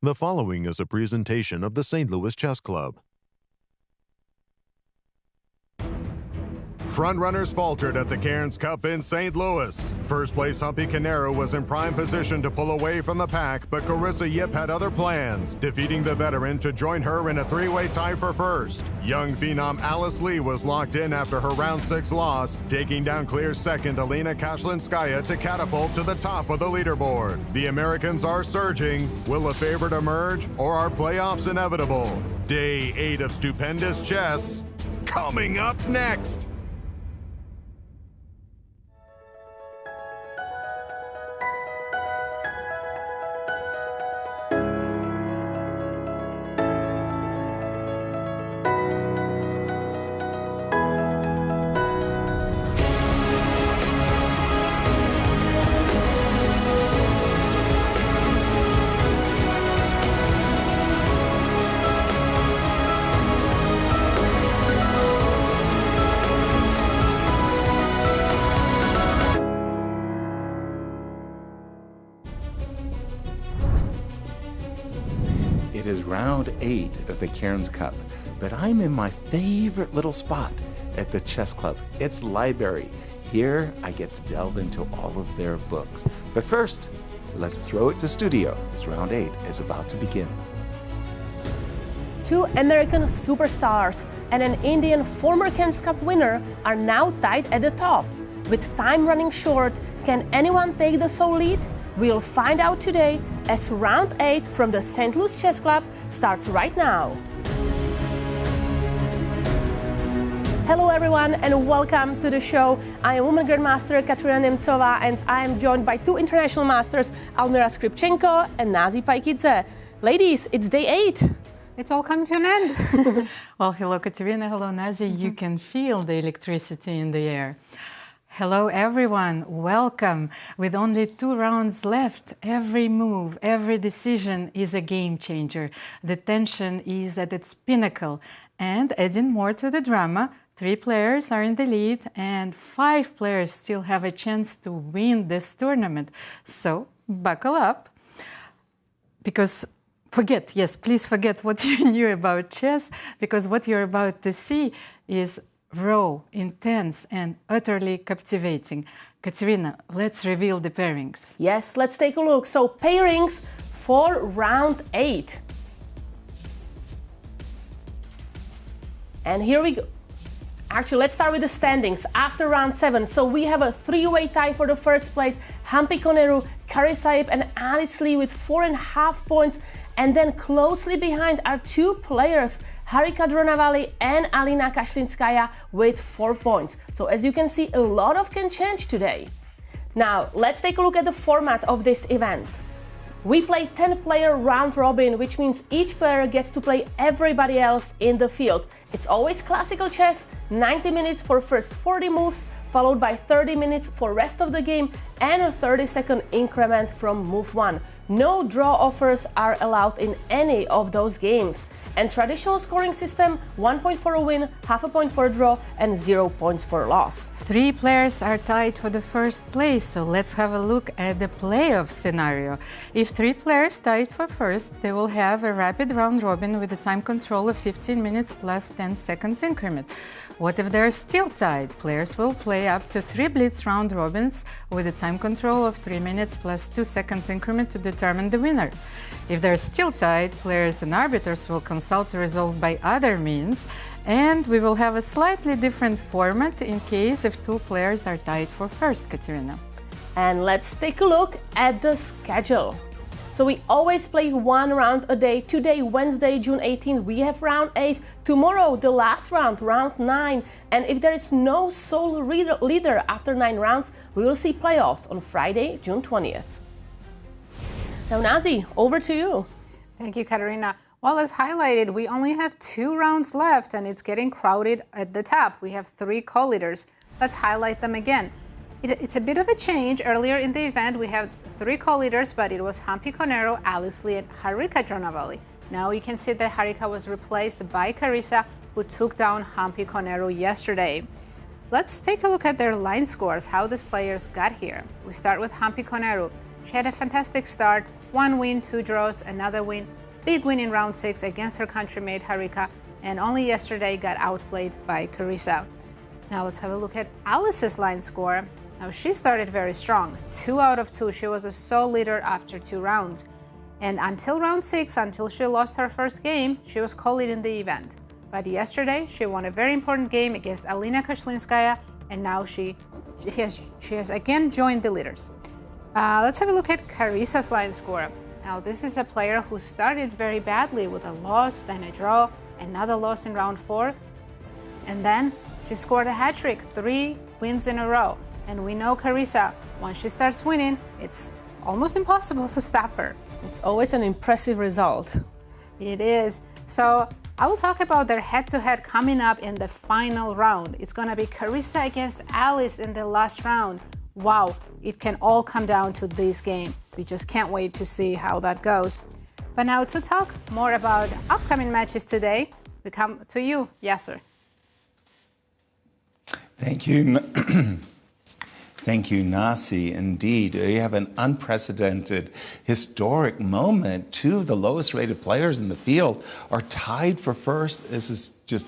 The following is a presentation of the St. Louis Chess Club. Frontrunners faltered at the Cairns Cup in St. Louis. First place Humpy Koneru was in prime position to pull away from the pack, but Carissa had other plans, defeating the veteran to join her in a three-way tie for first. Young phenom Alice Lee was locked in after her round 6 loss, taking down clear second Alina Kashlinskaya to catapult to the top of the leaderboard. The Americans are surging. Will a favorite emerge, or are playoffs inevitable? Day 8 of stupendous chess, coming up next. It is round 8 of the Cairns Cup, but I'm in my favorite little spot at the chess club. It's library. Here I get to delve into all of their books. But first, let's throw it to studio as round 8 is about to begin. 2 American superstars and an Indian former Cairns Cup winner are now tied at the top. With time running short, can anyone take the sole lead? We'll find out today as round 8 from the St. Louis Chess Club starts right now. Hello everyone and welcome to the show. I am Women Grandmaster Katerina Nemcova and I am joined by 2 international masters, Almira Skripchenko and Paikidze. Ladies, it's day 8. It's all coming to an end. Well, hello Katerina, hello Nazi. You can feel the electricity in the air. Hello everyone, welcome. With only 2 rounds left, every move, every decision is a game changer. The tension is at its pinnacle. And adding more to the drama, 3 players are in the lead and 5 players still have a chance to win this tournament. So buckle up, because please forget what you knew about chess, because what you're about to see is raw, intense, and utterly captivating. Katerina, let's reveal the pairings. Yes, let's take a look. So pairings for round 8. And here we go. Actually, let's start with the standings after round 7. So we have a 3-way tie for the first place. Humpy Koneru, Carissa and Alice Lee with 4.5 points. And then closely behind are 2 players, Harika Dronavalli and Alina Kashlinskaya with 4 points. So as you can see, a lot can change today. Now, let's take a look at the format of this event. We play 10-player round robin, which means each player gets to play everybody else in the field. It's always classical chess, 90 minutes for first 40 moves, followed by 30 minutes for rest of the game and a 30-second increment from move 1. No draw offers are allowed in any of those games. And traditional scoring system, 1 point for a win, half a point for a draw, and 0 points for a loss. 3 players are tied for the first place, so let's have a look at the playoff scenario. If 3 players tied for first, they will have a rapid round robin with a time control of 15 minutes plus 10 seconds increment. What if they're still tied? Players will play up to 3 blitz round robins with a time control of 3 minutes plus 2 seconds increment to determine the winner. If they're still tied, players and arbiters will consult to resolve by other means, and we will have a slightly different format in case if 2 players are tied for first, Katerina. And let's take a look at the schedule. So we always play 1 round a day. Today, Wednesday, June 18th, we have round 8. Tomorrow, the last round, round 9. And if there is no sole leader after 9 rounds, we will see playoffs on Friday, June 20th. Now, Nazi, over to you. Thank you, Katerina. Well, as highlighted, we only have 2 rounds left and it's getting crowded at the top. We have 3 co-leaders. Let's highlight them again. It's a bit of a change. Earlier in the event, we have 3 co-leaders, but it was Humpy Koneru, Alice Lee, and Harika Dronavalli. Now you can see that Harika was replaced by Carissa, who took down Humpy Koneru yesterday. Let's take a look at their line scores, how these players got here. We start with Humpy Koneru. She had a fantastic start, 1 win, 2 draws, another win, big win in round 6 against her countrymate Harika, and only yesterday got outplayed by Carissa. Now let's have a look at Alice's line score. Now she started very strong, 2 out of 2. She was a sole leader after 2 rounds. And until round 6, until she lost her first game, she was co-leading the event. But yesterday, she won a very important game against Alina Kashlinskaya, and now she has again joined the leaders. Let's have a look at Carissa's line score. Now this is a player who started very badly with a loss, then a draw, another loss in round 4, and then she scored a hat trick, 3 wins in a row. And we know Carissa, once she starts winning, it's almost impossible to stop her. It's always an impressive result. It is. So I will talk about their head-to-head coming up in the final round. It's going to be Carissa against Alice in the last round. Wow, it can all come down to this game. We just can't wait to see how that goes. But now to talk more about upcoming matches today, we come to you, Yasser. Thank you. Thank you, Nasi. Indeed, we have an unprecedented, historic moment. 2 of the lowest rated players in the field are tied for first. This is just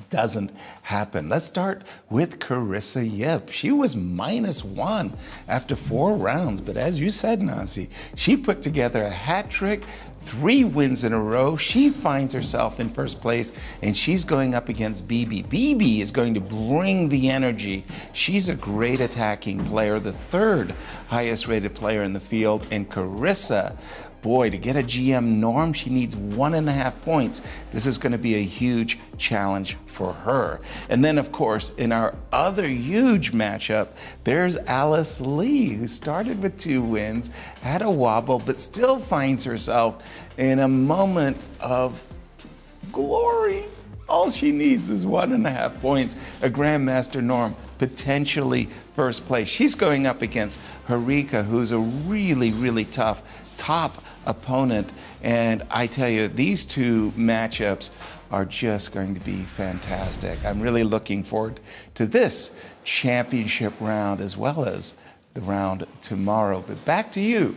doesn't happen. Let's start with Carissa Yip. She was -1 after 4 rounds, but as you said, Nasi, she put together a hat trick, 3 wins in a row. She finds herself in first place, and she's going up against Bibi. Bibi is going to bring the energy. She's a great attacking player, the 3rd highest rated player in the field, and Carissa, boy, to get a GM norm, she needs 1.5 points. This is going to be a huge challenge for her. And then, of course, in our other huge matchup, there's Alice Lee, who started with 2 wins, had a wobble, but still finds herself in a moment of glory. All she needs is 1.5 points, a Grandmaster norm, potentially first place. She's going up against Harika, who's a really, really tough top opponent. And I tell you, these 2 matchups are just going to be fantastic. I'm really looking forward to this championship round as well as the round tomorrow. But back to you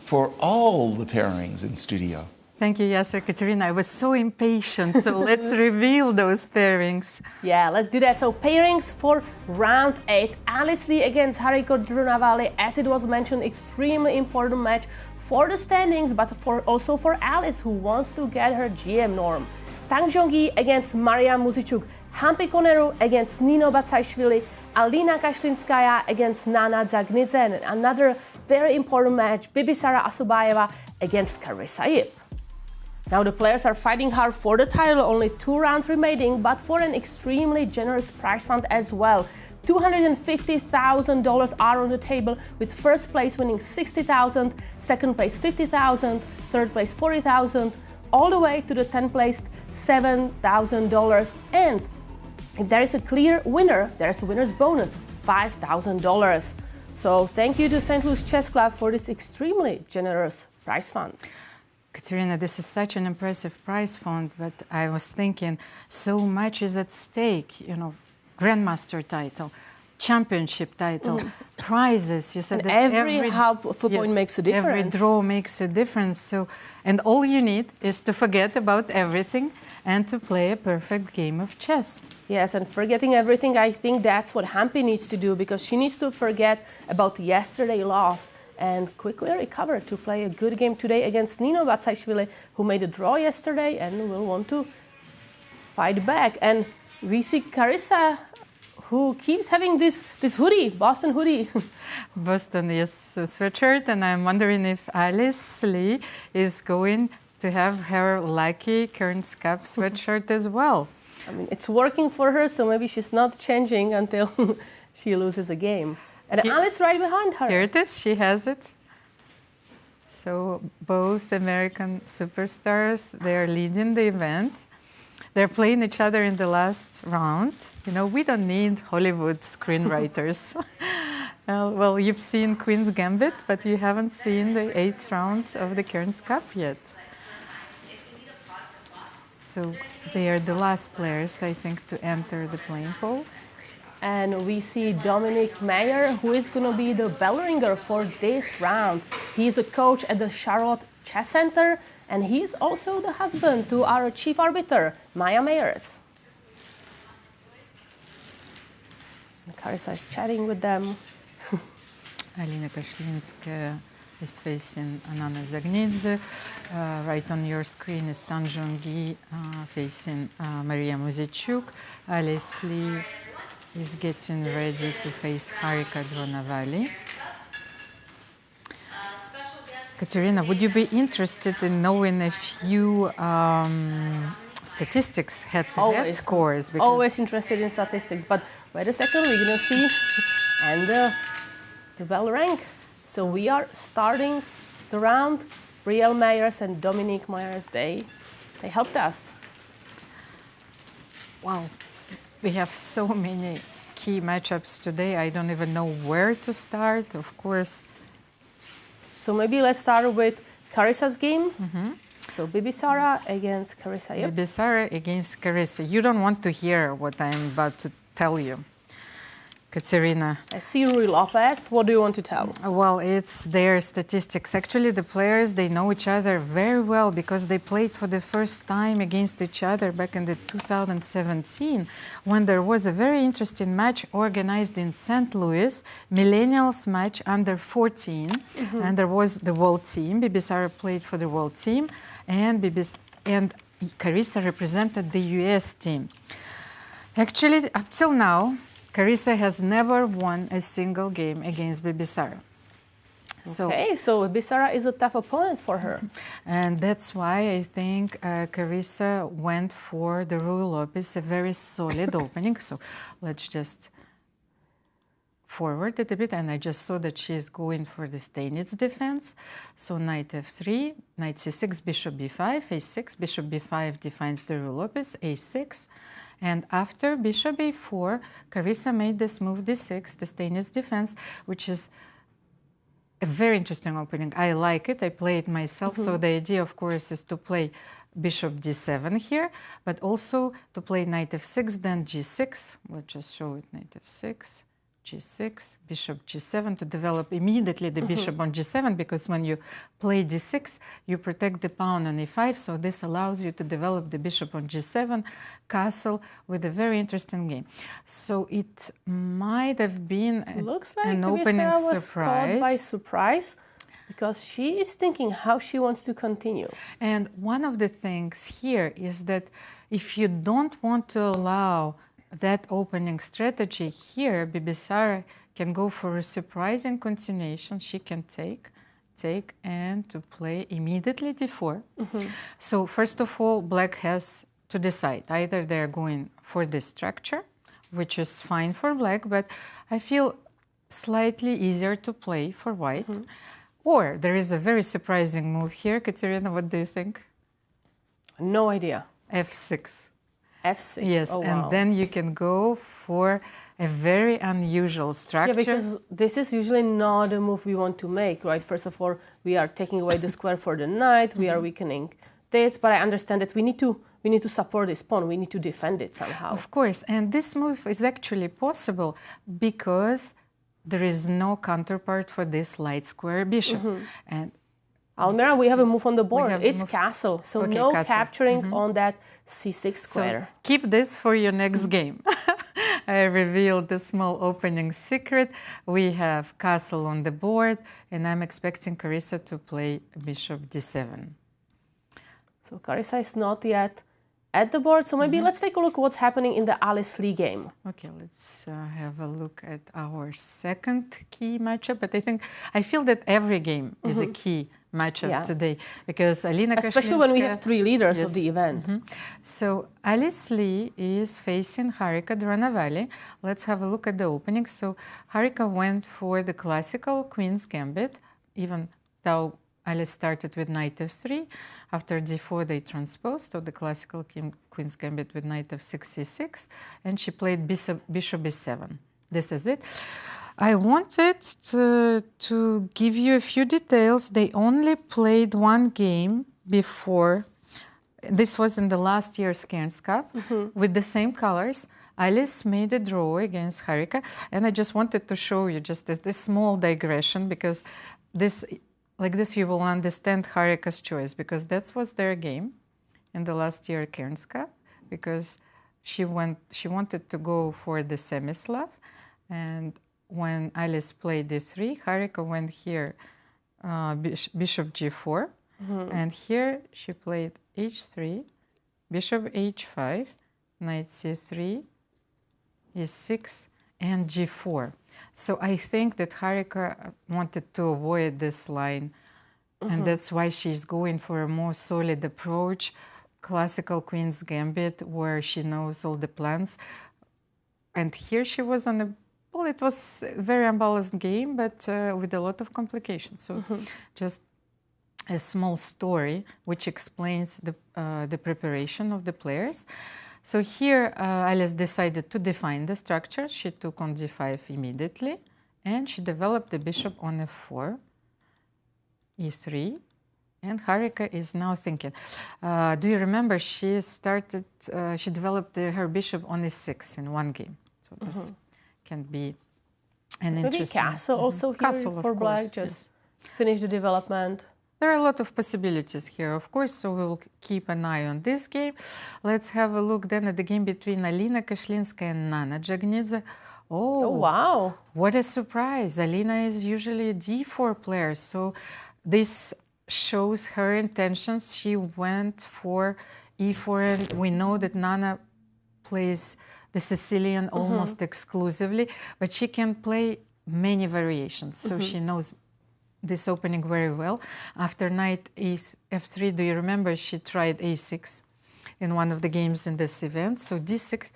for all the pairings in studio. Thank you, Yasser. Katerina, I was so impatient, so let's reveal those pairings. Yeah, let's do that. So pairings for round 8, Alice Lee against Harika Dronavalli. As it was mentioned, extremely important match for the standings, but also for Alice, who wants to get her GM norm. Zhongyi against Mariya Muzychuk, Humpy Koneru against Nino Batsiashvili, Alina Kashlinskaya against Nana Dzagnidze, and another very important match, Bibisara Assaubayeva against Carissa Yip. Now the players are fighting hard for the title, only 2 rounds remaining, but for an extremely generous prize fund as well. $250,000 are on the table, with first place winning $60,000, second place $50,000, third place $40,000, all the way to the 10th place $7,000. And if there is a clear winner, there's a winner's bonus, $5,000. So thank you to St. Louis Chess Club for this extremely generous prize fund. Katerina, this is such an impressive prize fund, but I was thinking so much is at stake, you know, Grandmaster title, championship title, prizes. You said and that every half of a point makes a difference. Every draw makes a difference. So, and all you need is to forget about everything and to play a perfect game of chess. Yes, and forgetting everything, I think that's what Humpy needs to do, because she needs to forget about yesterday's loss and quickly recover to play a good game today against Nino Batsiashvili, who made a draw yesterday and will want to fight back. And we see Carissa, who keeps having this hoodie, Boston hoodie. Boston, yes, sweatshirt, and I'm wondering if Alice Lee is going to have her lucky Cairns Cup sweatshirt as well. I mean, it's working for her, so maybe she's not changing until she loses a game. And Alice right behind her. Here it is, she has it. So both American superstars, they're leading the event. They're playing each other in the last round. You know, we don't need Hollywood screenwriters. Well, you've seen Queen's Gambit, but you haven't seen the 8th round of the Cairns Cup yet. So they are the last players, I think, to enter the playing hall. And we see Dominic Mayer, who is going to be the bell ringer for this round. He's a coach at the Charlotte Chess Center, and he's also the husband to our chief arbiter, Maya Meyers. And Carissa is chatting with them. Alina Kashlinskaya is facing Nana Dzagnidze. Right on your screen is Zhongyi facing Mariya Muzychuk. Alice Lee is getting ready to face Harika Dronavalli. Katerina, would you be interested in knowing a few statistics, head-to-head scores? Because always interested in statistics, but wait a second, we're going to see, and the bell rang. So we are starting the round. Brielle Meyers and Dominique Meyers, they helped us. Wow, we have so many key matchups today. I don't even know where to start, of course. So maybe let's start with Carissa's game. So Bibisara against Carissa. Yep. Bibisara against Carissa. You don't want to hear what I'm about to tell you, Katerina. I see Rui Lopez. What do you want to tell? Well, it's their statistics. Actually, the players, they know each other very well because they played for the first time against each other back in the 2017 when there was a very interesting match organized in St. Louis, Millennials match under 14. And there was the world team. Bibisara played for the world team and Carissa represented the US team. Actually, up till now, Carissa has never won a single game against Bibisara. Okay, so Bibisara is a tough opponent for her. And that's why I think Carissa went for the Rui Lopez, a very solid opening. So let's just forward it a bit. And I just saw that she's going for the Steinitz defense. So knight f3, knight c6, bishop b5, a6, bishop b5 defines the Rui Lopez, a6. And after bishop a4, Carissa made this move d6, the Steinitz defense, which is a very interesting opening. I like it. I play it myself. So the idea, of course, is to play bishop d7 here, but also to play knight f6, then g6. Let's just show it, knight f6, g6, bishop g7 to develop immediately the bishop on g7, because when you play d6, you protect the pawn on e5, so this allows you to develop the bishop on g7, castle, with a very interesting game. So it might have been Looks like an opening was surprise. Caught by surprise, because she is thinking how she wants to continue. And one of the things here is that if you don't want to allow that opening strategy here, Bibisara can go for a surprising continuation. She can take, and to play immediately d4. So first of all, black has to decide. Either they're going for this structure, which is fine for black, but I feel slightly easier to play for white. Or there is a very surprising move here. Katerina, what do you think? No idea. f6. f6. Yes, oh, and wow. then you can go for a very unusual structure. Yeah, because this is usually not a move we want to make, right? First of all, we are taking away the square for the knight, we are weakening this, but I understand that we need to support this pawn, we need to defend it somehow. Of course, and this move is actually possible because there is no counterpart for this light square bishop. And Almira, we have a move on the board. It's move. castle, so Okay, no castle. capturing on that c6 square. so keep this for your next game. I revealed the small opening secret. We have castle on the board, and I'm expecting Carissa to play bishop d7. So Carissa is not yet at the board, so maybe let's take a look what's happening in the Alice Lee game. Okay, let's have a look at our second key matchup. But I feel that every game is a key matchup today, because Alina Especially when we Kashlinskaya, have three leaders of the event. So Alice Lee is facing Harika Dronavalli. Let's have a look at the opening. So Harika went for the classical Queen's Gambit, even though Alice started with knight f3. After d4, they transposed, so the classical Queen's Gambit with knight f6, c6, and she played bishop b7. This is it. I wanted to give you a few details. They only played one game before. This was in the last year's Cairns Cup with the same colors. Alice made a draw against Harika, and I just wanted to show you just this small digression, because like this you will understand Harika's choice, because that was their game in the last year Cairns Cup, because she wanted to go for the semi-Slav, and when Alice played d3, Harika went here, bishop g4, and here she played h3, bishop h5, knight c3, e6, and g4. So I think that Harika wanted to avoid this line, and that's why she's going for a more solid approach, classical Queen's Gambit, where she knows all the plans. And here she was on a, well, it was a very unbalanced game, but with a lot of complications. So just a small story which explains the preparation of the players. So here Alice decided to define the structure. She took on d5 immediately, and she developed the bishop on f4, e3, and Harika is now thinking. Do you remember she developed her bishop on e6 in one game? So this can be an interesting... Maybe castle also here castle, for black, just finish the development. There are a lot of possibilities here, of course, so we will keep an eye on this game. Let's have a look then at the game between Alina Kashlinskaya and Nana Dzagnidze. Oh, wow. What a surprise. Alina is usually a d4 player, so this shows her intentions. She went for e4, and we know that Nana plays the Sicilian almost exclusively, but she can play many variations, so she knows this opening very well. After knight f3, do you remember she tried a6 in one of the games in this event? So d6,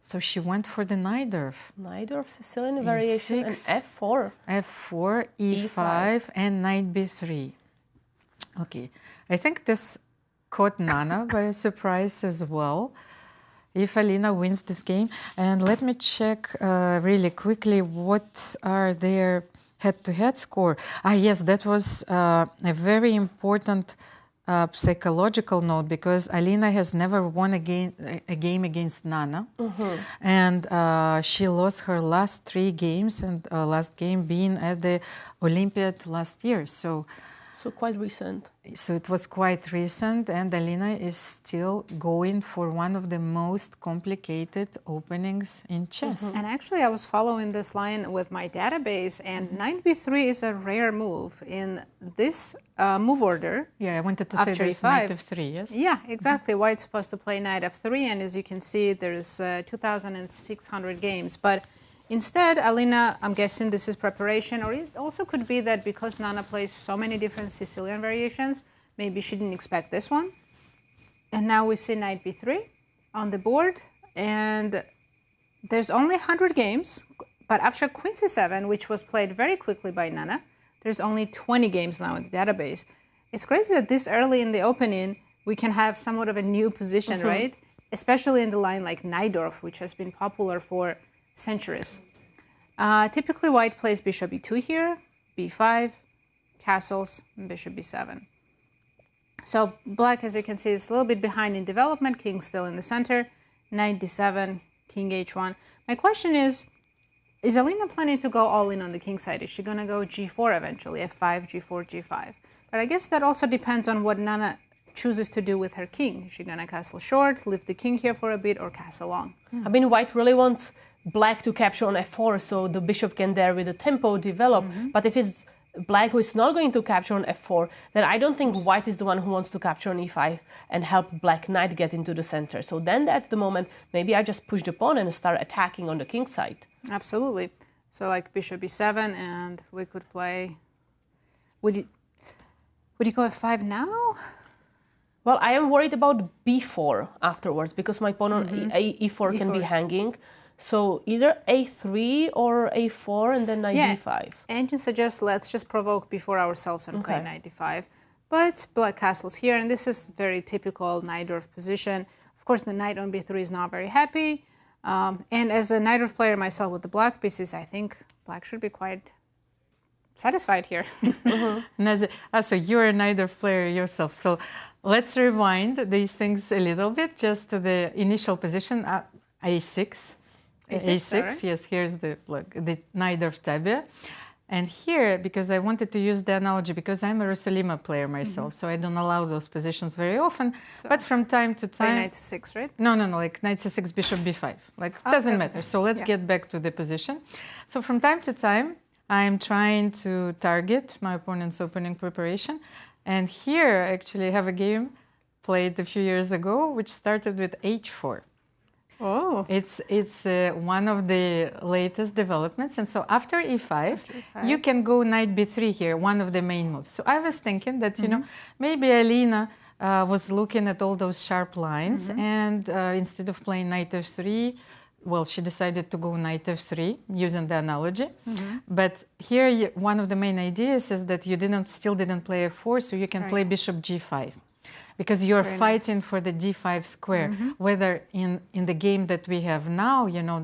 so she went for the Najdorf. Najdorf, Sicilian variation, and f4. f4, e5, and knight b3. Okay, I think this caught Nana by surprise as well, if Alina wins this game. And let me check really quickly what are their head-to-head score. Yes, that was a very important psychological note, because Alina has never won a game against Nana, and she lost her last 3 games, and last game being at the Olympiad last year. So quite recent. So it was quite recent, and Alina is still going for one of the most complicated openings in chess. And actually, I was following this line with my database, and knight b3 is a rare move in this move order. Yeah, I wanted to say there's knight f3, yes? Yeah, exactly. White's supposed to play knight f3, and as you can see, there's 2,600 games. But instead, Alina, I'm guessing this is preparation, or it also could be that because Nana plays so many different Sicilian variations, maybe she didn't expect this one. And now we see knight b3 on the board, and there's only 100 games, but after queen c7, which was played very quickly by Nana, there's only 20 games now in the database. It's crazy that this early in the opening, we can have somewhat of a new position, right? Especially in the line like Najdorf, which has been popular for centuries. Typically, white plays bishop e2 here, b5, castles, and bishop b7. So black, as you can see, is a little bit behind in development. King still in the center, knight d7, king h1. My question is Alina planning to go all in on the king side? Is she going to go g4 eventually, f5, g4, g5? But I guess that also depends on what Nana chooses to do with her king. Is she going to castle short, leave the king here for a bit, or castle long? I mean, white really wants black to capture on f4, so the bishop can there with the tempo develop. But if it's black who is not going to capture on f4, then I don't think white is the one who wants to capture on e5 and help black knight get into the center. So then that's the moment, maybe I just push the pawn and start attacking on the king side. Absolutely. So like bishop b7, and we could play... Would you go f5 now? Well, I am worried about b4 afterwards, because my pawn on e4 can be hanging. So either a3 or a4, and then knight d5. Engine suggests let's just provoke before ourselves and play knight d5. But black castles here, and this is very typical Najdorf position. Of course, the knight on b3 is not very happy. And as a Najdorf player myself with the black pieces, I think black should be quite satisfied here. So you're a Najdorf player yourself. So let's rewind these things a little bit, just to the initial position, a6. A6, yes, here's the knight of tabia. And here, because I wanted to use the analogy, because I'm a Rosalima player myself, so I don't allow those positions very often, but from time to time... Knight C6, right? No, like knight C6, bishop B5, like doesn't matter. So let's get back to the position. So from time to time, I'm trying to target my opponent's opening preparation. And here, actually, I have a game played a few years ago, which started with H4. Oh. It's one of the latest developments. And so after E5, you can go knight B3 here, one of the main moves. So I was thinking that, you know, maybe Alina was looking at all those sharp lines and instead of playing knight F3, well, she decided to go knight F3 using the analogy. But here, one of the main ideas is that you still didn't play F4, so you can play bishop G5. Because you're fighting for the D5 square, whether in the game that we have now, you know,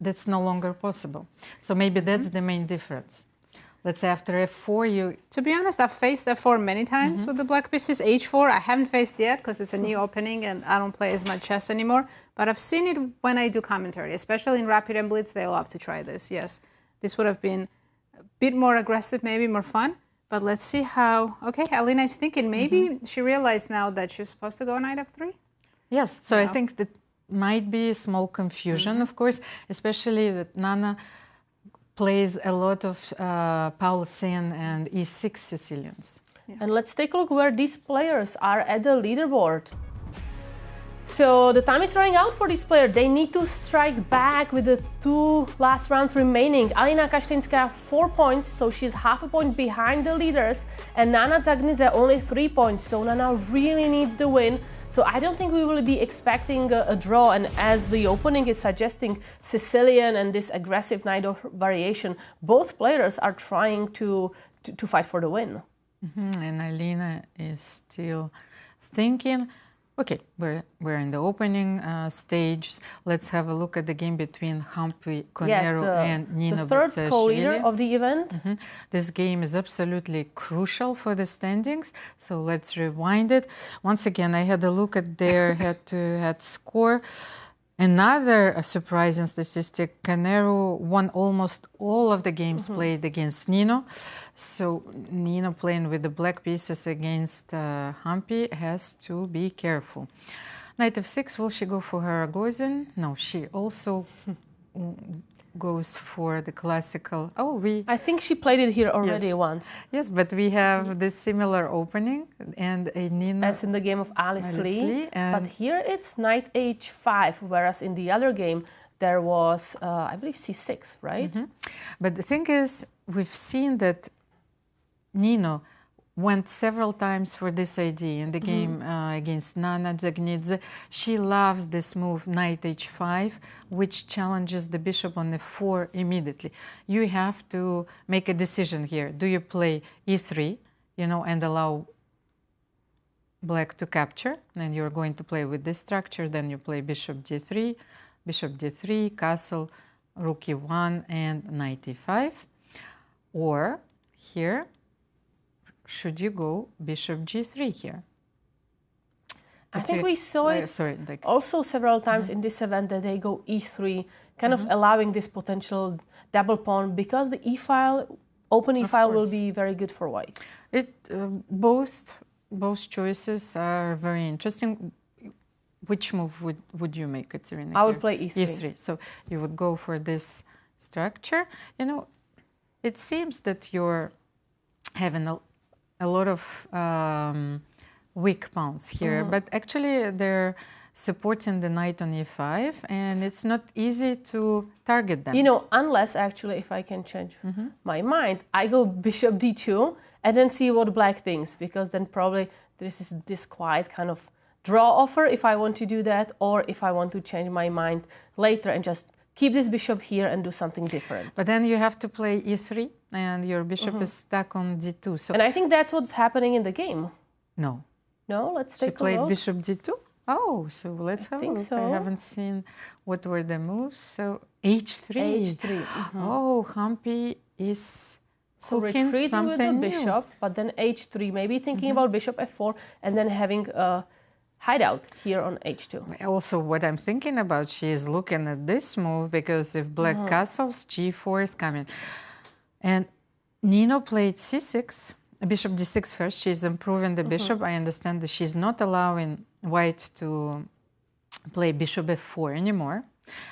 that's no longer possible. So maybe that's the main difference. Let's say after F4, you... To be honest, I've faced F4 many times with the black pieces. H4, I haven't faced yet because it's a new opening and I don't play as much chess anymore. But I've seen it when I do commentary, especially in Rapid and Blitz. They love to try this, yes. This would have been a bit more aggressive, maybe more fun. But let's see how... Okay, Alina is thinking maybe she realized now that she's supposed to go knight F3? Yes, so I think that might be a small confusion, of course, especially that Nana plays a lot of Paulsen and E6 Sicilians. And let's take a look where these players are at the leaderboard. So the time is running out for this player. They need to strike back with the 2 last rounds remaining. Alina Kashlinskaya 4 points, so she's half a point behind the leaders. And Nana Dzagnidze only 3 points, so Nana really needs the win. So I don't think we will be expecting a draw. And as the opening is suggesting, Sicilian and this aggressive knight of variation, both players are trying to fight for the win. And Alina is still thinking. Okay, we're in the opening stage. Let's have a look at the game between Humpy, Koneru, and Nino Batsiashvili. The third co-leader of the event. This game is absolutely crucial for the standings. So let's rewind it. Once again, I had a look at their head-to-head score. Another surprising statistic, Koneru won almost all of the games played against Nino. So Nino playing with the black pieces against Humpy has to be careful. Knight f6, will she go for her Rogozin? No, she also goes for the classical. I think she played it here already once. Yes, but we have this similar opening and a Nino. As in the game of Alice Lee. But here it's knight h5, whereas in the other game there was, I believe, c6, right? But the thing is, we've seen that Nino went several times for this idea in the game against Nana Dzagnidze. She loves this move, knight h5, which challenges the bishop on f4 immediately. You have to make a decision here. Do you play e3, you know, and allow black to capture? Then you're going to play with this structure. Then you play bishop d3, castle, rook e1, and knight e5. Or here, should you go bishop g3 here? I think we saw it also several times in this event that they go e3, kind of allowing this potential double pawn because the e-file, open e-file will be very good for white. Both choices are very interesting. Which move would you make, Katerina? I would play e3. e3. So you would go for this structure. You know, it seems that you're having a lot of weak pawns here, but actually they're supporting the knight on e5, and it's not easy to target them. You know, unless actually, if I can change my mind, I go bishop d2 and then see what black thinks, because then probably this quiet kind of draw offer if I want to do that, or if I want to change my mind later and just keep this bishop here and do something different. But then you have to play e3, and your bishop is stuck on d2. So and I think that's what's happening in the game. No. No, let's take a look. She played bishop d2? Oh, so let's have a look. So. I haven't seen what were the moves. So h3. h3. Oh, Humpy is so retreating with the bishop, but then h3, maybe thinking about bishop f4, and then having hideout here on h2. Also, what I'm thinking about, she is looking at this move because if black castles, g4 is coming. And Nino played c6, bishop d6 first. She's improving the bishop. I understand that she's not allowing white to play bishop f4 anymore.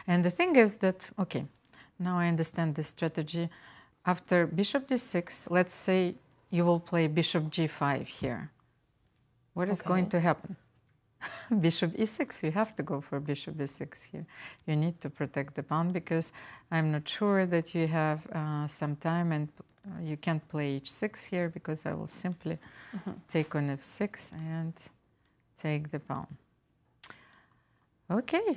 And the thing is that, okay, now I understand this strategy. After bishop d6, let's say you will play bishop g5 here. What is going to happen? Bishop e6, you have to go for bishop e6 here. You need to protect the pawn because I'm not sure that you have some time, and you can't play h6 here because I will simply take on f6 and take the pawn. Okay.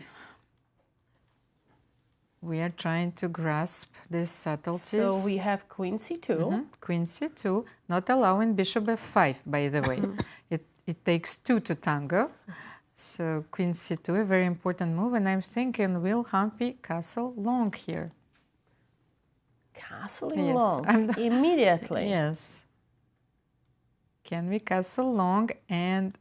We are trying to grasp these subtleties. So we have queen c2. Queen c2, not allowing bishop f5, by the way. It takes two to tango. So queen c2, a very important move. And I'm thinking, will Humpy castle long here? Castling long, immediately. Yes. Can we castle long and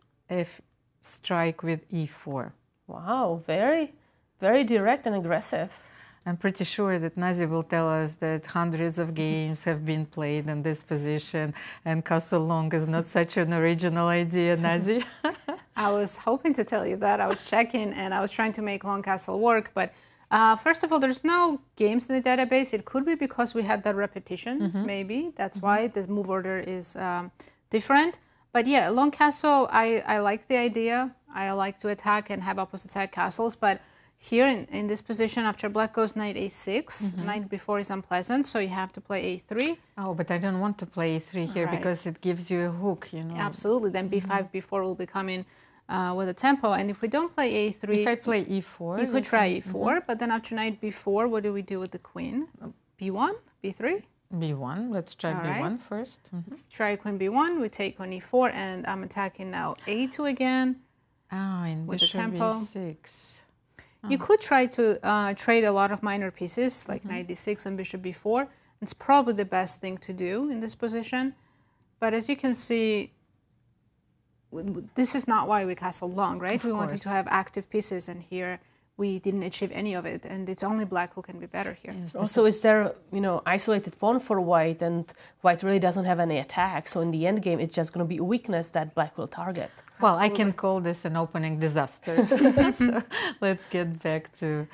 strike with e4? Wow, very, very direct and aggressive. I'm pretty sure that Nazi will tell us that hundreds of games have been played in this position, and castle long is not such an original idea, Nazi. I was hoping to tell you that. I was checking and I was trying to make long castle work, but first of all, there's no games in the database. It could be because we had that repetition, maybe. That's why the move order is different. But yeah, long castle, I like the idea. I like to attack and have opposite side castles, but here in this position, after black goes knight a6, knight b4 is unpleasant, so you have to play a3. Oh, but I don't want to play a3 here because it gives you a hook, you know. Absolutely. Then b5, b4 will be coming with a tempo. And if we don't play a3... If I play e4... You could try e4, but then after knight b4, what do we do with the queen? b1, b3? b1. Let's try b1 first. Let's try queen b1. We take on e4, and I'm attacking now a2 again. Oh, in with bishop the tempo. e6. You could try to trade a lot of minor pieces, like knight d6 and bishop b4. It's probably the best thing to do in this position. But as you can see, this is not why we castle long, right? We wanted to have active pieces, and here we didn't achieve any of it. And it's only black who can be better here. Yes, Also, is there, isolated pawn for white, and white really doesn't have any attack. So in the end game, it's just going to be a weakness that black will target. Well, I can call this an opening disaster. So let's get back to,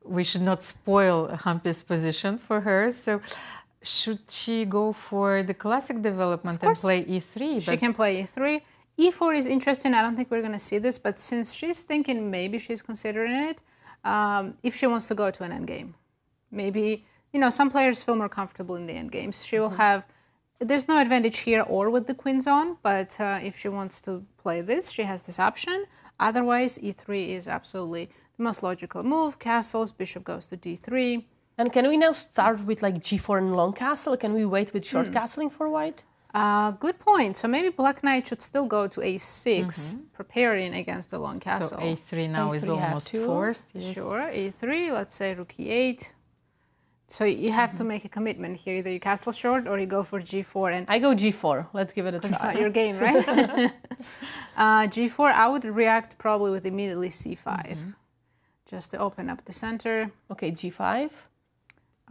we should not spoil Humpy's position for her. So should she go for the classic development and play e3? She can play e3. e4 is interesting. I don't think we're going to see this, but since she's thinking maybe she's considering it, if she wants to go to an endgame. Maybe, some players feel more comfortable in the endgames. She will have... There's no advantage here or with the queens on, but if she wants to play this, she has this option. Otherwise, e3 is absolutely the most logical move. Castles, bishop goes to d3. And can we now start with like g4 and long castle? Can we wait with short castling for white? Good point. So maybe black knight should still go to a6, preparing against the long castle. So a3 now is almost forced. Yes. Sure, a3, let's say rook e8. So you have to make a commitment here. Either you castle short or you go for g4. And I go g4. Let's give it a try. It's not your game, right? g4, I would react probably with immediately c5, just to open up the center. Okay, g5.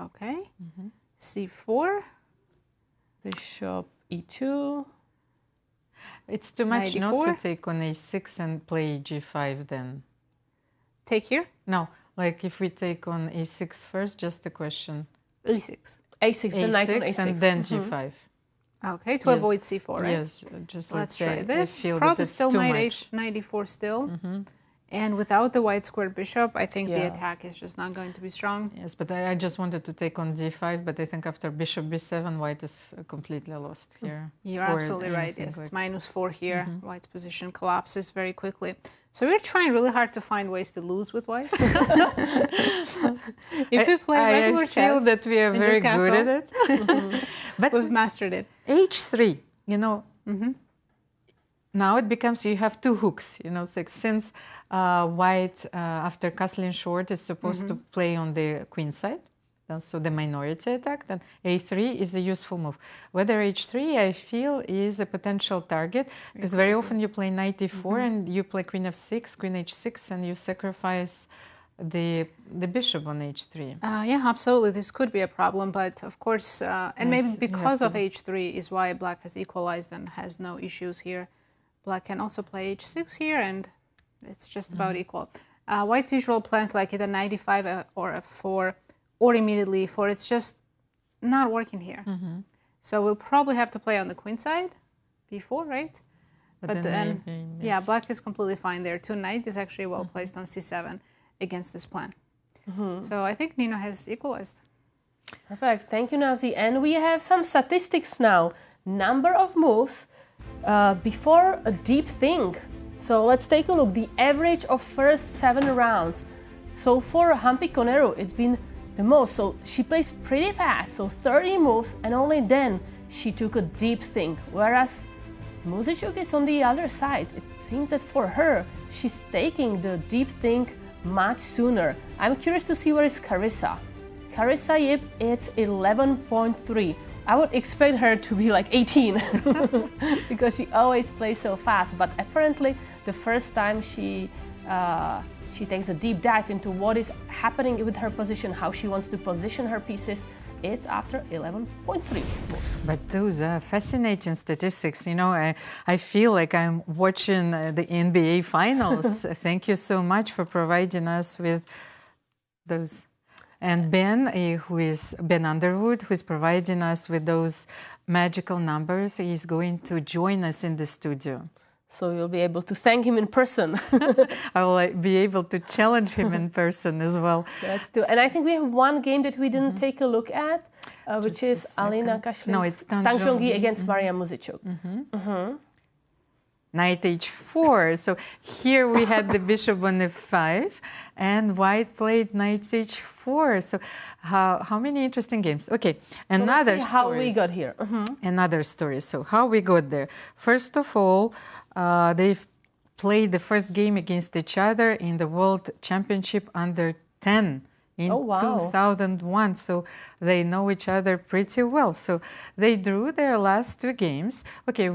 Okay, c4. Bishop e2. It's too much not to take on a6 and play g5 then. Take here? No. Like if we take on a6 first, just a question. e6. a6, the knight on a6. And then g5. Okay, to avoid c4, right? Yes, just let's say, try this. I feel Probably that it's still too knight much. e4 still. And without the white squared bishop, I think the attack is just not going to be strong. Yes, but I just wanted to take on d5, but I think after bishop b7, white is completely lost here. You're absolutely right. Yes, it's -4 here. White's position collapses very quickly. So we're trying really hard to find ways to lose with white. If we play regular chess, I feel that we are very good at it. But we've mastered it. h3, now it becomes, you have two hooks, since white, after castling short, is supposed to play on the queen side. so the minority attack, then a3 is a useful move. Whether h3, I feel, is a potential target, because very often you play knight e4 and you play queen f6, queen h6, and you sacrifice the bishop on h3. Yeah, absolutely. This could be a problem, but of course, and maybe because of h3 is why black has equalized and has no issues here. Black can also play h6 here, and it's just about equal. White's usual plans like either knight e5 or f4 or immediately e4. It's just not working here. So we'll probably have to play on the queen side, b4, right? But then yeah, black is completely fine there. Two knight is actually well placed on c7 against this plan. So I think Nino has equalized. Perfect. Thank you, Nazi. And we have some statistics now. Number of moves before a deep think. So let's take a look. The average of first 7 rounds. So for Humpy Koneru, it's been the most. So she plays pretty fast. So 30 moves, and only then she took a deep think. Whereas Muzychuk is on the other side. It seems that for her, she's taking the deep think much sooner. I'm curious to see where is Carissa. Carissa, yep, it's 11.3. I would expect her to be like 18 because she always plays so fast. But apparently, the first time she takes a deep dive into what is happening with her position, how she wants to position her pieces, it's after 11.3 moves. But those are fascinating statistics. You know, I feel like I'm watching the NBA finals. Thank you so much for providing us with those. And Ben, who is Ben Underwood, who is providing us with those magical numbers, he's going to join us in the studio. So you'll be able to thank him in person. I will be able to challenge him in person as well. Let's do. And I think we have one game that we didn't take a look at, which is Alina Kashlinskaya. No, it's Tang Zhongyi against Mariya Muzychuk. Knight h4. So here we had the bishop on f5, and white played knight h4. So how many interesting games? Okay, another so let's see story. How we got here. Another story. So how we got there? First of all, they've played the first game against each other in the World Championship under 10 in 2001. So they know each other pretty well. So they drew their last 2 games. Okay,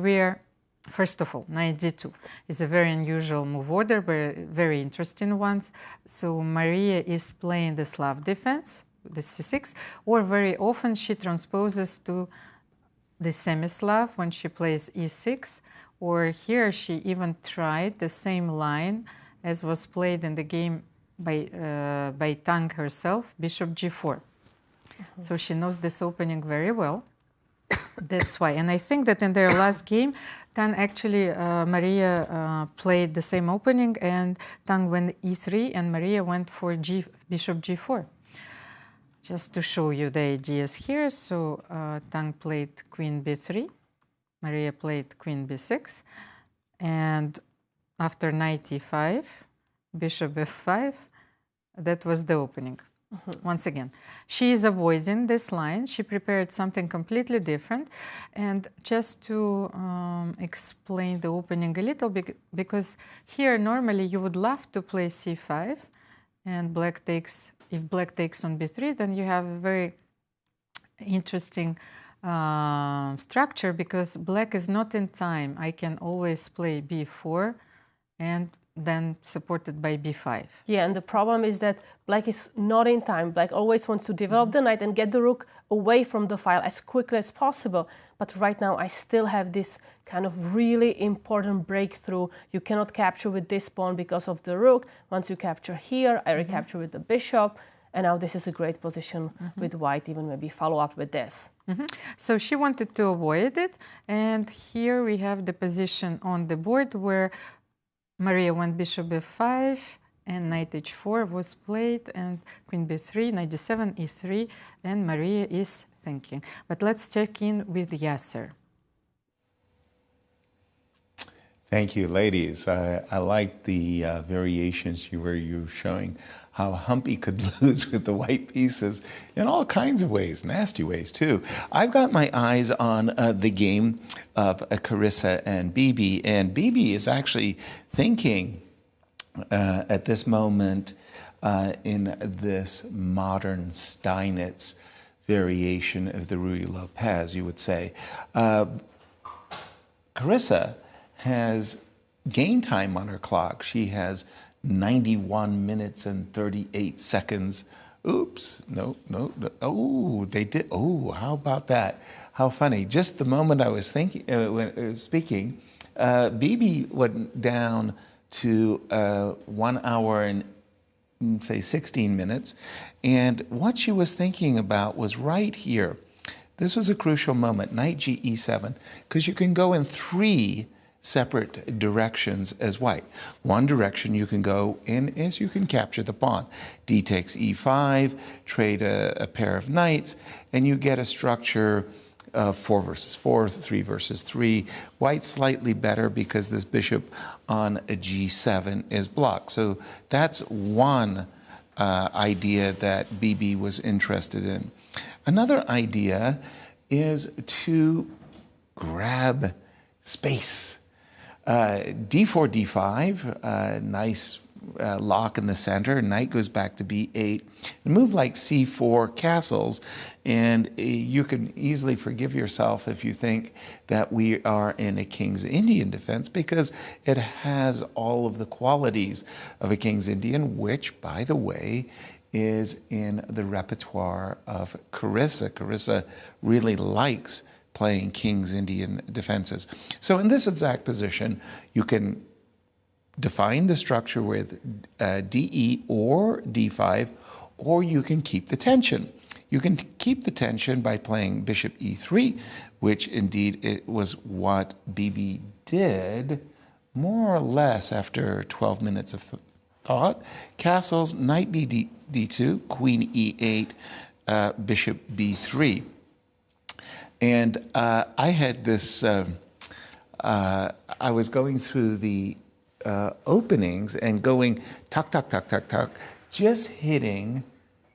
first of all, knight d2 is a very unusual move order, but very interesting one. So Mariya is playing the Slav defense, the c6, or very often she transposes to the semi-Slav when she plays e6, or here she even tried the same line as was played in the game by Tang herself, bishop g4. So she knows this opening very well. That's why. And I think that in their last game, Tang actually, Mariya played the same opening, and Tang went e3 and Mariya went for bishop g4. Just to show you the ideas here, so Tang played queen b3, Mariya played queen b6, and after knight e5, bishop f5, that was the opening. Once again, she is avoiding this line. She prepared something completely different. And just to explain the opening a little bit, because here normally you would love to play c5, and if black takes on b3, then you have a very interesting structure, because black is not in time. I can always play b4 and then supported by b5. Yeah, and the problem is that black is not in time. Black always wants to develop the knight and get the rook away from the file as quickly as possible. But right now I still have this kind of really important breakthrough. You cannot capture with this pawn because of the rook. Once you capture here, I recapture with the bishop. And now this is a great position with white, even maybe follow up with this. So she wanted to avoid it. And here we have the position on the board where Mariya went bishop f5 and knight h4 was played, and queen b3, knight d7, e3, and Mariya is thinking. But let's check in with Yasser. Thank you, ladies. I like the variations where you were showing how Humpy could lose with the white pieces in all kinds of ways, nasty ways too. I've got my eyes on the game of Carissa and Bibi, and Bibi is actually thinking at this moment in this modern Steinitz variation of the Ruy Lopez, you would say. Carissa has game time on her clock. She has 91 minutes and 38 seconds. Oops, no. Oh, they did. Oh, how about that? How funny. Just the moment I was thinking, when I was speaking, Bibi went down to 1 hour and say 16 minutes. And what she was thinking about was right here. This was a crucial moment, knight ge7, because you can go in 3 separate directions as white. One direction you can go in is you can capture the pawn. D takes e5, trade a pair of knights, and you get a structure of 4 versus 4, 3 versus 3. White slightly better because this bishop on a g7 is blocked. So that's one idea that Bibi was interested in. Another idea is to grab space. D4, D5, nice lock in the center. Knight goes back to B8. A move like C4 castles, and you can easily forgive yourself if you think that we are in a King's Indian defense, because it has all of the qualities of a King's Indian, which, by the way, is in the repertoire of Carissa. Carissa really likes playing King's Indian defenses. So in this exact position, you can define the structure with DE or D5, or you can keep the tension. You can keep the tension by playing bishop E3, which indeed it was what Bibi did more or less after 12 minutes of thought. Castles, knight D2, queen E8, bishop B3. And I had this, I was going through the openings and going tuck, tuck, tuck, tuck, tuck, just hitting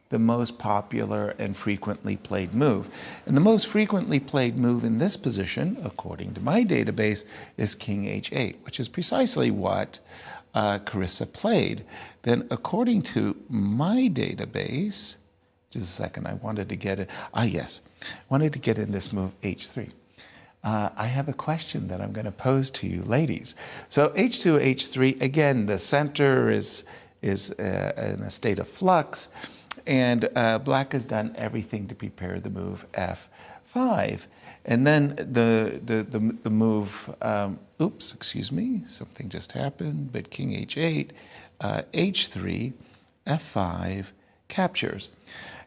the most popular and frequently played move. And the most frequently played move in this position, according to my database, is king h8, which is precisely what Carissa played. Then according to my database, just a second, I wanted to get it. Yes, wanted to get in this move h3. I have a question that I'm going to pose to you, ladies. So h2, h3, again, the center is in a state of flux, and black has done everything to prepare the move f5. And then the move, oops, excuse me, something just happened, but king h8, h3, f5, captures.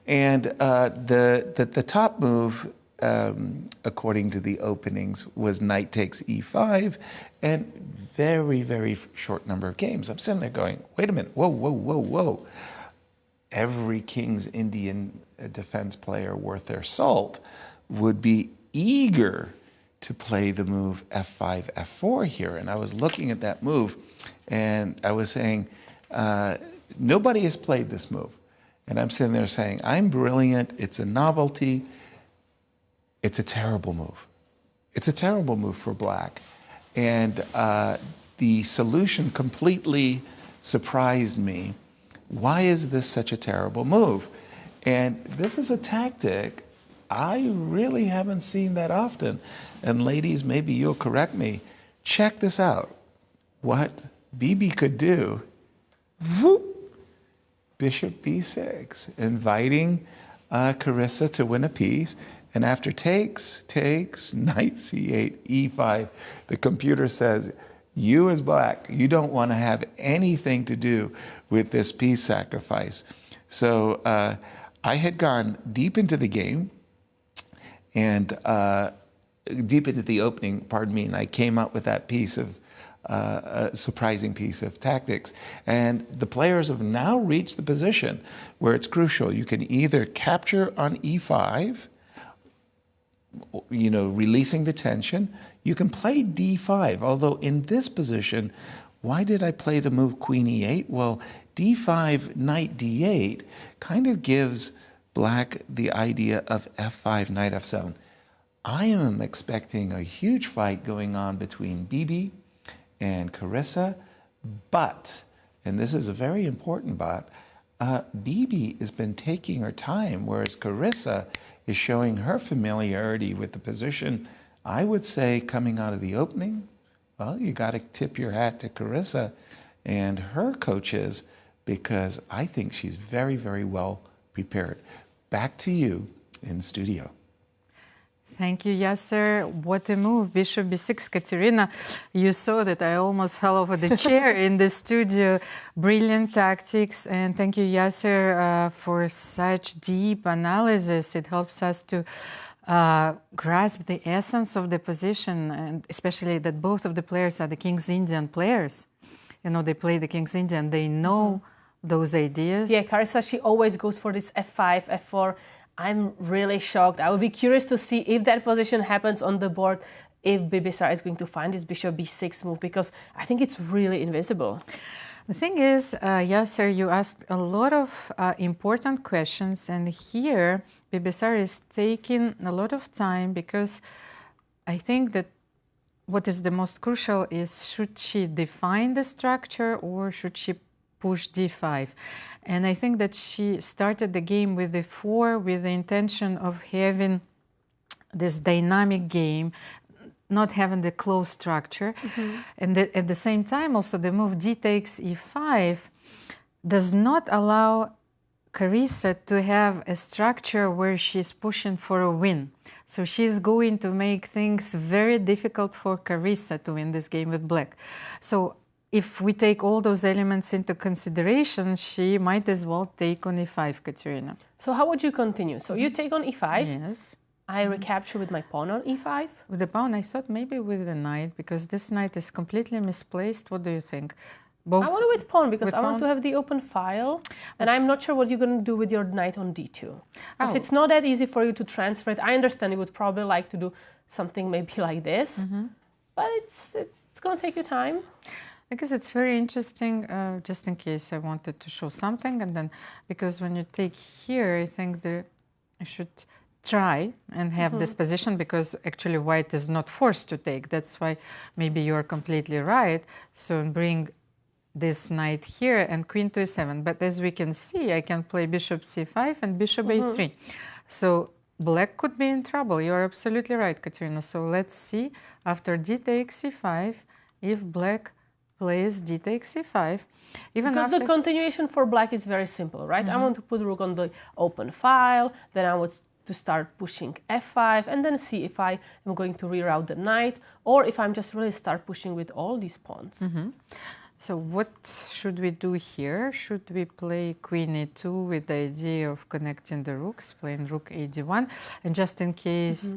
And the top move, according to the openings, was knight takes e5, and very, very short number of games. I'm sitting there going, wait a minute, whoa, whoa, whoa, whoa. Every King's Indian defense player worth their salt would be eager to play the move f5, f4 here. And I was looking at that move, and I was saying, nobody has played this move. And I'm sitting there saying, I'm brilliant, it's a novelty. It's a terrible move. It's a terrible move for black. And the solution completely surprised me. Why is this such a terrible move? And this is a tactic I really haven't seen that often. And ladies, maybe you'll correct me. Check this out. What Bibi could do, whoop, bishop b6, inviting Carissa to win a piece. And after takes, knight c8, e5, the computer says, you as black, you don't want to have anything to do with this piece sacrifice. So I had gone deep into the game and deep into the opening, pardon me, and I came up with that piece of, a surprising piece of tactics. And the players have now reached the position where it's crucial. You can either capture on e5, releasing the tension. You can play d5, although in this position, why did I play the move queen e8? Well, d5, knight d8 kind of gives black the idea of f5, knight f7. I am expecting a huge fight going on between Bibi and Carissa, but, and this is a very important but, Bibi has been taking her time, whereas Carissa is showing her familiarity with the position. I would say coming out of the opening, well, you got to tip your hat to Carissa and her coaches, because I think she's very, very well prepared. Back to you in studio. Thank you, Yasser. What a move. Bishop b6, Katerina. You saw that I almost fell over the chair in the studio. Brilliant tactics. And thank you, Yasser, for such deep analysis. It helps us to grasp the essence of the position, and especially that both of the players are the King's Indian players. You know, they play the King's Indian. They know those ideas. Yeah, Carissa, she always goes for this f5, f4. I'm really shocked. I would be curious to see if that position happens on the board, if Bibisara is going to find this bishop b6 move, because I think it's really invisible. The thing is, Yasser, you asked a lot of important questions, and here Bibisara is taking a lot of time, because I think that what is the most crucial is, should she define the structure or should she push d5? And I think that she started the game with d4 with the intention of having this dynamic game, not having the close structure. And at the same time, also the move d takes e5 does not allow Carissa to have a structure where she's pushing for a win. So she's going to make things very difficult for Carissa to win this game with black. So if we take all those elements into consideration, she might as well take on e5, Katerina. So how would you continue? So you take on e5. Yes. I recapture with my pawn on e5. With the pawn, I thought maybe with the knight, because this knight is completely misplaced. What do you think? Both I want to with pawn, because with I want pawn? to have the open file, and I'm not sure what you're going to do with your knight on d2. Because it's not that easy for you to transfer it. I understand you would probably like to do something maybe like this, but it's going to take you time. Because it's very interesting, just in case I wanted to show something, and then, because when you take here, I think I should try and have this position, because actually white is not forced to take. That's why maybe you're completely right. So bring this knight here and queen to e7. But as we can see, I can play bishop c5 and bishop a3. So black could be in trouble. You're absolutely right, Katerina. So let's see, after d takes e5, if black plays d takes e5. Even because the continuation for black is very simple, right? I want to put rook on the open file, then I would to start pushing f5, and then see if I am going to reroute the knight, or if I'm just really start pushing with all these pawns. So what should we do here? Should we play queen e2 with the idea of connecting the rooks, playing rook a d1? And just in case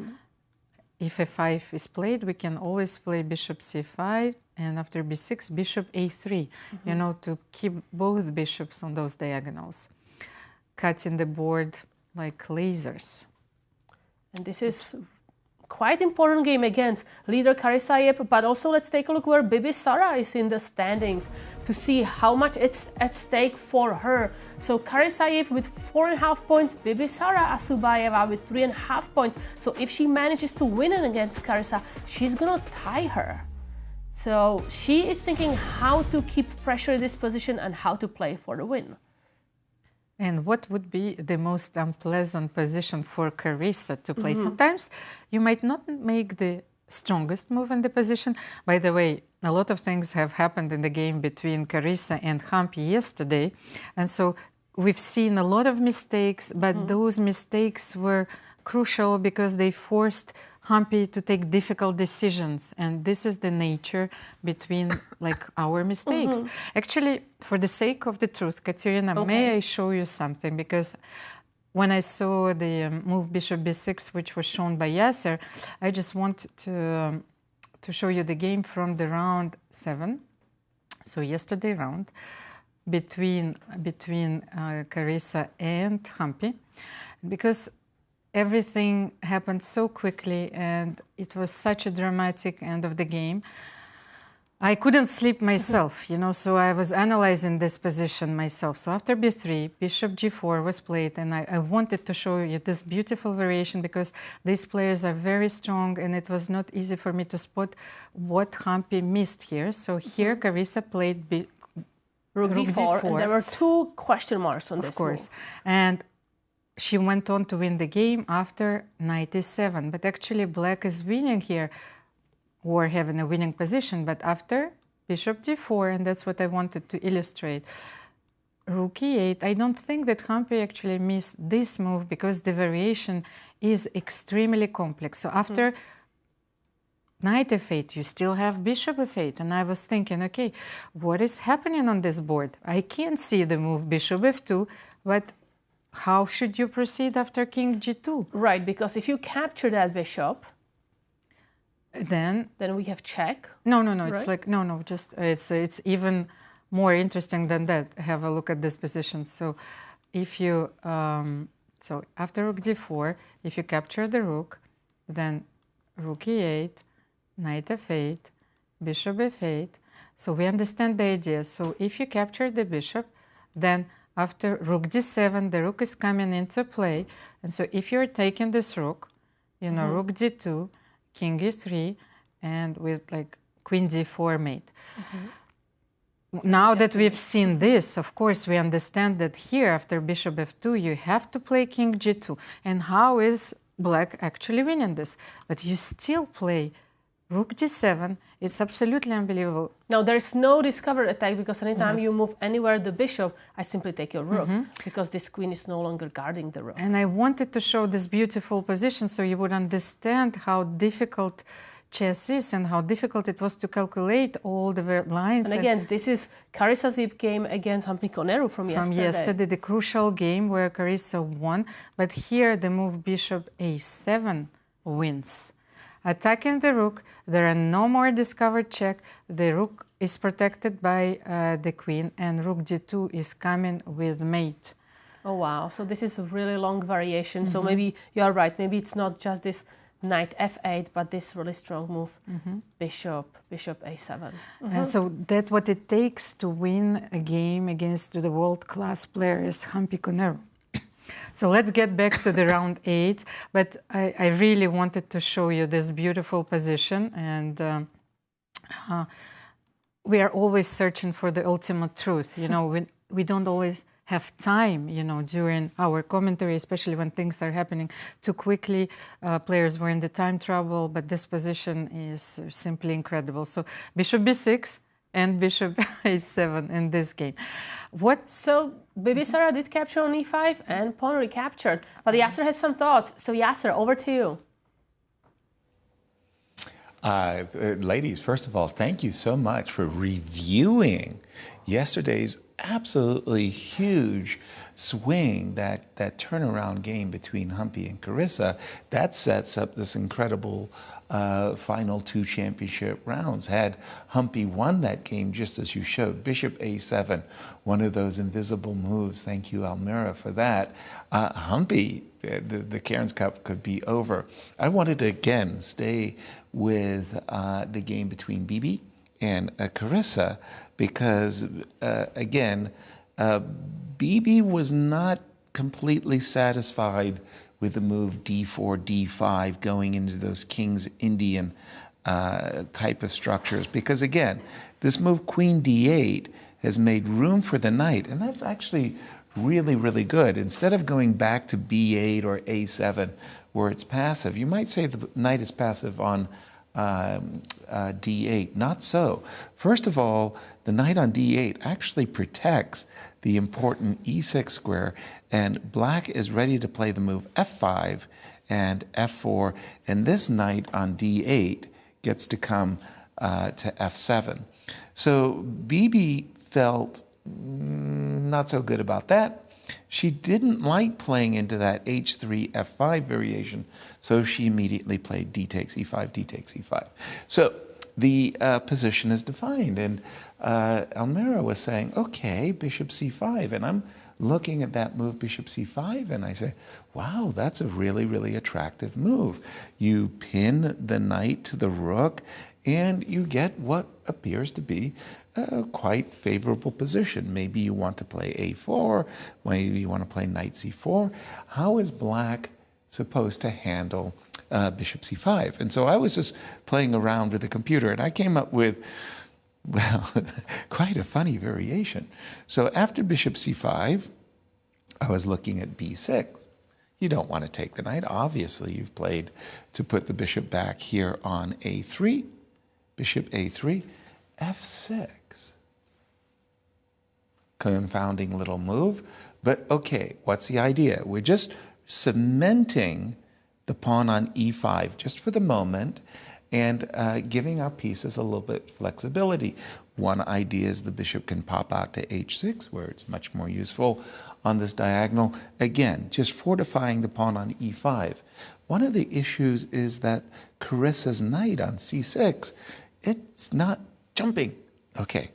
if f5 is played, we can always play bishop c5, and after b6, bishop a3, you know, to keep both bishops on those diagonals, cutting the board like lasers. And this is quite important game against leader Carissa, but also let's take a look where Bibisara is in the standings to see how much it's at stake for her. So Carissa with 4.5 points, Bibisara Assaubayeva with 3.5 points. So if she manages to win it against Carissa, she's gonna tie her. So she is thinking how to keep pressure in this position and how to play for the win. And what would be the most unpleasant position for Carissa to play? Sometimes you might not make the strongest move in the position. By the way, a lot of things have happened in the game between Carissa and Humpy yesterday. And so we've seen a lot of mistakes, but those mistakes were crucial because they forced Humpy to take difficult decisions, and this is the nature between like our mistakes. Actually, for the sake of the truth, Katerina, may I show you something? Because when I saw the move bishop b6, which was shown by Yasser, I just want to show you the game from the round 7. So yesterday round between Carissa and Humpy, because everything happened so quickly and it was such a dramatic end of the game. I couldn't sleep myself, you know, so I was analyzing this position myself. So after b3, bishop g4 was played, and I wanted to show you this beautiful variation because these players are very strong and it was not easy for me to spot what Humpy missed here. So here Carissa played Rook d4, and there were 2 question marks on this Of course. move. And she went on to win the game after knight e7. But actually, black is winning here, or having a winning position, but after bishop d4, and that's what I wanted to illustrate. Rook e8, I don't think that Humpy actually missed this move because the variation is extremely complex. So after knight f8, you still have bishop f8. And I was thinking, okay, what is happening on this board? I can't see the move bishop f2, but how should you proceed after king g2? Right, because if you capture that bishop, then we have check. No, right? it's like, no, just, it's even more interesting than that. Have a look at this position. So if you, so after rook d4, if you capture the rook, then rook e8, knight f8, bishop f8. So we understand the idea. So if you capture the bishop, then after rook d7, the rook is coming into play. And so if you're taking this rook, you know, rook d2, king e3, and with like queen d4 mate. Now that we've seen this, of course, we understand that here after bishop f2, you have to play king g2. And how is black actually winning this? But you still play rook d7. It's absolutely unbelievable. Now, there's no discovered attack because anytime you move anywhere the bishop, I simply take your rook because this queen is no longer guarding the rook. And I wanted to show this beautiful position so you would understand how difficult chess is and how difficult it was to calculate all the lines. And again, this is Carissa's game against Humpy Koneru from yesterday. The crucial game where Carissa won. But here the move bishop a7 wins. Attacking the rook, there are no more discovered check. The rook is protected by the queen, and rook d2 is coming with mate. Oh, wow. So this is a really long variation. So maybe you're right. Maybe it's not just this knight f8, but this really strong move, bishop a7. And so that's what it takes to win a game against the world-class players, Humpy Koneru. So let's get back to the round 8, but I really wanted to show you this beautiful position, and we are always searching for the ultimate truth. You know, we don't always have time, you know, during our commentary, especially when things are happening too quickly. Players were in the time trouble, but this position is simply incredible. So bishop b6 and bishop a7 in this game. So Bibisara did capture on e5 and pawn recaptured, but Yasser has some thoughts. So Yasser, over to you. Ladies, first of all, thank you so much for reviewing yesterday's absolutely huge swing, that turnaround game between Humpy and Carissa. That sets up this incredible final 2 championship rounds. Had Humpy won that game, just as you showed, bishop a7, one of those invisible moves. Thank you, Almira, for that. Humpy, the Cairns Cup could be over. I wanted to, again, stay with the game between Bibi and Carissa because, again, Bibi was not completely satisfied with the move d4, d5, going into those King's Indian type of structures. Because again, this move queen d8 has made room for the knight, and that's actually really, really good. Instead of going back to b8 or a7 where it's passive, you might say the knight is passive on d8. Not so. First of all, the knight on d8 actually protects the important e6 square, and black is ready to play the move f5 and f4, and this knight on d8 gets to come to f7. So Bibi felt not so good about that. She didn't like playing into that h3, f5 variation, so she immediately played d takes e5, d takes e5. So the position is defined, and Almira was saying, okay, bishop c5, and I'm looking at that move, bishop c5, and I say, wow, that's a really, really attractive move. You pin the knight to the rook, and you get what appears to be a quite favorable position. Maybe you want to play a4, maybe you want to play knight c4. How is black supposed to handle bishop c5? And so I was just playing around with the computer, and I came up with Well, quite a funny variation. So after bishop c5, I was looking at b6. You don't want to take the knight. Obviously, you've played to put the bishop back here on a3. Bishop a3, f6. Confounding little move. But okay, what's the idea? We're just cementing the pawn on e5 just for the moment, and giving our pieces a little bit flexibility. One idea is the bishop can pop out to h6, where it's much more useful on this diagonal. Again, just fortifying the pawn on e5. One of the issues is that Carissa's knight on c6, it's not jumping. Okay,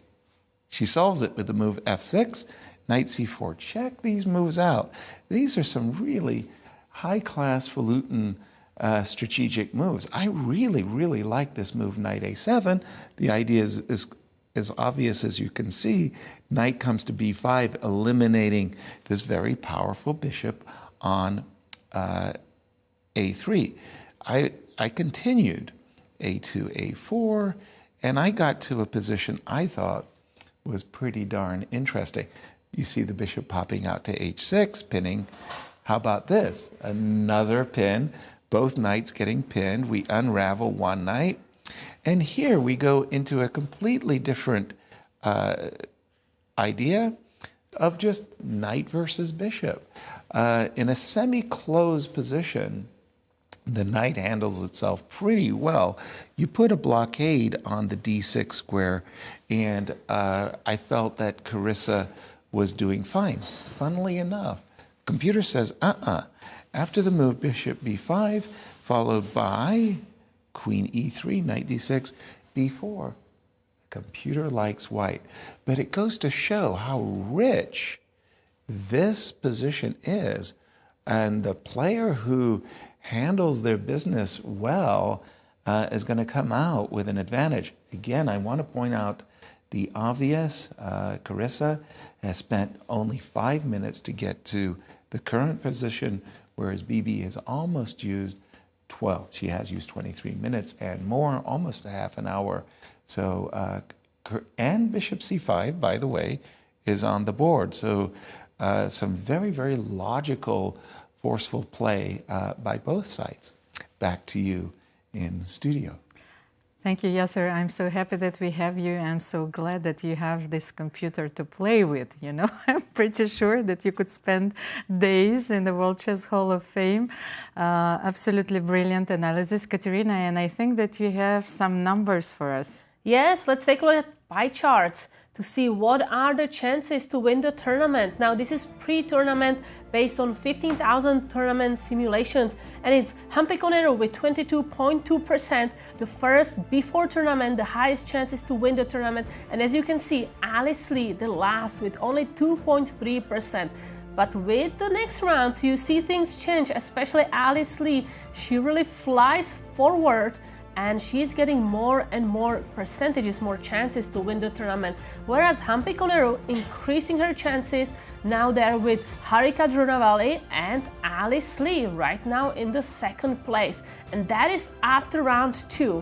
she solves it with the move f6, knight c4. Check these moves out. These are some really high-class falutin strategic moves. I really, really like this move, knight a7. The idea is as obvious as you can see. Knight comes to b5, eliminating this very powerful bishop on a3. I continued a2, a4, and I got to a position I thought was pretty darn interesting. You see the bishop popping out to h6, pinning. How about this? Another pin. Both knights getting pinned. We unravel one knight. And here we go into a completely different idea of just knight versus bishop. In a semi-closed position, the knight handles itself pretty well. You put a blockade on the d6 square, and I felt that Carissa was doing fine. Funnily enough, computer says, After the move bishop b5, followed by queen e3, knight d6, b4. The computer likes white. But it goes to show how rich this position is. And the player who handles their business well is going to come out with an advantage. Again, I want to point out the obvious. Carissa has spent only 5 minutes to get to the current position, whereas Bibi has almost used 12. She has used 23 minutes and more, almost a half an hour. So, and bishop c5, by the way, is on the board. So some very, very logical, forceful play by both sides. Back to you in studio. Thank you, Yasser. I'm so happy that we have you. I'm so glad that you have this computer to play with, you know. I'm pretty sure that you could spend days in the World Chess Hall of Fame. Absolutely brilliant analysis, Katerina, and I think that you have some numbers for us. Yes, let's take a look at pie charts to see what are the chances to win the tournament. Now, this is pre-tournament based on 15,000 tournament simulations, and it's Humpy Koneru with 22.2%, the first before tournament, the highest chances to win the tournament. And as you can see, Alice Lee, the last, with only 2.3%. But with the next rounds, you see things change, especially Alice Lee. She really flies forward, and she's getting more and more percentages, more chances to win the tournament. Whereas Humpy Koneru increasing her chances, now there with Harika Dronavalli and Alice Lee right now in the second place. And that is after round 2.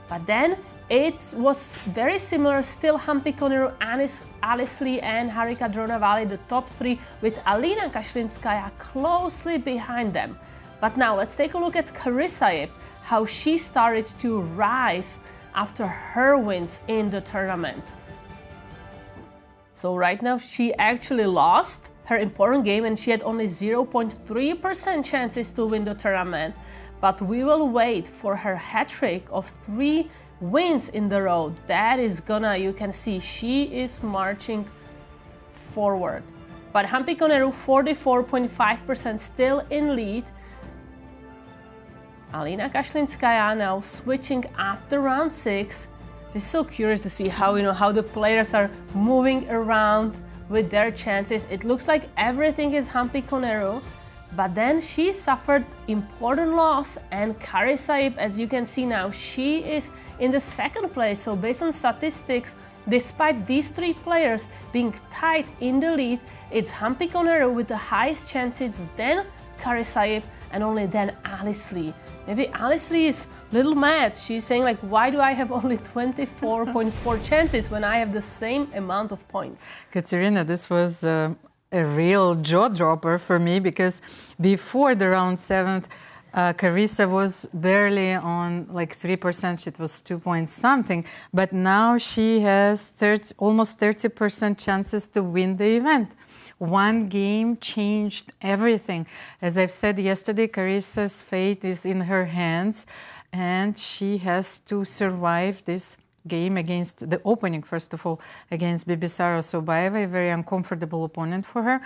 But then it was very similar, still Humpy Koneru, Alice Lee and Harika Dronavalli, the top 3, with Alina Kashlinskaya closely behind them. But now let's take a look at Carissa, how she started to rise after her wins in the tournament. So right now she actually lost her important game and she had only 0.3% chances to win the tournament. But we will wait for her hat trick of 3 wins in the row. That is gonna, you can see she is marching forward. But Humpy Koneru 44.5% still in lead. Alina Kashlinskaya now switching after round 6. It's so curious to see how, how the players are moving around with their chances. It looks like everything is Humpy Koneru, but then she suffered important loss, and Carissa, as you can see now, she is in the second place. So based on statistics, despite these 3 players being tied in the lead, it's Humpy Koneru with the highest chances, then Carissa, and only then Alice Lee. Maybe Alice Lee is a little mad. She's saying like, why do I have only 24.4 chances when I have the same amount of points? Katerina, this was a real jaw dropper for me, because before the round 7th, Carissa was barely on like 3%, it was 2 point something, but now she has almost 30% chances to win the event. One game changed everything. As I've said yesterday, Carissa's fate is in her hands, and she has to survive this game against the opening, first of all, against Bibisara Assaubayeva, a very uncomfortable opponent for her,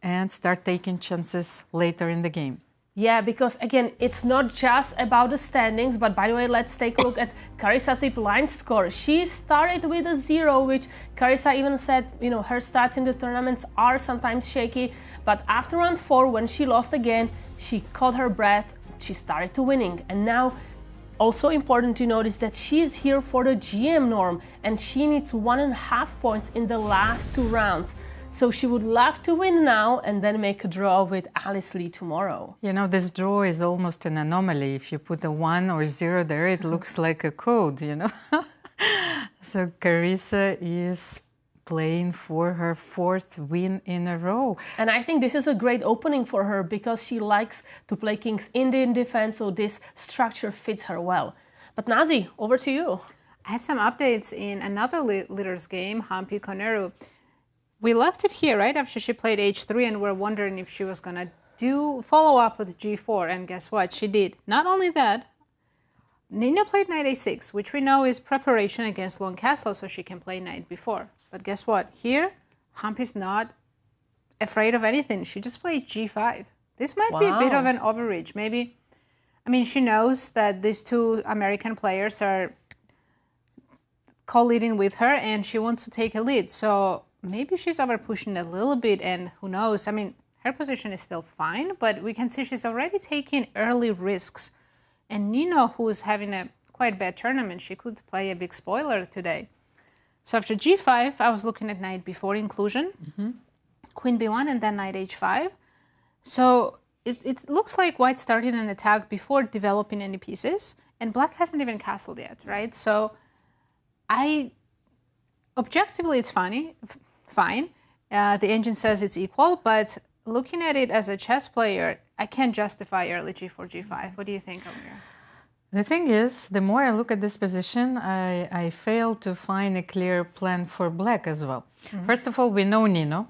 and start taking chances later in the game. Yeah, because again, it's not just about the standings, but by the way, let's take a look at Carissa's line score. She started with a 0, which Carissa even said, you know, her stats in the tournaments are sometimes shaky, but after round 4, when she lost again, she caught her breath, she started to winning, and now also important to notice that she is here for the GM norm, and she needs 1.5 points in the last 2 rounds. So she would love to win now and then make a draw with Alice Lee tomorrow. You know, this draw is almost an anomaly. If you put a 1 or 0 there, it looks like a code, you know. So Carissa is playing for her 4th win in a row. And I think this is a great opening for her because she likes to play King's Indian defense, so this structure fits her well. But Nazi, over to you. I have some updates in another leaders game, Humpy Koneru. We left it here right after she played h3, and we're wondering if she was going to do follow up with g4, and guess what? She did. Not only that, Nina played knight a6, which we know is preparation against long castle, so she can play knight b4. But guess what? Here, Humpy's not afraid of anything. She just played g5. This might be a bit of an overreach. Maybe, I mean, she knows that these 2 American players are co-leading with her, and she wants to take a lead. So maybe she's over pushing a little bit, and who knows? I mean, her position is still fine, but we can see she's already taking early risks. And Nino, who's having a quite bad tournament, she could play a big spoiler today. So after g5, I was looking at knight b4 inclusion, queen b1, and then knight h5. So it looks like white started an attack before developing any pieces, and black hasn't even castled yet, right? So objectively, it's fine. The engine says it's equal, but looking at it as a chess player, I can't justify early g4, g5. What do you think, Almira? The thing is, the more I look at this position, I fail to find a clear plan for black as well. First of all, we know Nino.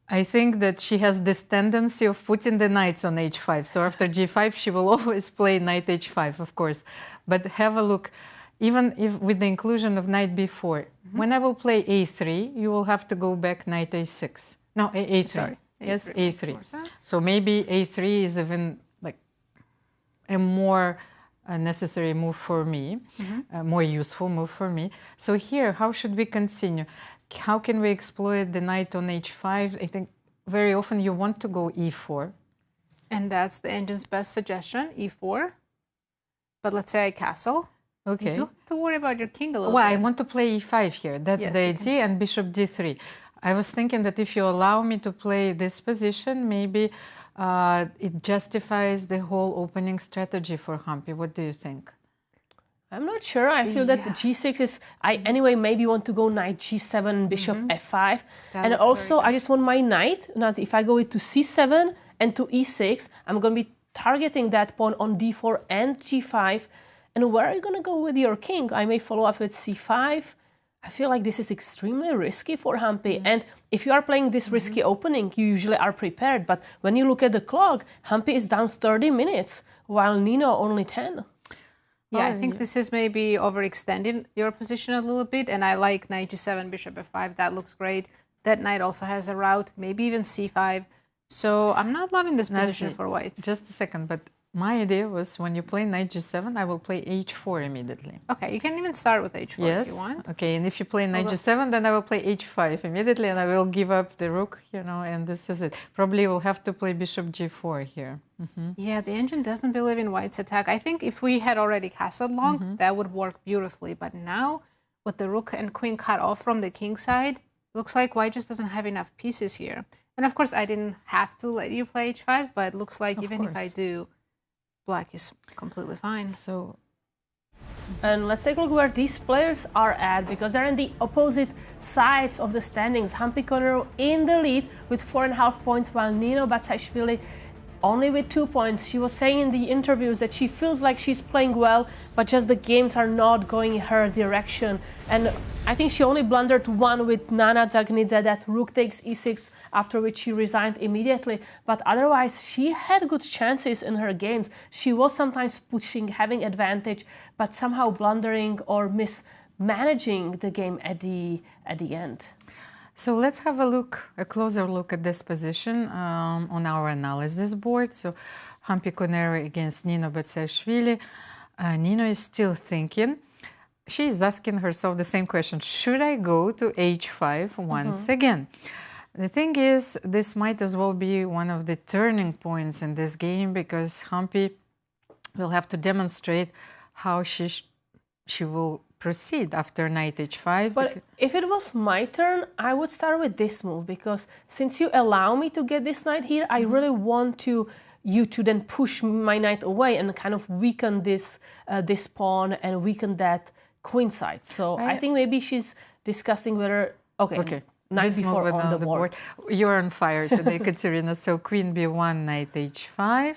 I think that she has this tendency of putting the knights on h5. So after g5, she will always play knight h5, of course. But have a look. Even if with the inclusion of knight b4, when I will play a3, you will have to go back knight a6. No, a3. Sorry. Yes, a3. So maybe a3 is even like a more necessary move for me, a more useful move for me. So here, how should we continue? How can we exploit the knight on h5? I think very often you want to go e4. And that's the engine's best suggestion, e4. But let's say I castle. Okay. You do have to worry about your king a little bit. I want to play e5 here. That's the idea, and bishop d3. I was thinking that if you allow me to play this position, maybe it justifies the whole opening strategy for Humpy. What do you think? I'm not sure. I feel that the g6 is... I anyway maybe want to go knight g7, bishop f5. And also, I just want my knight. Now, if I go to c7 and to e6, I'm going to be targeting that pawn on d4 and g5. And where are you going to go with your king? I may follow up with c5. I feel like this is extremely risky for Humpy. And if you are playing this risky opening, you usually are prepared. But when you look at the clock, Humpy is down 30 minutes, while Nino only 10. Yeah, I think this is maybe overextending your position a little bit. And I like knight g7, bishop f5. That looks great. That knight also has a route, maybe even c5. So I'm not loving this position for white. Just a second, but my idea was when you play knight g7, I will play h4 immediately. Okay, you can even start with h4 if you want. Okay, and if you play knight g7, then I will play h5 immediately, and I will give up the rook, you know, and this is it. Probably we'll have to play bishop g4 here. Yeah, the engine doesn't believe in white's attack. I think if we had already castled long, that would work beautifully. But now, with the rook and queen cut off from the king side, looks like white just doesn't have enough pieces here. And of course, I didn't have to let you play h5, but it looks like Of even if I course. do, black is completely fine. So And let's take a look where these players are at, because they're in the opposite sides of the standings. Humpy Koneru in the lead with 4.5 points, while Nino Batsiashvili only with 2 points. She was saying in the interviews that she feels like she's playing well, but just the games are not going her direction. And I think she only blundered one with Nana Dzagnidze, that rook takes e6, after which she resigned immediately. But otherwise, she had good chances in her games. She was sometimes pushing, having advantage, but somehow blundering or mismanaging the game at the end. So let's have a closer look at this position on our analysis board. So Humpy Koneru against Nino Batsiashvili. Nino is still thinking. She is asking herself the same question: should I go to h5 once again? The thing is, this might as well be one of the turning points in this game, because Humpy will have to demonstrate how she will proceed after knight h5. But if it was my turn, I would start with this move, because since you allow me to get this knight here, I really want you to then push my knight away and kind of weaken this this pawn and weaken that queen side. So I think maybe she's discussing whether knight this before move on the board. You're on fire today, Katerina. So queen b1, knight h5.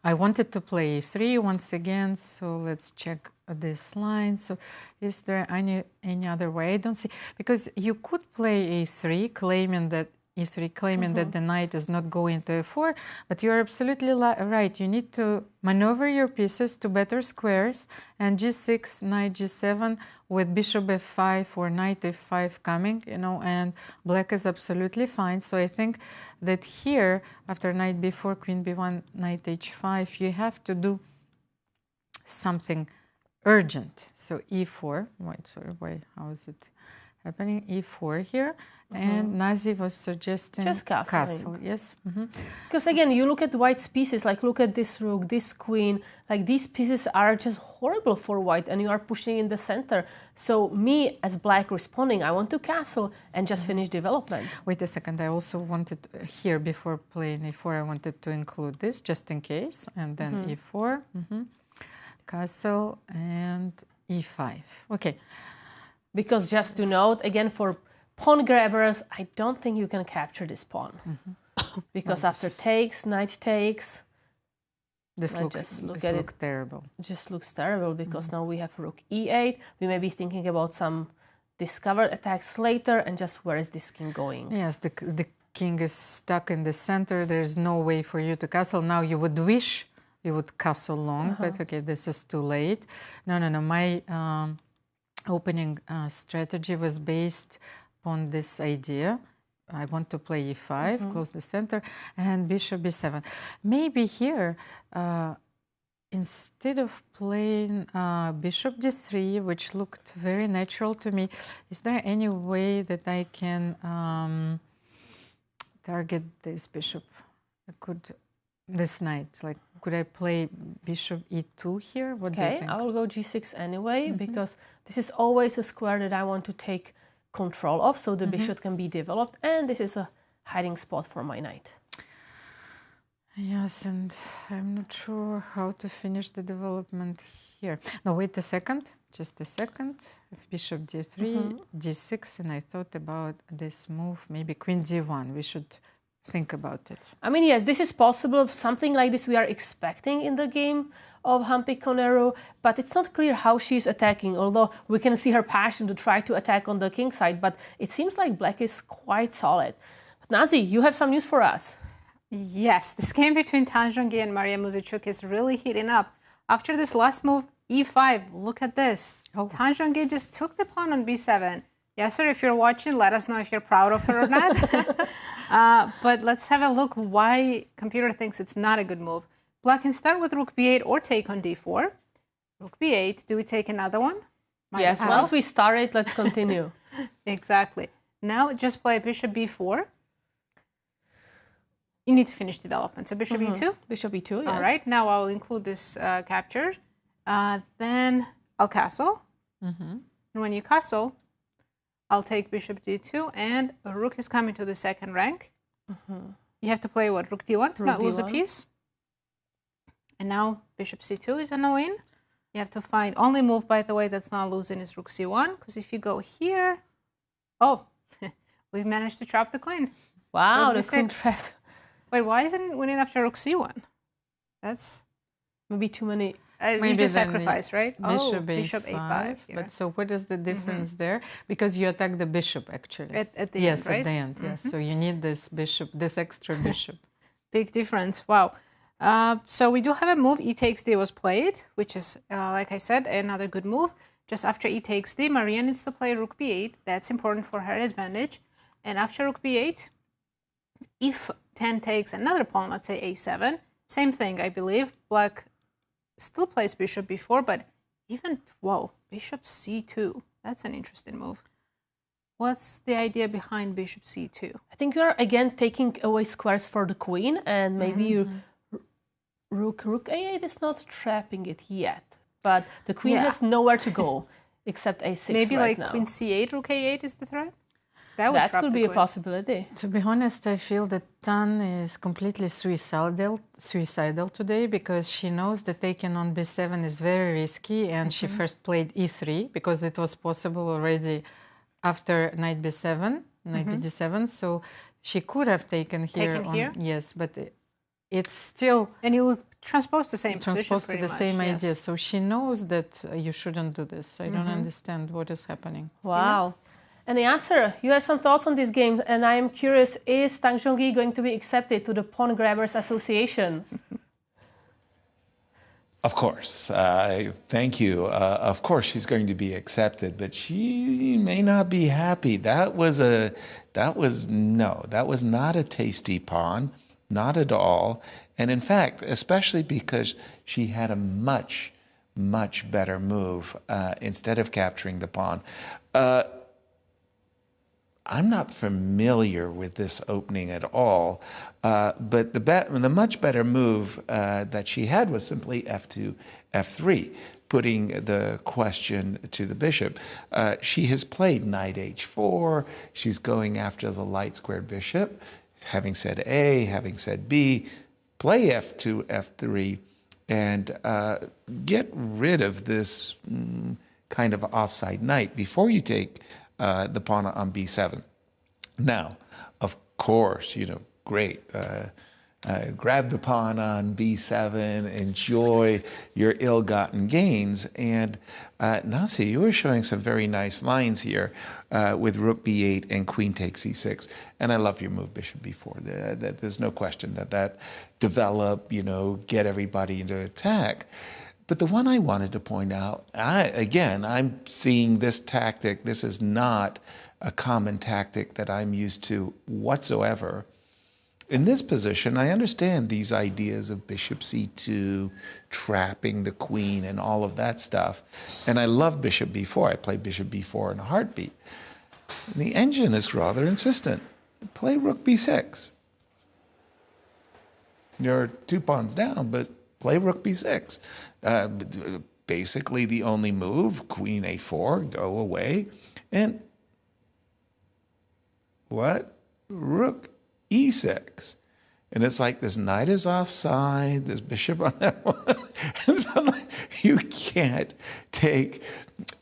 I wanted to play e3 once again, so let's check this line. So is there any other way? I don't see, because you could play e3 claiming that that the knight is not going to f4, but you're absolutely right. You need to maneuver your pieces to better squares, and g6, knight g7 with bishop f5 or knight f5 coming, and black is absolutely fine. So I think that here, after knight b4, queen b1, knight h5, you have to do something urgent. So e4, how is it happening? e4 here, and Nazi was suggesting just castle. Yes. Because again, you look at white's pieces, like look at this rook, this queen, like these pieces are just horrible for white, and you are pushing in the center. So me as black responding, I want to castle and just finish development. Wait a second, I also wanted here, before playing e4, I wanted to include this just in case, and then e4, castle, and e5. Okay. Because just to note, again, for pawn grabbers, I don't think you can capture this pawn. Because after takes, knight takes, this looks terrible. Just looks terrible, because now we have rook e8. We may be thinking about some discovered attacks later, and just where is this king going? Yes, the king is stuck in the center. There's no way for you to castle. Now you would wish you would castle long, but okay, this is too late. No. My opening strategy was based on this idea. I want to play e5, close the center, and bishop b7. Maybe here, instead of playing bishop d3, which looked very natural to me, is there any way that I can target this bishop? This knight, like, could I play bishop e2 here? What do you think? I will go g6 anyway, because this is always a square that I want to take control of, so the bishop can be developed, and this is a hiding spot for my knight. Yes, and I'm not sure how to finish the development here. No, wait a second, just a second. If bishop d3, d6, and I thought about this move, maybe queen d1. We should think about it. I mean, yes, this is possible. Something like this we are expecting in the game of Humpy Koneru, but it's not clear how she's attacking, although we can see her passion to try to attack on the king side, but it seems like black is quite solid. But Nazi, you have some news for us. Yes, this game between Zhongyi and Mariya Muzychuk is really heating up. After this last move, e5, look at this. Zhongyi just took the pawn on b7. Yasser, if you're watching, let us know if you're proud of her or not. But let's have a look why computer thinks it's not a good move. Black can start with rook b8 or take on d4. Rook b8. Do we take another one? Yes, once we start it, let's continue. Exactly. Now just play bishop b4. You need to finish development. So bishop e2? Bishop e2, yes. All right. Now I'll include this capture. Then I'll castle. And when you castle, I'll take bishop d2, and rook is coming to the second rank. You have to play what? Rook d1 to not lose a piece. And now bishop c2 is a no-win. You have to find, only move, by the way, that's not losing is rook c1, because if you go here, oh, we've managed to trap the queen. Wow, the queen trapped. Wait, why isn't it winning after rook c1? That's maybe too many. you just sacrifice, right? Bishop a5. But so what is the difference there? Because you attack the bishop, actually. At the yes, end, right? at the end, yes. So you need this bishop, this extra bishop. Big difference. Wow. So we do have a move. E takes d was played, which is, like I said, another good move. Just after e takes d, Mariya needs to play rook b8. That's important for her advantage. And after rook b8, if 10 takes another pawn, let's say a7, same thing, I believe. Black still plays bishop b4, but even, whoa, bishop c2. That's an interesting move. What's the idea behind bishop c2? I think you're again taking away squares for the queen, and maybe you rook a8 is not trapping it yet, but the queen has nowhere to go except a6. Maybe right like now. queen c8, rook a8 is the threat. That could be a possibility. To be honest, I feel that Tan is completely suicidal today, because she knows that taking on b7 is very risky, and she first played e3 because it was possible already after knight b7, knight d7. So she could have taken here. Yes, but it's still... And you will transpose the same position Transpose to the same idea. Yes. So she knows that you shouldn't do this. I don't understand what is happening. Wow. And Yasser, you have some thoughts on this game, and I am curious, is Tang Zhongyi going to be accepted to the Pawn Grabbers Association? Of course. Thank you. Of course she's going to be accepted, but she may not be happy. That was not a tasty pawn, not at all. And in fact, especially because she had a much, much better move instead of capturing the pawn. I'm not familiar with this opening at all, but the much better move that she had was simply f2, f3, putting the question to the bishop. She has played knight h4. She's going after the light squared bishop. Having said A, having said B, play f2, f3, and get rid of this kind of offside knight before you take the pawn on b7. Now, of course, great. Grab the pawn on b7, enjoy your ill-gotten gains. And Nasi, you were showing some very nice lines here with rook b8 and queen takes e6. And I love your move, bishop b4. There's no question that develop, get everybody into attack. But the one I wanted to point out, I'm seeing this tactic. This is not a common tactic that I'm used to whatsoever. In this position, I understand these ideas of bishop c2, trapping the queen and all of that stuff. And I love bishop b4. I play bishop b4 in a heartbeat. And the engine is rather insistent. Play rook b6. You're 2 pawns down, but play rook b6. Basically the only move, queen a4, go away. And what? Rook e6. And it's like this knight is offside, this bishop on that one. And so you can't take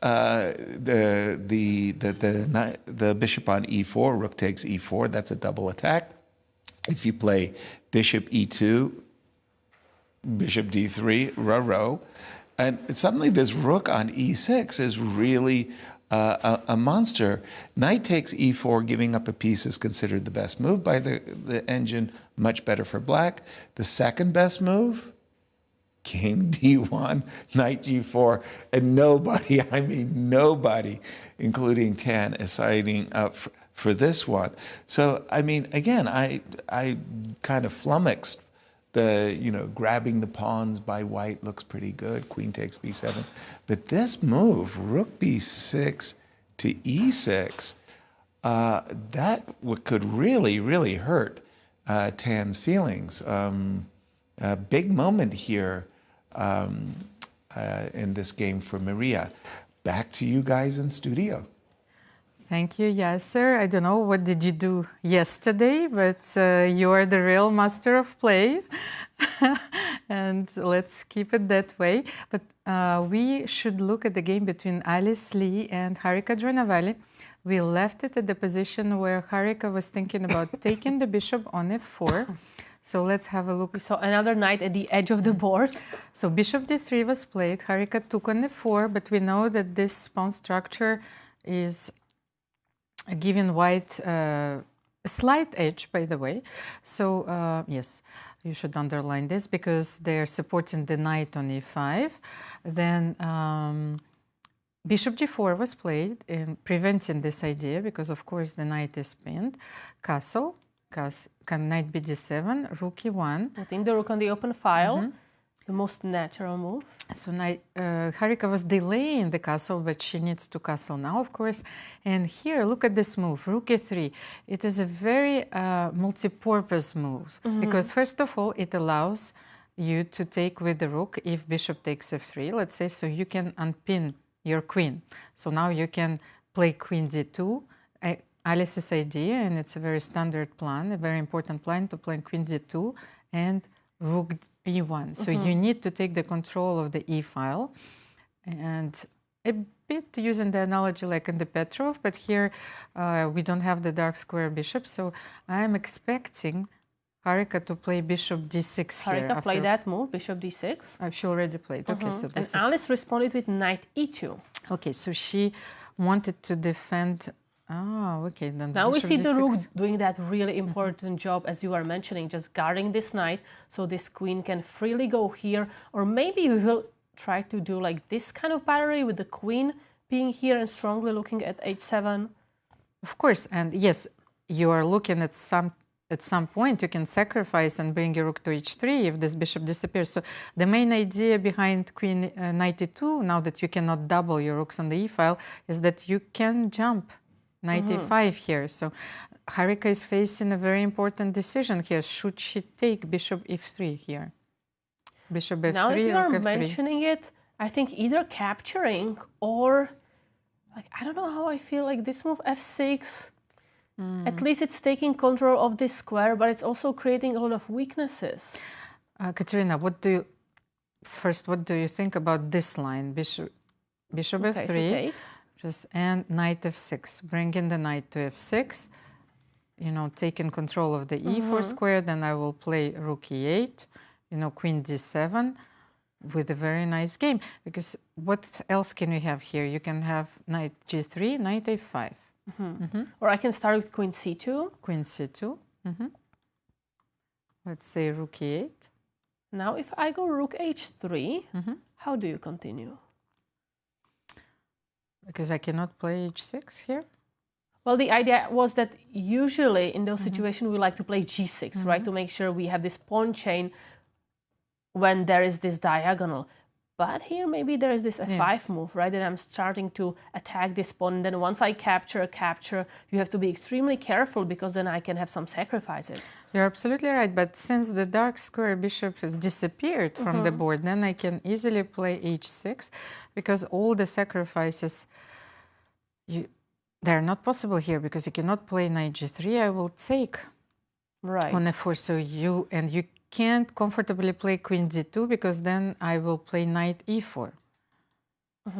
the bishop on e4, rook takes e4, that's a double attack. If you play bishop e2, bishop d3, row, and suddenly this rook on e6 is really a monster. Knight takes e4, giving up a piece is considered the best move by the engine, much better for black. The second best move, king d1, knight g4, and nobody, including Tan, is siding up for this one. So, again, I kind of flummoxed grabbing the pawns by white looks pretty good. Queen takes b7. But this move, rook b6 to e6, that could really, really hurt Tan's feelings. A big moment here in this game for Mariya. Back to you guys in studio. Thank you, Yasser. I don't know what did you do yesterday, but you are the real master of play. And let's keep it that way. But we should look at the game between Alice Lee and Harika Dronavalli. We left it at the position where Harika was thinking about taking the bishop on f4. So let's have a look. We saw another knight at the edge of the board. So bishop d3 was played. Harika took on f4, but we know that this pawn structure is giving white a slight edge, by the way. So yes, you should underline this because they're supporting the knight on e5. Then bishop g4 was played in preventing this idea because, of course, the knight is pinned. Castle, knight bd7, rook e1. Putting the rook on the open file, the most natural move. So Harika was delaying the castle, but she needs to castle now, of course. And here, look at this move, rook e3. It is a very multi-purpose move because, first of all, it allows you to take with the rook if bishop takes f3, let's say, so you can unpin your queen. So now you can play queen d2. Alice's idea, and it's a very standard plan, a very important plan to play queen d2 and rook e1. So you need to take the control of the e file, and a bit using the analogy like in the Petrov, but here we don't have the dark square bishop, so I am expecting Harika to play bishop d6 here. Harika played that move, bishop d6. She already played. Okay, so this and Alice responded with knight e2. Okay, so she wanted to defend. Oh, okay. Then now we see d6. the rook doing that really important job, as you are mentioning, just guarding this knight, so this queen can freely go here. Or maybe we will try to do like this kind of battery with the queen being here and strongly looking at h7. Of course, and yes, you are looking at some point you can sacrifice and bring your rook to h3 if this bishop disappears. So the main idea behind queen knight e2, now that you cannot double your rooks on the e file, is that you can jump knight e5 here. So Harika is facing a very important decision here. Should she take bishop f3 here? Bishop f3, now that you are f3. mentioning it, I think either capturing or, like, I don't know how I feel like this move f6. At least it's taking control of this square, but it's also creating a lot of weaknesses. Katerina, what do you think about this line? Bishop f3. So takes. And knight f6, bringing the knight to f6, taking control of the e4 square. Then I will play rook e8, queen d7 with a very nice game. Because what else can we have here? You can have knight g3, knight a5. Or I can start with queen c2. Queen c2. Let's say rook e8. Now if I go rook h3, how do you continue? Because I cannot play h6 here? Well, the idea was that usually in those situations we like to play g6, right? To make sure we have this pawn chain when there is this diagonal. But here maybe there is this f5 move, right? That I'm starting to attack this pawn. And then once I capture, you have to be extremely careful because then I can have some sacrifices. You're absolutely right. But since the dark square bishop has disappeared from the board, then I can easily play h6 because all the sacrifices, they're not possible here because you cannot play knight g3. I will take on f4. So you can't comfortably play queen d2 because then I will play knight e4.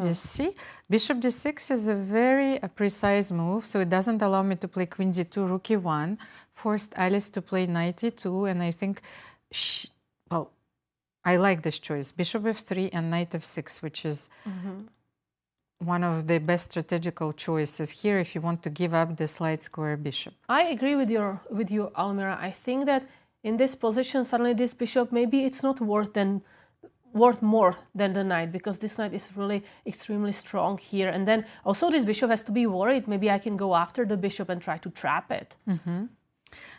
You see, bishop d6 is a very precise move, so it doesn't allow me to play queen d2, rook e1, forced Alice to play knight e2, and I think, I like this choice, bishop f3 and knight f6, which is one of the best strategical choices here if you want to give up this light square bishop. I agree with you, Almira. I think that in this position, suddenly this bishop, maybe it's not worth more than the knight because this knight is really extremely strong here. And then also this bishop has to be worried. Maybe I can go after the bishop and try to trap it.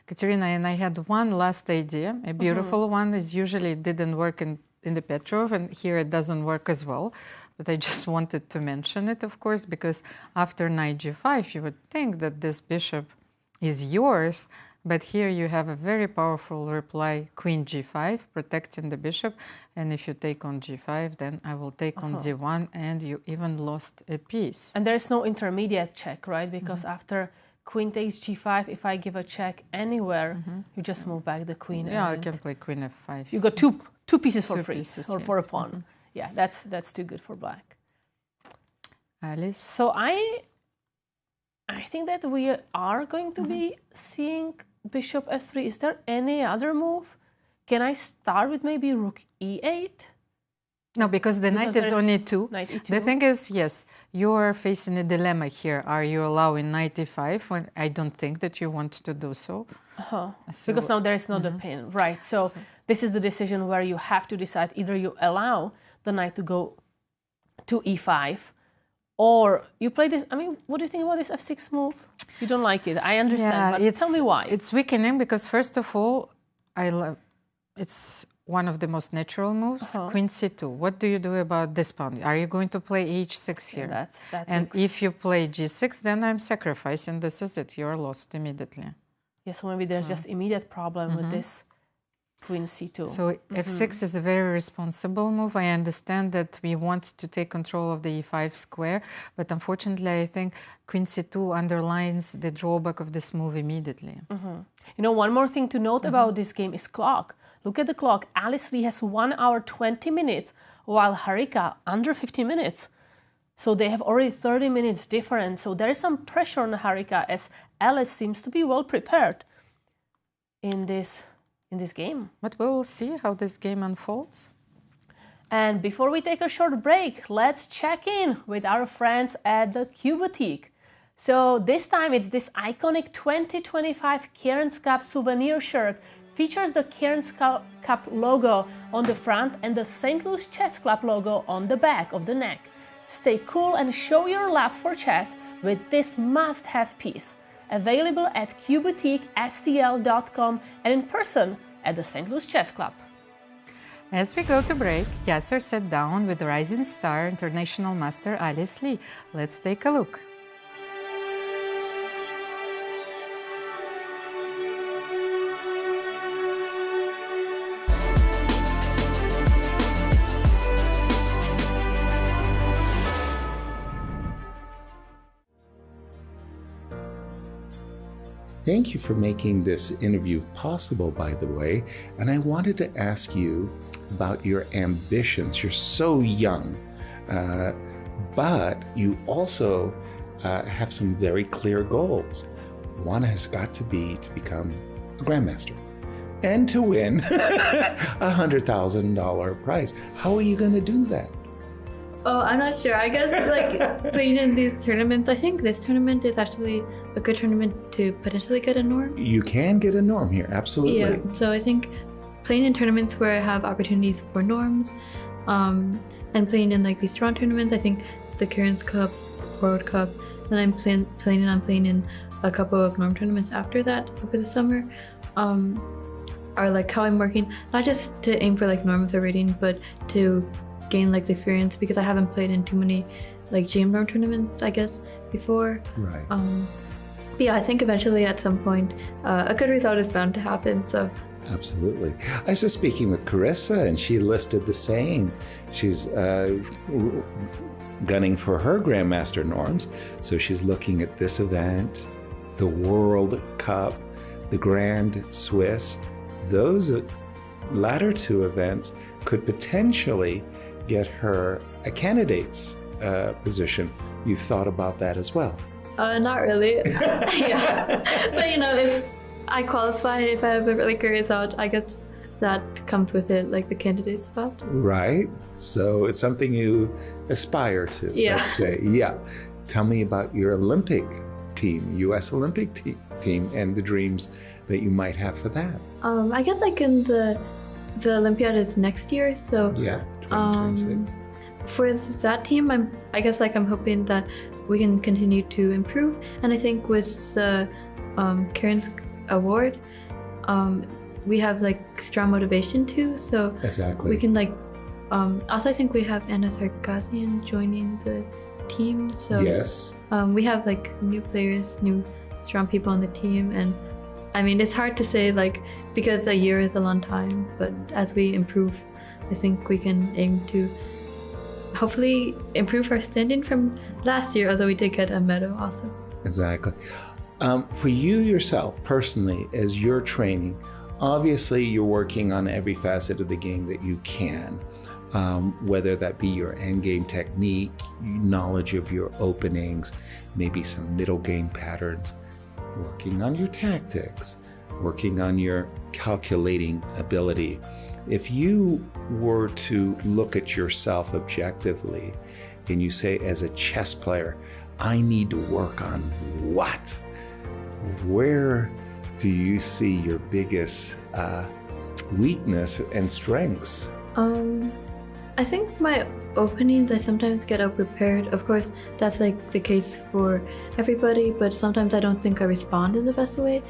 Katerina, and I had one last idea, a beautiful one. Is usually it didn't work in the Petrov, and here it doesn't work as well. But I just wanted to mention it, of course, because after knight g5, you would think that this bishop is yours. But here you have a very powerful reply, queen g5, protecting the bishop. And if you take on g5, then I will take on d1, and you even lost a piece. And there's no intermediate check, right? Because after queen takes g5, if I give a check anywhere, you just move back the queen. Yeah, I and can play queen f5. you got two pieces for free, pieces, or for a yes. pawn. Yeah, that's too good for black. Alice? So I think that we are going to be seeing bishop f3. Is there any other move? Can I start with maybe rook e8? No, because the knight is there's only 2. knight e2. The thing is, yes, you are facing a dilemma here. Are you allowing knight e5 when I don't think that you want to do so? So, Because now there is not the pin, right? So this is the decision where you have to decide either you allow the knight to go to e5, or you play this. I mean, what do you think about this f6 move? You don't like it, I understand, but tell me why. It's weakening because, first of all, it's one of the most natural moves, queen c2. What do you do about this pawn? Are you going to play h6 here? And if you play g6, then I'm sacrificing. This is it. You're lost immediately. Yeah, so maybe there's just immediate problem with this queen c2. So f6 is a very responsible move. I understand that we want to take control of the e5 square, but unfortunately, I think queen c2 underlines the drawback of this move immediately. You know, one more thing to note about this game is clock. Look at the clock. Alice Lee has 1 hour 20 minutes, while Harika under 15 minutes. So they have already 30 minutes difference. So there is some pressure on Harika, as Alice seems to be well prepared in this game. But we will see how this game unfolds. And before we take a short break, let's check in with our friends at the Q Boutique. So this time it's this iconic 2025 Cairns Cup souvenir shirt. Features the Cairns Cup logo on the front and the St. Louis Chess Club logo on the back of the neck. Stay cool and show your love for chess with this must-have piece. Available at qboutiquestl.com and in person at the St. Louis Chess Club. As we go to break, Yasser sat down with rising star international master Alice Lee. Let's take a look. Thank you for making this interview possible, by the way. And I wanted to ask you about your ambitions. You're so young, but you also have some very clear goals. One has got to be to become a grandmaster and to win a $100,000 prize. How are you going to do that? Oh, I'm not sure. I guess like playing in these tournaments, I think this tournament is actually a good tournament to potentially get a norm. You can get a norm here, absolutely. Yeah, so I think playing in tournaments where I have opportunities for norms, and playing in like these strong tournaments, I think the Cairns Cup, World Cup, then I'm planning on playing in a couple of norm tournaments after that over the summer, are like how I'm working, not just to aim for like norms or rating, but to gain like the experience, because I haven't played in too many like GM norm tournaments, I guess, before. Right. But yeah, I think eventually at some point a good result is bound to happen. So absolutely. I was just speaking with Carissa, and she listed the same. She's gunning for her grandmaster norms, so she's looking at this event, the World Cup, the Grand Swiss. Those latter two events could potentially get her a candidate's position. You've thought about that as well? Not really. Yeah, but you know, if I qualify, if I have a really good result, I guess that comes with it, like the candidate spot. Right. So it's something you aspire to. Yeah. Let's say. Yeah. Tell me about your Olympic team, U.S. Olympic team, and the dreams that you might have for that. I guess like in the Olympiad is next year, so yeah, 2026. For that team, I'm hoping that we can continue to improve, and I think with the Cairns Award, we have like strong motivation too. So exactly, we can like. Also, I think we have Anna Sargassian joining the team. So yes, we have like some new players, new strong people on the team, and I mean, it's hard to say, like, because a year is a long time, but as we improve, I think we can aim to hopefully improve our standing from last year, although we did get a medal also. Exactly. For you yourself, personally, as you're training, obviously you're working on every facet of the game that you can, whether that be your end game technique, knowledge of your openings, maybe some middle game patterns, working on your tactics, working on your calculating ability. If you were to look at yourself objectively and you say, as a chess player, I need to work on what? Where do you see your biggest weakness and strengths? I think my openings, I sometimes get unprepared. Of course, that's like the case for everybody, but sometimes I don't think I respond in the best way.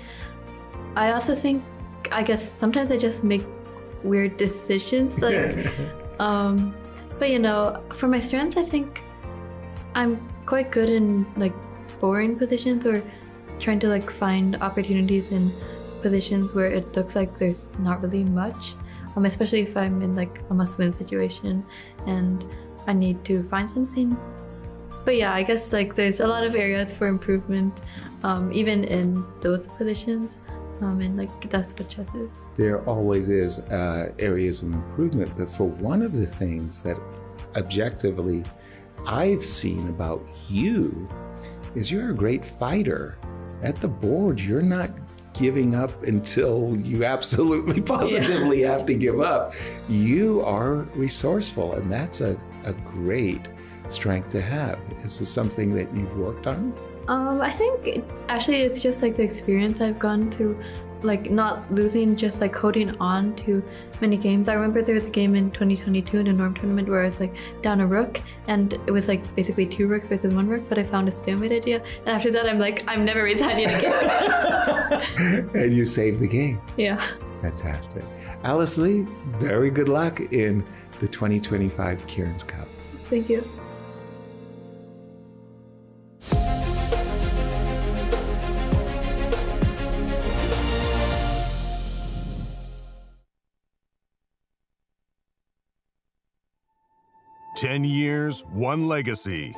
I also think, I guess sometimes I just make weird decisions. Like, but you know, for my strengths, I think I'm quite good in like boring positions or trying to like find opportunities in positions where it looks like there's not really much, especially if I'm in like a must-win situation and I need to find something. But yeah, I guess like there's a lot of areas for improvement, even in those positions, and like that's what chess is. There always is areas of improvement, but for one of the things that objectively I've seen about you is you're a great fighter. At the board, you're not giving up until you absolutely positively have to give up. You are resourceful, and that's a great strength to have. Is this something that you've worked on? I think actually it's just like the experience I've gone through, like not losing, just like holding on to many games. I remember there was a game in 2022 in a norm tournament where I was like down a rook, and it was like basically 2 rooks versus 1 rook, but I found a stalemate idea, and after that I'm like, I'm never resigning again. And you saved the game. Yeah. Fantastic. Alice Lee, very good luck in the 2025 Cairns Cup. Thank you. "10 years, one legacy."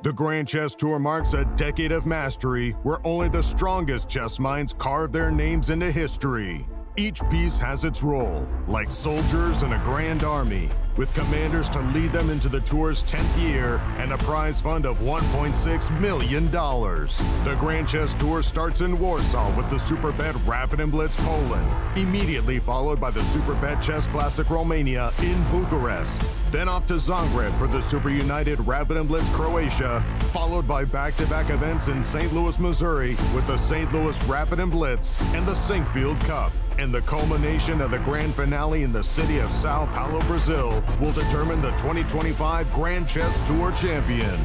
The Grand Chess Tour marks a decade of mastery where only the strongest chess minds carve their names into history. Each piece has its role, like soldiers in a grand army, with commanders to lead them into the tour's 10th year and a prize fund of $1.6 million. The Grand Chess Tour starts in Warsaw with the Superbet Rapid and Blitz Poland, immediately followed by the Superbet Chess Classic Romania in Bucharest. Then off to Zagreb for the Super United Rapid and Blitz Croatia, followed by back-to-back events in St. Louis, Missouri with the St. Louis Rapid and Blitz and the Sinkfield Cup. And the culmination of the grand finale in the city of Sao Paulo, Brazil, will determine the 2025 Grand Chess Tour champion.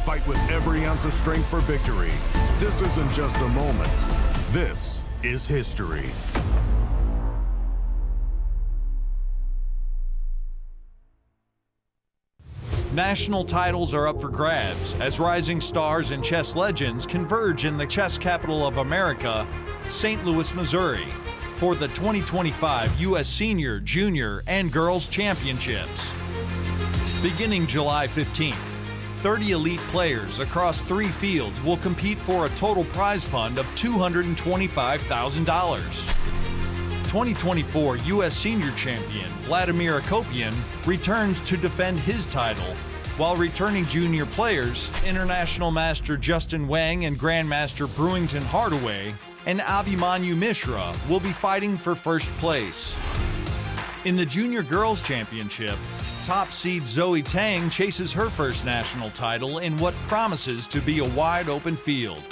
Fight with every ounce of strength for victory. This isn't just a moment. This is history. National titles are up for grabs as rising stars and chess legends converge in the chess capital of America, St. Louis, Missouri, for the 2025 U.S. Senior, Junior, and Girls Championships. Beginning July 15th, 30 elite players across 3 fields will compete for a total prize fund of $225,000. 2024 U.S. Senior Champion Vladimir Akopian returns to defend his title, while returning junior players, International Master Justin Wang and Grandmaster Brewington Hardaway and Abhimanyu Mishra will be fighting for first place. In the Junior Girls Championship, top seed Zoe Tang chases her first national title in what promises to be a wide-open field.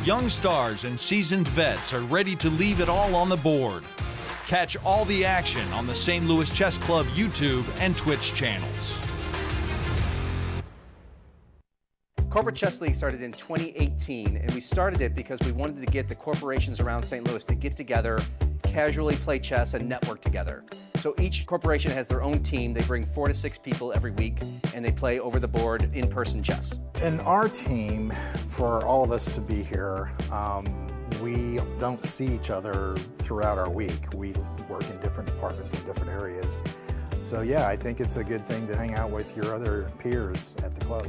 Young stars and seasoned vets are ready to leave it all on the board. Catch all the action on the St. Louis Chess Club YouTube and Twitch channels. Corporate Chess League started in 2018, and we started it because we wanted to get the corporations around St. Louis to get together, casually play chess, and network together. So each corporation has their own team. They bring 4 to 6 people every week, and they play over the board in-person chess. In our team, for all of us to be here, we don't see each other throughout our week. We work in different departments in different areas. So yeah, I think it's a good thing to hang out with your other peers at the club.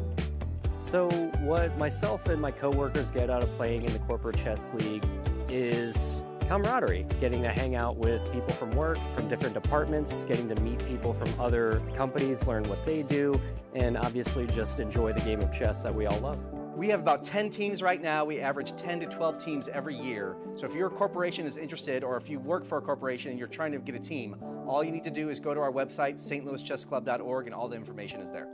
So what myself and my coworkers get out of playing in the Corporate Chess League is camaraderie, getting to hang out with people from work, from different departments, getting to meet people from other companies, learn what they do, and obviously just enjoy the game of chess that we all love. We have about 10 teams right now. We average 10 to 12 teams every year. So if your corporation is interested, or if you work for a corporation and you're trying to get a team, all you need to do is go to our website, stlouischessclub.org, and all the information is there.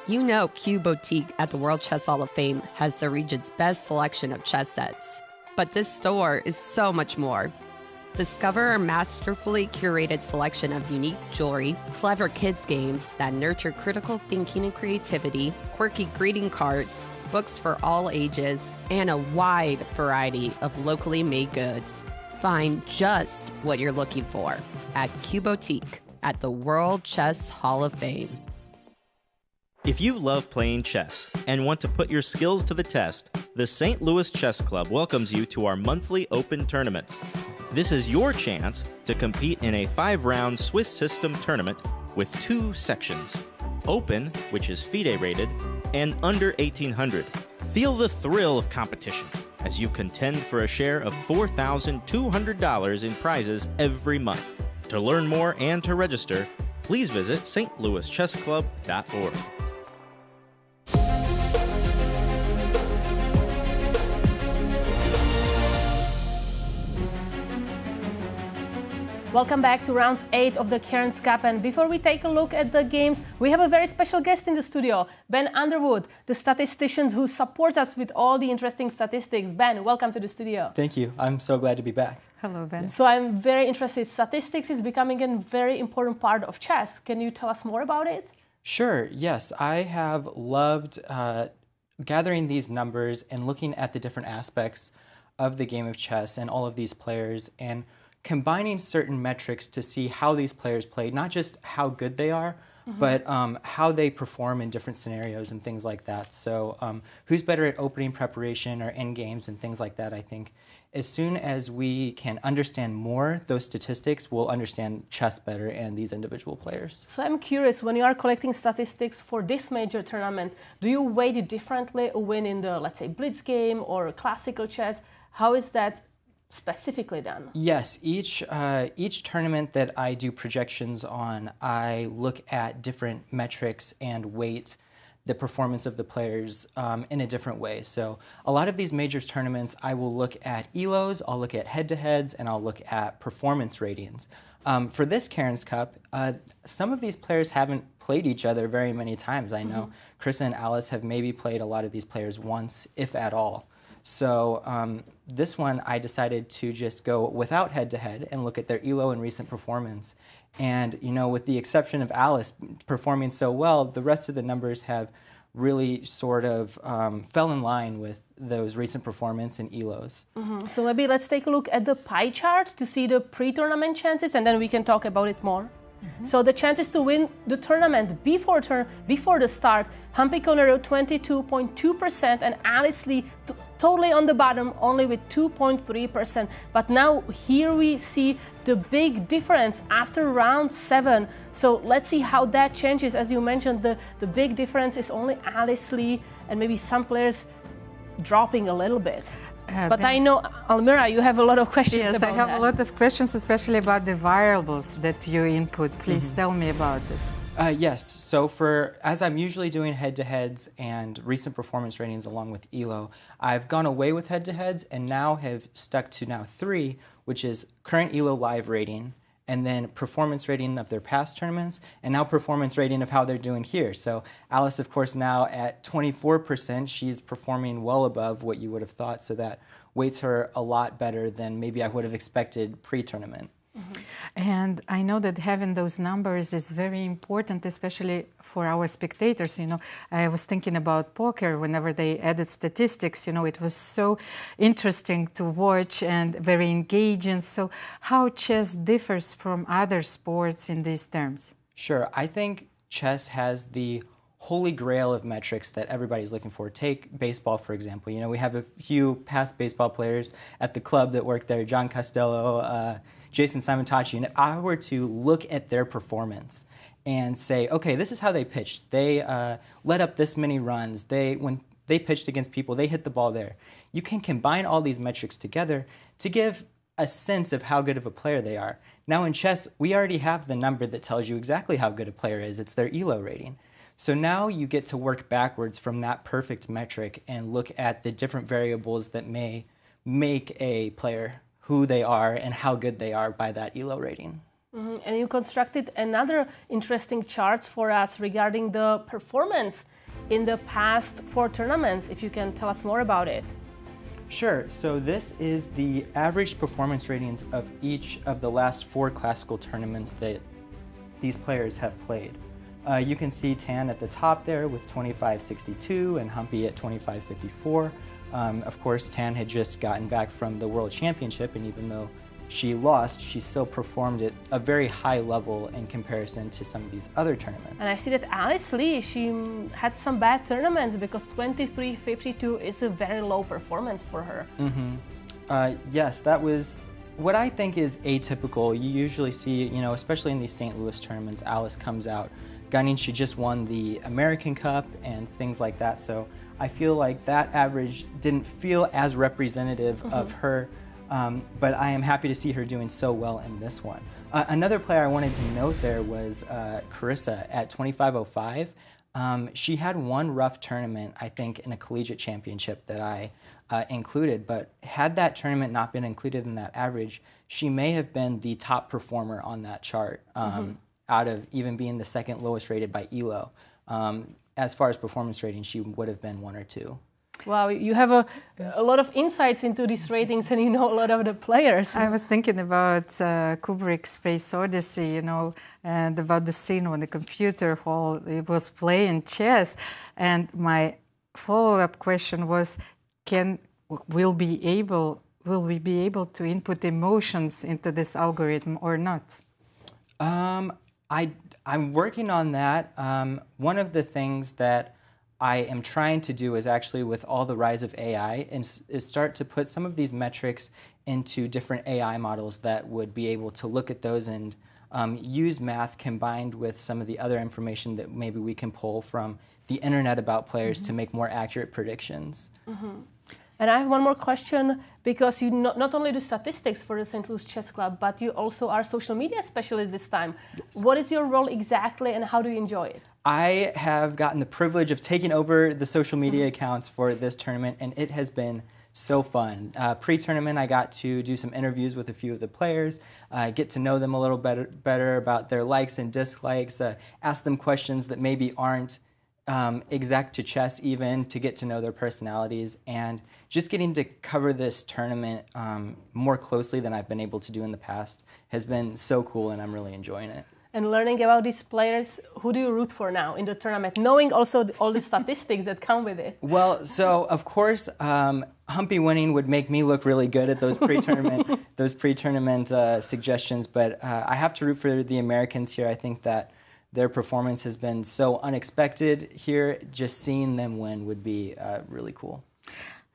You know Q Boutique at the World Chess Hall of Fame has the region's best selection of chess sets. But this store is so much more. Discover our masterfully curated selection of unique jewelry, clever kids games that nurture critical thinking and creativity, quirky greeting cards, books for all ages, and a wide variety of locally made goods. Find just what you're looking for at Q Boutique at the World Chess Hall of Fame. If you love playing chess and want to put your skills to the test, the St. Louis Chess Club welcomes you to our monthly open tournaments. This is your chance to compete in a 5-round Swiss system tournament with 2 sections, Open, which is FIDE rated, and Under 1800. Feel the thrill of competition as you contend for a share of $4,200 in prizes every month. To learn more and to register, please visit stlouischessclub.org. Welcome back to round 8 of the Cairns Cup, and before we take a look at the games, we have a very special guest in the studio, Ben Underwood, the statistician who supports us with all the interesting statistics. Ben, welcome to the studio. Thank you. I'm so glad to be back. Hello, Ben. So I'm very interested. Statistics is becoming a very important part of chess. Can you tell us more about it? Sure, yes. I have loved gathering these numbers and looking at the different aspects of the game of chess and all of these players and combining certain metrics to see how these players play, not just how good they are, but how they perform in different scenarios and things like that. So who's better at opening preparation or end games and things like that, I think. As soon as we can understand more those statistics, we'll understand chess better and these individual players. So I'm curious, when you are collecting statistics for this major tournament, do you weight it differently, a win in the, let's say, blitz game or classical chess? How is that specifically done? Yes, each tournament that I do projections on, I look at different metrics and weight the performance of the players in a different way. So a lot of these majors tournaments, I will look at ELOs, I'll look at head-to-heads, and I'll look at performance ratings. For this Cairns Cup, some of these players haven't played each other very many times. I know Carissa and Alice have maybe played a lot of these players once, if at all. So this one, I decided to just go without head-to-head and look at their ELO and recent performance. And, you know, with the exception of Alice performing so well, the rest of the numbers have really sort of fell in line with those recent performance and ELOs. So maybe let's take a look at the pie chart to see the pre-tournament chances, and then we can talk about it more. So the chances to win the tournament before the start, Humpy Koneru 22.2% and Alice Lee totally on the bottom, only with 2.3%. But now here we see the big difference after round 7. So let's see how that changes. As you mentioned, the big difference is only Alice Lee and maybe some players dropping a little bit. But I know, Almira, you have a lot of questions about that. Yes, I have a lot of questions, especially about the variables that you input. Please tell me about this. Yes, so as I'm usually doing head-to-heads and recent performance ratings along with ELO, I've gone away with head-to-heads and now have stuck to now 3, which is current ELO live rating, and then performance rating of their past tournaments, and now performance rating of how they're doing here. So Alice, of course, now at 24%, she's performing well above what you would have thought, so that weights her a lot better than maybe I would have expected pre-tournament. And I know that having those numbers is very important, especially for our spectators. You know, I was thinking about poker whenever they added statistics. You know, it was so interesting to watch and very engaging. So how chess differs from other sports in these terms? Sure. I think chess has the holy grail of metrics that everybody's looking for. Take baseball, for example. We have a few past baseball players at the club that work there, John Costello, Jason Simontachi, and if I were to look at their performance and say, okay, this is how they pitched. They let up this many runs. When they pitched against people, they hit the ball there. You can combine all these metrics together to give a sense of how good of a player they are. Now in chess, we already have the number that tells you exactly how good a player is. It's their ELO rating. So now you get to work backwards from that perfect metric and look at the different variables that may make a player who they are and how good they are by that ELO rating. Mm-hmm. And you constructed another interesting charts for us regarding the performance in the past 4 tournaments, if you can tell us more about it. Sure. So this is the average performance ratings of each of the last 4 classical tournaments that these players have played. You can see Tan at the top there with 25.62 and Humpy at 25.54. Of course, Tan had just gotten back from the World Championship, and even though she lost, she still performed at a very high level in comparison to some of these other tournaments. And I see that Alice Lee, she had some bad tournaments because 23.52 is a very low performance for her. Mm-hmm. Yes, that was what I think is atypical. You usually see, especially in these St. Louis tournaments, Alice comes out gunning. She just won the American Cup and things like that. So I feel like that average didn't feel as representative of her. But I am happy to see her doing so well in this one. Another player I wanted to note there was Carissa at 25.05. She had one rough tournament, I think, in a collegiate championship that I included, but had that tournament not been included in that average, she may have been the top performer on that chart, out of even being the second lowest rated by ELO. As far as performance rating, she would have been 1 or 2. Wow, you have a lot of insights into these ratings, and you know a lot of the players. I was thinking about Kubrick's Space Odyssey, and about the scene when the computer hall was playing chess. And my follow-up question was, will we be able to input emotions into this algorithm or not? I'm working on that. One of the things that I am trying to do is actually, with all the rise of AI, is start to put some of these metrics into different AI models that would be able to look at those and use math combined with some of the other information that maybe we can pull from the internet about players to make more accurate predictions. And I have one more question, because you not only do statistics for the St. Louis Chess Club, but you also are social media specialist this time. Yes. What is your role exactly, and how do you enjoy it? I have gotten the privilege of taking over the social media accounts for this tournament, and it has been so fun. Pre-tournament, I got to do some interviews with a few of the players, get to know them a little better about their likes and dislikes, ask them questions that maybe aren't exact to chess even, to get to know their personalities, and just getting to cover this tournament more closely than I've been able to do in the past has been so cool, and I'm really enjoying it. And learning about these players, who do you root for now in the tournament, knowing also all the statistics that come with it? Well, so of course, Humpy winning would make me look really good at those pre-tournament suggestions, but I have to root for the Americans here. I think that their performance has been so unexpected here. Just seeing them win would be really cool.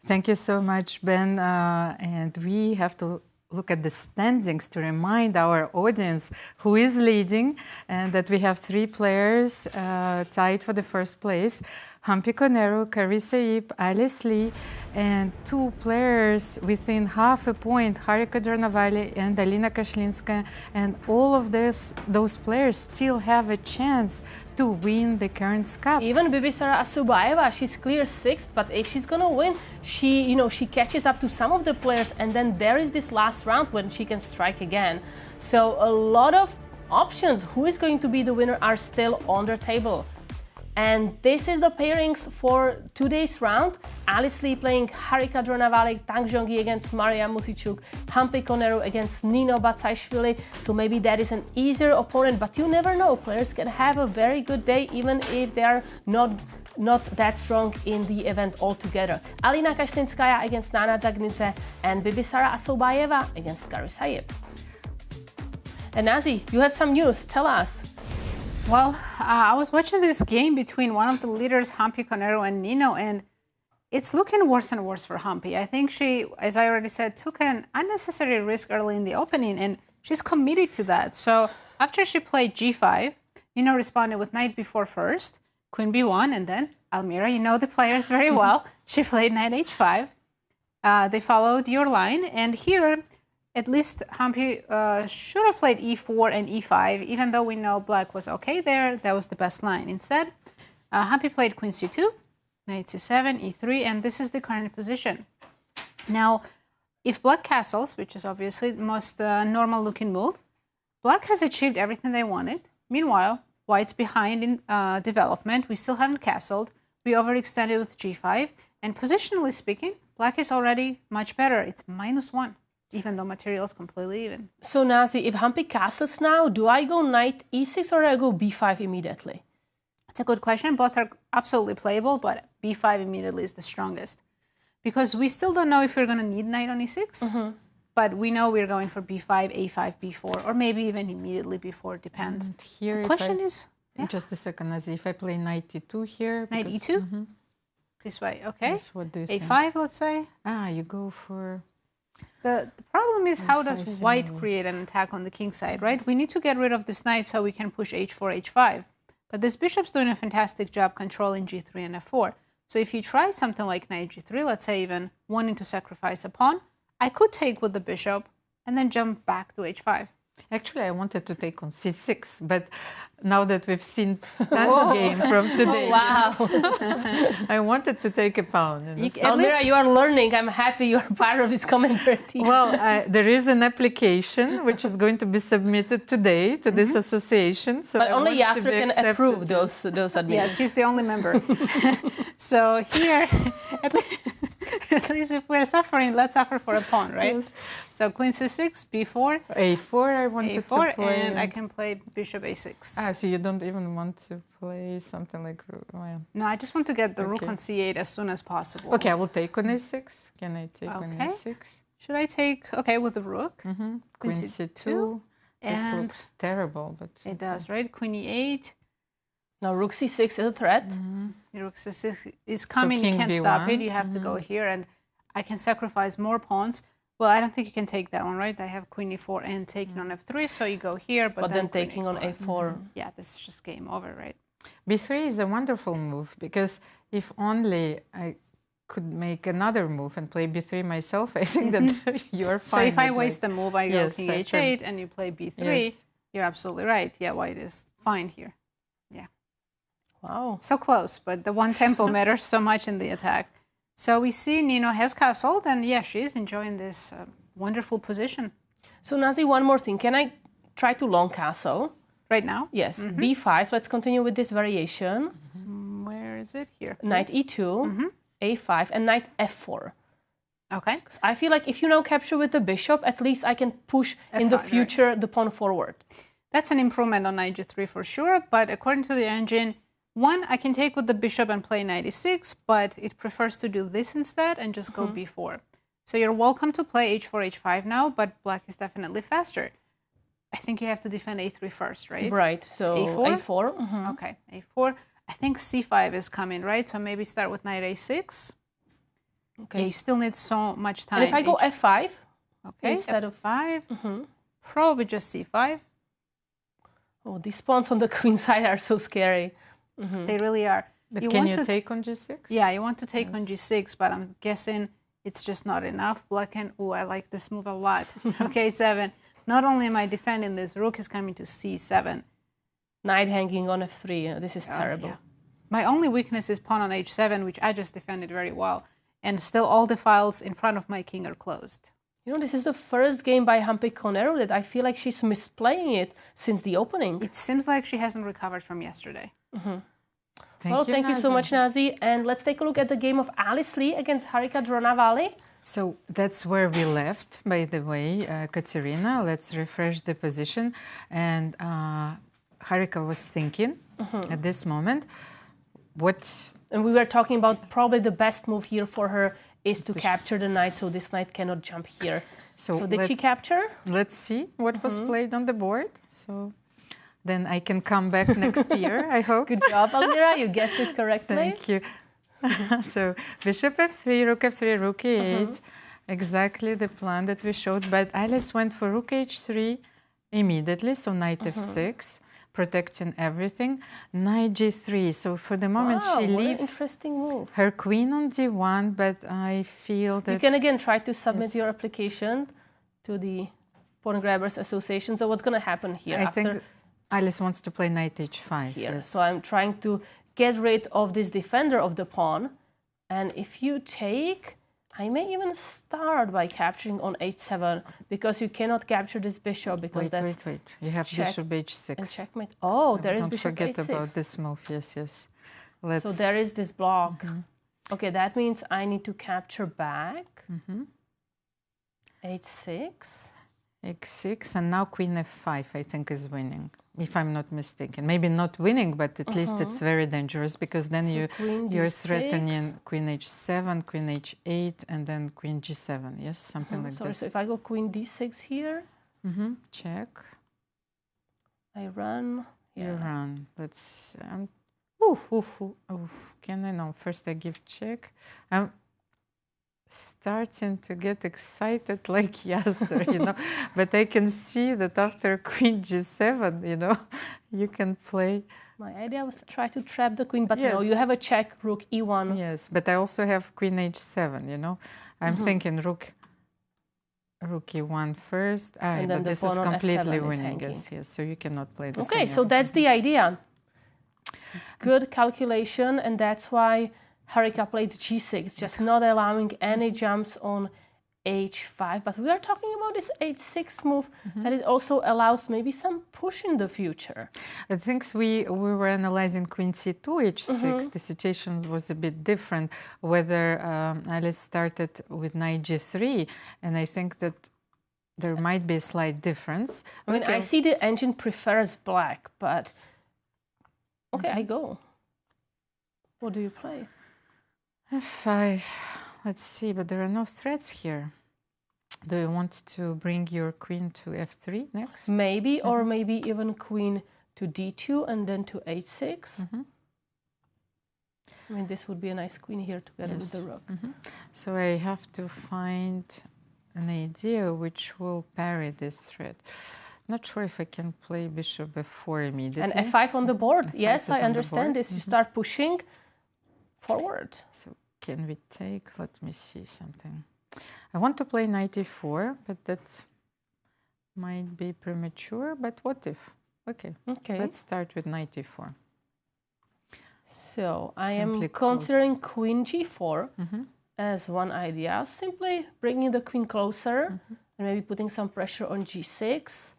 Thank you so much, Ben. And we have to look at the standings to remind our audience who is leading, and that we have 3 players tied for the first place. Humpy Koneru, Carissa, Alice Lee, and 2 players within half a point, Harika Dronavalli and Alina Kashlinskaya, and all of those players still have a chance to win the Cairns Cup. Even Bibisara Assaubayeva, she's clear 6th, but if she's gonna win, she catches up to some of the players, and then there is this last round when she can strike again. So a lot of options who is going to be the winner are still on the table. And this is the pairings for today's round. Alice Lee playing Harika Dronavalli, Zhongyi against Mariya Muzychuk, Humpy Koneru against Nino Batsiashvili. So maybe that is an easier opponent, but you never know. Players can have a very good day even if they are not that strong in the event altogether. Alina Kashlinskaya against Nana Dzagnidze, and Bibisara Assaubayeva against Carissa. And Nazi, you have some news. Tell us. Well, I was watching this game between one of the leaders, Humpy, Koneru, and Nino, and it's looking worse and worse for Humpy. I think she, as I already said, took an unnecessary risk early in the opening, and she's committed to that. So after she played g5, Nino responded with knight b4 first, queen b1, and then Almira, you know the players very well. She played knight h5. They followed your line, and here, at least Humpy should have played e4 and e5, even though we know black was okay there. That was the best line. Instead, Humpy played queen c2, knight c7, e3, and this is the current position. Now, if black castles, which is obviously the most normal-looking move, black has achieved everything they wanted. Meanwhile, white's behind in development. We still haven't castled. We overextended with g5, and positionally speaking, black is already much better. It's -1. Even though material is completely even. So Nazi, if Humpy castles now, do I go knight e6 or do I go b5 immediately? It's a good question. Both are absolutely playable, but b5 immediately is the strongest. Because we still don't know if we're going to need knight on e6, but we know we're going for b5, a5, b4, or maybe even immediately b4, depends. And here, the question is... Yeah? Just a second, Nazi, if I play knight e2 here... Knight e2? This way, okay. Yes, what do you a5, think? let's say. Ah, you go for... The problem is how does white create an attack on the king side, right? We need to get rid of this knight so we can push h4, h5. But this bishop's doing a fantastic job controlling g3 and f4. So if you try something like knight g3, let's say even wanting to sacrifice a pawn, I could take with the bishop and then jump back to h5. Actually, I wanted to take on c6, but now that we've seen Endgame from today, I wanted to take a pawn. Almira, you are learning. I'm happy you are part of this commentary team. Well, there is an application which is going to be submitted today to this association. So but only Yasser can approve those admissions. Yes, he's the only member. So here, at least if we're suffering, let's suffer for a pawn, right? Yes. So queen c6, b4. a4 I wanted a4, to play. And I can play bishop a6. Ah, so you don't even want to play something like... Well. No, I just want to get the rook on c8 as soon as possible. Okay, I will take on a6. Can I take on a6? Should I take, okay, with the rook? Queen c2. This looks terrible, but... It does, right? Queen e8. Now rook c6 is a threat. The rook c6 is coming, so you can't stop it. You have to go here, and I can sacrifice more pawns. Well, I don't think you can take that one, right? I have queen e4 and taking on f3, so you go here, but then taking on a4. Yeah, this is just game over, right? b3 is a wonderful move, because if only I could make another move and play b3 myself, I think that you're fine. So if I waste the move, I go king h8 and you play b3, you're absolutely right. Yeah, white is fine here. Yeah. Wow. So close, but the one tempo matters so much in the attack. So we see Nino has castled, and yeah, she's enjoying this wonderful position. So Nazi, one more thing. Can I try to long castle? Right now? Yes. b5. Let's continue with this variation. Where is it? Here. Knight e2, a5, and knight f4. Okay. I feel like if you now capture with the bishop, at least I can push in the future the pawn forward. That's an improvement on knight g3 for sure, but according to the engine, one, I can take with the bishop and play knight e6, but it prefers to do this instead and just go b4. So you're welcome to play h4, h5 now, but black is definitely faster. I think you have to defend a3 first, right? Right, so a4. Okay, a4. I think c5 is coming, right? So maybe start with knight a6. Okay. Yeah, you still need so much time. And if I go f5? Okay, instead of 5, probably just c5. Oh, these pawns on the queen side are so scary. They really are. But can you take on g6? Yeah, you want to take on g6, but I'm guessing it's just not enough. Black can, I like this move a lot. Okay, 7. Not only am I defending this, rook is coming to c7. Knight hanging on f3. This is terrible. Yeah. My only weakness is pawn on h7, which I just defended very well. And still all the files in front of my king are closed. You know, this is the first game by Humpy Koneru that I feel like she's misplaying it since the opening. It seems like she hasn't recovered from yesterday. Thank you so much, Nazi. And let's take a look at the game of Alice Lee against Harika Dronavalli. So that's where we left, by the way, Katerina. Let's refresh the position. And Harika was thinking at this moment, And we were talking about probably the best move here for her is to capture the knight, so this knight cannot jump here. So did she capture? Let's see what was played on the board. So Then I can come back next year, I hope. Good job, Almira. You guessed it correctly. Thank you. So bishop f3, rook f3, rook e8. Exactly the plan that we showed. But Alice went for rook h3 immediately. So knight f6, protecting everything. Knight g3. So for the moment she leaves interesting move. her queen on d1. But I feel that you can again try to submit your application to the Pawn Grabbers Association. So what's going to happen here? I think Alice wants to play knight h5. Here. Yes. So I'm trying to get rid of this defender of the pawn. And if you take, I may even start by capturing on h7 because you cannot capture this bishop because wait. You have bishop h6. And checkmate. Oh, there is bishop Don't forget h6. about this move. Yes. So there is this block. Okay, that means I need to capture back. h6. h6, and now queen f5, I think, is winning, if I'm not mistaken. Maybe not winning, but at least it's very dangerous because then you're threatening queen h7, queen h8, and then queen g7. Yes, something like this. So if I go queen d6 here, check. I run. You run. Let's. Can I know? First, I give check. I'm starting to get excited like Yasser, you know, but I can see that after queen g7, you know, you can play. My idea was to try to trap the queen, but no, you have a check, rook e1. Yes, but I also have queen h7, you know. I'm thinking rook e1 first. And then but this is completely winning, yes. So you cannot play this. Okay, so that's the idea. Good calculation, and that's why Harika played g6, just not allowing any jumps on h5. But we are talking about this h6 move, that it also allows maybe some push in the future. I think we were analyzing queen c2, h6. The situation was a bit different, whether Alice started with knight g3, and I think that there might be a slight difference. I mean, I see the engine prefers black, but okay, I go. What do you play? f5. Let's see, but there are no threats here. Do you want to bring your queen to f3 next? Maybe, or maybe even queen to d2 and then to h6. I mean, this would be a nice queen here together with the rook. So I have to find an idea which will parry this threat. Not sure if I can play bishop f4 immediately. And f5 on the board. Yes, I understand this. You start pushing forward. So can we take, let me see something. I want to play knight e4, but that might be premature, but what if? Okay, let's start with knight e4. So I am considering queen g4 as one idea, simply bringing the queen closer and maybe putting some pressure on g6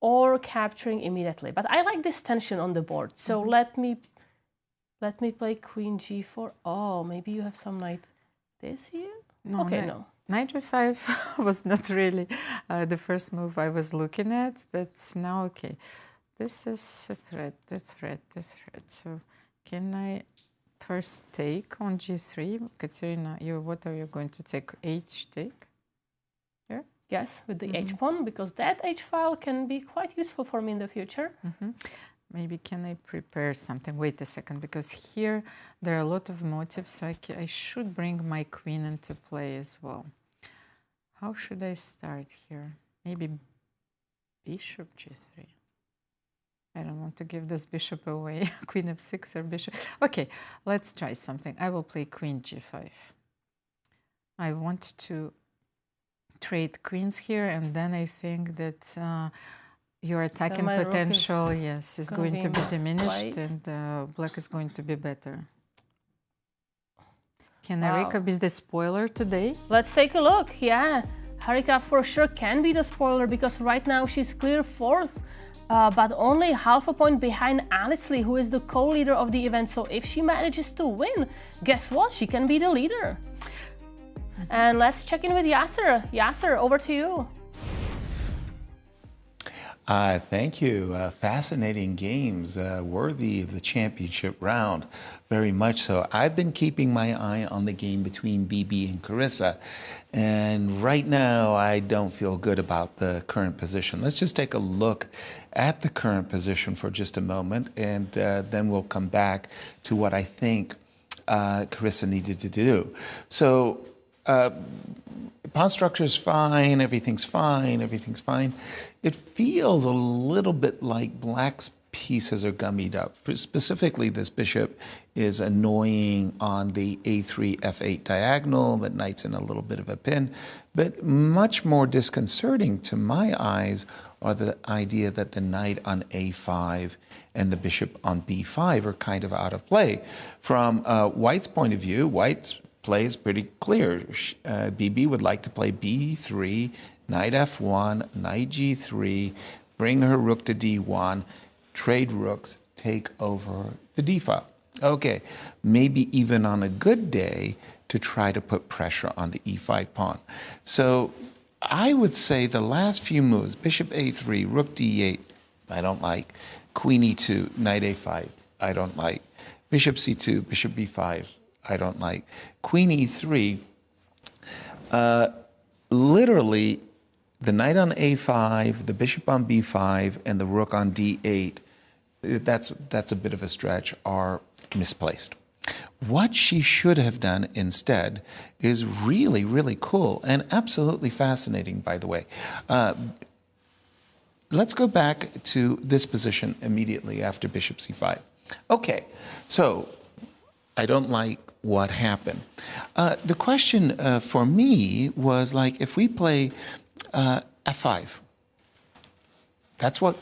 or capturing immediately. But I like this tension on the board, so let me play queen g4. Oh, maybe you have some knight this here? No, okay, no. Knight g5 was not really the first move I was looking at, but now, okay. This is a threat, this threat. So can I first take on g3? Katerina, what are you going to take? H take? Here? Yes, with the h-pawn, because that h-file can be quite useful for me in the future. Maybe can I prepare something? Wait a second, because here there are a lot of motifs, so I should bring my queen into play as well. How should I start here? Maybe bishop g3. I don't want to give this bishop away. Queen f6 or bishop. Okay, let's try something. I will play queen g5. I want to trade queens here, and then I think that your attacking potential, yes, is going to be diminished, and black is going to be better. Can Harika be the spoiler today? Let's take a look. Yeah, Harika for sure can be the spoiler because right now she's clear fourth, but only half a point behind Alice Lee, who is the co-leader of the event. So if she manages to win, guess what? She can be the leader. And let's check in with Yasser. Yasser, over to you. Thank you. Fascinating games, worthy of the championship round, very much so. I've been keeping my eye on the game between Bibi and Carissa, and right now I don't feel good about the current position. Let's just take a look at the current position for just a moment, and then we'll come back to what I think Carissa needed to do. So, pawn structure is fine, everything's fine, everything's fine. It feels a little bit like Black's pieces are gummied up. Specifically, this bishop is annoying on the a3, f8 diagonal. That knight's in a little bit of a pin. But much more disconcerting to my eyes are the idea that the knight on a5 and the bishop on b5 are kind of out of play. From White's point of view, White's play is pretty clear. BB would like to play b3, knight f1, knight g3, bring her rook to d1, trade rooks, take over the d file. Okay, maybe even on a good day to try to put pressure on the e5 pawn. So I would say the last few moves, bishop a3, rook d8, I don't like. Queen e2, knight a5, I don't like. Bishop c2, bishop b5, I don't like. Queen e3, literally the knight on a5, the bishop on b5, and the rook on d8, that's a bit of a stretch, are misplaced. What she should have done instead is really, really cool and absolutely fascinating, by the way. Let's go back to this position immediately after bishop c5. Okay, so I don't like what happened. The question for me was like, if we play f5, that's what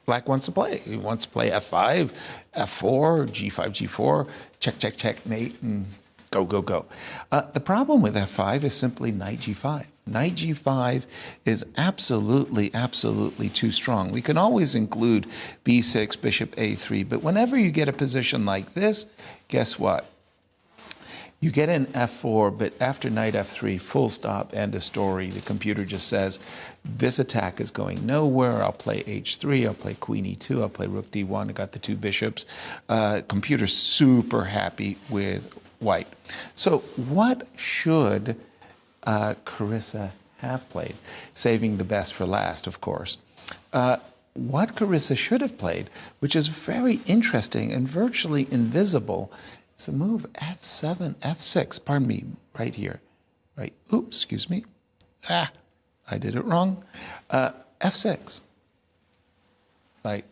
Black wants to play. He wants to play f5, f4, g5, g4, check, check, checkmate, and go, go, go. The problem with f5 is simply knight g5. Knight g5 is absolutely, absolutely too strong. We can always include b6, bishop a3, but whenever you get a position like this, guess what? You get in f4, but after knight f3, full stop, end of story. The computer just says, this attack is going nowhere. I'll play h3, I'll play queen e2, I'll play rook d1. I got the two bishops. Computer's super happy with White. So what should Carissa have played? Saving the best for last, of course. What Carissa should have played, which is very interesting and virtually invisible, is the move f7, f6, pardon me, right here. Right, oops, excuse me. I did it wrong. F6. Like,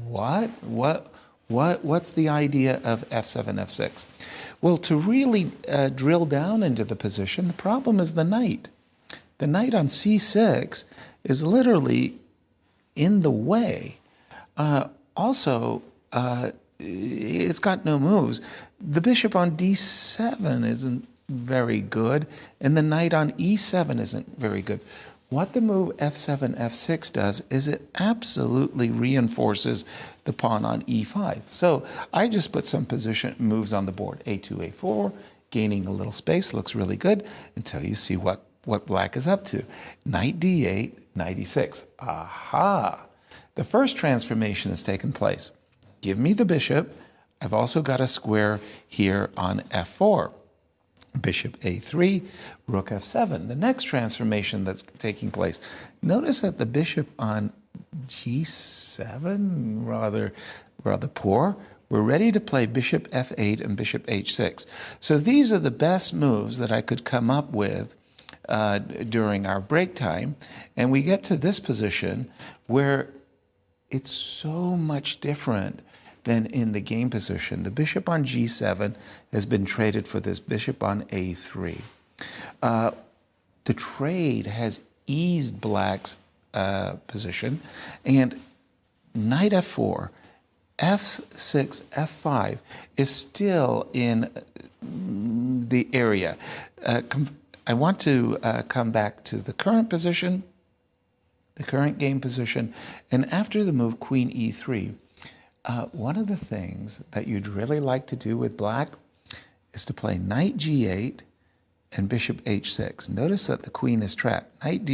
what's the idea of f7, f6? Well, to really drill down into the position, the problem is the knight. The knight on c6 is literally in the way. Also, it's got no moves. The bishop on d7 isn't very good, and the knight on e7 isn't very good. What the move f7, f6 does is it absolutely reinforces the pawn on e5. So I just put some position moves on the board. a2, a4, gaining a little space, looks really good, until you see what Black is up to. Knight d8, knight e6. Aha! The first transformation has taken place. Give me the bishop. I've also got a square here on f4. Bishop a3, rook f7. The next transformation that's taking place. Notice that the bishop on g7, rather poor. We're ready to play bishop f8 and bishop h6. So these are the best moves that I could come up with during our break time. And we get to this position where it's so much different than in the game position. The bishop on g7 has been traded for this bishop on a3. The trade has eased Black's position, and knight f4, f6, f5 is still in the area. I want to come back to the current position, the current game position, and after the move queen e3, one of the things that you'd really like to do with Black is to play knight g8, and bishop h6. Notice that the queen is trapped. Knight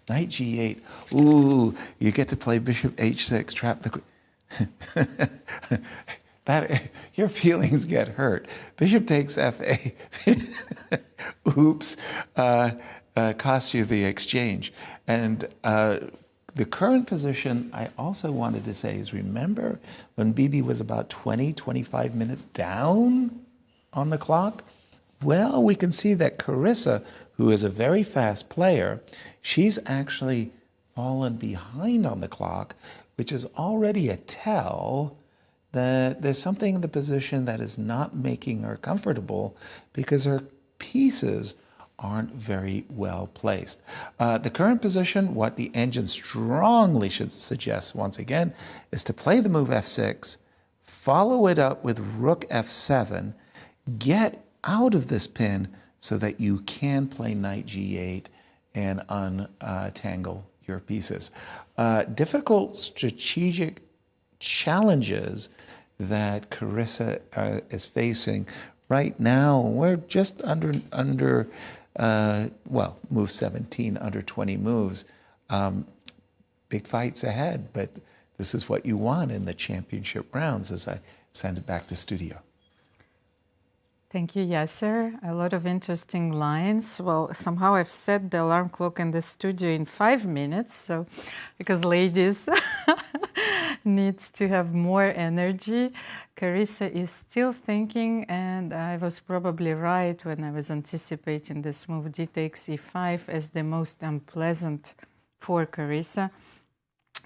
g8. Ooh, you get to play bishop h6, trap the queen. Your feelings get hurt. Bishop takes fa. Oops, costs you the exchange. And the current position, I also wanted to say, is remember when Bibi was about 20, 25 minutes down on the clock? Well, we can see that Carissa, who is a very fast player, she's actually fallen behind on the clock, which is already a tell that there's something in the position that is not making her comfortable because her pieces aren't very well placed. The current position, what the engine strongly should suggest once again, is to play the move f6, follow it up with rook f7, get out of this pin so that you can play knight g8 and untangle your pieces. Difficult strategic challenges that Carissa is facing right now. We're just under move 17, under 20 moves. Big fights ahead, but this is what you want in the championship rounds as I send it back to studio. Thank you, Yasser. A lot of interesting lines. Well, somehow I've set the alarm clock in the studio in 5 minutes, so because ladies needs to have more energy. Carissa is still thinking, and I was probably right when I was anticipating this move d takes e5 as the most unpleasant for Carissa.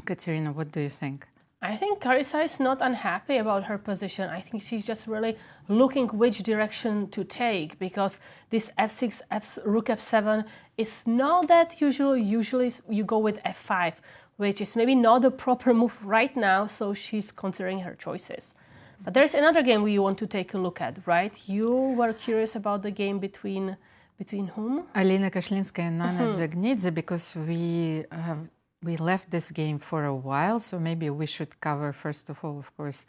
Katerina, what do you think? I think Carissa is not unhappy about her position. I think she's just really looking which direction to take, because this f6, rook f7 is not that usual. Usually you go with f5, which is maybe not the proper move right now, so she's considering her choices. But there's another game we want to take a look at, right? You were curious about the game between whom? Alina Kashlinskaya and Nana Dzagnidze, because we left this game for a while, so maybe we should cover, first of all, of course,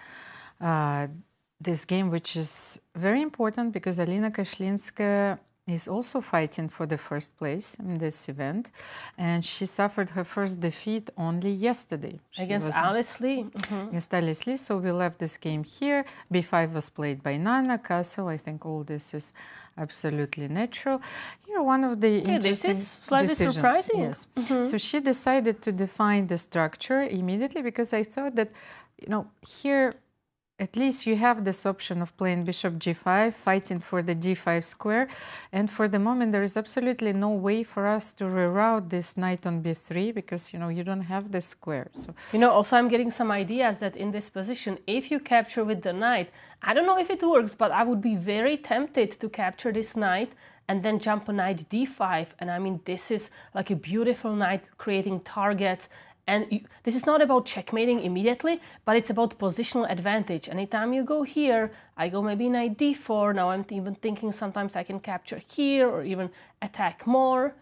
this game, which is very important because Alina Kashlinskaya is also fighting for the first place in this event, and she suffered her first defeat only yesterday. Against Alice Lee. Against Alice Lee, so we left this game here. b5 was played by Nana, castle. I think all this is absolutely natural. Here, one of the interesting this is slightly decisions. surprising. Yes. So she decided to define the structure immediately, because I thought that, here at least you have this option of playing bishop g5, fighting for the d5 square, and for the moment there is absolutely no way for us to reroute this knight on b3, because you don't have the square. So also I'm getting some ideas that in this position, if you capture with the knight, I don't know if it works, but I would be very tempted to capture this knight and then jump a knight d5, and I mean this is like a beautiful knight creating targets. And this is not about checkmating immediately, but it's about positional advantage. Anytime you go here, I go maybe knight d4. Now I'm even thinking sometimes I can capture here or even attack more.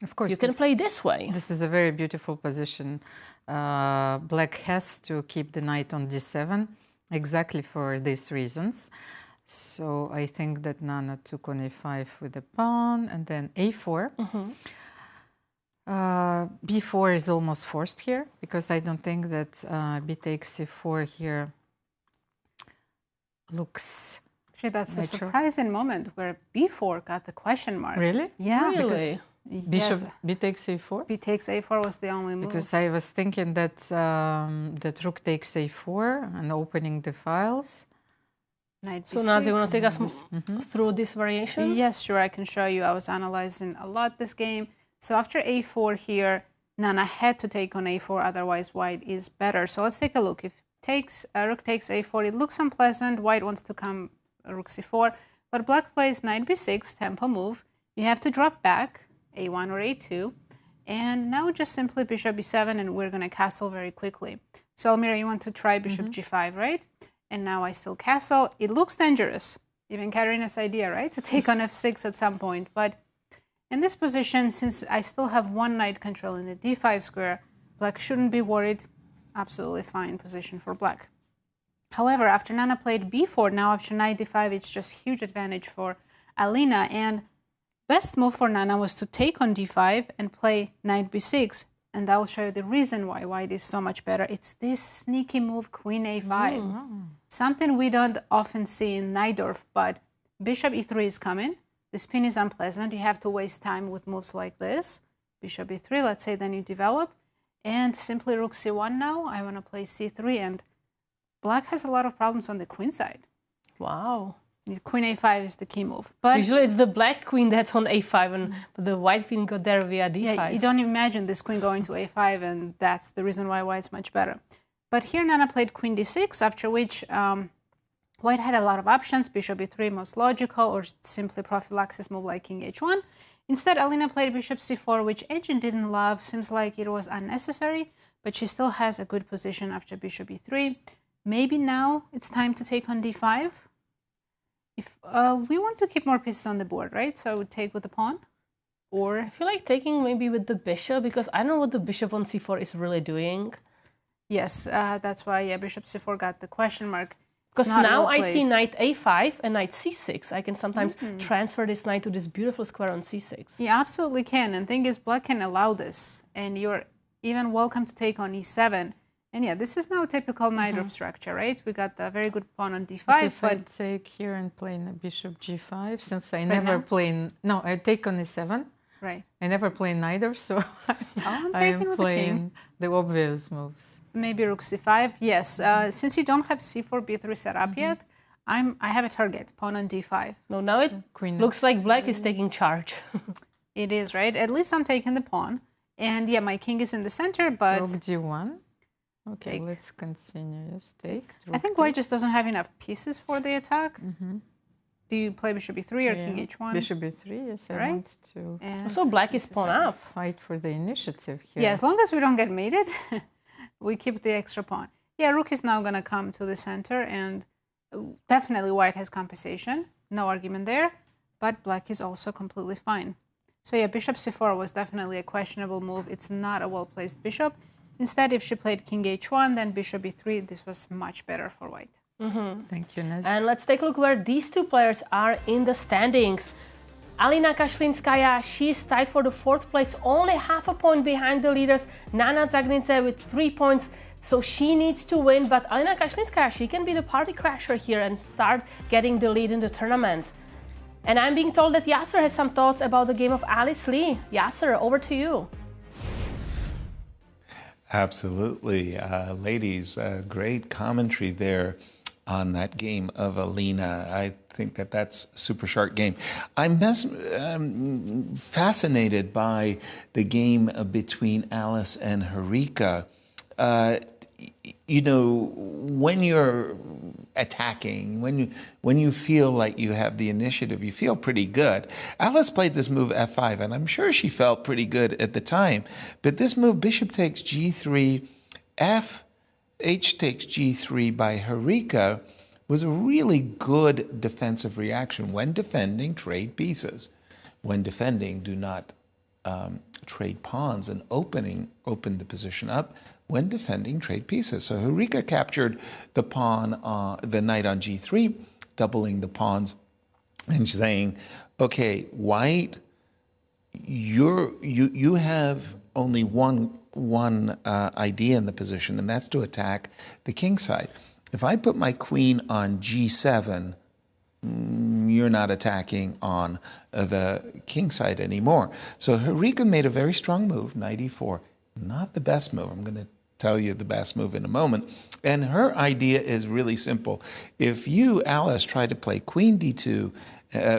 Of course, you can play this way. This is a very beautiful position. Black has to keep the knight on d7, exactly for these reasons. So I think that Nana took on a5 with the pawn, and then a4. b4 is almost forced here, because I don't think that b takes c4 here looks Actually, that's natural. a surprising moment where b4 got the question mark. Really? Yeah. Really? Bishop b takes a4? b takes a4 was the only move. Because I was thinking that that rook takes a4 and opening the files. Knight So b6. Naz, you want to take us through these variations? Yes, sure, I can show you. I was analyzing a lot this game. So after a4 here, Nana had to take on a4, otherwise white is better. So let's take a look. If rook takes a4, it looks unpleasant. White wants to come rook c4, but black plays knight b6, tempo move. You have to drop back, a1 or a2, and now just simply bishop b7, and we're going to castle very quickly. So Almira, you want to try bishop g5, right? And now I still castle. It looks dangerous, even Katerina's idea, right? To take on f6 at some point, but in this position, since I still have one knight controlling the d5 square, black shouldn't be worried. Absolutely fine position for black. However, after Nana played b4, now after knight d5, it's just huge advantage for Alina. And best move for Nana was to take on d5 and play knight b6. And I'll show you the reason why white is so much better. It's this sneaky move, queen a5. Something we don't often see in Najdorf, but bishop e3 is coming. The spin is unpleasant. You have to waste time with moves like this. Bishop e3, let's say then you develop. And simply rook c1 now. I want to play c3, and black has a lot of problems on the queen side. Wow. Queen a5 is the key move. But usually it's the black queen that's on a5, and the white queen got there via d5. Yeah, you don't imagine this queen going to a5, and that's the reason why white's much better. But here Nana played queen d6, after which white had a lot of options. Bishop e3 most logical, or simply prophylaxis move like king h1. Instead, Alina played bishop c4, which agent didn't love. Seems like it was unnecessary, but she still has a good position after bishop e3. Maybe now it's time to take on d5. If we want to keep more pieces on the board, right? So I would take with the pawn, or... I feel like taking maybe with the bishop, because I don't know what the bishop on c4 is really doing. Yes, that's why, yeah, bishop c4 got the question mark. Because now I see knight a5 and knight c6. I can sometimes transfer this knight to this beautiful square on c6. You absolutely can. And thing is, black can allow this. And you're even welcome to take on e7. And yeah, this is now a typical Najdorf structure, right? We got a very good pawn on d5. But if but I take here and play bishop g5, since I never play... No, I take on e7. Right. I never play neither, so I'm I am playing the obvious moves. Maybe rook c5, yes. Since you don't have c4, b3 set up yet, I have a target, pawn on d5. No, now it looks like black is taking charge. It is, right? At least I'm taking the pawn. And yeah, my king is in the center, but... Rook d1. Okay, let's continue. Yes, take. I think white just doesn't have enough pieces for the attack. Do you play bishop e3 or king h1? Bishop e3, yes, I want to. And so black is pawn up. Fight for the initiative here. Yeah, as long as we don't get mated, we keep the extra pawn. Yeah, rook is now going to come to the center, and definitely white has compensation. No argument there, but black is also completely fine. So yeah, bishop c4 was definitely a questionable move. It's not a well-placed bishop. Instead, if she played king h1, then bishop e3, this was much better for white. Thank you, Naz. And let's take a look where these two players are in the standings. Alina Kashlinskaya, she's tied for the 4th place, only half a point behind the leaders. Nana Dzagnidze with 3 points, so she needs to win. But Alina Kashlinskaya, she can be the party crasher here and start getting the lead in the tournament. And I'm being told that Yasser has some thoughts about the game of Alice Lee. Yasser, over to you. Absolutely. Ladies, great commentary there on that game of Alina. I think that's a super sharp game. I'm fascinated by the game between Alice and Harika. You know, when you're attacking, when you feel like you have the initiative, you feel pretty good. Alice played this move f5, and I'm sure she felt pretty good at the time. But this move, bishop takes g3, h takes g3 by Harika, was a really good defensive reaction. When defending, trade pieces. When defending, do not trade pawns, and open the position up. When defending, trade pieces. So Harika captured the pawn, the knight on g3, doubling the pawns, and saying, "Okay, white, you have only one idea in the position, and that's to attack the king side. If I put my queen on g7, you're not attacking on the king side anymore." So Harika made a very strong move, knight e4. Not the best move. I'm going to tell you the best move in a moment. And her idea is really simple. If you, Alice, try to play queen d2,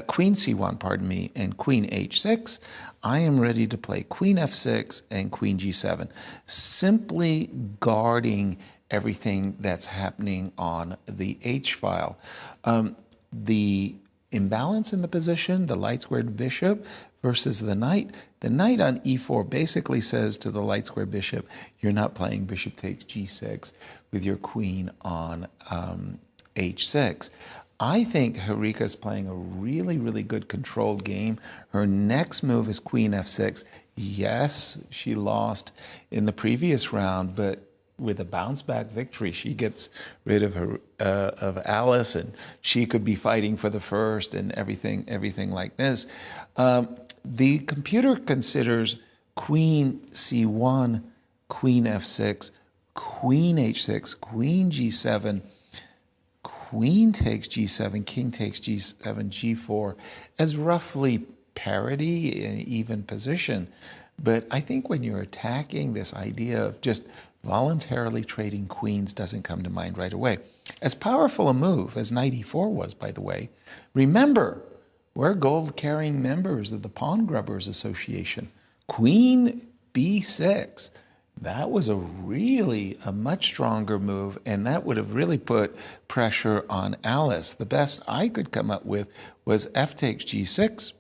queen c1, pardon me, and queen h6, I am ready to play queen f6 and queen g7, simply guarding everything that's happening on the h file. The imbalance in the position, the light squared bishop versus the knight on e4 basically says to the light square bishop, you're not playing bishop takes g6 with your queen on h6. I think Harika is playing a really, really good controlled game. Her next move is queen f6. Yes, she lost in the previous round, but with a bounce back victory. She gets rid of her of Alice, and she could be fighting for the first and everything like this. The computer considers Queen C1, Queen F6, Queen H6, Queen G7, Queen takes G7, King takes G7, G4 as roughly parity in even position. But I think when you're attacking, this idea of just voluntarily trading queens doesn't come to mind right away. As powerful a move as Knight E4 was, by the way, remember, we're gold-carrying members of the Pawn Grubbers Association. Queen B6, that was a much stronger move, and that would have really put pressure on Alice. The best I could come up with was F takes G6,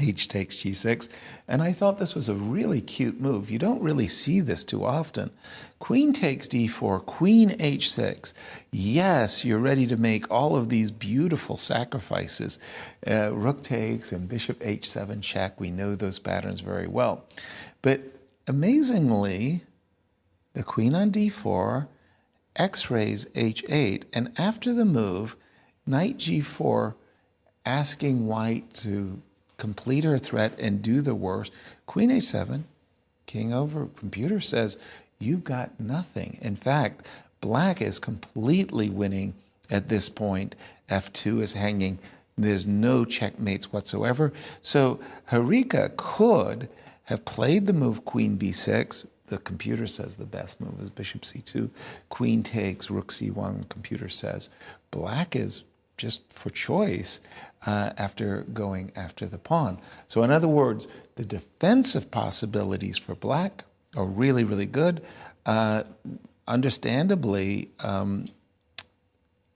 H takes G6, and I thought this was a really cute move. You don't really see this too often. Queen takes D4, Queen H6. Yes, you're ready to make all of these beautiful sacrifices. Rook takes and Bishop H7 check. We know those patterns very well. But amazingly, the Queen on D4, X-rays H8, and after the move, Knight G4, asking White to complete her threat and do the worst. Queen H7, King over, computer says, you've got nothing. In fact, Black is completely winning at this point. F2 is hanging. There's no checkmates whatsoever. So Harika could have played the move Queen B6. The computer says the best move is Bishop C2. Queen takes, Rook C1, computer says. Black is just for choice after going after the pawn. So in other words, the defensive possibilities for Black are really, really good. Understandably,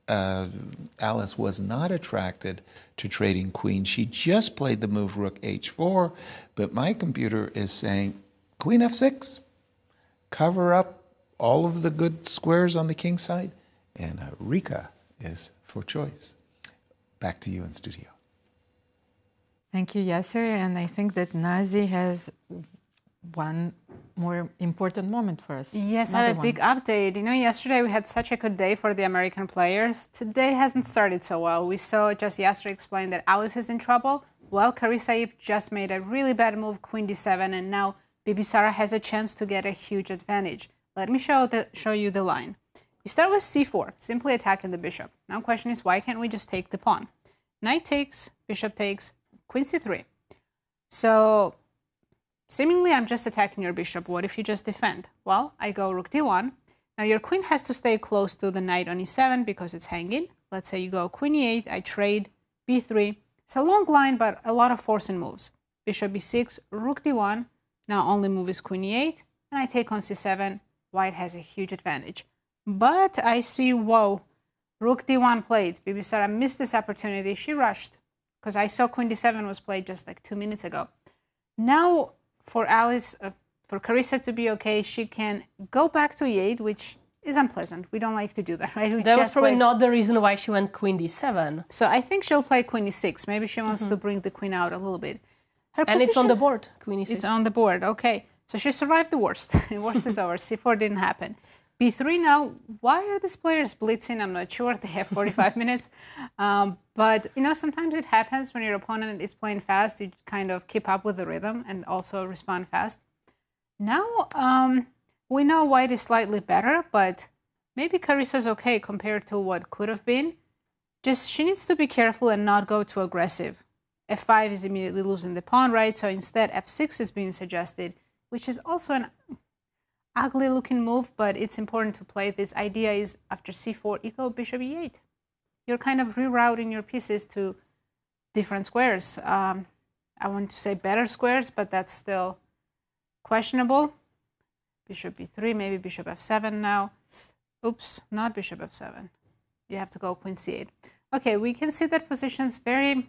Alice was not attracted to trading queen. She just played the move Rook H4, but my computer is saying Queen F6, cover up all of the good squares on the king side, and Harika is for choice. Back to you in studio. Thank you, Yasser. And I think that Nazi has one more important moment for us. Yes, I have a big update. You know, yesterday we had such a good day for the American players. Today hasn't started so well. We saw just yesterday explain that Alice is in trouble. Well, Carissa just made a really bad move, Queen D7, and now Bibisara has a chance to get a huge advantage. Let me show you the line. You start with C4, simply attacking the bishop. Now question is, why can't we just take the pawn? Knight takes, bishop takes, Queen C3. So seemingly I'm just attacking your bishop. What if you just defend? Well, I go Rook D1. Now your queen has to stay close to the knight on E7 because it's hanging. Let's say you go Queen E8, I trade, B3. It's a long line, but a lot of forcing moves. Bishop B6, Rook D1. Now only move is Queen E8, and I take on C7. White has a huge advantage. But I see, whoa, Rook D1 played. Bibisara missed this opportunity. She rushed because I saw Queen D7 was played just like 2 minutes ago. Now for for Carissa to be okay, she can go back to E8, which is unpleasant. We don't like to do that, right? That was probably not the reason why she went Queen D7. So I think she'll play Queen E6. Maybe she wants to bring the queen out a little bit. And it's on the board, Queen E6. It's on the board, okay. So she survived the worst. The worst is over. C4 didn't happen. B3 now, why are these players blitzing? I'm not sure. They have 45 minutes. But, you know, sometimes it happens when your opponent is playing fast. You kind of keep up with the rhythm and also respond fast. Now, we know White is slightly better, but maybe Carissa's okay compared to what could have been. Just she needs to be careful and not go too aggressive. F5 is immediately losing the pawn, right? So instead, F6 is being suggested, which is also an ugly looking move, but it's important to play. This idea is after C4 equal Bishop E8. You're kind of rerouting your pieces to different squares. I want to say better squares, but that's still questionable. Bishop B3, maybe Bishop F7 now. Oops, not Bishop F7. You have to go Queen C8. Okay, we can see that position's very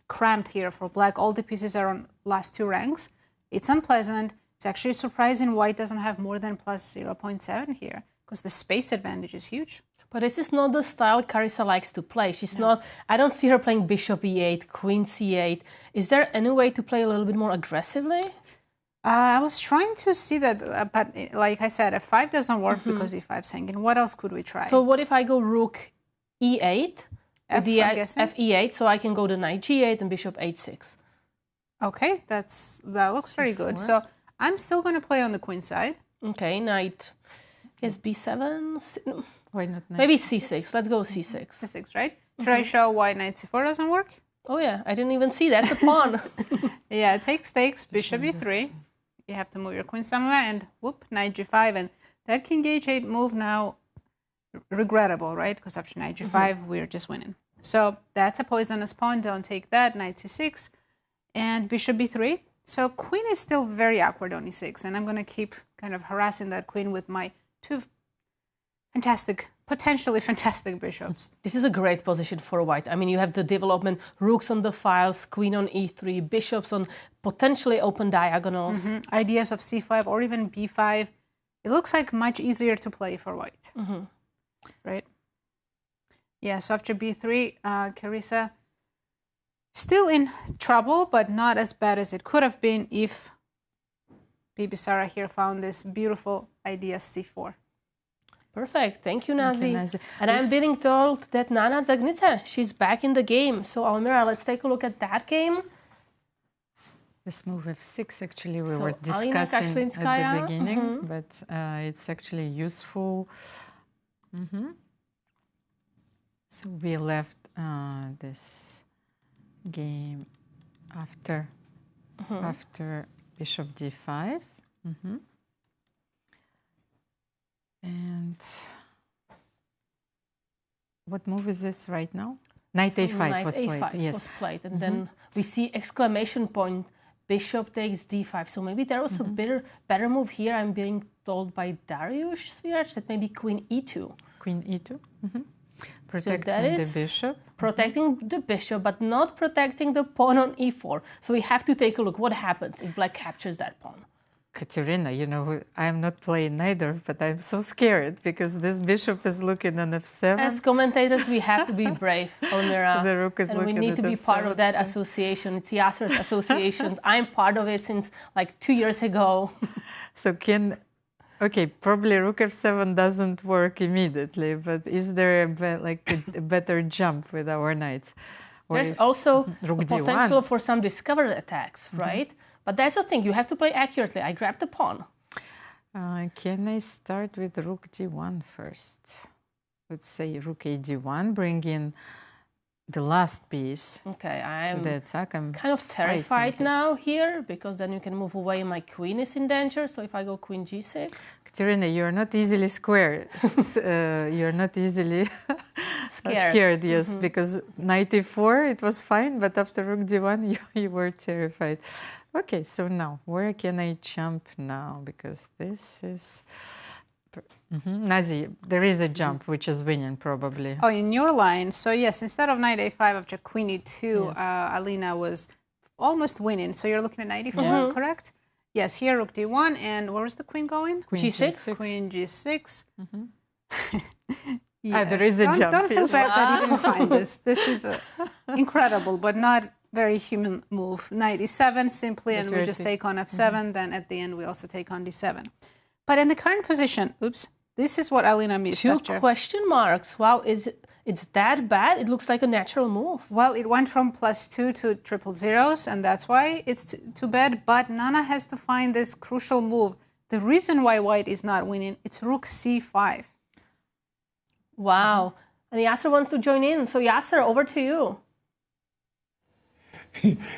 cramped here for Black. All the pieces are on last 2 ranks. It's unpleasant. It's actually surprising White doesn't have more than plus 0.7 here because the space advantage is huge. But this is not the style Carissa likes to play. She's not, I don't see her playing Bishop E8, Queen C8. Is there any way to play a little bit more aggressively? I was trying to see that, but like I said, f5 doesn't work because e5's hanging. What else could we try? So what if I go rook e8, I'm guessing? fe8, so I can go to knight g8 and bishop h6. Okay, that looks very good. So I'm still going to play on the queen side. Okay, knight, yes, b7. Why not knight? Maybe c6. Let's go c6. C6, right? Should I show why knight c4 doesn't work? Oh yeah, I didn't even see that's a pawn. Yeah, it takes bishop e3. You have to move your queen somewhere, and whoop, knight g5, and that king h8 move now regrettable, right? Because after knight g5, we're just winning. So that's a poisonous pawn. Don't take that. Knight c6, and bishop b3. So queen is still very awkward on e6, and I'm going to keep kind of harassing that queen with my two potentially fantastic bishops. This is a great position for white. I mean, you have the development, rooks on the files, queen on e3, bishops on potentially open diagonals. Ideas of c5 or even b5. It looks like much easier to play for white, right? Yeah, so after b3, Carissa still in trouble, but not as bad as it could have been if Bibisara here found this beautiful idea c4. Perfect. Thank you, Nazi. And I'm being told that Nana Dzagnidze, she's back in the game. So, Almira, let's take a look at that game. This move f6, actually, we So, were Alina, discussing at Kashlinskaya. the beginning, but it's actually useful. So we left this game after bishop d5. And what move is this right now? Knight So a5 knight was a5 played. Yes. was played. And then we see exclamation point, bishop takes d5. So maybe there was a better move here. I'm being told by Dariusz Svirach that maybe queen e2. Queen e2. Protecting the bishop. Protecting the bishop, but not protecting the pawn on e4. So we have to take a look what happens if black captures that pawn. Katerina, you know, I'm not playing neither, but I'm so scared because this bishop is looking on f7. As commentators, we have to be brave, Almira. The rook is and we looking need at to be f7, part of that so- association. It's Yasser's associations. I'm part of it since like 2 years ago. So okay, probably rook f7 doesn't work immediately, but is there a better jump with our knight? Or There's also rook a d1. potential for some discovered attacks, right? But that's the thing, you have to play accurately. I grabbed the pawn. Can I start with rook d1 first? Let's say rook a d1, bring in the last piece Okay, to I'm the attack. I'm kind of terrified fighting this. now here because then you can move away. My queen is in danger. So if I go queen g6, Katerina, you're not easily square. You're not easily scared, yes, because knight e4, it was fine, but after rook d1, you were terrified. Okay, so now, where can I jump now? Because this is... Nazi, there is a jump, which is winning, probably. Oh, in your line. So yes, instead of knight a5 after queen e2, Alina was almost winning. So you're looking at knight e4, correct? Yes, here rook d1, and where was the queen going? Queen g6. Queen g6. There is a jump. Don't feel yes. bad that you didn't find this. This is incredible, but not very human move. Knight e7 simply, and we just take on f7. Then at the end, we also take on d7. But in the current position, this is what Alina missed. Two question marks. Wow, it's that bad? It looks like a natural move. Well, it went from +2 to triple zeros, and that's why it's too bad. But Nana has to find this crucial move. The reason why white is not winning, it's rook c5. Wow. And Yasser wants to join in. So Yasser, over to you.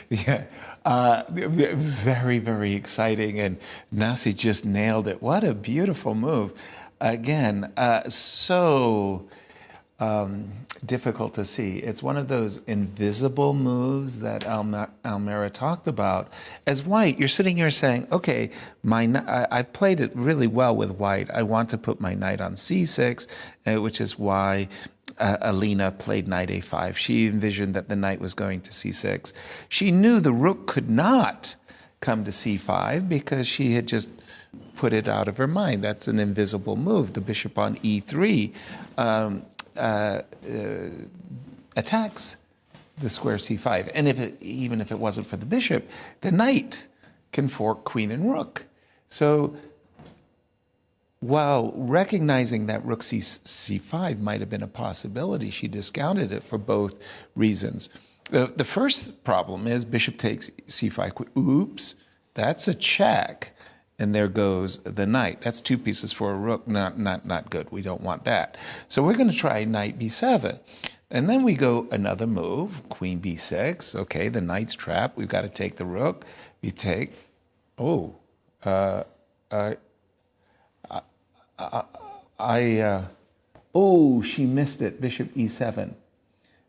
Yeah, very, very exciting. And Nasi just nailed it. What a beautiful move. Again, so difficult to see. It's one of those invisible moves that Almira talked about. As white, you're sitting here saying, okay, I've played it really well with white. I want to put my knight on c6, which is why Alina played knight a5. She envisioned that the knight was going to c6. She knew the rook could not come to c5 because she had just put it out of her mind. That's an invisible move. The bishop on e3 attacks the square c5. And even if it wasn't for the bishop, the knight can fork queen and rook. So while recognizing that rook c5 might have been a possibility, she discounted it for both reasons. The first problem is bishop takes c5. Oops, that's a check. And there goes the knight. That's 2 pieces for a rook. Not good. We don't want that. So we're going to try knight b7. And then we go another move, queen b6. Okay, the knight's trapped. We've got to take the rook. We take, oh, she missed it. Bishop e7.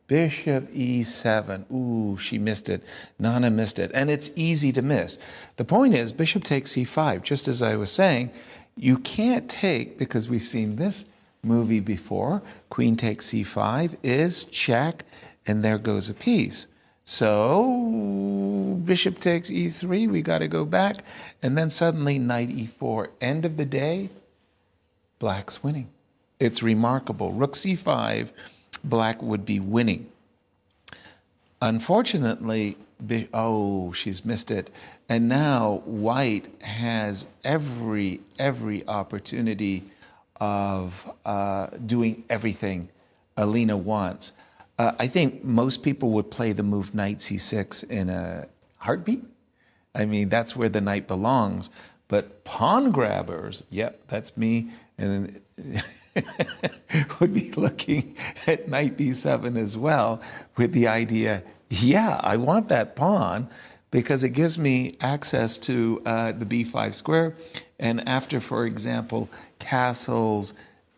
Bishop e7. Ooh, she missed it. Nana missed it. And it's easy to miss. The point is, bishop takes c5. Just as I was saying, you can't take, because we've seen this movie before, queen takes c5 is check, and there goes a piece. So bishop takes e3, we got to go back, and then suddenly knight e4. End of the day, black's winning. It's remarkable. Rook c5, black would be winning. Unfortunately, she's missed it. And now white has every opportunity of doing everything Alina wants. I think most people would play the move knight c6 in a heartbeat. I mean, that's where the knight belongs. But pawn grabbers, yep, that's me, and would be looking at knight b7 as well with the idea, yeah, I want that pawn because it gives me access to the b5 square. And after, for example, castles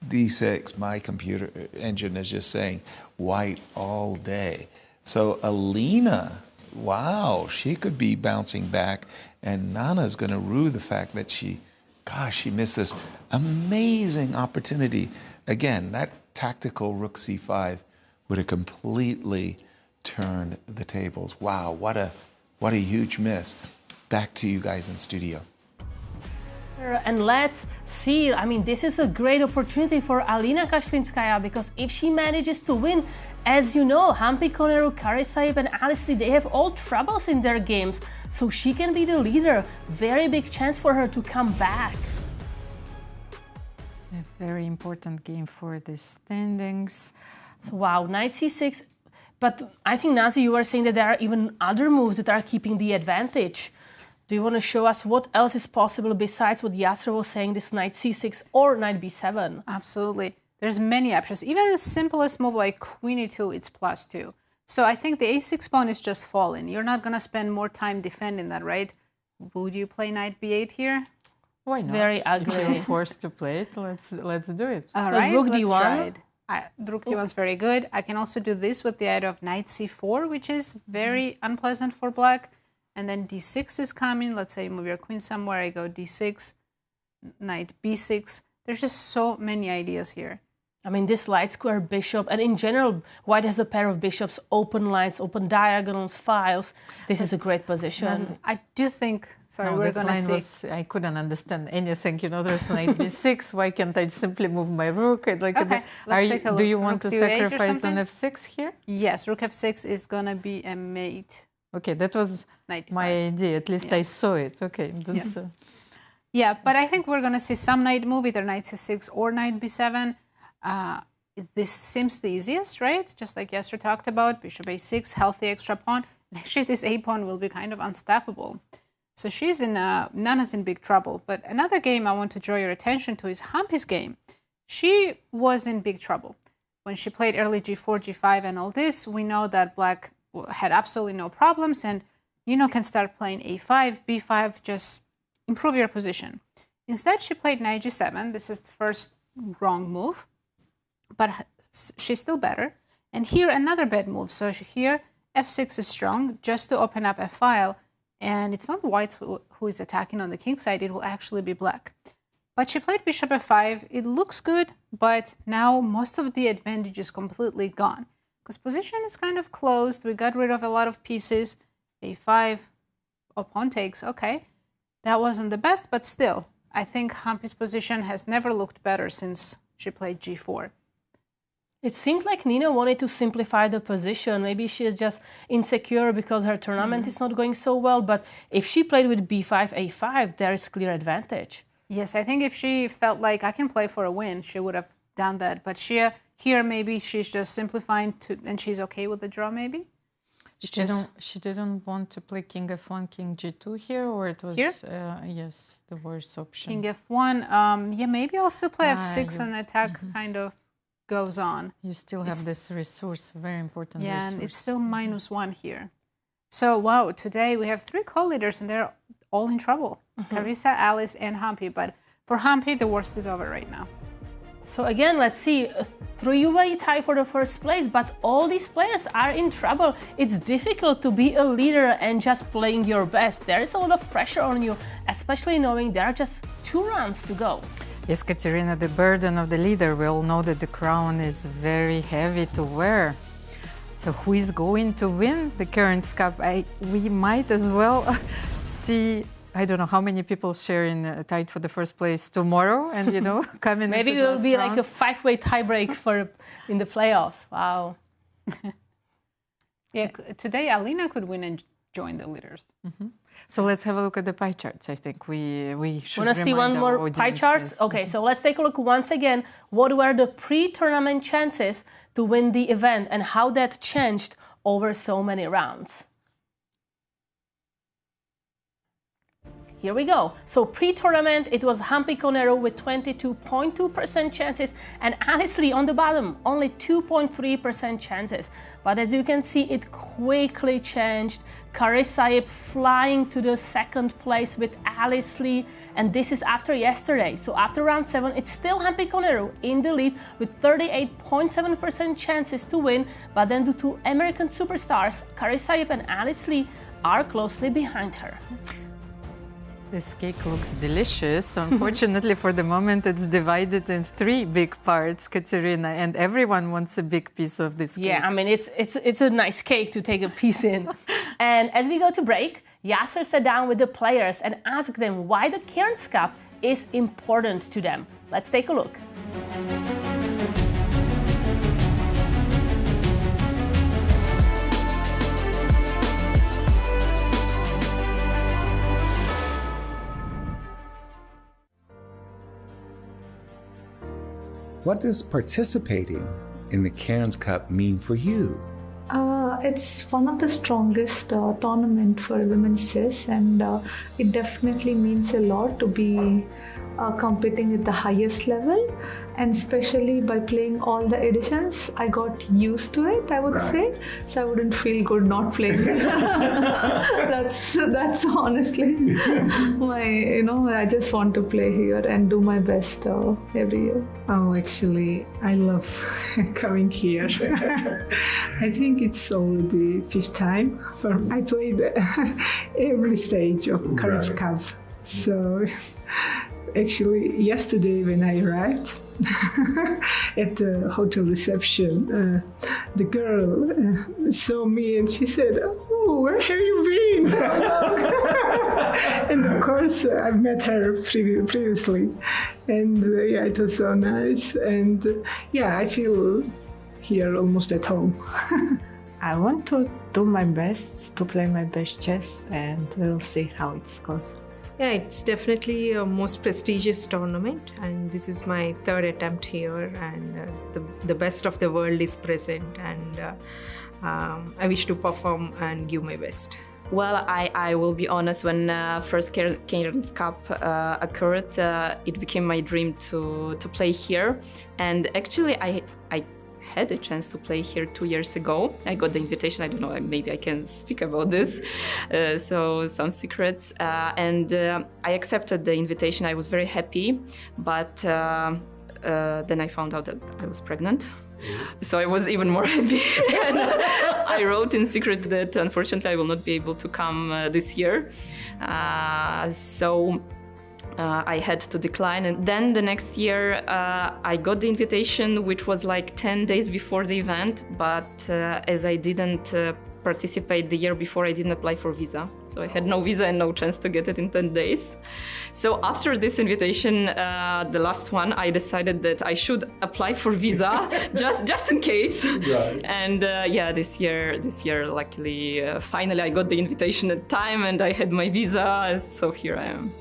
d6, my computer engine is just saying white all day. So Alina, wow, she could be bouncing back, and Nana's going to rue the fact that she missed this amazing opportunity. Again, that tactical rook c5 would have completely turned the tables. Wow, what a huge miss. Back to you guys in studio. And let's see, I mean, this is a great opportunity for Alina Kashlinskaya, because if she manages to win, as you know, Humpy, Koneru, Carissa, and honestly, they have all troubles in their games, so she can be the leader. Very big chance for her to come back. A very important game for the standings. So, wow, knight c6. But I think, Nazi, you were saying that there are even other moves that are keeping the advantage. Do you want to show us what else is possible besides what Yasser was saying, this knight c6 or knight b7? Absolutely. There's many options. Even the simplest move like queen e2, it's +2. So I think the a6 pawn is just falling. You're not going to spend more time defending that, right? Would you play knight b8 here? Why it's not? Very ugly. If you're forced to play it, let's do it. All right, rook let's d1. try it. Rook d1 is very good. I can also do this with the idea of knight c4, which is very unpleasant for black. And then d6 is coming. Let's say you move your queen somewhere. I go d6, knight b6. There's just so many ideas here. I mean, this light square bishop, and in general, white has a pair of bishops, open lines, open diagonals, files. This is a great position. I do think, sorry, we're going to see. I couldn't understand anything. You know, there's knight b6. Why can't I simply move my rook? Like, okay, let's take a look. Do you want rook to sacrifice on f6 here? Yes, rook f6 is going to be a mate. Okay, that was my idea. At least I saw it. Okay. Yes. Yeah, but I think we're going to see some knight move, either knight c6 or knight b7. This seems the easiest, right? Just like Yasser talked about, bishop a6, healthy extra pawn. And actually, this a pawn will be kind of unstoppable. So she's in, Nana's in big trouble. But another game I want to draw your attention to is Humpy's game. She was in big trouble. When she played early g4, g5, and all this, we know that black had absolutely no problems, and Nino can start playing a5, b5, just improve your position. Instead, she played knight g7. This is the first wrong move, but she's still better. And here, another bad move. So here, f6 is strong, just to open up a file, and it's not white who is attacking on the king side, it will actually be black. But she played bishop f5. It looks good, but now most of the advantage is completely gone, because position is kind of closed. We got rid of a lot of pieces. a5, pawn takes, okay. That wasn't the best, but still, I think Humpy's position has never looked better since she played g4. It seemed like Nino wanted to simplify the position. Maybe she is just insecure because her tournament is not going so well. But if she played with b5, a5, there is clear advantage. Yes, I think if she felt like I can play for a win, she would have done that. But here maybe she's just simplifying and she's okay with the draw maybe? She didn't want to play king f1, king g2 here, or it was, here? Yes, the worst option. King f1, yeah, maybe I'll still play f6 and attack kind of goes on. You still have this resource, very important yeah, resource. And it's still -1 here. So, wow, today we have 3 co-leaders and they're all in trouble. Carissa, Alice, and Humpy. But for Humpy, the worst is over right now. So again, let's see, a 3-way tie for the first place, but all these players are in trouble. It's difficult to be a leader and just playing your best. There is a lot of pressure on you, especially knowing there are just 2 rounds to go. Yes, Katerina, the burden of the leader. We all know that the crown is very heavy to wear. So who is going to win the Cairns Cup? We might as well see, I don't know how many people share in tied for the first place tomorrow, and coming. Maybe it will be like a 5-way tiebreak in the playoffs. Wow. Yeah, today Alina could win and join the leaders. So let's have a look at the pie charts. I think we should. Want to see one more pie charts? Okay, so let's take a look once again. What were the pre-tournament chances to win the event and how that changed over so many rounds? Here we go. So pre-tournament, it was Humpy Koneru with 22.2% chances and honestly on the bottom, only 2.3% chances. But as you can see, it quickly changed. Carissa flying to the 2nd place with Alice Lee, and this is after yesterday. So after round 7, it's still Humpy Koneru in the lead with 38.7% chances to win, but then the 2 American superstars, Carissa and Alice Lee, are closely behind her. This cake looks delicious. Unfortunately, for the moment, it's divided in 3 big parts, Katerina, and everyone wants a big piece of this cake. Yeah, I mean, it's a nice cake to take a piece in. And as we go to break, Yasser sat down with the players and asked them why the Cairns Cup is important to them. Let's take a look. What does participating in the Cairns Cup mean for you? It's one of the strongest tournament for women's chess, and it definitely means a lot to be competing at the highest level, and especially by playing all the editions, I got used to it, I would say, so I wouldn't feel good not playing. That's honestly my, I just want to play here and do my best every year. Oh, actually, I love coming here. I think it's already 5th time I played every stage of Cairns Cup. So actually, yesterday when I arrived at the hotel reception, the girl saw me and she said, "Oh, where have you been so long?" And of course, I've met her previously, and yeah, it was so nice. And yeah, I feel here almost at home. I want to do my best to play my best chess, and we'll see how it goes. Yeah, it's definitely a most prestigious tournament, and this is my 3rd attempt here, and the best of the world is present, and I wish to perform and give my best. Well, I will be honest, when first Cairns Cup occurred, it became my dream to play here, and actually I had a chance to play here 2 years ago. I got the invitation. I don't know, maybe I can speak about this. So some secrets. And I accepted the invitation. I was very happy, but then I found out that I was pregnant. So I was even more happy. And I wrote in secret that unfortunately I will not be able to come this year. So I had to decline, and then the next year I got the invitation, which was like 10 days before the event, but as I didn't participate the year before, I didn't apply for visa. So I had no visa and no chance to get it in 10 days. So after this invitation, the last one, I decided that I should apply for visa just in case. Right. And yeah, this year, luckily, finally I got the invitation at time and I had my visa. So here I am.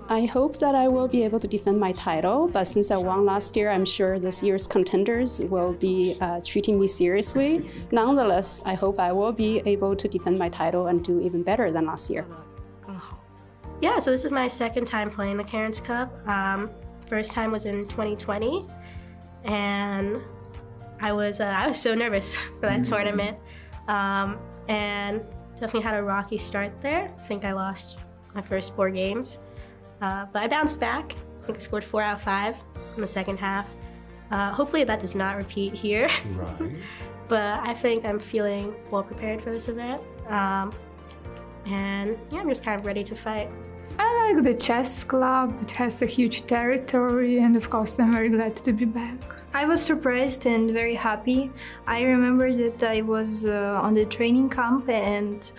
I hope that I will be able to defend my title, but since I won last year, I'm sure this year's contenders will be treating me seriously. Nonetheless, I hope I will be able to defend my title and do even better than last year. Yeah, so this is my second time playing the Cairns Cup. First time was in 2020, and I was so nervous for that tournament, and definitely had a rocky start there. I think I lost my first 4 games. But I bounced back. I think I scored 4 out of 5 in the second half. Hopefully that does not repeat here. Right. But I think I'm feeling well prepared for this event. And yeah, I'm just kind of ready to fight. I like the chess club. It has a huge territory, and of course I'm very glad to be back. I was surprised and very happy. I remember that I was on the training camp, and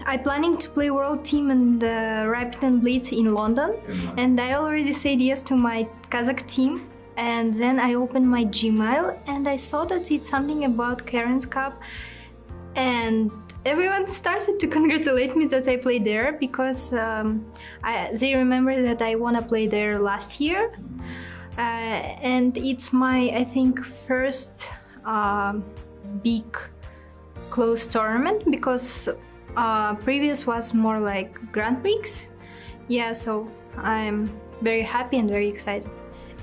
I'm planning to play world team in the Rapid and Blitz in London, and I already said yes to my Kazakh team. And then I opened my Gmail and I saw that it's something about Cairns Cup, and everyone started to congratulate me that I played there because they remember that I won a play there last year, and it's my, I think, first big close tournament because previous was more like Grand Prix. Yeah, so I'm very happy and very excited.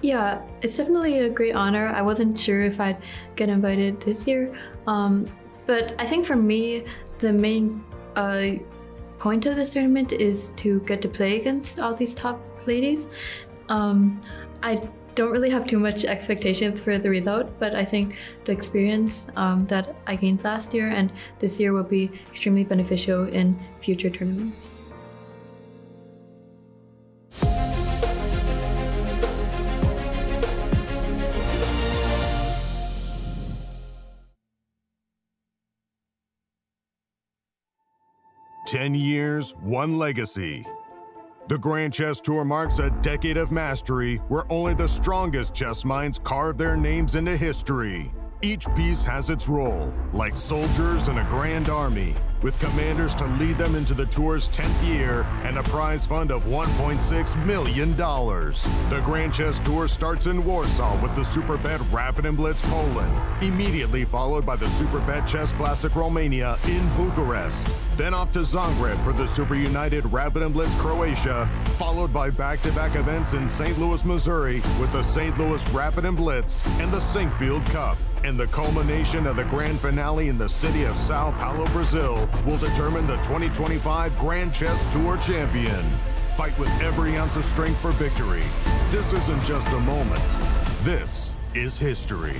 Yeah, it's definitely a great honor. I wasn't sure if I'd get invited this year, but I think for me, the main point of this tournament is to get to play against all these top ladies. I don't really have too much expectations for the result, but I think the experience that I gained last year and this year will be extremely beneficial in future tournaments. "10 years, one legacy." The Grand Chess Tour marks a decade of mastery where only the strongest chess minds carve their names into history. Each piece has its role, like soldiers in a grand army, with commanders to lead them into the tour's 10th year and a prize fund of $1.6 million. The Grand Chess Tour starts in Warsaw with the Superbet Rapid and Blitz Poland, immediately followed by the Superbet Chess Classic Romania in Bucharest, then off to Zagreb for the Super United Rapid and Blitz Croatia, followed by back-to-back events in St. Louis, Missouri with the St. Louis Rapid and Blitz and the Sinkfield Cup. And the culmination of the grand finale in the city of Sao Paulo, Brazil, will determine the 2025 Grand Chess Tour champion. Fight with every ounce of strength for victory. This isn't just a moment. This is history.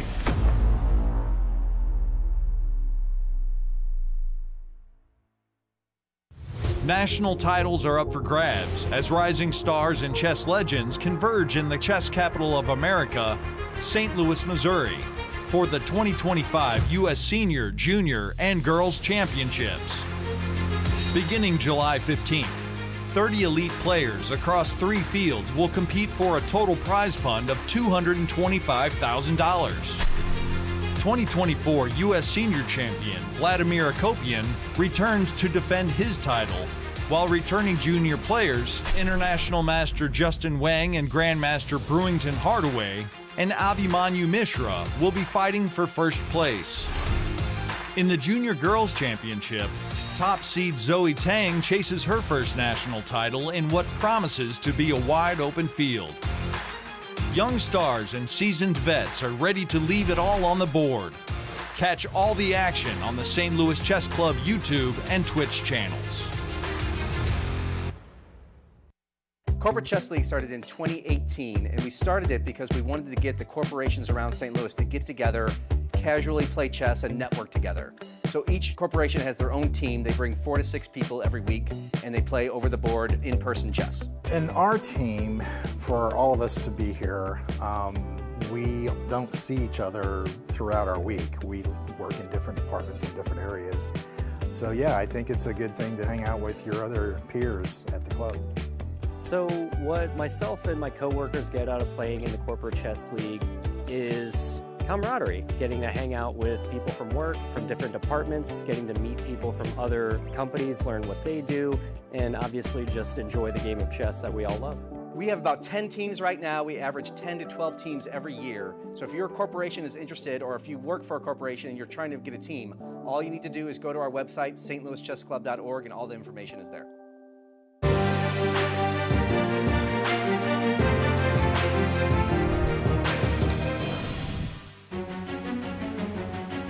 National titles are up for grabs as rising stars and chess legends converge in the chess capital of America, St. Louis, Missouri, for the 2025 U.S. Senior, Junior, and Girls Championships. Beginning July 15th, 30 elite players across 3 fields will compete for a total prize fund of $225,000. 2024 U.S. Senior Champion Vladimir Akopian returns to defend his title, while returning junior players, International Master Justin Wang and Grandmaster Brewington Hardaway and Abhimanyu Mishra will be fighting for first place. In the Junior Girls Championship, top seed Zoe Tang chases her first national title in what promises to be a wide-open field. Young stars and seasoned vets are ready to leave it all on the board. Catch all the action on the St. Louis Chess Club YouTube and Twitch channels. Corporate Chess League started in 2018, and we started it because we wanted to get the corporations around St. Louis to get together, casually play chess, and network together. So each corporation has their own team. They bring 4 to 6 people every week, and they play over the board in-person chess. In our team, for all of us to be here, we don't see each other throughout our week. We work in different departments in different areas. So yeah, I think it's a good thing to hang out with your other peers at the club. So what myself and my coworkers get out of playing in the corporate chess league is camaraderie, getting to hang out with people from work, from different departments, getting to meet people from other companies, learn what they do, and obviously just enjoy the game of chess that we all love. We have about 10 teams right now. We average 10 to 12 teams every year. So if your corporation is interested, or if you work for a corporation and you're trying to get a team, all you need to do is go to our website, stlouischessclub.org, and all the information is there.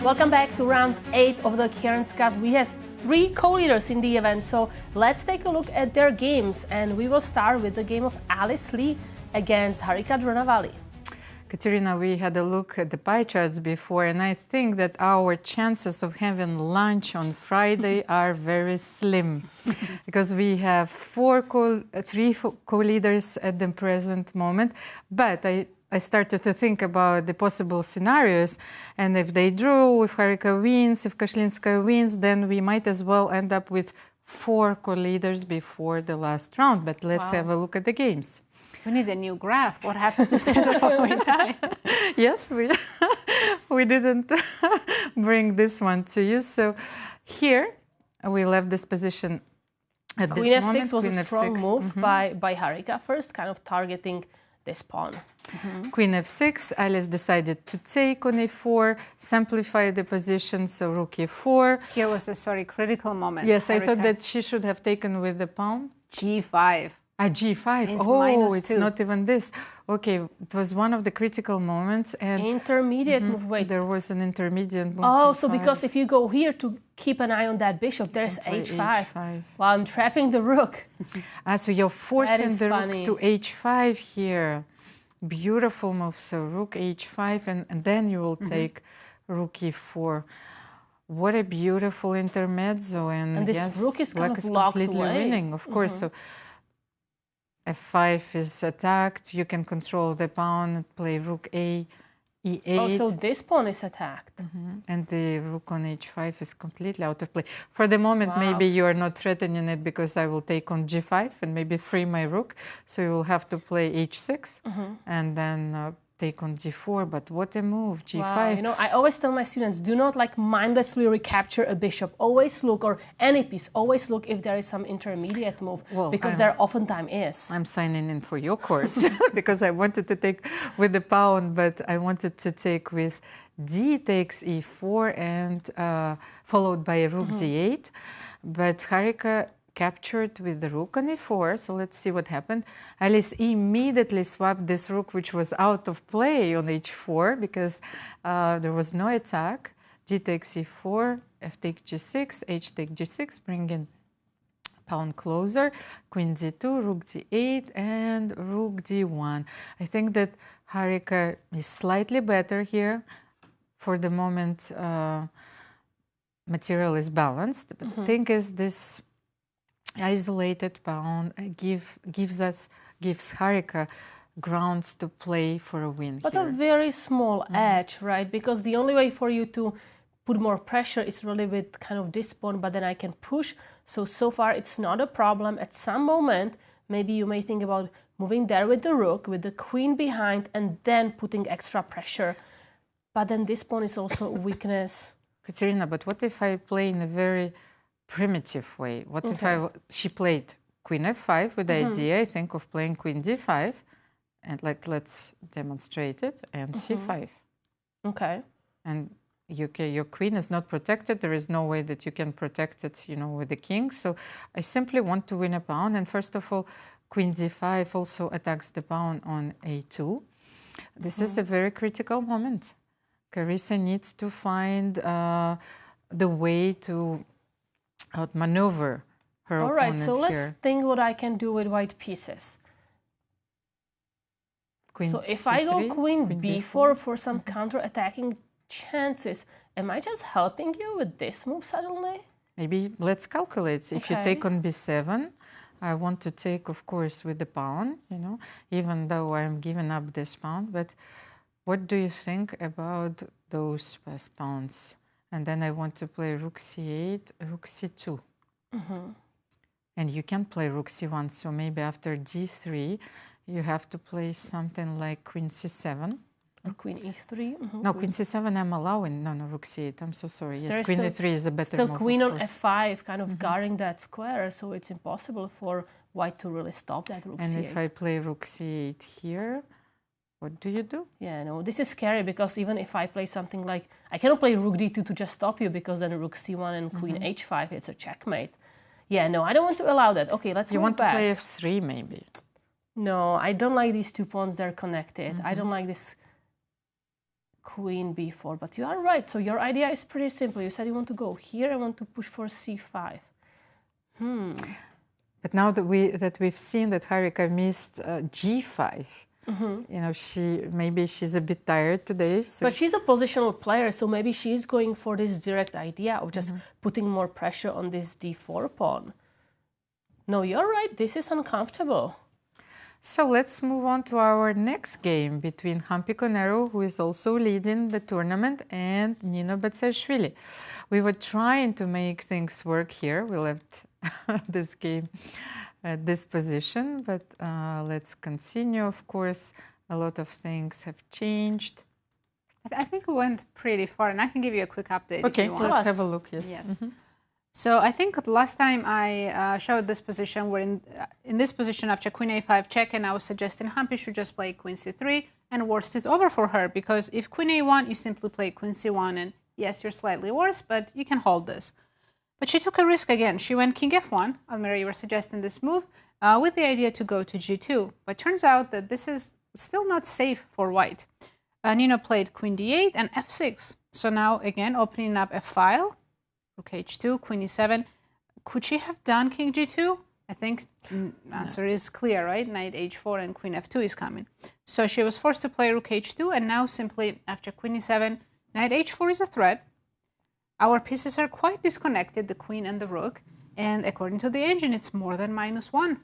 Welcome back to round 8 of the Cairns Cup. We have 3 co-leaders in the event, so let's take a look at their games, and we will start with the game of Alice Lee against Harika Dronavalli. Katerina, we had a look at the pie charts before, and I think that our chances of having lunch on Friday are very slim because we have 3 co-leaders at the present moment, but I started to think about the possible scenarios, and if they draw, if Harika wins, if Kashlinskaya wins, then we might as well end up with 4 co-leaders before the last round. But let's have a look at the games. We need a new graph. What happens if there's a 4-way tie? Yes, we didn't bring this one to you. So here we left this position at Queen this F6 moment. was Queen a strong F6. move by Harika first, kind of targeting this pawn. Queen F6, Alice decided to take on A4, simplify the position, so Rook E4. Here was a critical moment. Yes, Harika. I thought that she should have taken with the pawn. G5. G5. Means Oh, it's -2. not even this. Okay, it was one of the critical moments. And intermediate move. Wait, there was an intermediate move. Oh, G5. so because if you go here to keep an eye on that bishop, there's H5. While I'm trapping the rook. So you're forcing the funny. rook to H5 here. Beautiful move. So rook H5, and then you will take rook E4. What a beautiful intermezzo. And this yes, rook is black kind of locked completely away. winning, of course. So F5 is attacked. You can control the pawn, play rook A, E8. Oh, so this pawn is attacked. And the rook on H5 is completely out of play. For the moment, maybe you are not threatening it because I will take on G5 and maybe free my rook. So you will have to play H6 and then take on D4. But what a move, G5. Wow. You know, I always tell my students, do not mindlessly recapture a bishop. Always look, or any piece, always look if there is some intermediate move, because there oftentimes is. I'm signing in for your course because I wanted to take with the pawn, but I wanted to take with D takes E4 and followed by rook D8. But Harika captured with the rook on E4, so let's see what happened. Alice immediately swapped this rook, which was out of play, on H4 because there was no attack. D takes E4, F takes G6, H takes G6, bringing pawn closer, Queen D2, Rook D8, and Rook D1. I think that Harika is slightly better here. For the moment, material is balanced. But the thing is, this isolated pawn gives Harika grounds to play for a win. But here. a very small edge, right? Because the only way for you to put more pressure is really with kind of this pawn, but then I can push. So far it's not a problem. At some moment, maybe you may think about moving there with the rook, with the queen behind, and then putting extra pressure. But then this pawn is also a weakness. Katerina, but what if I play in a very primitive way? What if she played Queen F5 with the idea, I think, of playing Queen D5, and let's demonstrate it, and C5. Okay. And your queen is not protected. There is no way that you can protect it, with the king. So I simply want to win a pawn. And first of all, Queen D5 also attacks the pawn on A2. This is a very critical moment. Carissa needs to find the way to outmaneuver her opponent. All right, so let's think what I can do with white pieces. Queen so if C3, I go Queen B4 for some counter-attacking chances, am I just helping you with this move suddenly? Maybe let's calculate. If you take on B7, I want to take, of course, with the pawn, even though I'm giving up this pawn. But What do you think about those fast pawns? And then I want to play rook c8, rook c2. And you can play rook c1, so maybe after d3, you have to play something like queen c7. Or queen e3. No, queen c7 I'm allowing. No, rook c8. I'm so sorry. Yes, queen e3 is a better move. Still queen on f5, kind of guarding that square, so it's impossible for white to really stop that rook c8. And if I play rook c8 here, what do you do? Yeah, no, this is scary because even if I play something like, I cannot play rook d2 to just stop you because then rook c1 and queen h5, it's a checkmate. Yeah, no, I don't want to allow that. Okay, let's move back. You want to play f3 maybe? No, I don't like these 2 pawns, they're connected. I don't like this queen b4, but you are right. So your idea is pretty simple. You said you want to go here, I want to push for c5. But now that we've seen that Harika missed g5, you know, maybe she's a bit tired today. So. But she's a positional player, so maybe she's going for this direct idea of just putting more pressure on this d4 pawn. No, you're right. This is uncomfortable. So let's move on to our next game between Humpy Koneru, who is also leading the tournament, and Nino Batsiashvili. We were trying to make things work here. We left this game at this position, but let's continue. Of course, a lot of things have changed. I think we went pretty far, and I can give you a quick update okay, if you want. let's have a look, yes. Yes. So I think last time I showed this position, we're in this position after queen a5 check, and I was suggesting Humpy should just play queen c3, and worst is over for her, because if queen a1, you simply play queen c1, and yes, you're slightly worse, but you can hold this. But she took a risk again. She went king f1. Almira, you were suggesting this move with the idea to go to g2, but turns out that this is still not safe for white. Nino played queen d8 and f6. So now, again, opening up a file. Rook h2, queen e7. Could she have done king g2? I think the answer is clear, right? Knight h4 and queen f2 is coming. So she was forced to play rook h2, and now simply after queen e7, knight h4 is a threat. Our pieces are quite disconnected, the queen and the rook, and according to the engine, it's more than -1.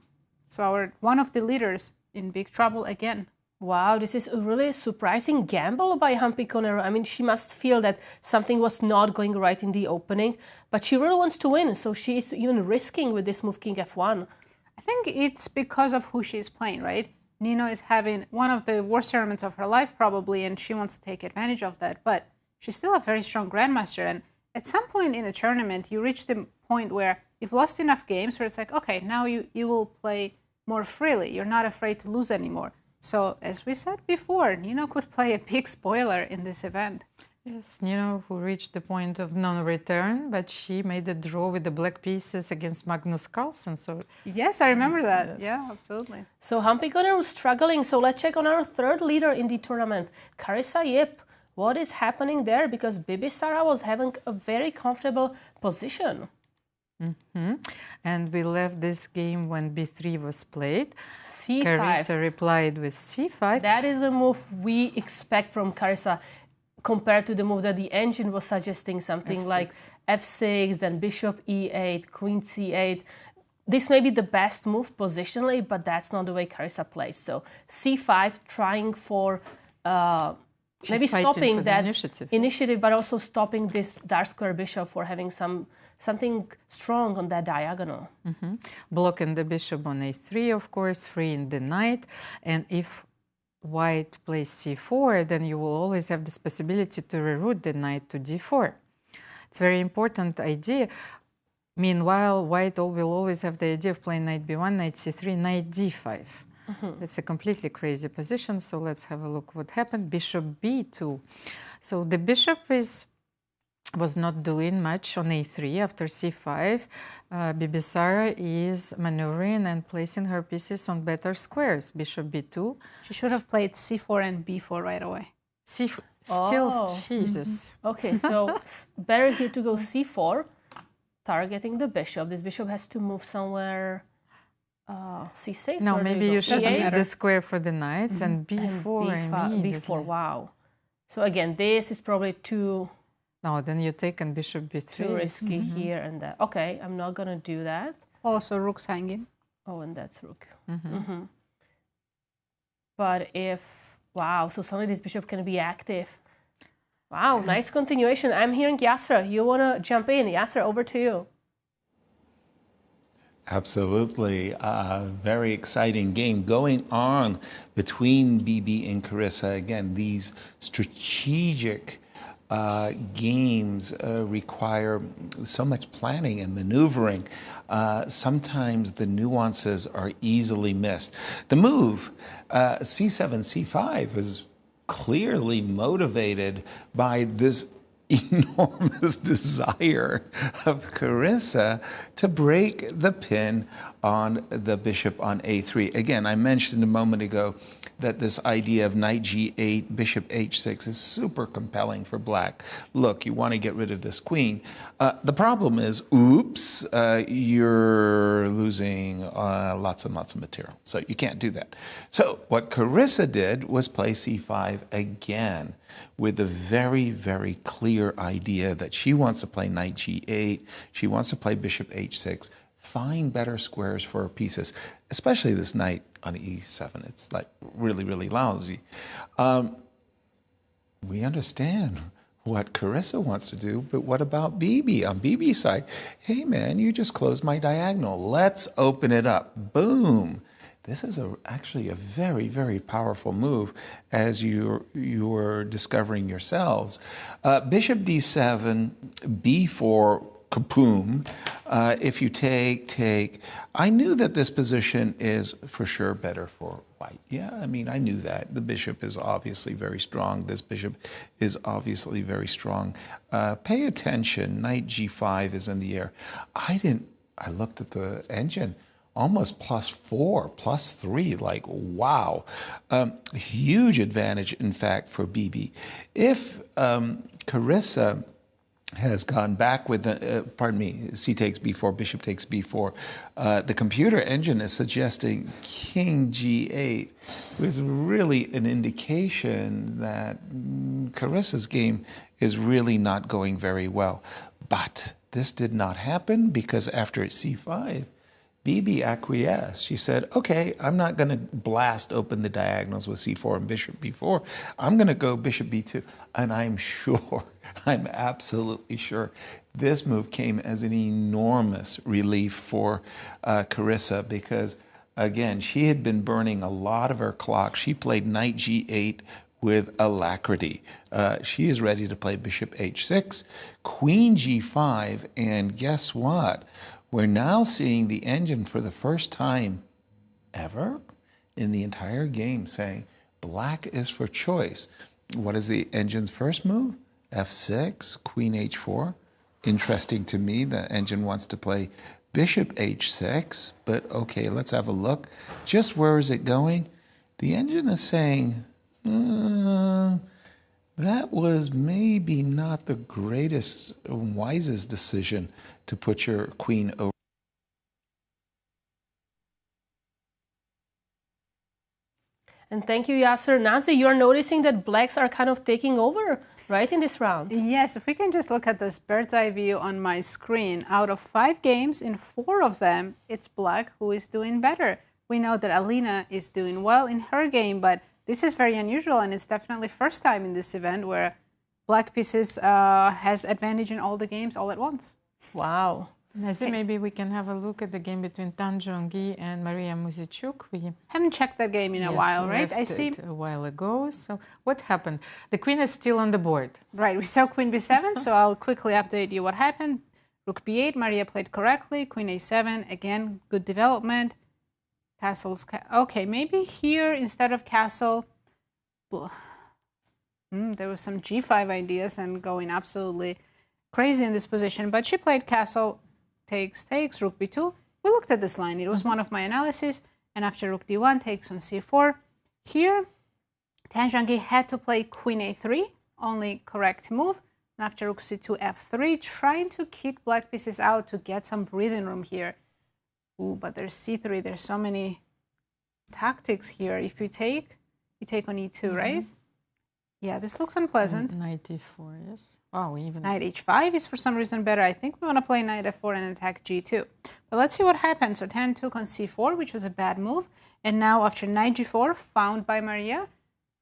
So one of the leaders in big trouble again. Wow, this is a really surprising gamble by Humpy Koneru. I mean, she must feel that something was not going right in the opening, but she really wants to win, so she is even risking with this move king f1. I think it's because of who she's playing, right? Nino is having one of the worst tournaments of her life, probably, and she wants to take advantage of that, but she's still a very strong grandmaster, and at some point in a tournament, you reach the point where you've lost enough games where it's like, okay, now you will play more freely. You're not afraid to lose anymore. So, as we said before, Nino could play a big spoiler in this event. Yes, Nino, who reached the point of non-return, but she made a draw with the black pieces against Magnus Carlsen. So yes, I remember that. Yes. Yeah, absolutely. So Humpy Koneru is struggling. So let's check on our third leader in the tournament, Carissa. What is happening there? Because Bibisara was having a very comfortable position. And we left this game when b3 was played. c5. Carissa replied with c5. That is a move we expect from Carissa compared to the move that the engine was suggesting, something F6. like f6, then bishop e8, queen c8. This may be the best move positionally, but that's not the way Carissa plays. So c5, trying for maybe stopping that initiative, but also stopping this dark square bishop for having something strong on that diagonal. Blocking the bishop on a3, of course, freeing the knight. And if white plays c4, then you will always have this possibility to reroute the knight to d4. It's a very important idea. Meanwhile, white will always have the idea of playing knight b1, knight c3, knight d5. It's a completely crazy position, so let's have a look what happened. Bishop b2. So the bishop was not doing much on a3 after c5. Bibisara is maneuvering and placing her pieces on better squares. Bishop b2. She should have played c4 and b4 right away. C4. Still, Jesus. Okay, so better here to go c4, targeting the bishop. This bishop has to move somewhere. C6. No, maybe you should leave the square for the knights and b4 and b4. Wow. So again, this is probably too. No, then you take and bishop b3. Too risky here and there. Okay, I'm not gonna do that. Also, rook's hanging. Oh, and that's rook. But if Wow, so suddenly this bishop can be active. Wow, nice continuation. I'm hearing Yasser. You want to jump in? Yasser, over to you. Absolutely. Very exciting game going on between Bibi and Carissa. Again, these strategic games require so much planning and maneuvering. Sometimes the nuances are easily missed. The move, c7, c5, is clearly motivated by this enormous desire of Carissa to break the pin on the bishop on a3. Again, I mentioned a moment ago that this idea of knight g8, bishop h6 is super compelling for black. Look, you want to get rid of this queen. The problem is, oops, you're losing lots and lots of material. So you can't do that. So what Carissa did was play c5 again with a very, very clear idea that she wants to play knight g8, she wants to play bishop h6, find better squares for her pieces, especially this knight on e7. It's like really, really lousy. We understand what Carissa wants to do, but what about Bibi? On Bibi's side, hey man, you just closed my diagonal. Let's open it up. Boom. This is actually a very, very powerful move, as you're discovering yourselves. Bishop d7, b4, kaboom. If you take, I knew that this position is for sure better for white. Yeah, I mean, I knew that. The bishop is obviously very strong. This bishop is obviously very strong. Pay attention, knight g5 is in the air. I looked at the engine, almost +4, +3, like, wow. Huge advantage, in fact, for Bibi. If Carissa has gone back with, c takes b4, bishop takes b4, the computer engine is suggesting king g8, which is really an indication that Carissa's game is really not going very well. But this did not happen, because after c5, Bibi acquiesced. She said, okay, I'm not going to blast open the diagonals with c4 and bishop b4. I'm going to go bishop b2. And I'm sure, I'm absolutely sure, this move came as an enormous relief for Carissa, because, again, she had been burning a lot of her clock. She played knight g8 with alacrity. She is ready to play bishop h6, queen g5, and guess what? We're now seeing the engine for the first time ever in the entire game saying black is for choice. What is the engine's first move? f6, queen h4. Interesting to me, the engine wants to play bishop h6, but okay, let's have a look. Just where is it going? The engine is saying, that was maybe not the greatest, wisest decision to put your queen over. And thank you, Yasser. Nazi, you're noticing that blacks are kind of taking over, right, in this round? Yes, if we can just look at this bird's eye view on my screen, out of 5 games, in 4 of them, it's black who is doing better. We know that Alina is doing well in her game, but this is very unusual, and it's definitely first time in this event where black pieces has advantage in all the games all at once. Wow. Nazi, maybe we can have a look at the game between Zhongyi and Mariya Muzychuk. We haven't checked that game in a while, right? I see a while ago. So what happened? The queen is still on the board. Right, we saw queen b7, so I'll quickly update you what happened. Rook b8, Mariya played correctly. Queen a7, again, good development. Castles, okay, maybe here instead of castle, there was some g5 ideas and going absolutely crazy in this position, but she played castle, takes, rook b2. We looked at this line, it was one of my analysis, and after rook d1 takes on c4. Here, Zhongyi had to play queen a3, only correct move, and after rook c2, f3, trying to kick black pieces out to get some breathing room here. Ooh, but there's c3, there's so many tactics here. If you take on e2, right? Yeah, this looks unpleasant. Knight e4, yes. Oh, even knight h5 is for some reason better. I think we want to play knight f4 and attack g2. But let's see what happens. So Tan took on c4, which was a bad move. And now after knight g4, found by Mariya,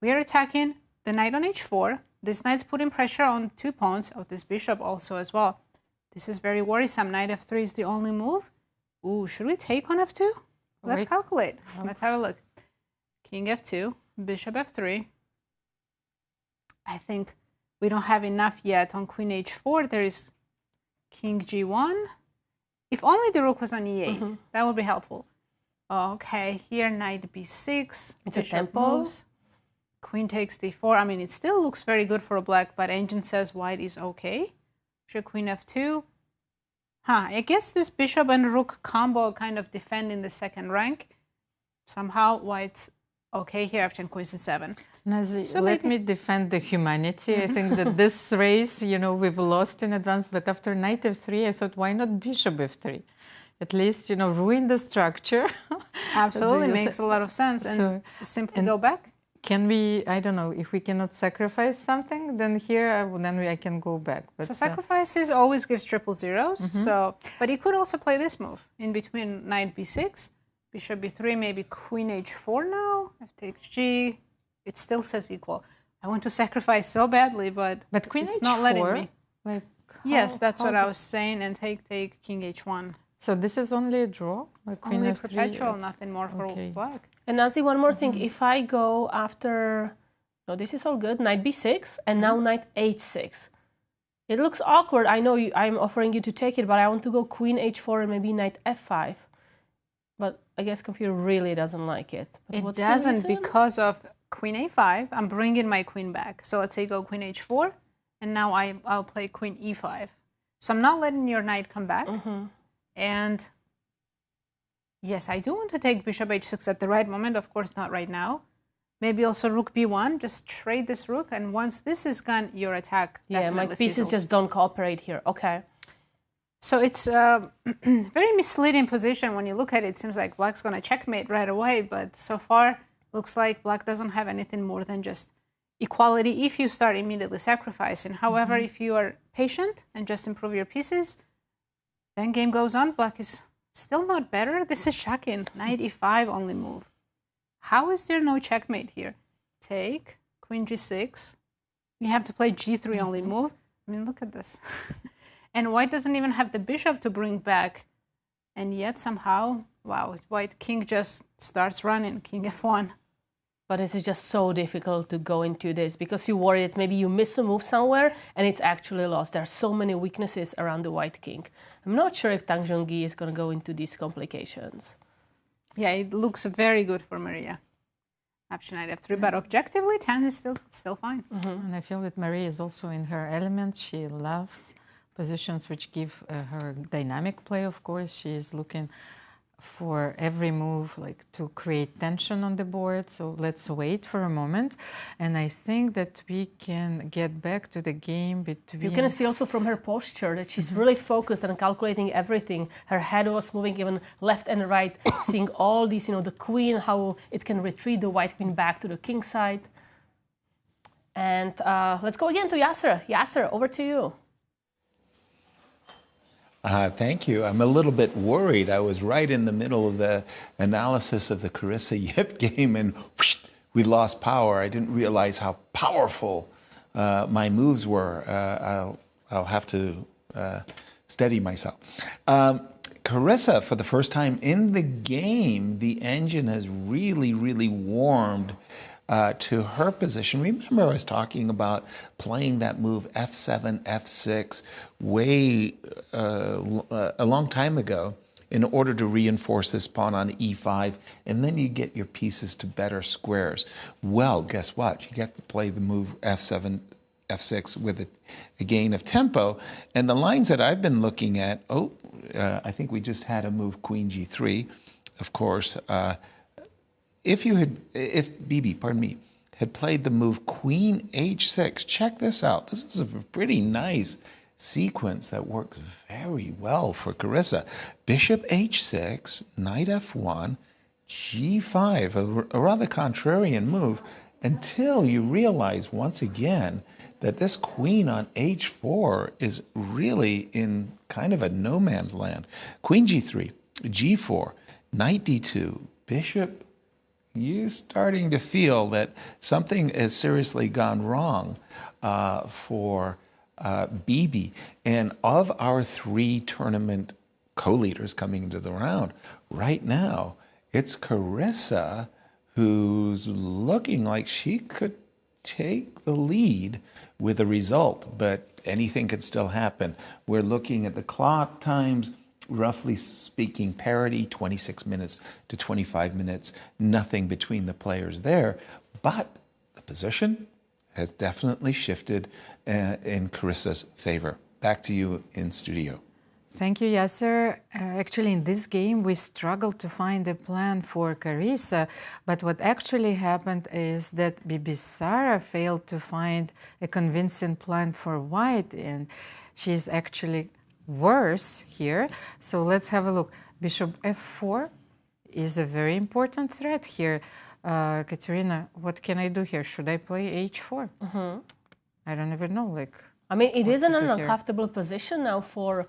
We are attacking the knight on h4. This knight's putting pressure on 2 pawns of this bishop also as well. This is very worrisome. Knight f3 is the only move. Ooh, should we take on f2? Let's calculate. Let's have a look. King f2, bishop f3. I think we don't have enough yet on queen h4. There is king g1. If only the rook was on e8, that would be helpful. Okay, here knight b6. It's a tempo. Moves. Queen takes d4. I mean, it still looks very good for a black, but engine says white is okay. Bishop queen f2. I guess this bishop and rook combo kind of defending the second rank. Somehow white's okay here after queen c7. Nazi, so let me defend the humanity. I think that this race, we've lost in advance, but after knight f3, I thought, why not bishop f3? At least, ruin the structure. Absolutely, makes a lot of sense. And simply go back. Can we, I don't know, if we cannot sacrifice something, then here, I can go back. But, so sacrifices always gives triple zeros. So, but he could also play this move in between knight b6, bishop b3, maybe queen h4 now, f takes g. It still says equal. I want to sacrifice so badly, but queen it's h4, not letting me. Like yes, that's what I was saying, and take king h1. So this is only a draw? Like queen only f3, perpetual, nothing more for black. And Nazi, one more thing. If I go after, no, this is all good, knight b6, and now knight h6. It looks awkward. I know I'm offering you to take it, but I want to go queen h4 and maybe knight f5. But I guess computer really doesn't like it. But it doesn't because of queen a5. I'm bringing my queen back. So let's say go queen h4, and now I'll play queen e5. So I'm not letting your knight come back. And yes, I do want to take bishop h6 at the right moment. Of course, not right now. Maybe also rook b1. Just trade this rook, and once this is gone, your attack definitely my pieces just don't cooperate here. Okay. So it's a very misleading position when you look at it. It seems like black's going to checkmate right away, but so far looks like black doesn't have anything more than just equality if you start immediately sacrificing. However, if you are patient and just improve your pieces, then game goes on. Black is still not better. This is shocking. Knight e5 only move. How is there no checkmate here? Take, queen g6. You have to play g3 only move. I mean, look at this. And white doesn't even have the bishop to bring back. And yet somehow, wow, white king just starts running, king f1. But this is just so difficult to go into this because you worry that maybe you miss a move somewhere and it's actually lost. There are so many weaknesses around the white king. I'm not sure if Tang Zhongyi is going to go into these complications. Yeah, it looks very good for Mariya. After knight f3, but objectively, Tang is still fine. And I feel that Mariya is also in her element. She loves positions which give her dynamic play, of course. She is looking for every move, like to create tension on the board. So let's wait for a moment. And I think that we can get back to the game between... You can see also from her posture that she's really focused on calculating everything. Her head was moving even left and right, seeing all these, the queen, how it can retreat the white queen back to the king side. And let's go again to Yasser. Yasser, over to you. Thank you. I'm a little bit worried. I was right in the middle of the analysis of the Carissa Yip game, and whoosh, we lost power. I didn't realize how powerful my moves were. I'll have to steady myself. Carissa, for the first time in the game, the engine has really, really warmed to her position. Remember, I was talking about playing that move f7, f6 way a long time ago in order to reinforce this pawn on e5, and then you get your pieces to better squares. Well, guess what? You get to play the move f7, f6 with a gain of tempo. And the lines that I've been looking at, I think we just had a move queen g3, of course. If Bibi, had played the move queen h6, check this out. This is a pretty nice sequence that works very well for Carissa. Bishop h6, knight f1, g5, a rather contrarian move, until you realize once again that this queen on h4 is really in kind of a no man's land. Queen g3, g4, knight d2, bishop you're starting to feel that something has seriously gone wrong for Bibi. And of our 3 tournament co-leaders coming into the round, right now, it's Carissa who's looking like she could take the lead with a result, but anything could still happen. We're looking at the clock times, roughly speaking, parity, 26 minutes to 25 minutes, nothing between the players there. But the position has definitely shifted in Carissa's favor. Back to you in studio. Thank you, Yasser. Actually, in this game, we struggled to find a plan for Carissa, but what actually happened is that Bibisara failed to find a convincing plan for White, and she's actually worse here. So let's have a look. Bishop f4 is a very important threat here. Katerina, what can I do here? Should I play h4? I don't even know. I mean, it is an uncomfortable position now for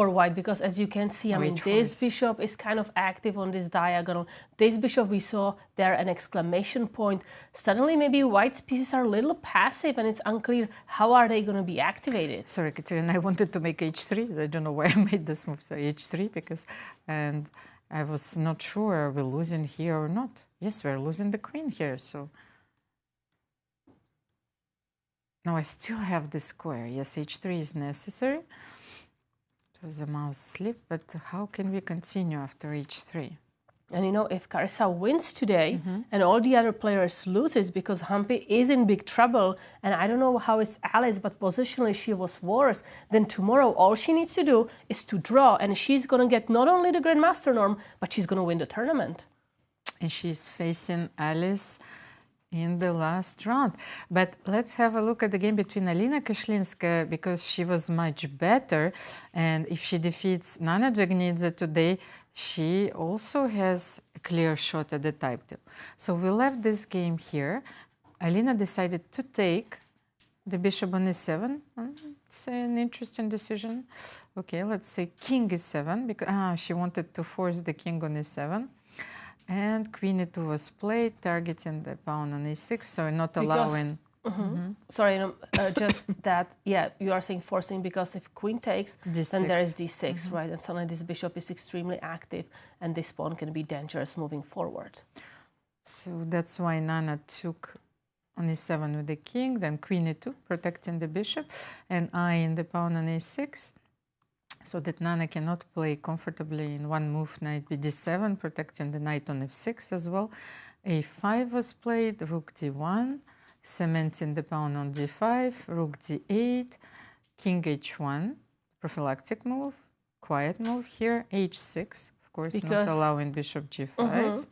White, because as you can see, I mean, this bishop is kind of active on this diagonal. This bishop, we saw there an exclamation point. Suddenly, maybe White's pieces are a little passive, and it's unclear how are they going to be activated. Sorry, Katerina, I wanted to make h3. I don't know why I made this move, so h3, because, and I was not sure, are we losing here or not? Yes, we're losing the queen here, so. Now I still have the square. Yes, h3 is necessary. It was a mouse slip, but how can we continue after h3? And you know, if Carissa wins today and all the other players loses, because Humpy is in big trouble, and I don't know how it's Alice, but positionally she was worse, then tomorrow all she needs to do is to draw, and she's going to get not only the Grandmaster norm, but she's going to win the tournament. And she's facing Alice in the last round. But let's have a look at the game between Alina and Kashlinskaya, because she was much better. And if she defeats Nana Dzagnidze today, she also has a clear shot at the title. So we left this game here. Alina decided to take the bishop on e7. It's an interesting decision. Okay, let's say king e7, because she wanted to force the king on e7. And queen e2 was played, targeting the pawn on e6, so not allowing... Sorry, just that, yeah, you are saying forcing, because if queen takes, D6. then there is d6, right? And suddenly this bishop is extremely active, and this pawn can be dangerous moving forward. So that's why Nana took on e7 with the king, then queen e2, protecting the bishop, and I in the pawn on e6. So that Nana cannot play comfortably in one move, knight bd7, protecting the knight on f6 as well. a5 was played, rook d1, cementing the pawn on d5, rook d8, king h1, prophylactic move, quiet move here, h6, of course, because not allowing bishop g5.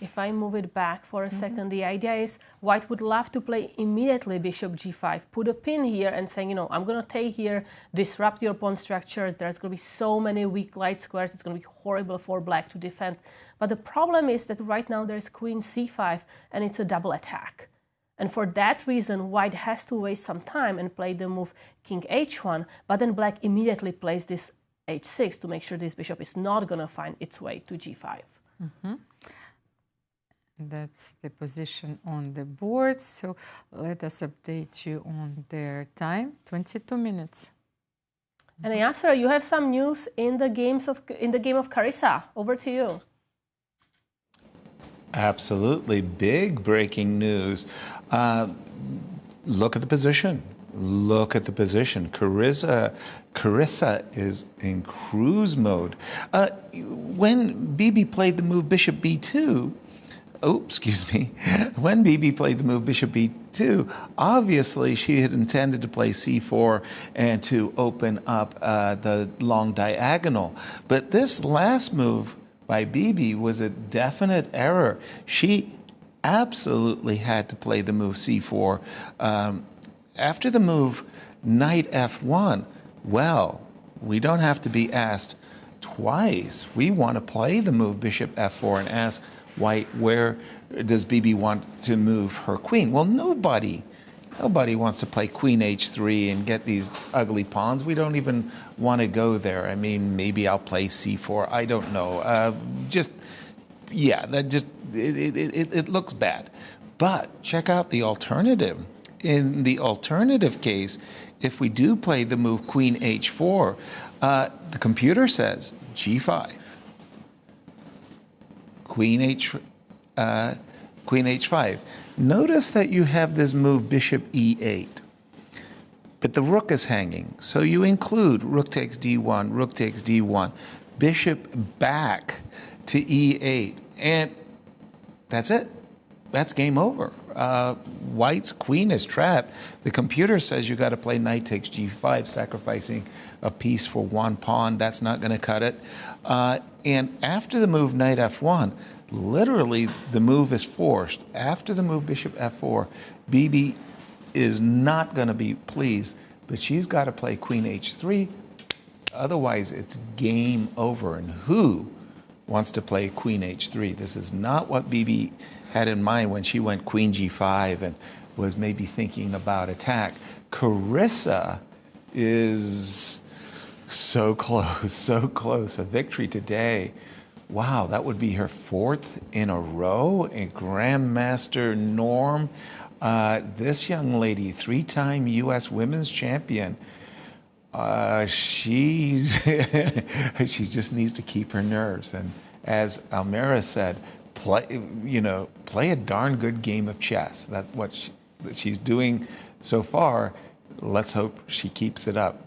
If I move it back for a second, the idea is White would love to play immediately bishop g5, put a pin here and saying, you know, I'm going to take here, disrupt your pawn structures. There's going to be so many weak light squares. It's going to be horrible for Black to defend. But the problem is that right now there's queen c5 and it's a double attack. And for that reason, White has to waste some time and play the move king h1, but then Black immediately plays this h6 to make sure this bishop is not going to find its way to g5. That's the position on the board. So let us update you on their time. 22 minutes. And Yasser, you have some news in the game of Carissa. Over to you. Absolutely, big breaking news. Look at the position. Look at the position. Carissa is in cruise mode. When Bibi played the move bishop b2. Oh, excuse me. When Bibi played the move bishop b2, obviously she had intended to play c4 and to open up the long diagonal. But this last move by Bibi was a definite error. She absolutely had to play the move c4. After the move knight f1, well, we don't have to be asked twice. We want to play the move bishop f4 and ask White, where does Bibi want to move her queen? Well, nobody wants to play queen h3 and get these ugly pawns. We don't even want to go there. I mean, maybe I'll play c4. I don't know. Just yeah, that just, it looks bad. But check out the alternative. In the alternative case, if we do play the move Queen H4, the computer says G5, Queen H5. Notice that you have this move Bishop E8, but the rook is hanging. So you include rook takes D1, rook takes D1, bishop back to E8, and that's it. That's game over. White's queen is trapped. The computer says you got to play knight takes G5, sacrificing a piece for one pawn. That's not going to cut it. And after the move knight F1, literally the move is forced. After the move bishop F4, Bibi is not going to be pleased, but she's got to play queen H3. Otherwise, it's game over. And who wants to play queen H3? This is not what Bibi had in mind when she went queen G5 and was maybe thinking about attack. Carissa is so close, so close. A victory today. Wow, that would be her 4th in a row in Grandmaster norm. This young lady, 3-time U.S. women's champion, she just needs to keep her nerves. And as Almira said, play a darn good game of chess. That's what she's doing so far. Let's hope she keeps it up.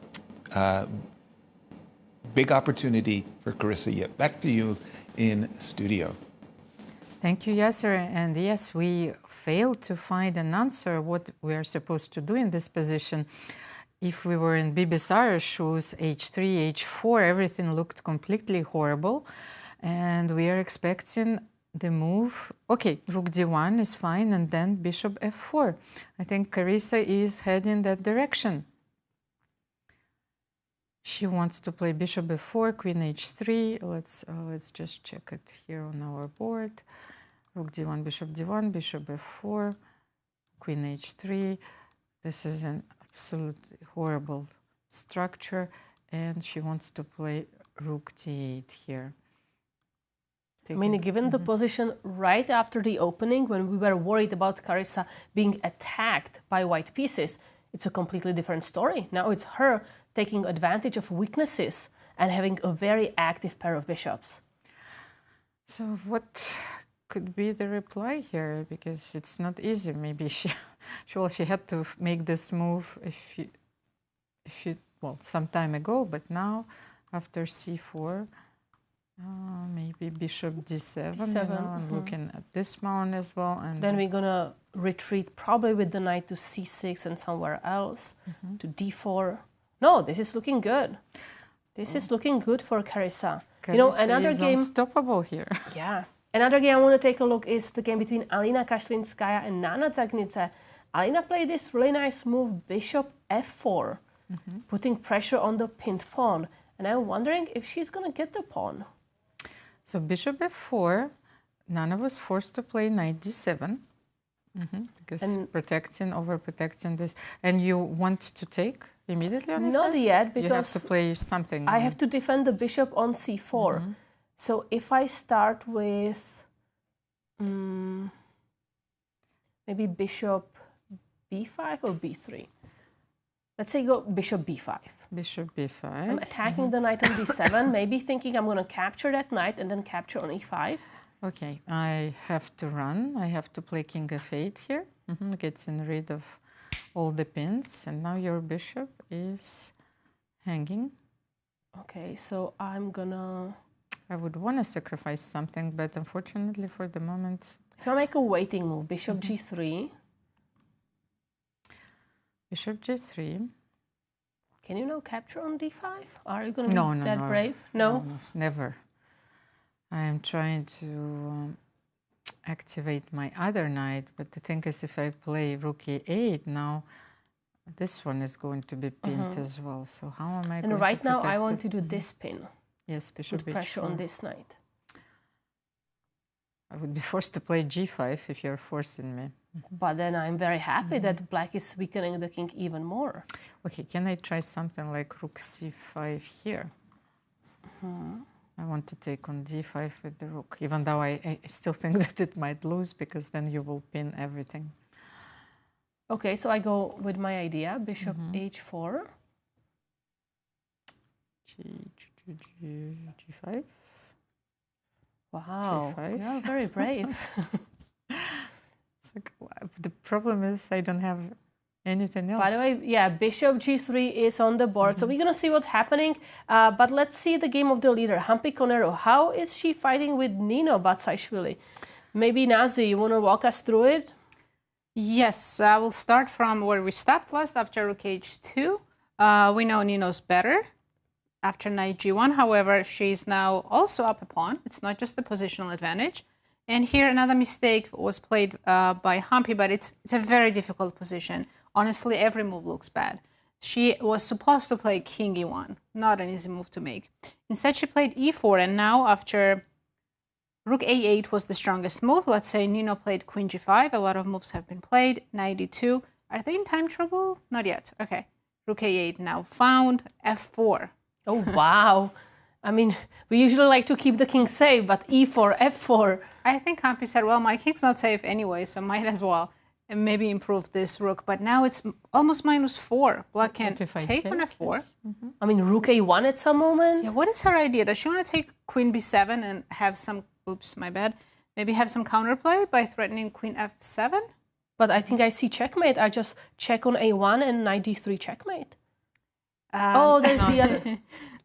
Big opportunity for Carissa Yip. Back to you in studio. Thank you, Yasser. And yes, we failed to find an answer what we are supposed to do in this position. If we were in Bibisara's shoes, H3, H4, everything looked completely horrible. And we are expecting the move. Okay, rook D1 is fine, and then bishop F4. I think Carissa is heading that direction. She wants to play bishop F4, queen H3. Let's just check it here on our board. Rook D1, bishop D1, bishop F4, queen H3. This is an absolutely horrible structure, and she wants to play rook D8 here. I mean, given the position right after the opening, when we were worried about Carissa being attacked by white pieces, it's a completely different story. Now it's her taking advantage of weaknesses and having a very active pair of bishops. So what could be the reply here? Because it's not easy. Maybe she had to make this move some time ago, but now after C4, maybe bishop D7. I'm looking at this pawn as well. And then we're gonna retreat probably with the knight to C6 and somewhere else to D4. No, this is looking good. This is looking good for Carissa. Carissa another is game unstoppable here. Yeah. Another game I want to take a look is the game between Alina Kashlinskaya and Nana Dzagnidze. Alina played this really nice move, bishop F4, putting pressure on the pinned pawn. And I'm wondering if she's going to get the pawn. So bishop F4, Nana was forced to play knight D7. Because overprotecting this. And you want to take immediately on Not yet, because you have to play something. I have to defend the bishop on C4. So if I start with maybe bishop B5 or B3. Let's say go bishop B5. Bishop B5. I'm attacking the knight on D7, maybe thinking I'm going to capture that knight and then capture on E5. Okay, I have to run. I have to play king F8 here. Getting rid of all the pins. And now your bishop is hanging. Okay, so I'm gonna... I would want to sacrifice something, but unfortunately for the moment... If I make a waiting move, bishop G3. Bishop G3. Can you now capture on D5? Are you going to be that brave? No, never. I am trying to activate my other knight, but the thing is, if I play rook E8 now, this one is going to be pinned as well. So how am I going to And right now, I protect want it? to do this pin. Yes, bishop Put pressure H4. on this knight. I would be forced to play G5 if you're forcing me. But then I'm very happy that black is weakening the king even more. Okay, can I try something like rook C5 here? I want to take on d5 with the rook, even though I still think that it might lose because then you will pin everything. Okay, so I go with my idea, bishop h4. G5. Wow, G5. you're very brave. It's like, the problem is I don't have anything else. By the way, yeah, bishop g3 is on the board, so we're gonna see what's happening. But let's see the game of the leader, Humpy Koneru. How is she fighting with Nino Batsiashvili? Maybe Nazi, you wanna walk us through it? Yes, I will start from where we stopped last after rook h2. We know Nino's better after knight g1. However, she's now also up a pawn. It's not just the positional advantage. And here another mistake was played by Humpy, but it's a very difficult position. Honestly, every move looks bad. She was supposed to play king e1, not an easy move to make. Instead, she played e4, and now after rook a8 was the strongest move. Let's say Nino played queen g5. A lot of moves have been played. Knight e2. Are they in time trouble? Not yet. Okay. Rook a8 now found. f4. Oh, wow. I mean, we usually like to keep the king safe, but e4, f4. I think Humpy said, well, my king's not safe anyway, so might as well. And maybe improve this rook. But now it's almost -4. Black can take on f4. I mean, rook a1 at some moment. Yeah, what is her idea? Does she want to take queen b7 and have some, oops, my bad, maybe have some counterplay by threatening queen f7? But I think I see checkmate. I just check on a1 and knight d3 checkmate. Oh, there's the other.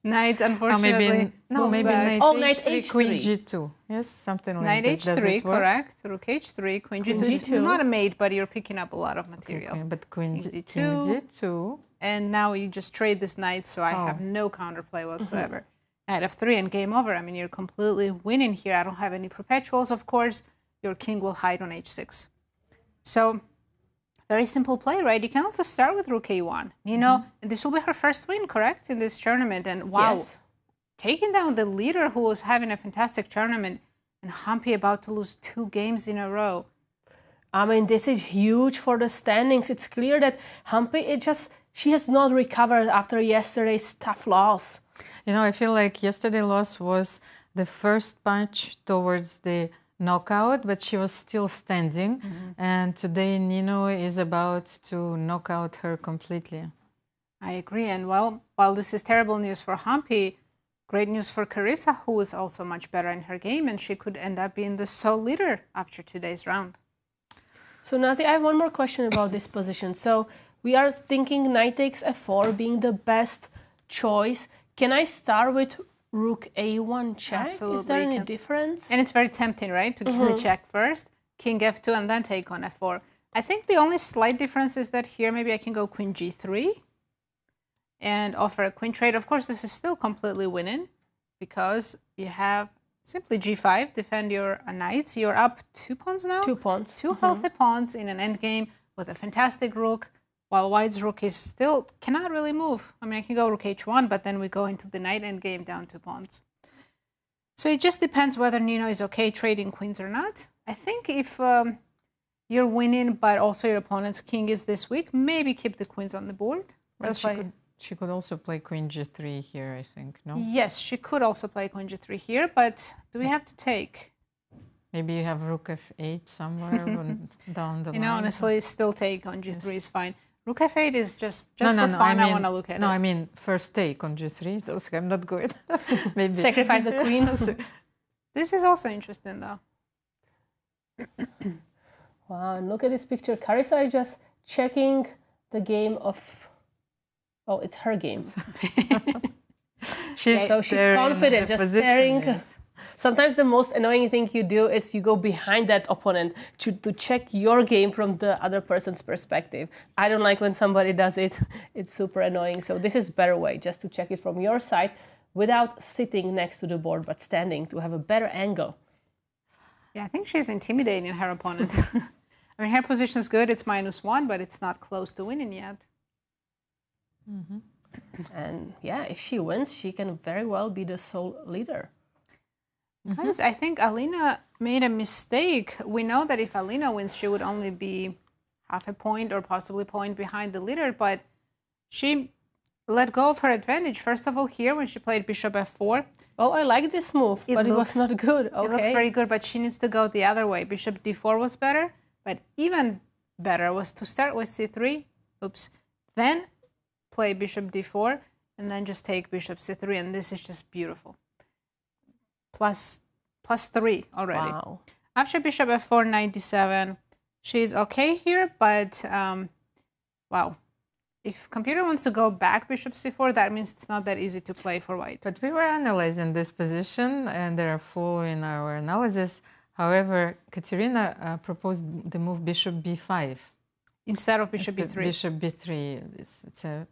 Knight, unfortunately. Maybe knight h3. Queen g2. Yes, something like knight this. Knight h3, correct. Rook h3, queen g2. It's not a mate, but you're picking up a lot of material. Okay, but queen g2. And now you just trade this knight, so I have no counterplay whatsoever. Knight f3 and game over. I mean, you're completely winning here. I don't have any perpetuals, of course. Your king will hide on h6. So, very simple play, right? You can also start with rook a1. Nino, this will be her first win, correct, in this tournament. And wow, yes. Taking down the leader who was having a fantastic tournament, and Humpy about to lose 2 games in a row. I mean, this is huge for the standings. It's clear that Humpy, she has not recovered after yesterday's tough loss. You know, I feel like yesterday's loss was the first punch towards the knockout, but she was still standing. And today Nino is about to knock out her completely. I agree. And well, while this is terrible news for Humpy, great news for Carissa, who is also much better in her game, and she could end up being the sole leader after today's round. So Nazi, I have one more question about this position. So we are thinking knight takes f4 being the best choice. Can I start with rook a1 check? Absolutely. Is there any difference? And it's very tempting, right? To get the check first, king f2, and then take on f4. I think the only slight difference is that here maybe I can go queen g3 and offer a queen trade. Of course, this is still completely winning because you have simply g5, defend your knights. You're up 2 pawns now? 2 pawns. 2 healthy pawns in an endgame with a fantastic rook, while white's rook is still cannot really move. I mean, I can go rook h1, but then we go into the knight endgame down 2 pawns. So it just depends whether Nino is okay trading queens or not. I think if you're winning, but also your opponent's king is this weak, maybe keep the queens on the board. But she could also play queen g3 here, I think, no? Yes, she could also play queen g3 here, but do we have to take? Maybe you have rook f8 somewhere down the line. You know, honestly, still take on g3 is fine. Rook f8 is just for fun. I want to look at it. No, I mean first take on g3. Those I'm not good. Maybe sacrifice the queen. This is also interesting, though. Wow! And look at this picture. Carissa is just checking the game of. Oh, it's her game. she's confident, just staring. Yes. Sometimes the most annoying thing you do is you go behind that opponent to check your game from the other person's perspective. I don't like when somebody does it. It's super annoying. So this is a better way, just to check it from your side without sitting next to the board, but standing to have a better angle. Yeah, I think she's intimidating her opponent. I mean, her position is good. It's -1, but it's not close to winning yet. And yeah, if she wins, she can very well be the sole leader. Guys, I think Alina made a mistake. We know that if Alina wins, she would only be half a point or possibly a point behind the leader, but she let go of her advantage. First of all, here when she played bishop f4. Oh, I like this move, but it was not good. Okay. It looks very good, but she needs to go the other way. Bishop d4 was better, but even better was to start with c3. Oops. Then play bishop d4, and then just take bishop c3, and this is just beautiful. Plus 3 already. Wow. After bishop f4, knight d7, she's okay here, but wow. If computer wants to go back bishop c4, that means it's not that easy to play for white. But we were analyzing this position, and they are following our analysis. However, Katerina proposed the move bishop b5 instead of bishop b3. Bishop b3.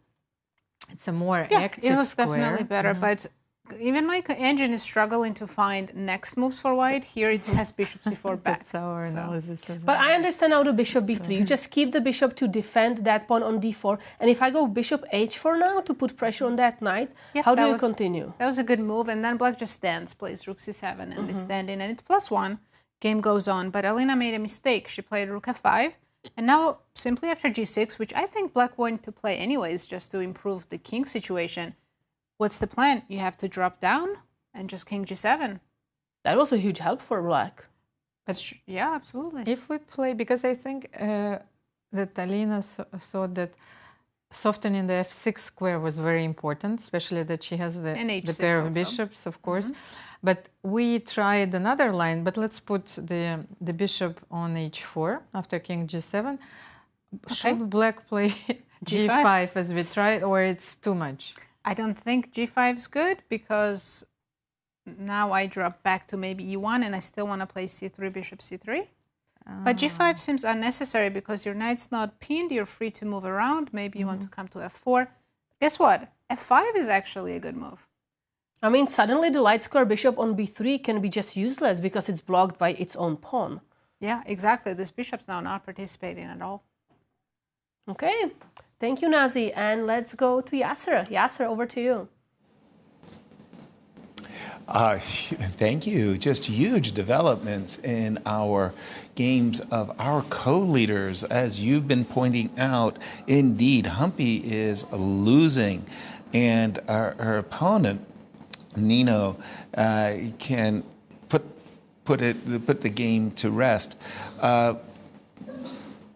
It's a more active it was square. Definitely better, but even my engine is struggling to find next moves for white. Here it has bishop c4 back. That's our analysis as well. But I understand now the bishop b3. You just keep the bishop to defend that pawn on d4. And if I go bishop h4 now to put pressure on that knight, how do you continue? That was a good move. And then black just stands, plays rook c7 and is standing. And it's +1. Game goes on. But Alina made a mistake. She played rook f5. And now simply after g6, which I think black wanted to play anyways just to improve the king situation. What's the plan? You have to drop down and just king g7. That was a huge help for black. But yeah, absolutely. If we play, because I think that Alina thought that softening the f6 square was very important, especially that she has the pair of bishops, of course. But we tried another line, but let's put the bishop on h4 after king g7. Should black play g5 as we tried, or it's too much? I don't think g5 is good because now I drop back to maybe e1 and I still want to play c3, bishop c3. But g5 seems unnecessary because your knight's not pinned, you're free to move around. Maybe you want to come to f4. Guess what? f5 is actually a good move. I mean, suddenly the light square bishop on b3 can be just useless because it's blocked by its own pawn. Yeah, exactly. This bishop's now not participating at all. Okay. Thank you, Nazi. And let's go to Yasser. Yasser, over to you. Thank you. Just huge developments in our games of our co-leaders. As you've been pointing out, indeed, Humpy is losing. And her opponent, Nino, can put the game to rest.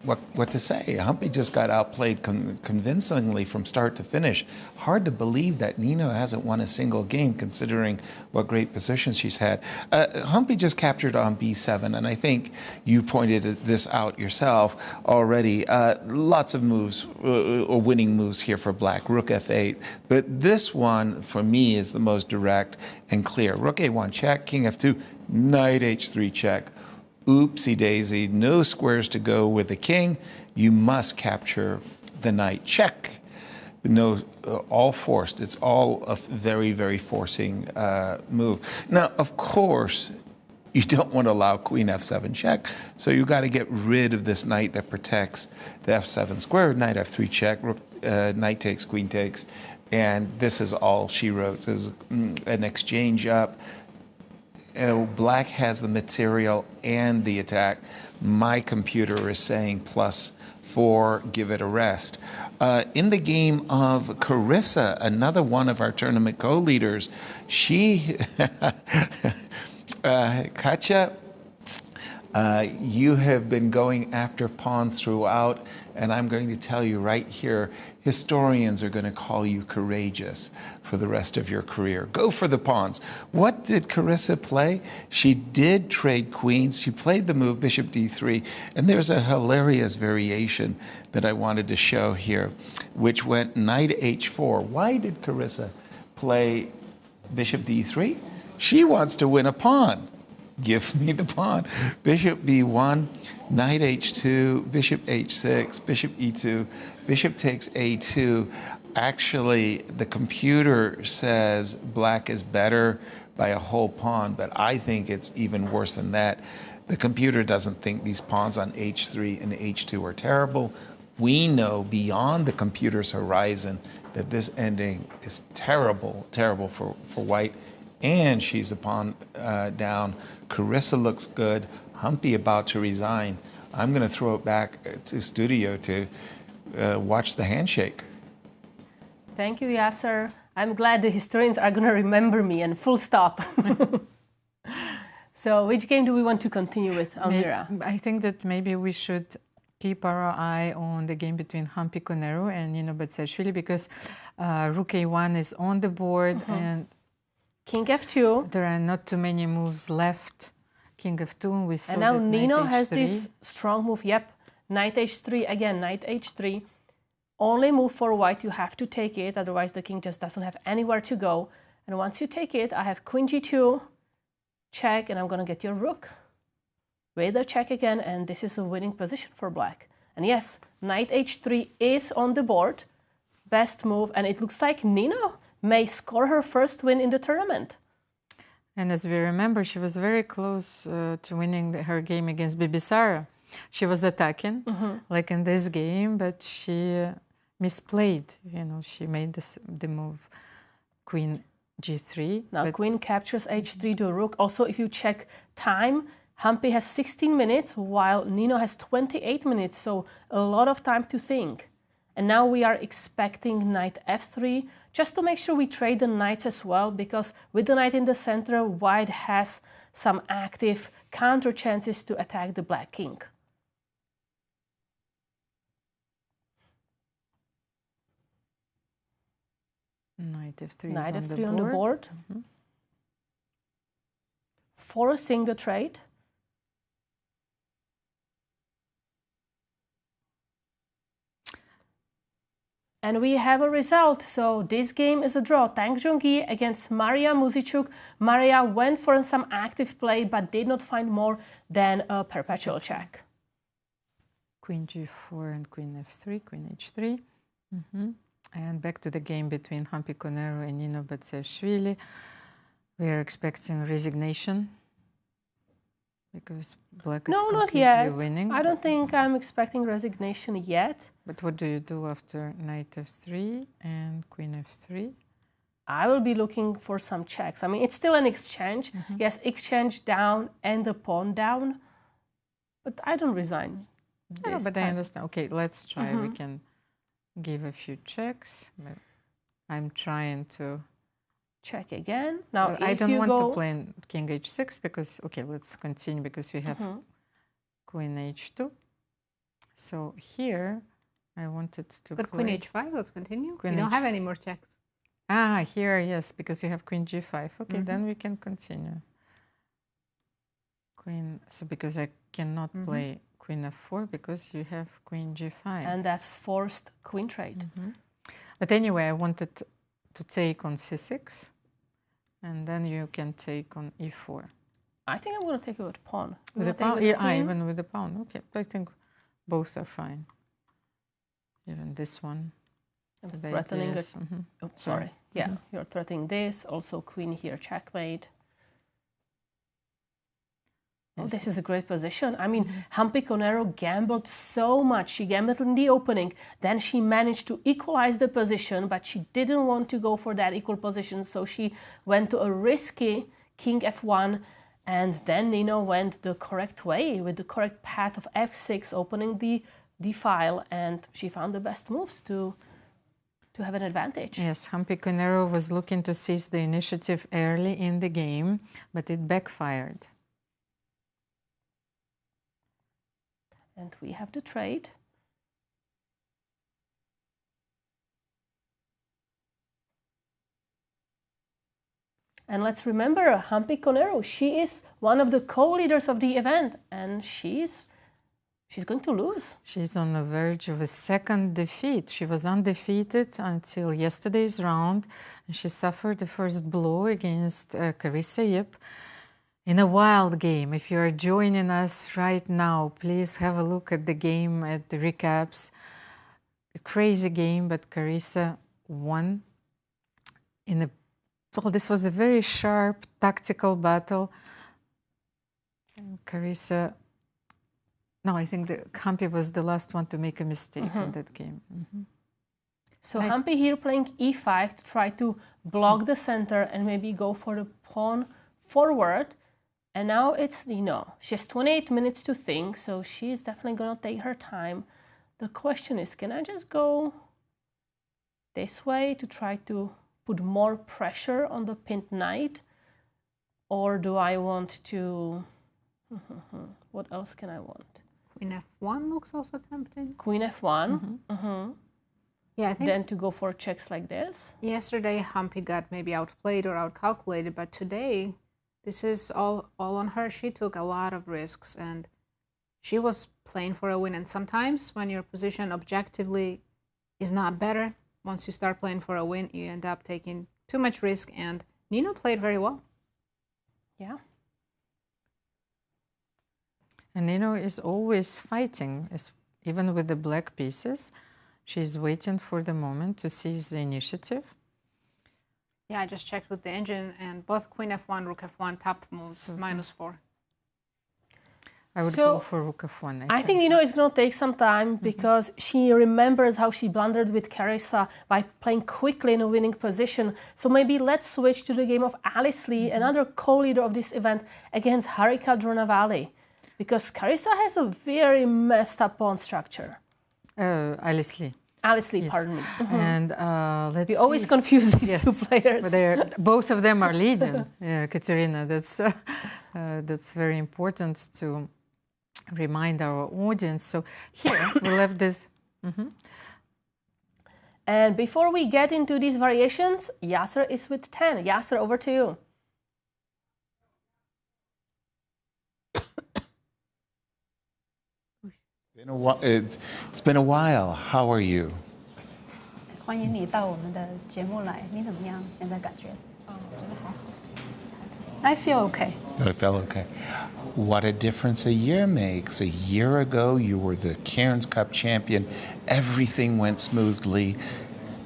What to say? Humpy just got outplayed convincingly from start to finish. Hard to believe that Nino hasn't won a single game, considering what great positions she's had. Humpy just captured on b7, and I think you pointed this out yourself already. Lots of moves, or winning moves here for black. Rook f8, but this one for me is the most direct and clear. Rook a1 check, king f2, knight h3 check. Oopsie daisy, no squares to go with the king. You must capture the knight. Check. No, all forced. It's all a very, very forcing move. Now, of course, you don't want to allow queen f7 check, so you got to get rid of this knight that protects the f7 square. Knight f3 check, knight takes, queen takes, and this is all she wrote. This is an exchange up. Black has the material and the attack. My computer is saying +4, give it a rest. In the game of Carissa, another one of our tournament co-leaders, she, Katya, you have been going after pawns throughout, and I'm going to tell you right here, historians are going to call you courageous for the rest of your career. Go for the pawns. What did Carissa play? She did trade queens. She played the move bishop d3, and there's a hilarious variation that I wanted to show here, which went knight h4. Why did Carissa play bishop d3? She wants to win a pawn. Give me the pawn. Bishop b1, knight h2, bishop h6, bishop e2, bishop takes a2. Actually, the computer says black is better by a whole pawn, but I think it's even worse than that. The computer doesn't think these pawns on h3 and h2 are terrible. We know beyond the computer's horizon that this ending is terrible, terrible for white. And she's a pawn down. Carissa looks good. Humpy about to resign. I'm going to throw it back to studio to watch the handshake. Thank you, Yasser. I'm glad the historians are going to remember me and full stop. So which game do we want to continue with, Almira? I think that maybe we should keep our eye on the game between Humpy Koneru and Nino Batsiashvili because Rook A1 is on the board and King F2. There are not too many moves left. King F2, we saw and now that Nino Knight has H3. this strong move. Yep, Knight H3, again, Knight H3. Only move for white, you have to take it, otherwise the king just doesn't have anywhere to go. And once you take it, I have Queen G2, check, and I'm gonna get your rook. With a check again, and this is a winning position for black. And yes, Knight H3 is on the board. Best move, and it looks like Nino may score her first win in the tournament. And as we remember, she was very close to winning her game against Bibisara. She was attacking, like in this game, but she misplayed. You know, she made the move Queen G3. Now Queen captures H3 to Rook. Also, if you check time, Humpy has 16 minutes, while Nino has 28 minutes, so a lot of time to think. And now we are expecting Knight F3, just to make sure we trade the knights as well, because with the knight in the center, white has some active counter chances to attack the black king. Knight F3 Knight is F3 on the board. Forcing the trade. And we have a result. So this game is a draw. Thanks Zhongyi against Mariya Muzychuk. Mariya went for some active play, but did not find more than a perpetual check. Queen G4 and Queen F3, Queen H3. And back to the game between Humpy Koneru and Nino Batsiashvili. We are expecting resignation because black is completely winning. I don't think I'm expecting resignation yet. But what do you do after Knight F3 and Queen F3? I will be looking for some checks. I mean, it's still an exchange. Yes, exchange down and the pawn down. But I don't resign. No, but I understand. Okay, let's try. We can give a few checks. But I'm trying to check again. Now, I don't want to play King H6 because, okay, let's continue because we have Queen H2. So here, I wanted to play... Queen H5, let's continue. Queen you don't have any more checks. Ah, here, yes, because you have Queen G5. Okay, then we can continue. Queen, so because I cannot play Queen F4 because you have Queen G5. And that's forced queen trade. But anyway, I wanted to take on C6, and then you can take on E4. I think I'm going to take it with pawn. With the pawn? Yeah, even with the pawn. Okay, I think both are fine. Even this one. I'm threatening it. Oh, sorry. Yeah, you're threatening this. Also, queen here, checkmate. Oh, this is a great position. I mean, Humpy Koneru gambled so much. She gambled in the opening. Then she managed to equalize the position, but she didn't want to go for that equal position. So she went to a risky King F1. And then Nino went the correct way with the correct path of F6, opening the file. And she found the best moves to have an advantage. Yes, Humpy Koneru was looking to seize the initiative early in the game, but it backfired. And we have the trade. And let's remember, Humpy Koneru, she is one of the co-leaders of the event, and she's going to lose. She's on the verge of a second defeat. She was undefeated until yesterday's round, and she suffered the first blow against Carissa in a wild game. If you are joining us right now, please have a look at the game, at the recaps. A crazy game, but Carissa won in a... Well, this was a very sharp tactical battle. And Carissa... No, I think that Humpy was the last one to make a mistake in that game. So Humpy here playing E5 to try to block the center and maybe go for the pawn forward. And now it's Nino. She has 28 minutes to think, so she's definitely going to take her time. The question is, can I just go this way to try to put more pressure on the pinned knight? Or do I want to... What else can I want? Queen f1 looks also tempting. Queen f1. Yeah, I think then to go for checks like this. Yesterday, Humpy got maybe outplayed or outcalculated, but today, this is all on her. She took a lot of risks, and she was playing for a win. And sometimes when your position objectively is not better, once you start playing for a win, you end up taking too much risk, and Nino played very well. Yeah. And Nino is always fighting, even with the black pieces. She's waiting for the moment to seize the initiative. Yeah, I just checked with the engine, and both Queen f1, Rook f1 top moves -4. I would go for Rook f1. I think Nino is going to take some time because she remembers how she blundered with Carissa by playing quickly in a winning position. So maybe let's switch to the game of Alice Lee, another co-leader of this event, against Harika Dronavalli. Because Carissa has a very messed up pawn structure. Alice Lee. Alice Lee, pardon me. And let's We always confuse these two players. But both of them are leading. Yeah, Katerina, that's very important to remind our audience. So here we left this. And before we get into these variations, Yasser is with 10. Yasser, over to you. It's been a while. How are you? 欢迎你到我们的节目来，你怎么样？现在感觉？我觉得还好。I feel okay. I felt okay. What a difference a year makes. A year ago, you were the Cairns Cup champion. Everything went smoothly.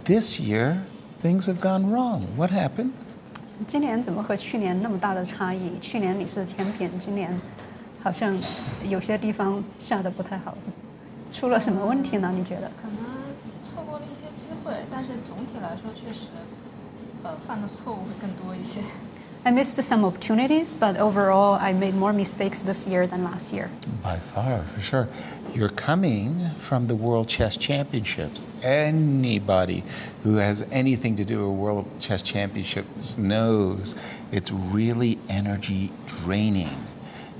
This year, things have gone wrong. What happened? 今年怎么和去年那么大的差异？去年你是 champion， 今年好像有些地方下得不太好，出了什么问题呢？你觉得？可能错过了一些机会，但是总体来说确实，犯的错误会更多一些。I missed some opportunities, but overall, I made more mistakes this year than last year. By far, for sure. You're coming from the World Chess Championships. Anybody who has anything to do with World Chess Championships knows it's really energy draining.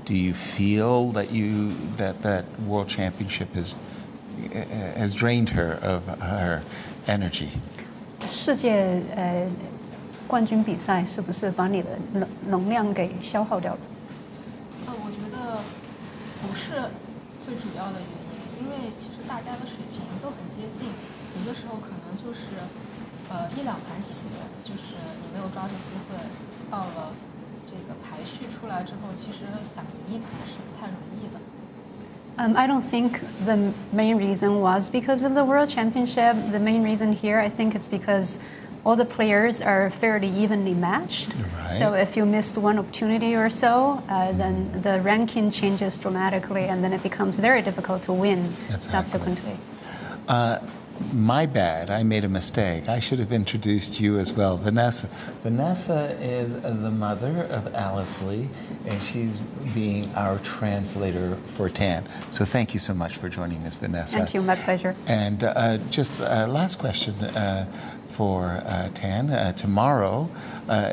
Do you feel that that World Championship has drained her of her energy? 世界冠军比赛是不是把你的能量给消耗掉了？我觉得不是最主要的原因，因为其实大家的水平都很接近，有的时候可能就是一两盘棋，就是你没有抓住机会，到了这个排序出来之后，其实想赢一盘是不太容易的。I don't think the main reason was because of the World Championship. The main reason here, I think it's because all the players are fairly evenly matched. Right. So if you miss one opportunity or so, then the ranking changes dramatically, and then it becomes very difficult to win subsequently. My bad. I made a mistake. I should have introduced you as well, Vanessa. Vanessa is the mother of Alice Lee, and she's being our translator for Tan. So thank you so much for joining us, Vanessa. Thank you. My pleasure. And just last question for Tan. Tomorrow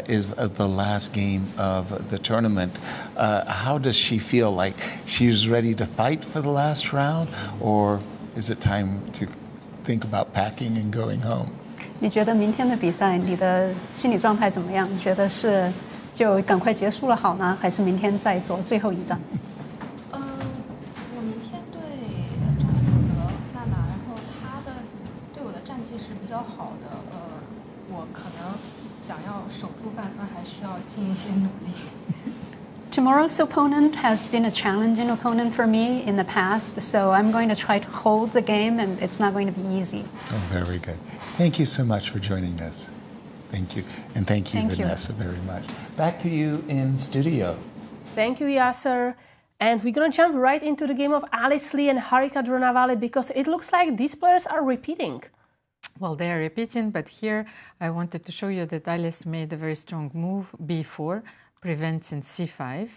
is the last game of the tournament. How does she feel? Like she's ready to fight for the last round, or is it time to think about packing and going home? 你觉得明天的比赛，你的心理状态怎么样？你觉得是就赶快结束了好呢，还是明天再做最后一战？我明天对张一泽、娜娜，然后她的对我的战绩是比较好的，我可能想要守住半分，还需要尽一些努力。Tomorrow's opponent has been a challenging opponent for me in the past, so I'm going to try to hold the game, and it's not going to be easy. Oh, very good. Thank you so much for joining us. Thank you. And thank you, Vanessa, very much. Back to you in studio. Thank you, Yasser. And we're going to jump right into the game of Alice Lee and Harika Dronavalli because it looks like these players are repeating. Well, they are repeating, but here I wanted to show you that Alice made a very strong move, b4, preventing c5.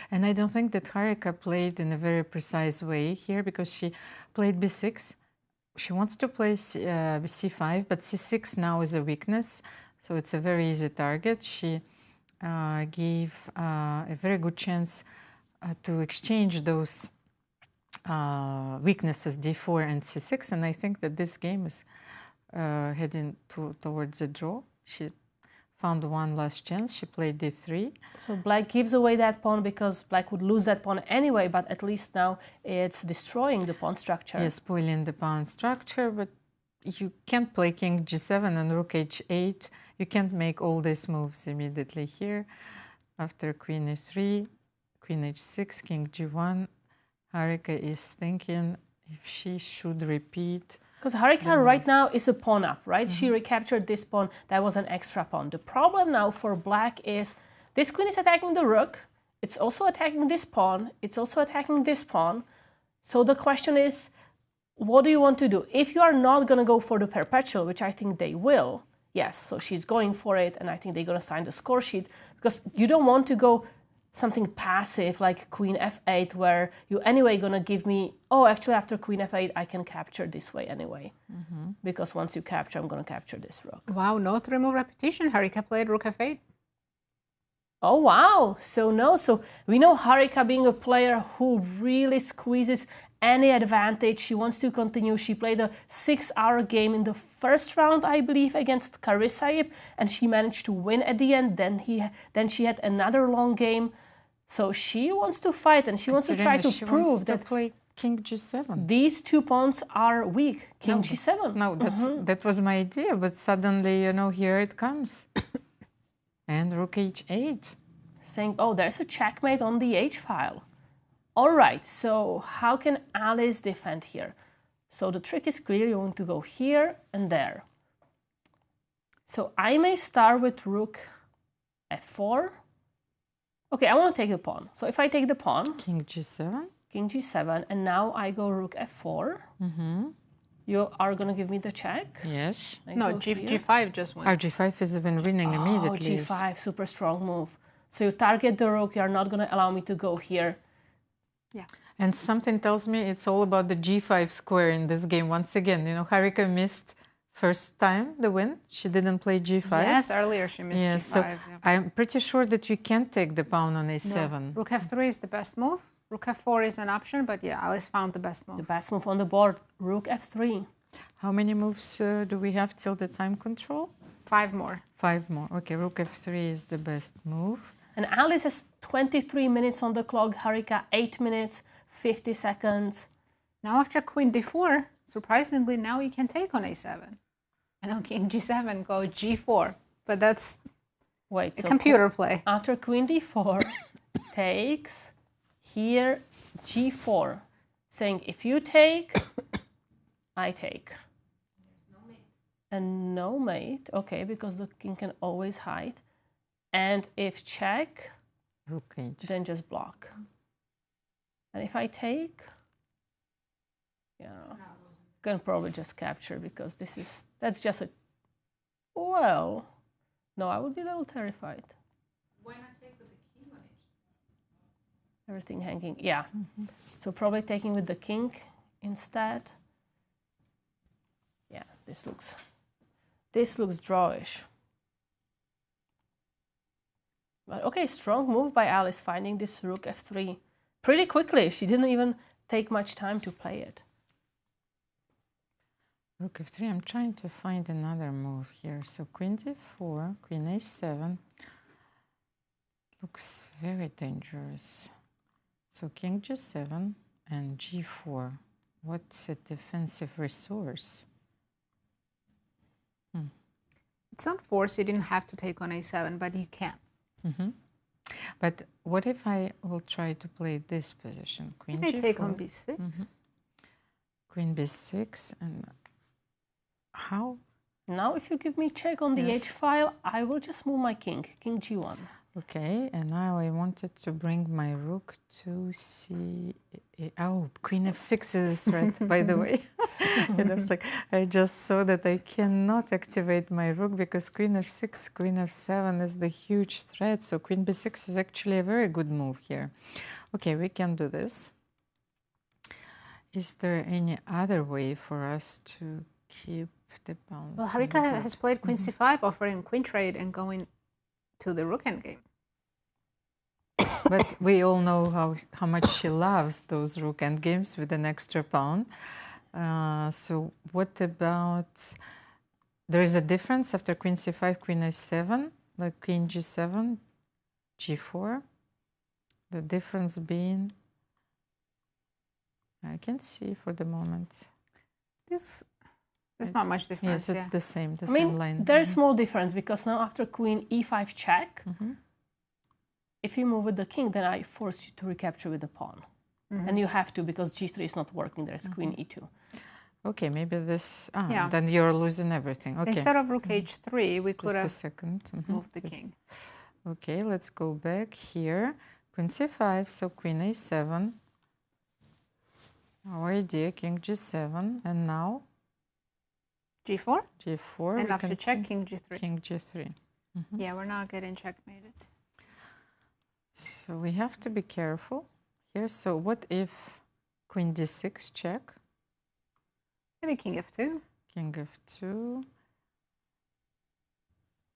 And I don't think that Harika played in a very precise way here because she played b6. she wants to play c5, but c6 now is a weakness, so it's a very easy target. She gave a very good chance to exchange those weaknesses d4 and c6, and I think that this game is heading towards a draw. She found one last chance. She played d3. So black gives away that pawn because black would lose that pawn anyway, but at least now it's destroying the pawn structure. Yes, spoiling the pawn structure, but you can't play king g7 and rook h8. You can't make all these moves immediately here. After queen e3, queen h6, king g1, Harika is thinking if she should repeat. Because Harika right now is a pawn up, right? She recaptured this pawn. That was an extra pawn. The problem now for black is this queen is attacking the rook. It's also attacking this pawn. It's also attacking this pawn. So the question is, what do you want to do? If you are not going to go for the perpetual, which I think they will, yes, so she's going for it, and I think they're going to sign the score sheet, because you don't want to go something passive like queen f8, where you anyway going to give me, oh, actually after queen f8, I can capture this way anyway. Because once you capture, I'm going to capture this rook. Wow, no three-move repetition. Harika played rook f8. Oh, wow. So no, so we know Harika being a player who really squeezes any advantage. She wants to continue. She played a 6-hour game in the first round, I believe, against Carissa, and she managed to win at the end. Then she had another long game. So she wants to fight, and she wants to try to prove that play king g7. These two pawns are weak. King g7. No, that was my idea, but suddenly, you know, here it comes. And rook h8. Saying, oh, there's a checkmate on the h-file. All right, so how can Alice defend here? So the trick is clear. You want to go here and there. So I may start with rook f4. Okay, I want to take the pawn. So if I take the pawn... King g7. King g7, and now I go rook f4. You are going to give me the check? Yes. No, g5 just went. Our g5 is even winning immediately. Oh, g5, super strong move. So you target the rook. You are not going to allow me to go here. Yeah. And something tells me it's all about the g5 square in this game. Once again, you know, Harika missed first time the win. She didn't play g5. Yes, earlier she missed g5. So yeah. I'm pretty sure that you can't take the pawn on a7. No. Rook f3 is the best move. Rook f4 is an option, but yeah, Alice found the best move. The best move on the board, rook f3. How many moves do we have till the time control? 5 more. 5 more. Okay, rook f3 is the best move. And Alice has 23 minutes on the clock. Harika, 8 minutes, 50 seconds. Now after queen d4, surprisingly, now you can take on a7. And on king g7, go g4. But that's a computer play. After queen d4, takes here g4. Saying if you take, I take. And no mate. Okay, because the king can always hide. And if check, then just block. And if I take, can probably just capture, because that's just a, well, no, I would be a little terrified. Why not take with the king on it? Everything hanging, yeah. So probably taking with the king instead. Yeah, this looks drawish. But okay, strong move by Alice, finding this rook f3 pretty quickly. She didn't even take much time to play it. Rook f3, I'm trying to find another move here. So queen d4, queen a7. Looks very dangerous. So king g7 and g4. What's a defensive resource? It's not forced. You didn't have to take on a7, but you can. But what if I will try to play this position? Queen g4. Take on b6. Queen b6, and how? Now if you give me check on the h-file, I will just move my king g1. Okay, and now I wanted to bring my rook to c. Oh, queen f6 is a threat, by the way. And I was like, I just saw that I cannot activate my rook because queen f6, queen f7 is the huge threat. So queen b6 is actually a very good move here. Okay, we can do this. Is there any other way for us to keep the pawns? Well, Harika has played queen c5, offering queen trade and going to the rook endgame. But we all know how much she loves those rook endgames with an extra pawn. So what about, there is a difference after queen c5, queen a7, like queen g7, g4. The difference being, I can see for the moment. There's not much difference. Yes, it's the same, I same mean, line. there's small difference because now after queen e5 check, if you move with the king, then I force you to recapture with the pawn. And you have to because g3 is not working. There's queen e2. Okay, maybe this, Yeah. then you're losing everything. Okay. Instead of rook h3, we could Just a have second. moved the king. Okay, let's go back here. Queen c5, so queen a7. Our idea, king g7, and now? g4? g4. And we after can check, see king g3. King g3. Yeah, we're not getting checkmated. So we have to be careful here. So what if queen d6 check? Maybe king f2. King f2.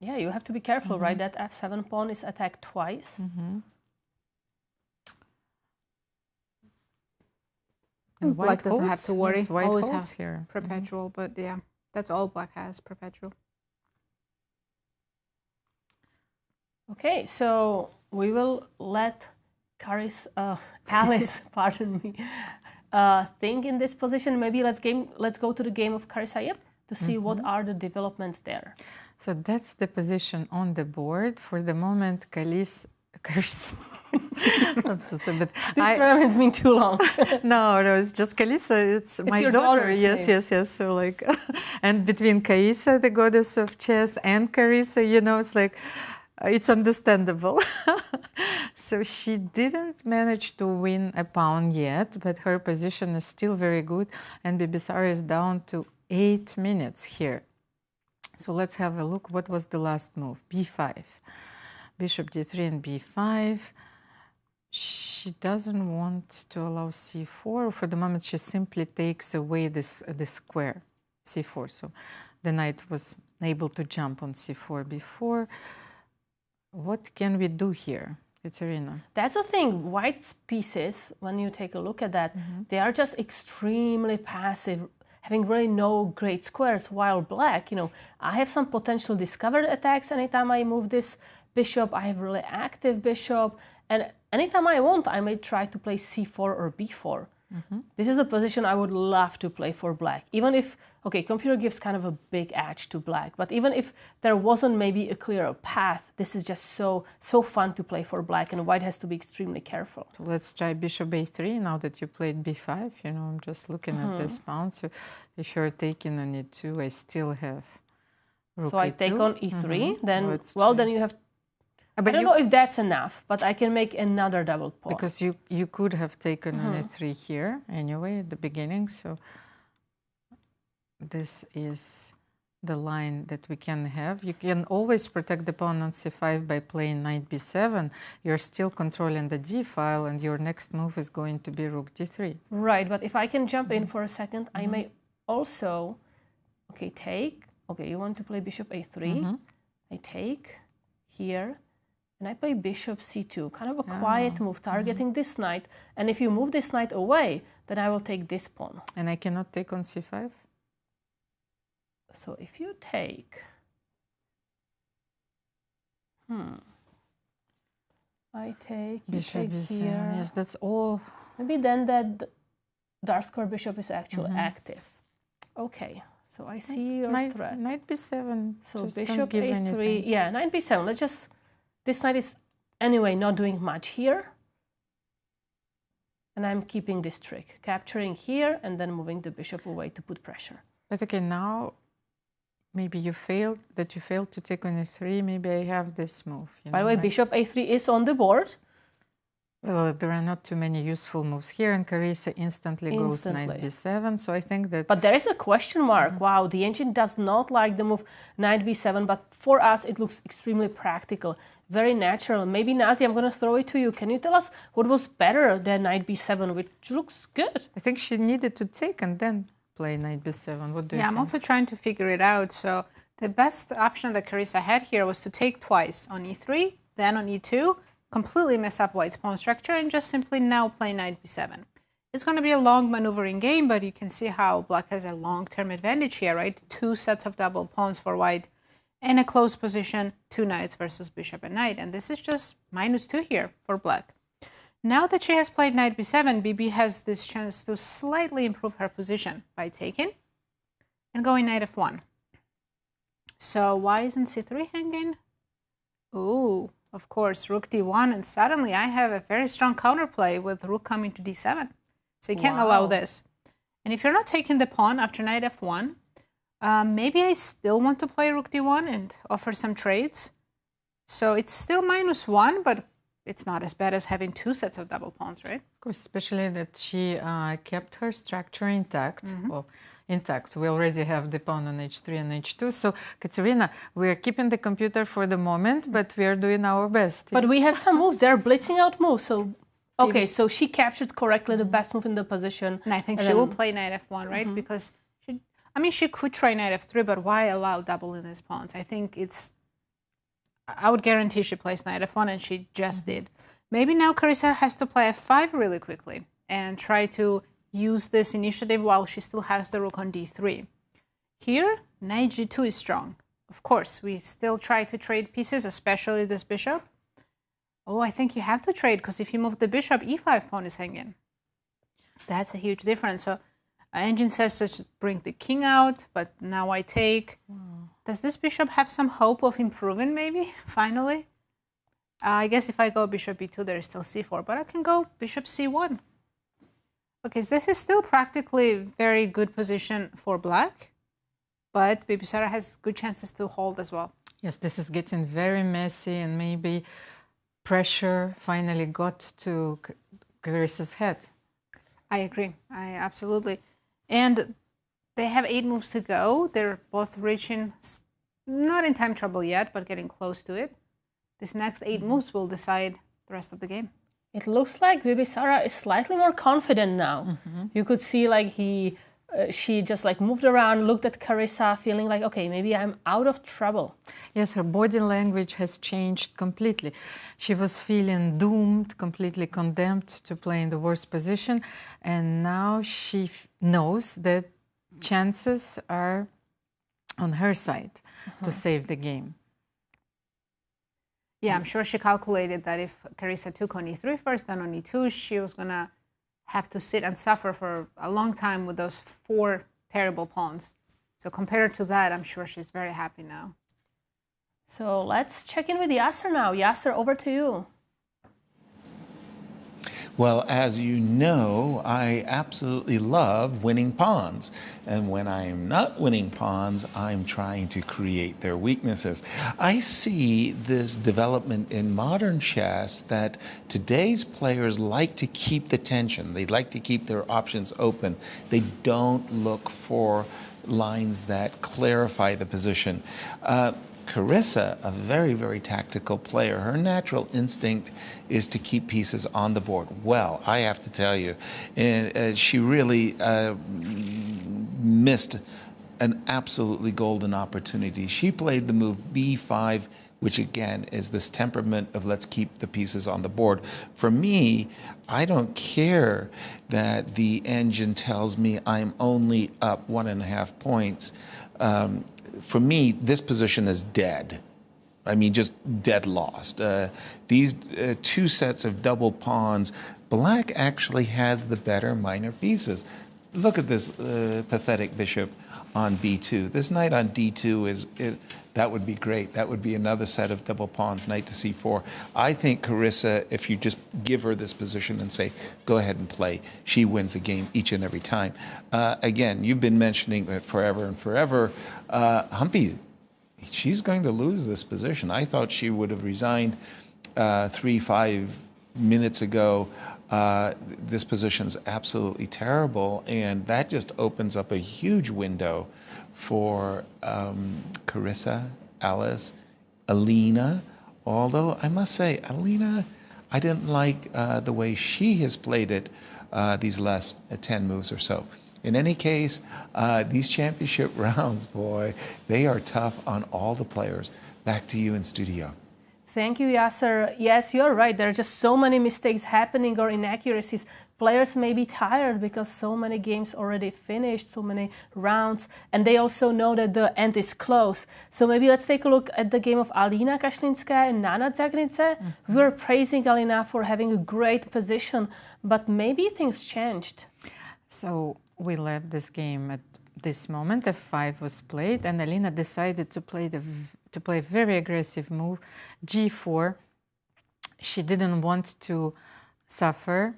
Yeah, you have to be careful, right? That f7 pawn is attacked twice. And Black doesn't have to worry. Yes, white Always holds have here. perpetual, but yeah, that's all black has, perpetual. Okay, so we will let Alice, pardon me, think in this position. Maybe let's go to the game of Carissa to see what are the developments there. So that's the position on the board. For the moment, Carissa. I'm so sorry, but this tournament's been too long. No, it's just Carissa. It's my your daughter. daughter's Yes, name. yes. So like, and between Carissa, the goddess of chess, and Carissa, it's like, it's understandable. So she didn't manage to win a pawn yet, but her position is still very good, and Bibisara is down to 8 minutes here. So let's have a look. What was the last move? b5. Bishop d3 and b5. She doesn't want to allow c4. For the moment, she simply takes away this square, c4. So the knight was able to jump on c4 before. What can we do here, Katerina? That's the thing. White's pieces, when you take a look at that, they are just extremely passive, having really no great squares, while black, I have some potential discovered attacks anytime I move this bishop. I have really active bishop, and anytime I want, I may try to play c4 or b4. This is a position I would love to play for black, even if, okay, computer gives kind of a big edge to black, but even if there wasn't maybe a clearer path, this is just so fun to play for black, and white has to be extremely careful. So let's try bishop a3 now that you played b5. I'm just looking at this pawn. So if you're taking on e2, I still have rook So I e2. take on e3, then, Let's well, try. then you have, But I don't know if that's enough, but I can make another double pawn. Because you could have taken on e3 here anyway at the beginning. So this is the line that we can have. You can always protect the pawn on c5 by playing knight b7. You're still controlling the d file, and your next move is going to be rook d3. Right, but if I can jump in for a second, I may also, okay, take, okay, you want to play bishop a3. I take here. And I play bishop c2, kind of a quiet move, targeting this knight. And if you move this knight away, then I will take this pawn. And I cannot take on c5? So if you take... I take, you Bishop take b7, here. yes, that's all. Maybe then that dark square bishop is actually active. Okay, so I see your threat. Knight b7. So just bishop don't give a3, anything. yeah, knight b7. Let's just, this knight is anyway not doing much here. And I'm keeping this trick, capturing here and then moving the bishop away to put pressure. But okay, now maybe you failed to take on e3. Maybe I have this move. By the way, bishop a3 is on the board. Well, there are not too many useful moves here, and Carissa instantly goes knight b7. So I think that... But there is a question mark. Wow, the engine does not like the move knight b7, but for us it looks extremely practical. very natural. Maybe Nazi, I'm going to throw it to you. Can you tell us what was better than knight b7, which looks good? I think she needed to take and then play knight b7. What do you think? I'm also trying to figure it out. So the best option that Carissa had here was to take twice on e3, then on e2, completely mess up white's pawn structure, and just simply now play knight b7. It's going to be a long maneuvering game, but you can see how black has a long-term advantage here, right? 2 sets of double pawns for white in a close position, 2 knights versus bishop and knight, and this is just -2 here for black. Now that she has played knight b7, Bibi has this chance to slightly improve her position by taking and going knight f1. So why isn't c3 hanging? Ooh, of course, rook d1, and suddenly I have a very strong counterplay with rook coming to d7. So you can't allow this. And if you're not taking the pawn after knight f1, maybe I still want to play rook d1 and offer some trades. So it's still -1, but it's not as bad as having 2 sets of double pawns, right? Of course, especially that she kept her structure intact. Well, intact. We already have the pawn on h3 and h2. So, Katerina, we're keeping the computer for the moment, but we are doing our best. But we have some moves. They're blitzing out moves. So, okay, so she captured correctly the best move in the position. And I think she will play knight f1, right? Because, she could try knight f3, but why allow doubling these pawns? I think I would guarantee she plays knight f1, and she just did. Maybe now Carissa has to play f5 really quickly and try to use this initiative while she still has the rook on d3. Here, knight g2 is strong. Of course, we still try to trade pieces, especially this bishop. Oh, I think you have to trade, because if you move the bishop, e5 pawn is hanging. That's a huge difference. So Engine says just bring the king out, but now I take. Does this bishop have some hope of improving, maybe, finally? I guess if I go bishop b2, there is still c4, but I can go bishop c1. Okay, so this is still practically a very good position for black, but Bibisara has good chances to hold as well. Yes, this is getting very messy, and maybe pressure finally got to Carissa's head. I agree. Absolutely. And they have 8 moves to go. They're both reaching, not in time trouble yet, but getting close to it. This next 8 moves will decide the rest of the game. It looks like Bibisara is slightly more confident now. You could see like she just like moved around, looked at Carissa, feeling like, okay, maybe I'm out of trouble. Yes, her body language has changed completely. She was feeling doomed, completely condemned to play in the worst position, and now she knows that chances are on her side to save the game. Yeah, I'm sure she calculated that if Carissa took on e3 first, then on e2, she was going to have to sit and suffer for a long time with those 4 terrible pawns. So compared to that, I'm sure she's very happy now. So let's check in with Yasser now. Yasser, over to you. Well, as you know, I absolutely love winning pawns. And when I am not winning pawns, I'm trying to create their weaknesses. I see this development in modern chess that today's players like to keep the tension. They like to keep their options open. They don't look for lines that clarify the position. Carissa, a very, very tactical player, her natural instinct is to keep pieces on the board. Well, I have to tell you, she really missed an absolutely golden opportunity. She played the move b5, which again is this temperament of let's keep the pieces on the board. For me, I don't care that the engine tells me I'm only up 1.5 points. For me, this position is dead. I mean, just dead lost. These 2 sets of double pawns, black actually has the better minor pieces. Look at this pathetic bishop on b2. This knight on d2 that would be great. That would be another set of double pawns, knight to c4. I think Carissa, if you just give her this position and say, go ahead and play, she wins the game each and every time. Again, you've been mentioning it forever and forever. Humpy, she's going to lose this position. I thought she would have resigned 3-5 minutes ago. This position is absolutely terrible, and that just opens up a huge window for Carissa, Alice, Alina, Although I must say, Alina, I didn't like the way she has played it these last 10 moves or so. In any case, these championship rounds, boy, they are tough on all the players. Back to you in studio. Thank you, Yasser. Yes, you're right. There are just so many mistakes happening or inaccuracies. Players may be tired because so many games already finished, so many rounds, and they also know that the end is close. So maybe let's take a look at the game of Alina Kashlinskaya and Nana Dzagnidze. We were praising Alina for having a great position, but maybe things changed. So we left this game at this moment. F5 was played, and Alina decided to play a very aggressive move, G4. She didn't want to suffer,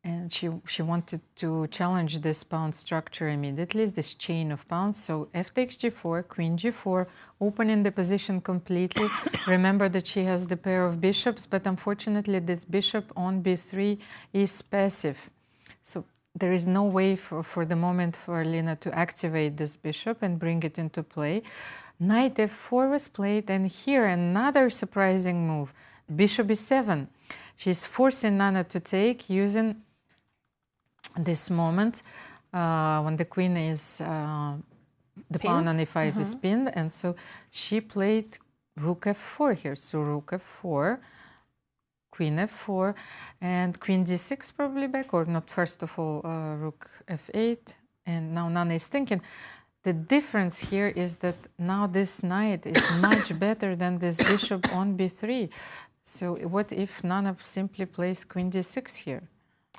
and she wanted to challenge this pawn structure immediately, this chain of pawns. So F takes G4, Queen G4, opening the position completely. Remember that she has the pair of bishops, but unfortunately this bishop on B3 is passive. So there is no way for the moment for Alina to activate this bishop and bring it into play. Knight F4 was played, and here another surprising move, Bishop E7. She's forcing Nana to take using this moment when the queen is, the pawn on E5 is pinned, and so she played Rook F4 here. So Rook F4, Queen F4, and Queen D6 probably back, or not, first of all, Rook F8, and now Nana is thinking. The difference here is that now this knight is much better than this bishop on B3. So what if Nana simply plays Queen D6 here?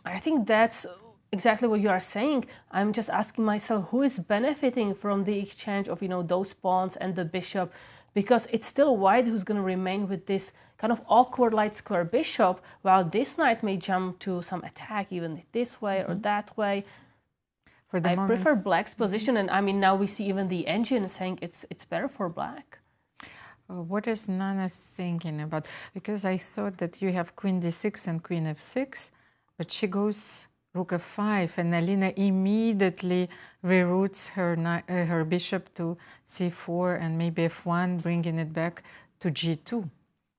I think that's exactly what you are saying. I'm just asking myself, who is benefiting from the exchange of, those pawns and the bishop? Because it's still white who's going to remain with this kind of awkward light square bishop, while this knight may jump to some attack even this way or that way. I prefer black's position, and I mean now we see even the engine saying it's better for black. What is Nana thinking about? Because I thought that you have Queen D6 and Queen F6, but she goes Rook F5, and Alina immediately reroutes her bishop to C4 and maybe F1, bringing it back to G2.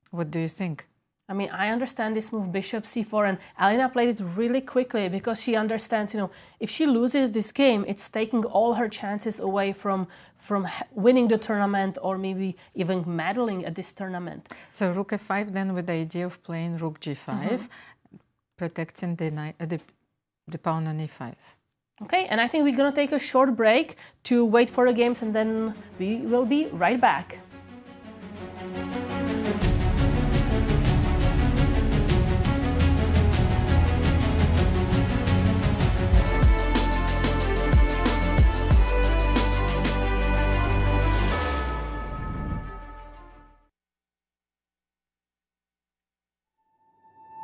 What do you think? I mean, I understand this move, Bishop C4, and Alina played it really quickly because she understands, if she loses this game, it's taking all her chances away from winning the tournament or maybe even medaling at this tournament. So Rook F5 then with the idea of playing Rook G5, protecting the pawn on E5. Okay, and I think we're going to take a short break to wait for the games, and then we will be right back.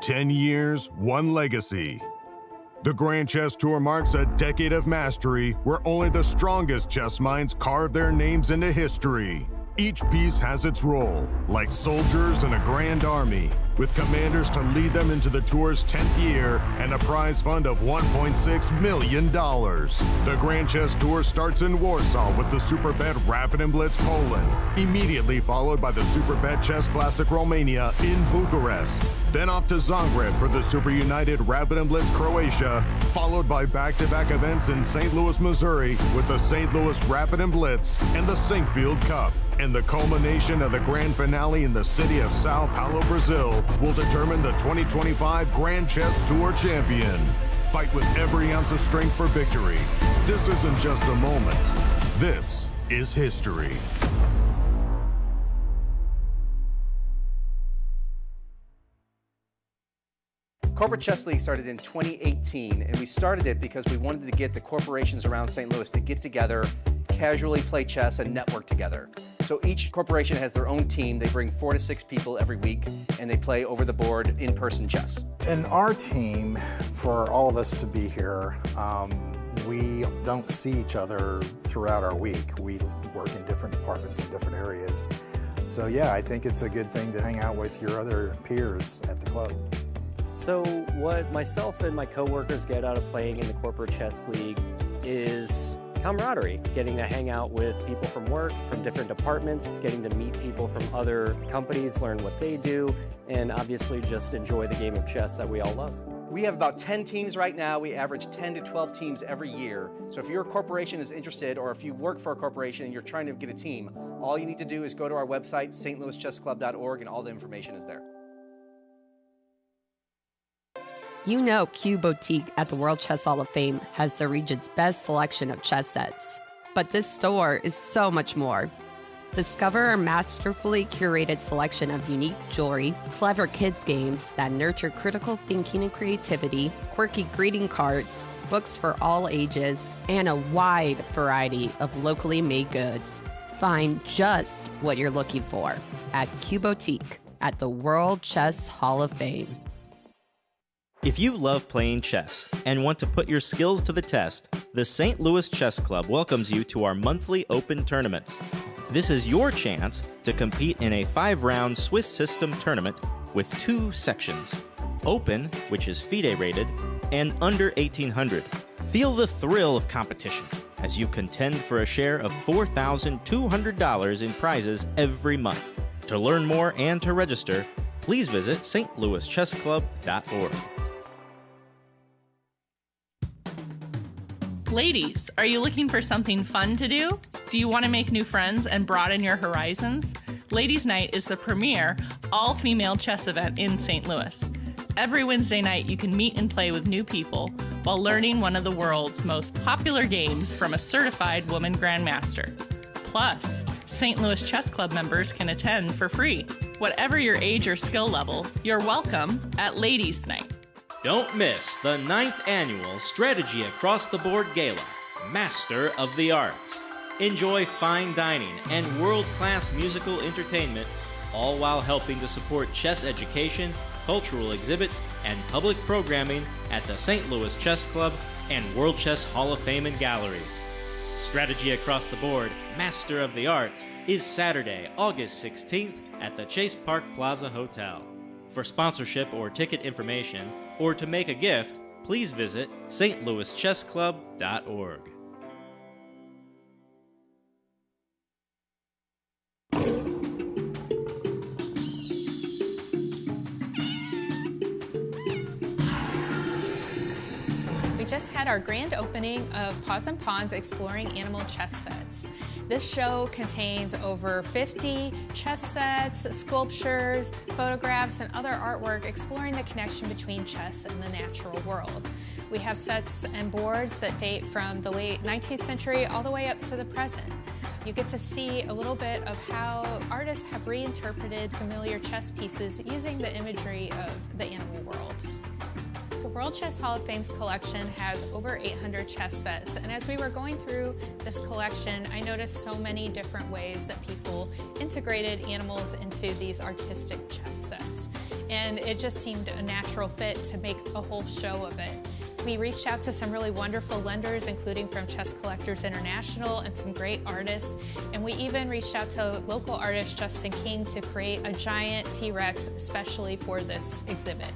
"10 years, one legacy." The Grand Chess Tour marks a decade of mastery where only the strongest chess minds carve their names into history. Each piece has its role, like soldiers in a grand army, with commanders to lead them into the tour's 10th year and a prize fund of $1.6 million. The Grand Chess Tour starts in Warsaw with the Superbet Rapid and Blitz Poland, immediately followed by the Superbet Chess Classic Romania in Bucharest. Then off to Zagreb for the Super United Rapid and Blitz Croatia, followed by back-to-back events in St. Louis, Missouri with the St. Louis Rapid and Blitz and the Sinkfield Cup. And the culmination of the grand finale in the city of Sao Paulo, Brazil, will determine the 2025 Grand Chess Tour champion. Fight with every ounce of strength for victory. This isn't just a moment. This is history. Corporate Chess League started in 2018, and we started it because we wanted to get the corporations around St. Louis to get together, casually play chess, and network together. So each corporation has their own team. They bring 4 to 6 people every week, and they play over the board in-person chess. In our team, for all of us to be here, we don't see each other throughout our week. We work in different departments in different areas. So yeah, I think it's a good thing to hang out with your other peers at the club. So what myself and my coworkers get out of playing in the Corporate Chess League is camaraderie, getting to hang out with people from work, from different departments, getting to meet people from other companies, learn what they do, and obviously just enjoy the game of chess that we all love. We have about 10 teams right now. We average 10 to 12 teams every year. So if your corporation is interested, or if you work for a corporation and you're trying to get a team, all you need to do is go to our website, stlouischessclub.org, and all the information is there. You know Q Boutique at the World Chess Hall of Fame has the region's best selection of chess sets. But this store is so much more. Discover our masterfully curated selection of unique jewelry, clever kids games that nurture critical thinking and creativity, quirky greeting cards, books for all ages, and a wide variety of locally made goods. Find just what you're looking for at Q Boutique at the World Chess Hall of Fame. If you love playing chess and want to put your skills to the test, the St. Louis Chess Club welcomes you to our monthly open tournaments. This is your chance to compete in a 5-round Swiss system tournament with 2 sections: Open, which is FIDE rated, and Under 1800. Feel the thrill of competition as you contend for a share of $4,200 in prizes every month. To learn more and to register, please visit stlouischessclub.org. Ladies, are you looking for something fun to do? Do you want to make new friends and broaden your horizons? Ladies' Night is the premier all-female chess event in St. Louis. Every Wednesday night, you can meet and play with new people while learning one of the world's most popular games from a certified woman grandmaster. Plus, St. Louis Chess Club members can attend for free. Whatever your age or skill level, you're welcome at Ladies' Night. Don't miss the 9th annual Strategy Across the Board Gala, Master of the Arts. Enjoy fine dining and world-class musical entertainment, all while helping to support chess education, cultural exhibits, and public programming at the St. Louis Chess Club and World Chess Hall of Fame and Galleries. Strategy Across the Board, Master of the Arts is Saturday, August 16th at the Chase Park Plaza Hotel. For sponsorship or ticket information, or to make a gift, please visit stlouischessclub.org. We just had our grand opening of Paws and Pawns Exploring Animal Chess Sets. This show contains over 50 chess sets, sculptures, photographs, and other artwork exploring the connection between chess and the natural world. We have sets and boards that date from the late 19th century all the way up to the present. You get to see a little bit of how artists have reinterpreted familiar chess pieces using the imagery of the animal world. The World Chess Hall of Fame's collection has over 800 chess sets, and as we were going through this collection, I noticed so many different ways that people integrated animals into these artistic chess sets. And it just seemed a natural fit to make a whole show of it. We reached out to some really wonderful lenders, including from Chess Collectors International and some great artists. And we even reached out to local artist Justin King to create a giant T-Rex especially for this exhibit.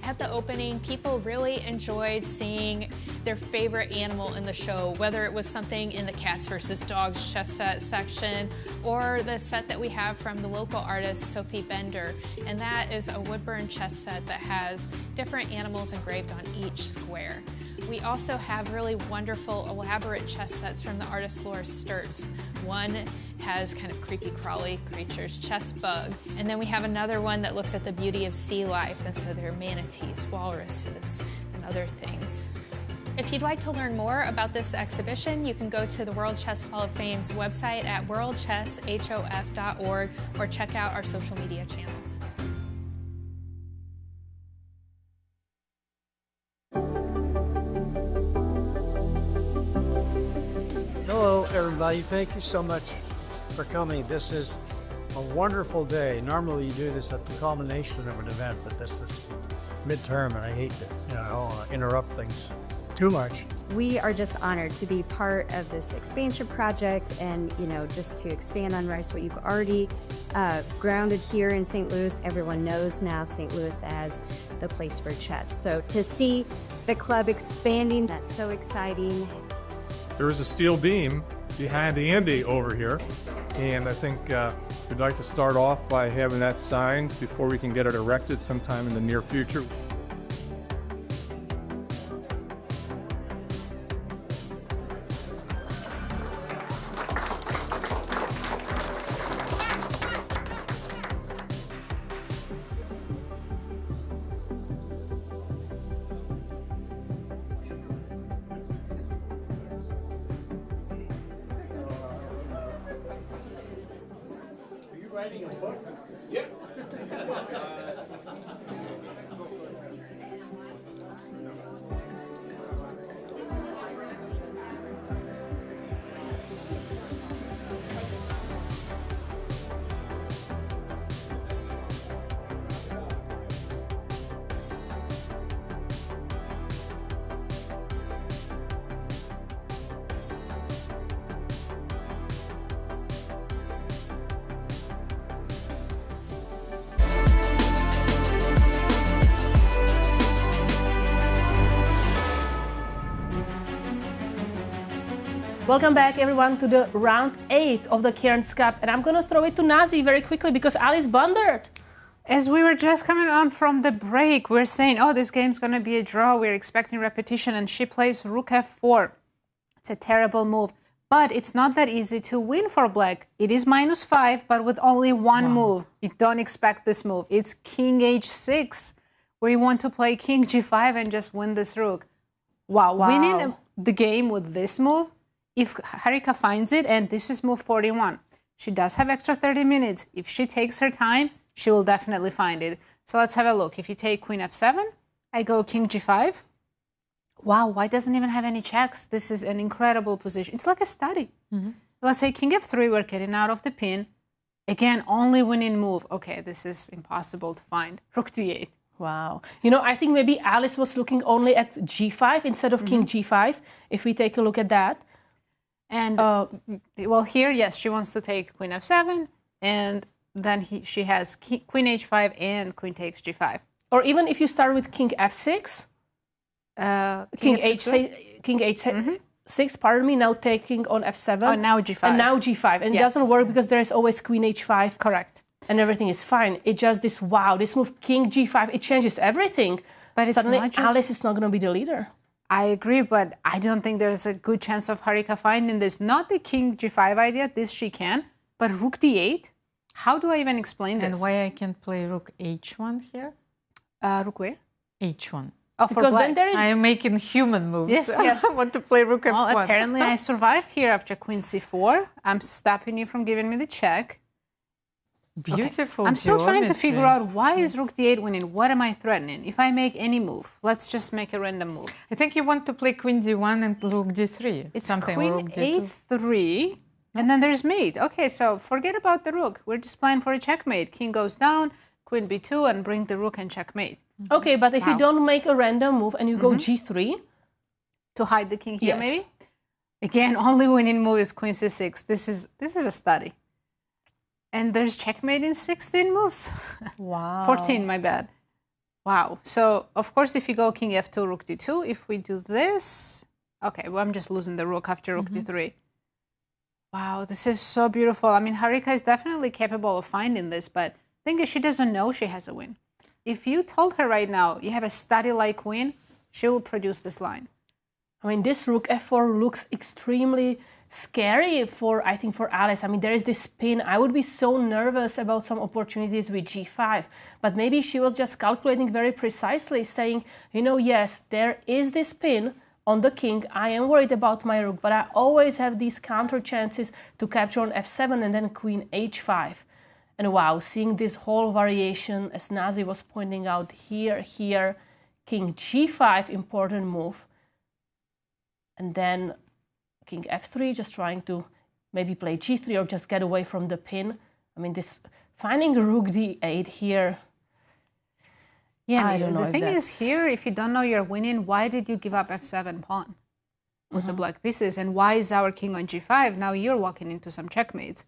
At the opening, people really enjoyed seeing their favorite animal in the show, whether it was something in the Cats vs. Dogs chess set section or the set that we have from the local artist Sophie Bender. And that is a woodburn chess set that has different animals engraved on each square. We also have really wonderful, elaborate chess sets from the artist Laura Sturtz. One has kind of creepy crawly creatures, chess bugs. And then we have another one that looks at the beauty of sea life, and so there are manatees, walruses, and other things. If you'd like to learn more about this exhibition, you can go to the World Chess Hall of Fame's website at worldchesshof.org or check out our social media channels. Hello, everybody. Thank you so much for coming. This is a wonderful day. Normally you do this at the culmination of an event, but this is midterm, and I hate to, interrupt things too much. We are just honored to be part of this expansion project and, just to expand on what you've already grounded here in St. Louis. Everyone knows now St. Louis as the place for chess. So to see the club expanding, that's so exciting. there is a steel beam behind the Andy over here, and I think we'd like to start off by having that signed before we can get it erected sometime in the near future. Writing a book? Yep. Welcome back, everyone, to the round 8 of the Cairns Cup. And I'm going to throw it to Nazi very quickly because Ali's bundered. As we were just coming on from the break, we're saying, oh, this game's going to be a draw. We're expecting repetition. And she plays rook f4. It's a terrible move. But it's not that easy to win for black. It is -5, but with only one move. You don't expect this move. It's king h6, where you want to play king g5 and just win this rook. Wow. Winning the game with this move, if Harika finds it, and this is move 41, she does have extra 30 minutes. If she takes her time, she will definitely find it. So let's have a look. If you take queen f7, I go king g5. Wow, white doesn't even have any checks. This is an incredible position. It's like a study. Let's say king f3, we're getting out of the pin. Again, only winning move. Okay, this is impossible to find. Rook d8. Wow. You know, I think maybe Alice was looking only at g5 instead of king g5, if we take a look at that. And, well, here, yes, she wants to take queen f7, and then she has queen h5 and queen takes g5. Or even if you start with king f6, king h6, pardon me, now taking on f7. Oh, now g5. And now g5. And it doesn't work because there is always queen h5. Correct. And everything is fine. It just this, wow, this move, king g5, it changes everything. But it's suddenly not just... Alice is not going to be the leader. I agree, but I don't think there's a good chance of Harika finding this. Not the king g5 idea, this she can, but rook d8, how do I even explain this? And why I can play rook h1 here? Rook where? h1. Oh, because then there is... I am making human moves. Yes, yes. I want to play rook f1. Well, apparently I survived here after queen c4. I'm stopping you from giving me the check. Beautiful. Okay. I'm still trying to figure out why is rook d8 winning? What am I threatening? If I make any move, let's just make a random move. I think you want to play queen d1 and rook d3. It's something queen a3, and then there's mate. Okay, so forget about the rook. We're just playing for a checkmate. King goes down, queen b2, and bring the rook and checkmate. Okay, but if you don't make a random move and you go g3 to hide the king here, maybe. Again, only winning move is queen c6. This is a study. And there's checkmate in 16 moves. Wow. 14, my bad. Wow. So, of course, if you go king f2, rook d2, if we do this... Okay, well, I'm just losing the rook after rook d3. Wow, this is so beautiful. I mean, Harika is definitely capable of finding this, but the thing is, she doesn't know she has a win. If you told her right now, you have a study-like win, she will produce this line. I mean, this rook f4 looks extremely scary for, I think, for Alice. I mean, there is this pin. I would be so nervous about some opportunities with g5, but maybe she was just calculating very precisely, saying, you know, yes, there is this pin on the king. I am worried about my rook, but I always have these counter chances to capture on f7 and then queen h5. And wow, seeing this whole variation, as Nazi was pointing out, here, king g5, important move. And then king f3, just trying to maybe play g3 or just get away from the pin. I mean, this finding rook d8 here. Yeah, I don't know. The thing is here, if you don't know you're winning, why did you give up f7 pawn with the black pieces? And why is our king on g5? Now you're walking into some checkmates.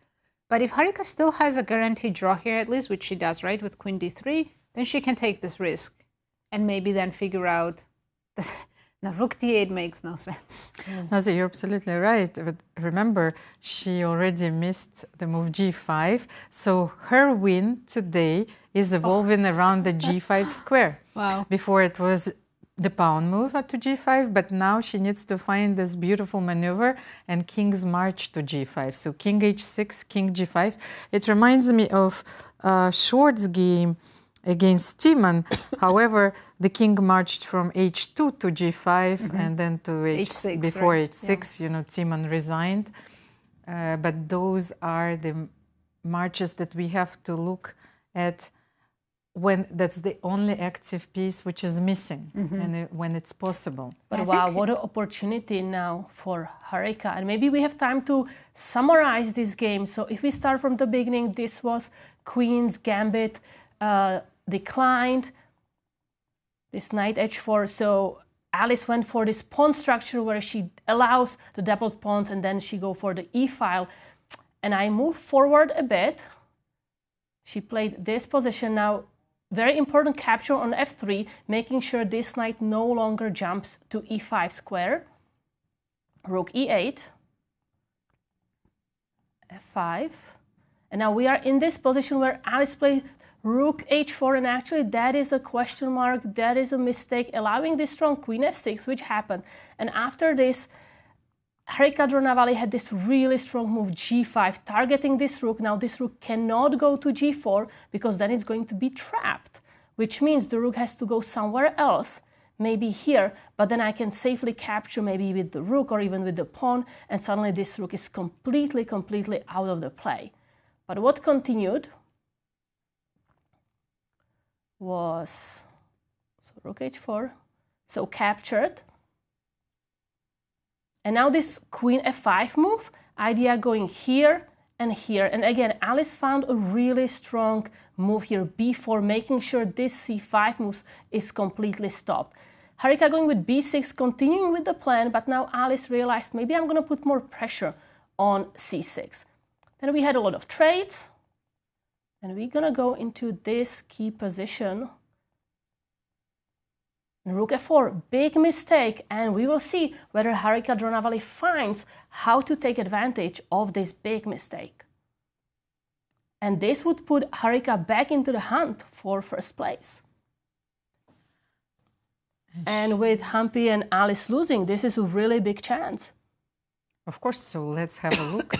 But if Harika still has a guaranteed draw here, at least, which she does, right, with queen d3, then she can take this risk and maybe then figure out Now, rook d8 makes no sense. Nazi, you're absolutely right. But remember, she already missed the move g5. So her win today is evolving around the g5 square. Wow. Before it was the pawn move to g5, but now she needs to find this beautiful maneuver and king's march to g5. So king h6, king g5. It reminds me of Short's game against Timon. However, the king marched from h2 to g5 and then to H6, before right? h6, you know, Timon resigned. But those are the marches that we have to look at when that's the only active piece which is missing and when it's possible. But wow, what an opportunity now for Harika. And maybe we have time to summarize this game. So if we start from the beginning, this was Queen's Gambit, declined, this knight h4. So Alice went for this pawn structure where she allows the doubled pawns and then she go for the e-file. And I move forward a bit. She played this position now. Very important capture on f3, making sure this knight no longer jumps to e5 square. Rook e8, f5. And now we are in this position where Alice played rook h4, and actually that is a question mark, that is a mistake, allowing this strong queen f6, which happened. And after this, Harika Dronavalli had this really strong move g5, targeting this rook. Now this rook cannot go to g4 because then it's going to be trapped, which means the rook has to go somewhere else, maybe here, but then I can safely capture maybe with the rook or even with the pawn, and suddenly this rook is completely out of the play. But what continued was rook h4, so captured. And now this queen f5 move, idea going here and here. And again, Alice found a really strong move here, b4, making sure this c5 move is completely stopped. Harika going with b6, continuing with the plan, but now Alice realized maybe I'm going to put more pressure on c6. Then we had a lot of trades, and we're going to go into this key position. Rook f4, big mistake, and we will see whether Harika Dronavalli finds how to take advantage of this big mistake. And this would put Harika back into the hunt for first place. And with Humpy and Alice losing, this is a really big chance. Of course, so let's have a look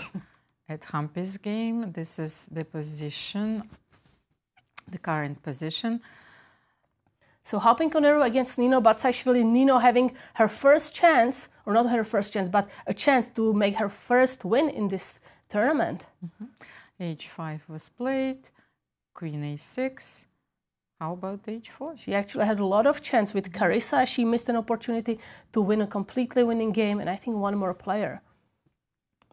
at Humpy's game. This is the position, the current position. So Humpy Koneru against Nino Batsiashvili, Nino having her first chance, or not her first chance, but a chance to make her first win in this tournament. H5 was played, Queen A6. How about H4? She actually had a lot of chance with Carissa. She missed an opportunity to win a completely winning game, and I think one more player.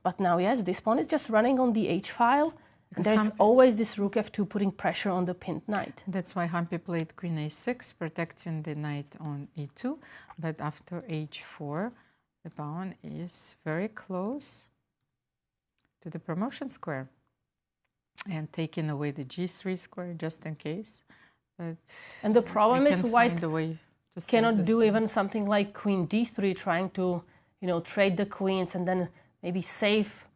But now, yes, this pawn is just running on the H file. There's always this rook f2 putting pressure on the pinned knight. That's why Humpy played Queen A6, protecting the knight on E2. But after H4, the pawn is very close to the promotion square and taking away the G3 square just in case. But and the problem is White cannot do game. even something like Queen D3, trying to, you know, trade the queens and then maybe save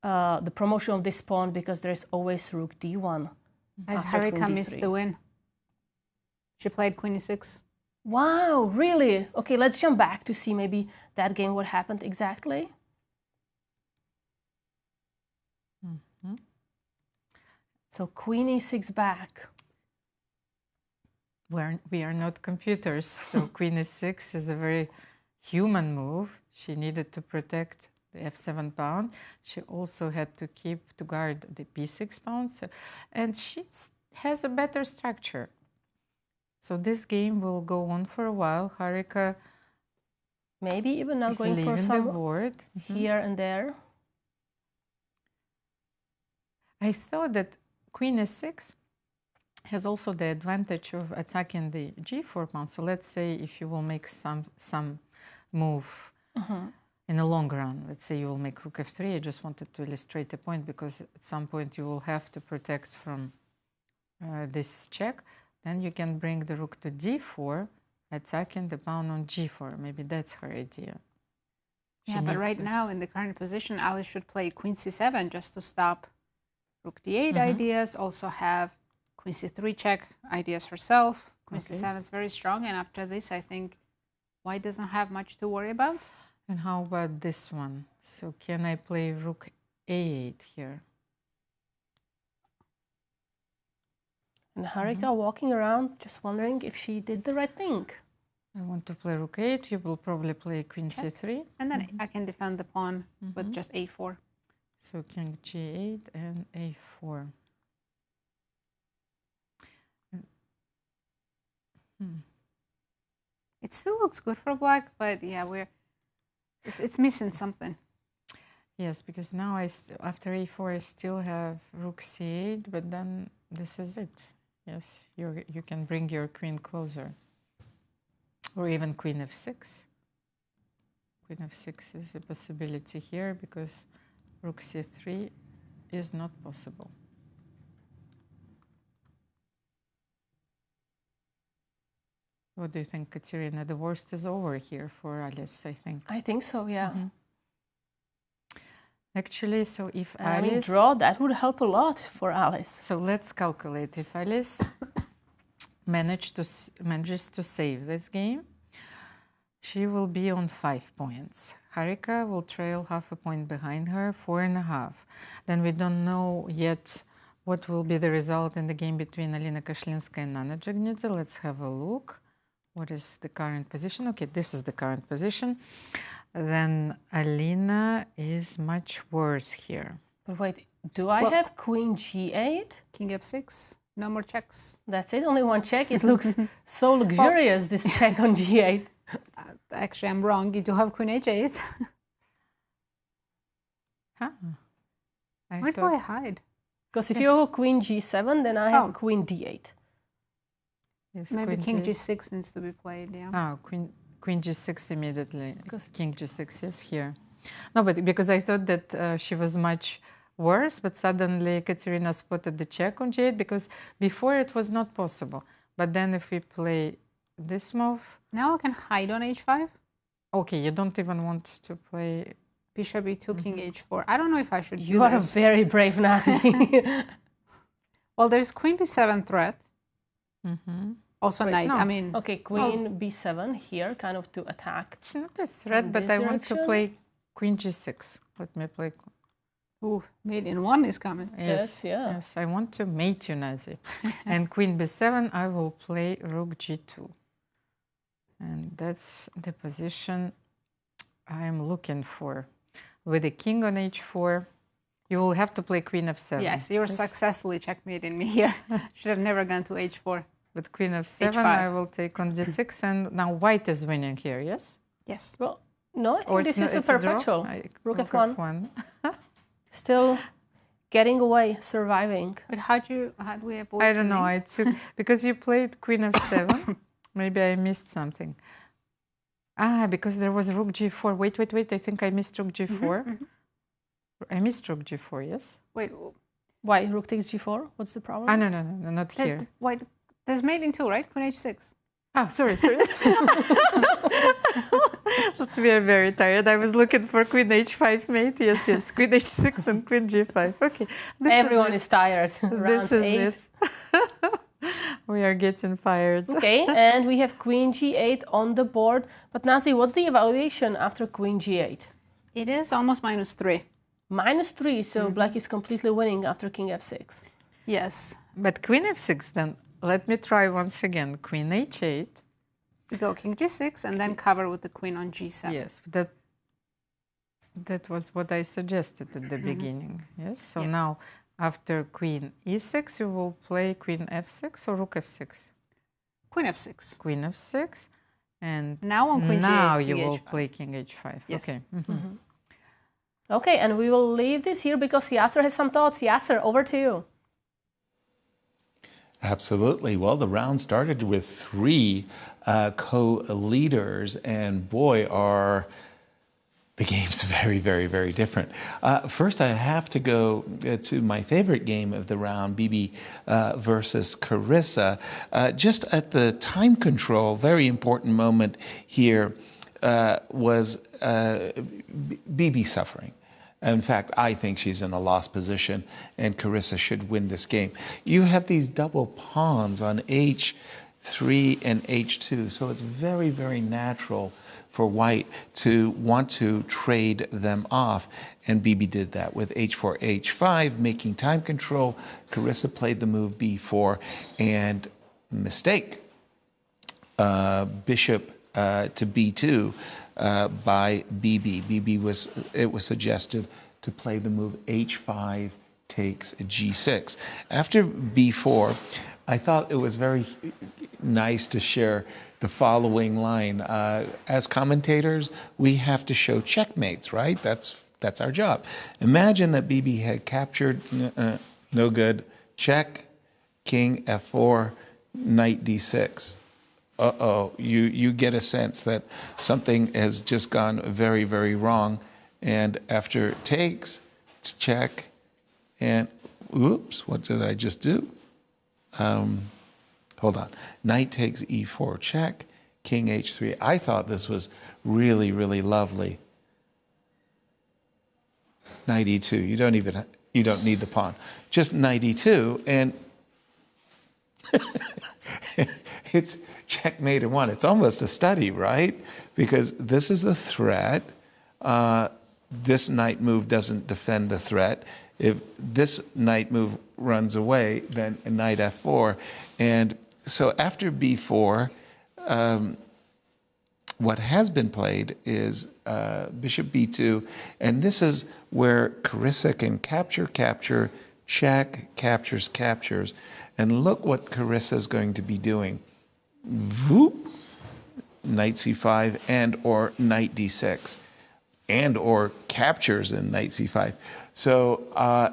the promotion of this pawn, because there's always rook d1. As Harika missed the win. She played Queen e6. Wow, really? Okay, let's jump back to see maybe that game, what happened exactly. So Queen e6 back. We are not computers, so Queen e6 is a very human move. She needed to protect the f7 pawn. She also had to guard the b6 pawn, and she has a better structure. So this game will go on for a while. Harika maybe even now going for some the board here and there. I thought that Queen e6 has also the advantage of attacking the g4 pawn. So let's say if you will make some move in the long run, let's say you will make rook f3. I just wanted to illustrate the point, because at some point you will have to protect from this check. Then you can bring the rook to d4 attacking the pawn on g4. Maybe that's her idea. Yeah, but right now in the current position, Alice should play queen c7 just to stop rook d8 ideas. Also have queen c3 check ideas herself. Queen c7 is very strong, and after this, I think white doesn't have much to worry about. And how about this one? So can I play rook a8 here? And Harika walking around, just wondering if she did the right thing. I want to play rook 8. You will probably play queen c3. And then I can defend the pawn with just a4. So king g8 and a4. It still looks good for black, but yeah, it's missing something. Yes, because now after a4 I still have rook c8, but then this is it. Yes, you can bring your queen closer. Or even queen f6. Queen f6 is a possibility here because rook c3 is not possible. What do you think, Katerina? The worst is over here for Alice, I think. I think so, yeah. Actually, so if I mean, Alice... draw, that would help a lot for Alice. So let's calculate. If Alice manages to save this game, she will be on 5 points. Harika will trail half a point behind her, 4.5. Then we don't know yet what will be the result in the game between Alina Kashlinskaya and Nana Dzagnidze. Let's have a look. What is the current position? Okay, this is the current position. Then Alina is much worse here. But wait, do I have queen g8? King f6. No more checks. That's it, only one check. It looks so luxurious, this check on g8. Actually, I'm wrong. You do have queen h8. Where do I hide? Because if you have queen g7, then I have queen d8. Yes, maybe king g6 needs to be played, yeah. Oh, queen g6 immediately. King g6, yes, here. No, but because I thought that she was much worse, but suddenly Katerina spotted the check on g8 because before it was not possible. But then if we play this move... Now I can hide on h5. Okay, you don't even want to play... Bishop e2, king h4. I don't know if I should do this. You are a very brave Nazi. Well, there's queen b7 threat. Also wait, knight, no. I mean... Okay, queen b7 here, kind of to attack. It's not a threat, but I want to play queen g6. Let me play... Ooh, mate in one is coming. Yes, yeah. Yes, I want to mate you, Nazi. And queen b7, I will play rook g2. And that's the position I'm looking for. With the king on h4, you will have to play queen f7. Yes, you're successfully checkmating me here. Should have never gone to h4. With queen f7, h5. I will take on d6, and now white is winning here, yes? Yes. Well, no, I think this is a perpetual. Rook f1. Still getting away, surviving. But how do we avoid I don't know, I took... Because you played queen f7. Maybe I missed something. Because there was rook g4. Wait. I think I missed rook g4. I missed rook g4, yes? Wait. Why? Rook takes g4? What's the problem? No, not here. Wait, there's mate in 2, right? Queen h6. Oh, sorry. We are very tired. I was looking for queen h5 mate. Yes. Queen h6 and queen g5. Okay. Everyone is tired. This is it. We are getting fired. Okay, and we have queen g8 on the board. But Nazi, what's the evaluation after queen g8? It is almost -3. -3, so black is completely winning after king f6. Yes. But queen f6 then, let me try once again. Queen h8. We go king g6 and then cover with the queen on g7. Yes, that was what I suggested at the beginning. Yes, so now after queen e6, you will play queen f6 or rook f6? Queen f6. Queen f6. And now on queen now g8, you will h5. play king h5. Yes. Okay. Okay, and we will leave this here because Yasser has some thoughts. Yasser, over to you. Absolutely. Well, the round started with 3 co-leaders, and boy, are the game's very, very, very different. First, I have to go to my favorite game of the round, Bibi versus Carissa. Just at the time control, very important moment here was Bibi suffering. In fact, I think she's in a lost position, and Carissa should win this game. You have these double pawns on H3 and H2, so it's very, very natural for White to want to trade them off, and Bibi did that with H4, H5, making time control. Carissa played the move B4, and mistake. Bishop to B2 by Bibi. It was suggested to play the move H5 takes G6. After B4, I thought it was very nice to share the following line. As commentators, we have to show checkmates, right? That's our job. Imagine that Bibi had captured, no good, check, king F4, knight D6. Uh-oh, you get a sense that something has just gone very, very wrong. And after takes, it's check, and oops, what did I just do? Hold on. Knight takes E4, check, king H3. I thought this was really, really lovely. Knight E2. You don't need the pawn. Just knight E2, and it's checkmate in one. It's almost a study, right? Because this is the threat. This knight move doesn't defend the threat. If this knight move runs away, then a knight F4. And so after B4, what has been played is bishop B2. And this is where Carissa can capture, check, captures. And look what Carissa is going to be doing. Voop, knight C5 and or knight D6 and or captures in knight C5. So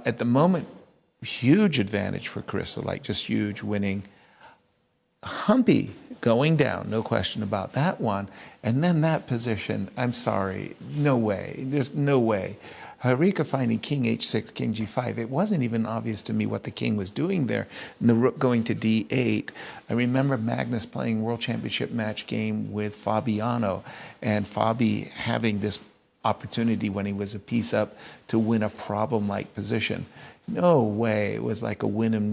at the moment, huge advantage for Carissa, like just huge, winning. Humpy going down, no question about that one. And then that position, I'm sorry, no way. There's no way. Harika finding king H6, king G5. It wasn't even obvious to me what the king was doing there. And the rook going to D8. I remember Magnus playing World Championship match game with Fabiano, and Fabi having this opportunity when he was a piece up to win a problem-like position. No way. It was like a win and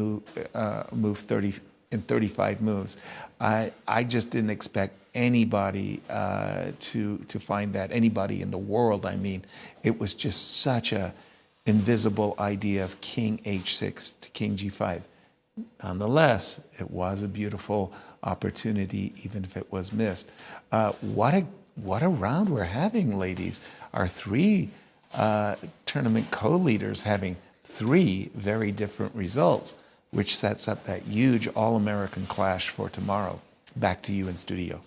move 30 in 35 moves. I just didn't expect anybody to find that, anybody in the world, I mean. It was just such a invisible idea of king H6 to king G5. Nonetheless, it was a beautiful opportunity, even if it was missed. What a round we're having, ladies. Our three tournament co-leaders having three very different results, which sets up that huge All-American clash for tomorrow. Back to you in studio.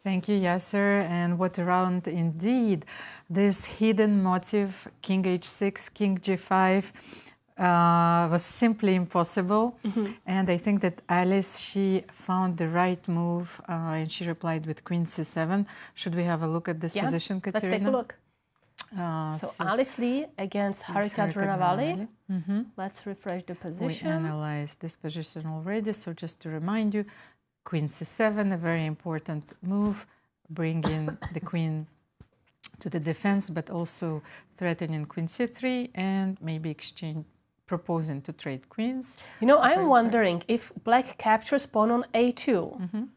Thank you, Yasser. And what a round indeed. This hidden motive, king h6, king g5, was simply impossible. And I think that Alice, she found the right move, and she replied with queen c7. Should we have a look at this position, Katerina? Let's take a look. So Alice Lee against Harika Dronavalli. Let's refresh the position. We analyzed this position already, so just to remind you, queen c7, a very important move, bringing the queen to the defense, but also threatening queen c3 and maybe proposing to trade queens. You know, I'm wondering if black captures pawn on a2.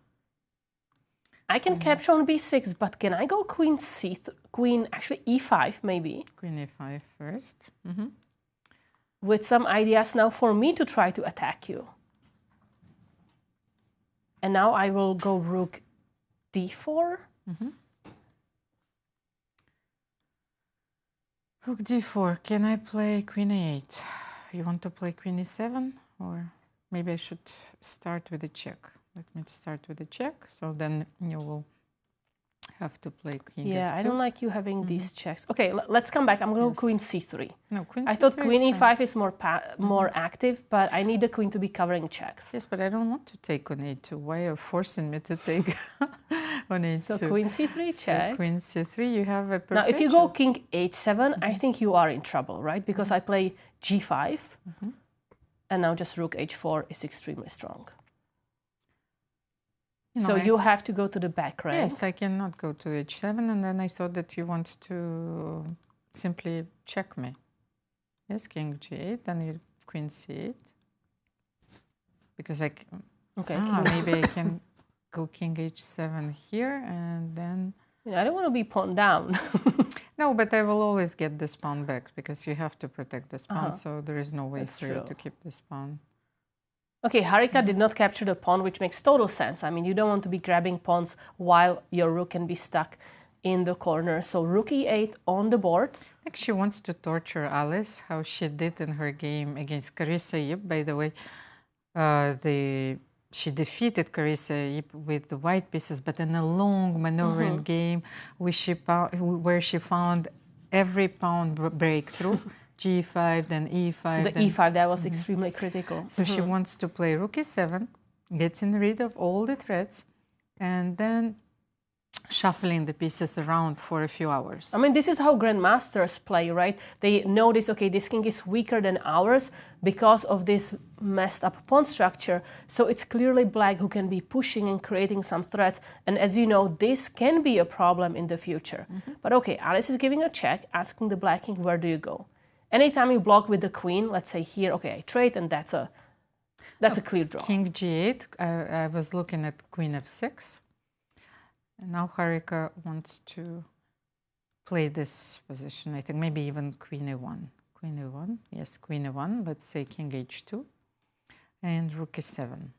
I can capture on b6, but can I go queen actually e5 maybe? Queen e5 first. With some ideas now for me to try to attack you. And now I will go rook d4. Rook d4. Can I play queen a8? You want to play queen e7? Or maybe I should start with a check. Let me start with a check. So then you will have to play queen Yeah, f2. I don't like you having these checks. Okay, let's come back. I'm going to go queen c3. No, queen I c3 thought queen is e5 is more active, but I need the queen to be covering checks. Yes, but I don't want to take on a2. Why are you forcing me to take on h2. So queen c3 check. So queen c3, you have a Now, if you go king h7, I think you are in trouble, right? Because I play g5, and now just rook h4 is extremely strong. So you have to go to the back rank. Yes, I cannot go to h7, and then I thought that you want to simply check me. Yes, king g8, then you queen c8. Because maybe I can go king h7 here, and then... I don't want to be pawned down. No, but I will always get this pawn back, because you have to protect this pawn, so there is no way for you to keep this pawn. Okay, Harika did not capture the pawn, which makes total sense. I mean, you don't want to be grabbing pawns while your rook can be stuck in the corner. So rook e8 on the board. I think she wants to torture Alice, how she did in her game against Carissa. By the way, she defeated Carissa with the white pieces, but in a long maneuvering game where she found every pawn breakthrough. G5, then E5. The E5, that was extremely critical. So she wants to play rook E7, getting rid of all the threats, and then shuffling the pieces around for a few hours. I mean, this is how grandmasters play, right? They notice, okay, this king is weaker than ours because of this messed up pawn structure. So it's clearly black who can be pushing and creating some threats. And as you know, this can be a problem in the future. But okay, Alice is giving a check, asking the black king, where do you go? Anytime you block with the queen, let's say here, okay, I trade, and that's a clear draw. King g8, I was looking at queen f6. And now Harika wants to play this position. I think maybe even queen a1. Queen a1, yes, queen a1. Let's say king h2 and rook e7.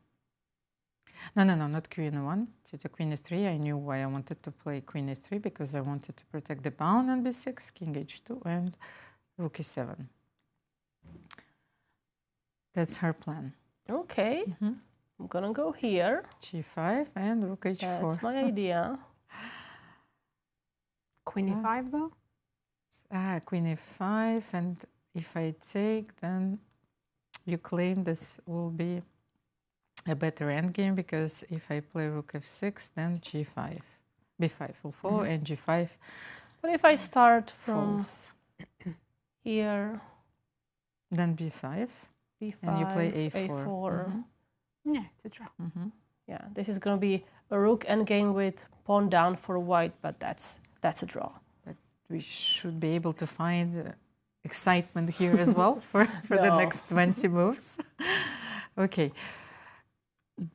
No, not queen a1. To queen e3. I knew why I wanted to play queen e3, because I wanted to protect the pawn on b6, king h2, and rook e7. That's her plan. Okay. I'm gonna go here. G5 and rook h4. That's my idea. Queen e5 though? Queen e5, and if I take, then you claim this will be a better endgame, because if I play rook f6, then g5. b5 will follow, and g5. But if I start from here, then b5, and you play a4. Yeah, it's a draw. Yeah, this is going to be a rook endgame with pawn down for white, but that's a draw. But we should be able to find excitement here as well for the next 20 moves. Okay,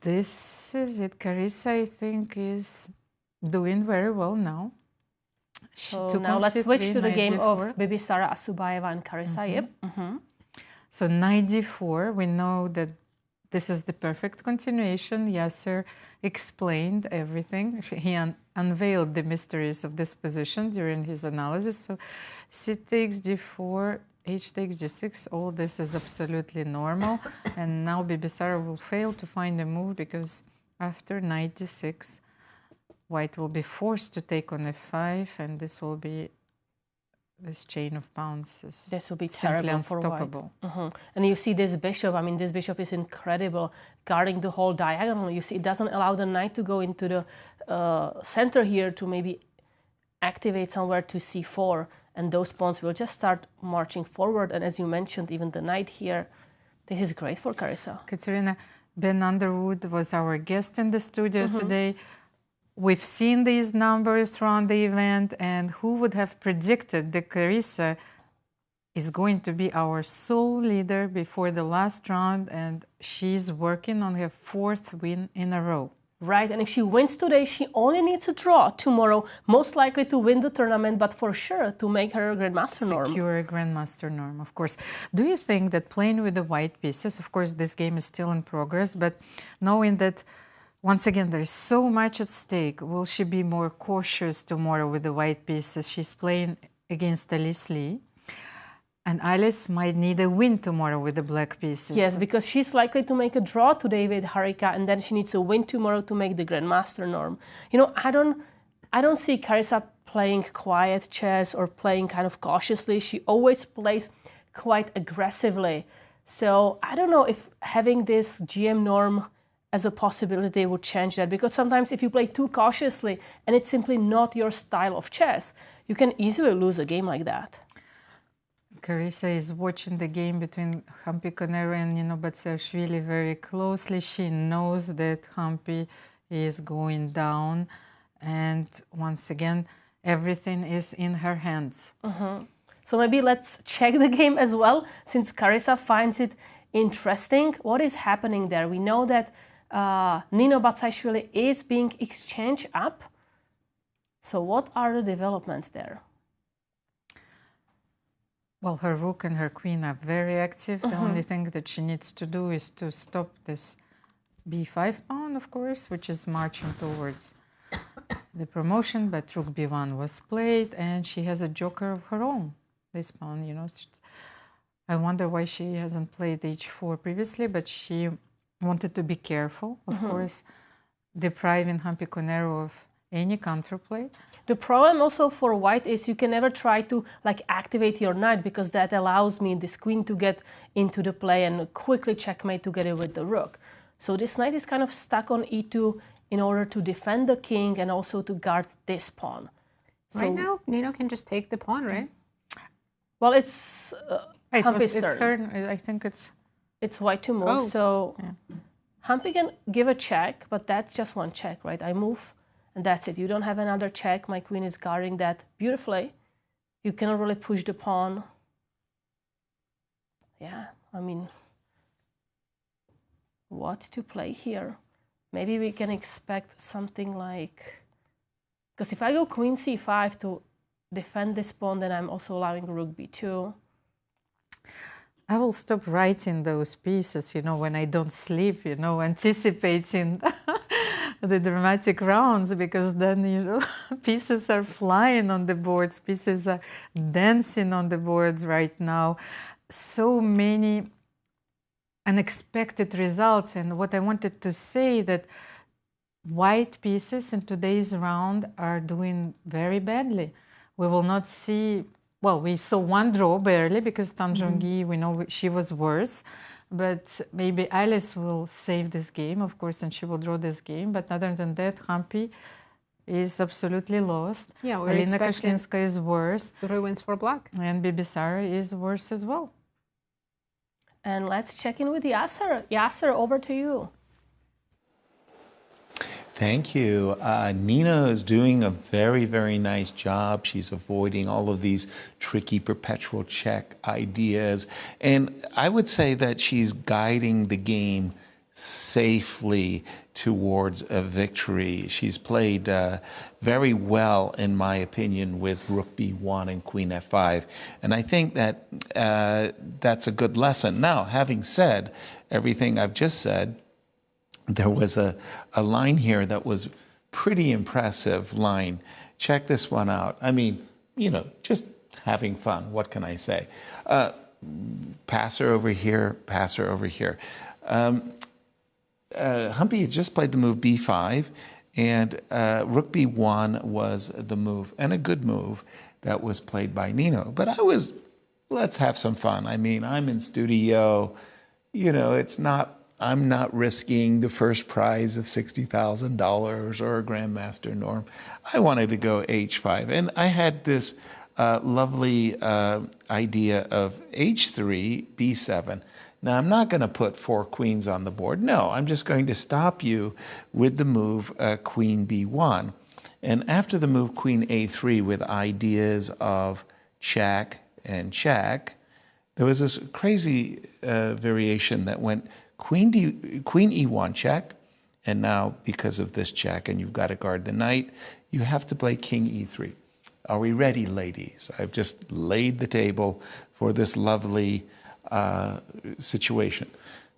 this is it. Carissa, I think, is doing very well now. So now let's switch to the game of Bibisara, Assaubayeva, and Carissa. So knight d4, we know that this is the perfect continuation. Yasser explained everything. He unveiled the mysteries of this position during his analysis. So c takes d4, h takes g6, all this is absolutely normal. And now Bibisara will fail to find a move, because after knight d6, white will be forced to take on f5, and this will be this chain of pawns. This will be simply terrible for unstoppable. white. And you see this bishop. I mean, this bishop is incredible, guarding the whole diagonal. You see, it doesn't allow the knight to go into the center here to maybe activate somewhere to c4, and those pawns will just start marching forward. And as you mentioned, even the knight here, this is great for Carissa. Katerina, Ben Underwood was our guest in the studio today. We've seen these numbers from the event, and who would have predicted that Carissa is going to be our sole leader before the last round, and she's working on her 4th win in a row. Right, and if she wins today, she only needs a draw tomorrow, most likely to win the tournament, but for sure to make her a Grandmaster norm. Secure a Grandmaster norm, of course. Do you think that playing with the white pieces, of course this game is still in progress, but knowing that once again, there is so much at stake. Will she be more cautious tomorrow with the white pieces? She's playing against Alice Lee. And Alice might need a win tomorrow with the black pieces. Yes, because she's likely to make a draw today with Harika, and then she needs a win tomorrow to make the Grandmaster norm. You know, I don't see Carissa playing quiet chess or playing kind of cautiously. She always plays quite aggressively. So I don't know if having this GM norm as a possibility they would change that, because sometimes if you play too cautiously and it's simply not your style of chess, you can easily lose a game like that. Carissa is watching the game between Humpy Koneru and Nino Batsiashvili very closely. She knows that Humpy is going down, and once again, everything is in her hands. So maybe let's check the game as well, since Carissa finds it interesting. What is happening there? We know that Nino Batsiashvili is being exchanged up. So what are the developments there? Well, her rook and her queen are very active. The only thing that she needs to do is to stop this b5 pawn, of course, which is marching towards the promotion, but rook b1 was played, and she has a joker of her own. This pawn, you know, I wonder why she hasn't played h4 previously, but she wanted to be careful, of course, depriving Humpy Koneru of any counterplay. The problem also for white is you can never try to like activate your knight, because that allows me, this queen, to get into the play and quickly checkmate together with the rook. So this knight is kind of stuck on e2 in order to defend the king and also to guard this pawn. Right now, Nino can just take the pawn, right? Well, it's Humpy's turn. I think it's white to move. So Humpy can give a check, but that's just one check, right? I move, and that's it. You don't have another check. My queen is guarding that beautifully. You cannot really push the pawn. Yeah, I mean, what to play here? Maybe we can expect something like, because if I go queen c5 to defend this pawn, then I'm also allowing rook b2. I will stop writing those pieces, you know, when I don't sleep, you know, anticipating the dramatic rounds, because then, you know, pieces are flying on the boards, pieces are dancing on the boards right now. So many unexpected results. And what I wanted to say that white pieces in today's round are doing very badly. We will not see, well, we saw one draw barely, because Zhongyi, we know she was worse, but maybe Alice will save this game, of course, and she will draw this game. But other than that, Humpy is absolutely lost. Yeah, we're Alina expecting Kashlinskaya is worse. 3 wins for black. And Bibisara is worse as well. And let's check in with Yasser. Yasser, over to you. Thank you. Nina is doing a very, very nice job. She's avoiding all of these tricky perpetual check ideas. And I would say that she's guiding the game safely towards a victory. She's played very well, in my opinion, with rook b1 and queen f5. And I think that that's a good lesson. Now, having said everything I've just said, there was a line here that was pretty impressive line. Check this one out. I mean, you know, just having fun. What can I say? Passer over here, passer over here. Humpy had just played the move b5, and rook b1 was the move, and a good move, that was played by Nino. But let's have some fun. I mean, I'm in studio, you know, I'm not risking the first prize of $60,000 or a Grandmaster norm. I wanted to go h5. And I had this lovely idea of h3, b7. Now, I'm not going to put 4 queens on the board. No, I'm just going to stop you with the move queen b1. And after the move queen a3 with ideas of check and check, there was this crazy variation that went queen e1 check, and now because of this check, and you've got to guard the knight, you have to play king e3. Are we ready, ladies? I've just laid the table for this lovely situation.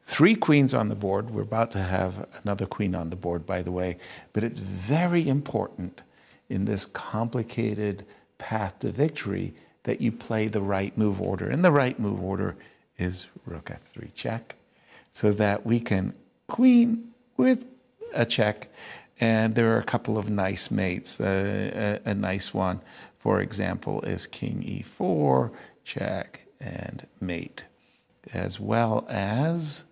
3 queens on the board. We're about to have another queen on the board, by the way, but it's very important in this complicated path to victory that you play the right move order, and the right move order is rook f3 check, so that we can queen with a check. And there are a couple of nice mates. A nice one, for example, is king e4, check, and mate. As well as,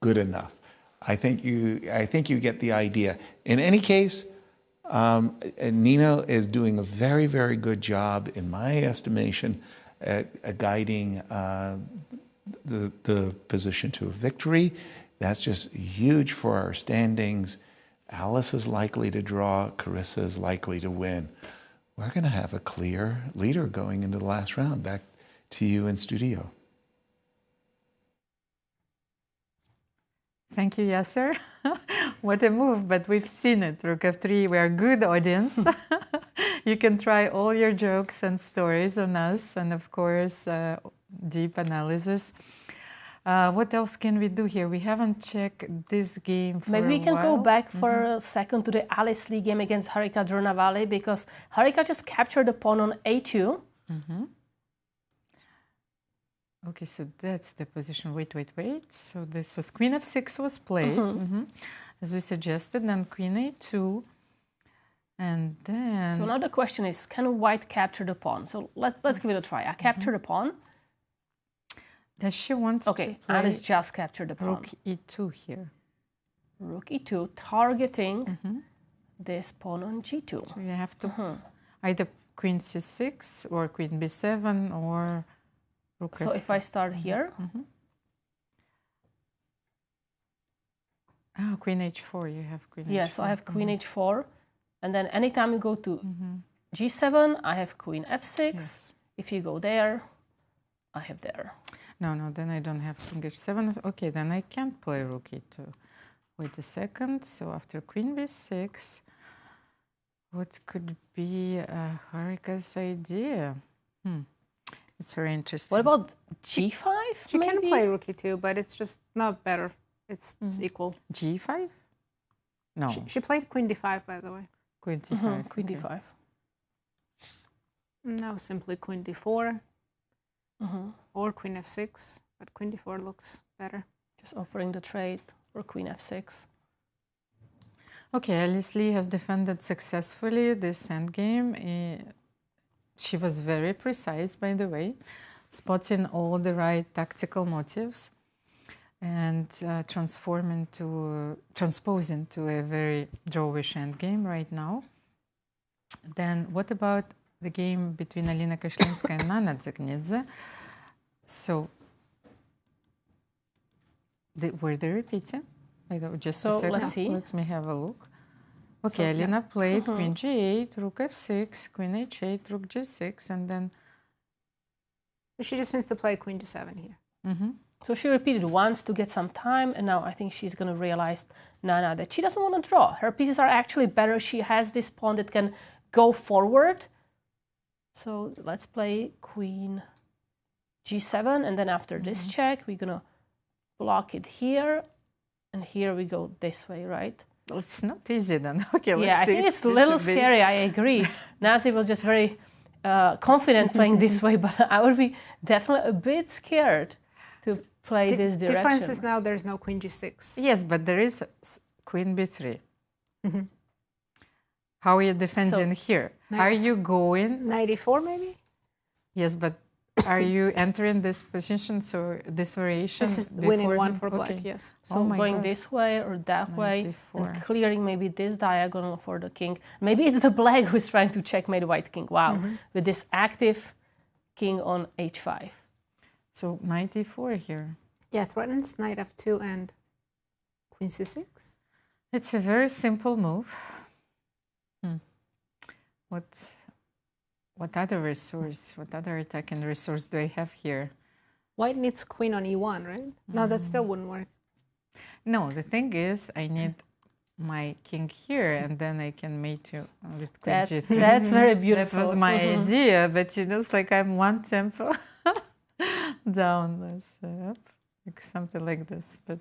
good enough. I think you get the idea. In any case, Nino is doing a very, very good job, in my estimation, at guiding the position to a victory. That's just huge for our standings. Alice is likely to draw. Carissa is likely to win. We're going to have a clear leader going into the last round. Back to you in studio. Thank you, Yasser. What a move, but we've seen it. Rook f3, we are a good audience. You can try all your jokes and stories on us, and of course, deep analysis. What else can we do here? We haven't checked this game for Maybe we can go back for Mm-hmm. a second to the Alice Lee game against Harika Dronavalli, because Harika just captured the pawn on a2. Mm-hmm. Okay, so that's the position. Wait. So this was queen f6 was played, as we suggested, then queen a2, and then... So now the question is, can white capture the pawn? So let's give it a try. I capture the pawn. Does she want to Okay, play Alice just captured the pawn. rook e2 here? Rook e2, targeting this pawn on g2. So you have to either queen c6 or queen b7 or rook So f2. if I start here, queen h4, you have queen h4. yeah, so I have queen h4, and then anytime you go to g7, I have queen f6. Yes. If you go there, I have there. No, then I don't have queen h7. Okay, then I can't play rook e2. Wait a second. So after queen b6, what could be Harika's idea? It's very interesting. What about g5? She maybe? can play rook e2, but it's just not better. It's equal. g5? No. She played queen d5, by the way. Queen d5. Queen d5. No, simply queen d4 or queen f6, but queen d4 looks better. Just offering the trade for queen f6. Okay, Alice Lee has defended successfully this endgame. She was very precise, by the way, spotting all the right tactical motives and transposing to a very drawish endgame right now. Then what about the game between Alina Kashlinskaya and Nana Dzagnidze? So, were they repeating? Just a second. Let's see. Let me have a look. Okay, Alina played queen g8, rook f6, queen h8, rook g6, and then... She just needs to play queen g7 here. So she repeated once to get some time, and now I think she's going to realize, Nana, that she doesn't want to draw. Her pieces are actually better. She has this pawn that can go forward. So let's play queen g7, and then after this check, we're going to block it here, and here we go this way, right? Well, it's not easy then. Okay, let's see. Yeah, I think it's a little scary, I agree. Nazi was just very confident playing this way, but I would be definitely a bit scared to play this direction. The difference is now there's no queen g6. Yes, but there is queen b3. How are you defending here? Are you going... Knight e4 maybe? Yes, but are you entering this position, so this variation? This is winning one for black, yes. So going this way or that way, and clearing maybe this diagonal for the king. Maybe it's the black who's trying to checkmate white king. Wow, with this active king on h5. So knight e4 here. Yeah, threatens knight f2 and queen c6. It's a very simple move. What other resource, what other attacking resource do I have here? White needs queen on e1, right? No, that still wouldn't work. No, the thing is, I need my king here, and then I can mate you with queen g3. That's very beautiful. That was my idea, but you know, it's like I'm one tempo down, up, like something like this. But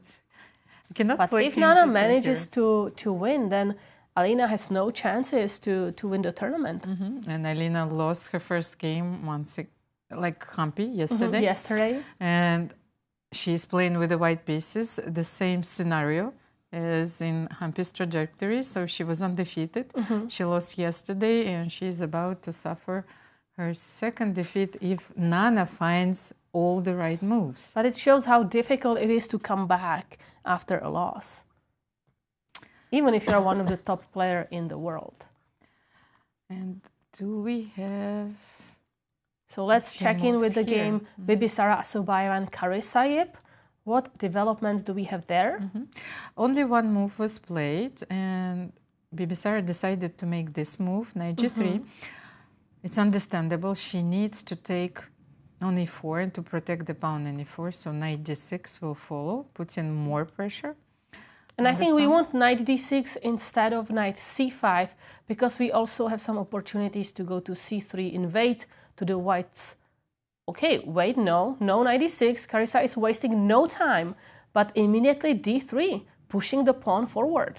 I cannot play if king Nana g2 manages here. to win, then Alina has no chances to win the tournament. And Alina lost her first game like Humpy yesterday. And she's playing with the white pieces, the same scenario as in Humpy's trajectory. So she was undefeated. She lost yesterday, and she's about to suffer her second defeat if Nana finds all the right moves. But it shows how difficult it is to come back after a loss, even if you're one of the top players in the world. And do we have... So let's check in with the game. Bibisara, Assaubayeva and Carissa. What developments do we have there? Only one move was played, and Bibisara decided to make this move, knight g3. It's understandable. She needs to take on e4 and to protect the pawn on e4, so knight d6 will follow, putting more pressure. And I think we want knight d6 instead of knight c5, because we also have some opportunities to go to c3, invade to the whites. Okay, wait, no knight d6. Carissa is wasting no time, but immediately d3, pushing the pawn forward.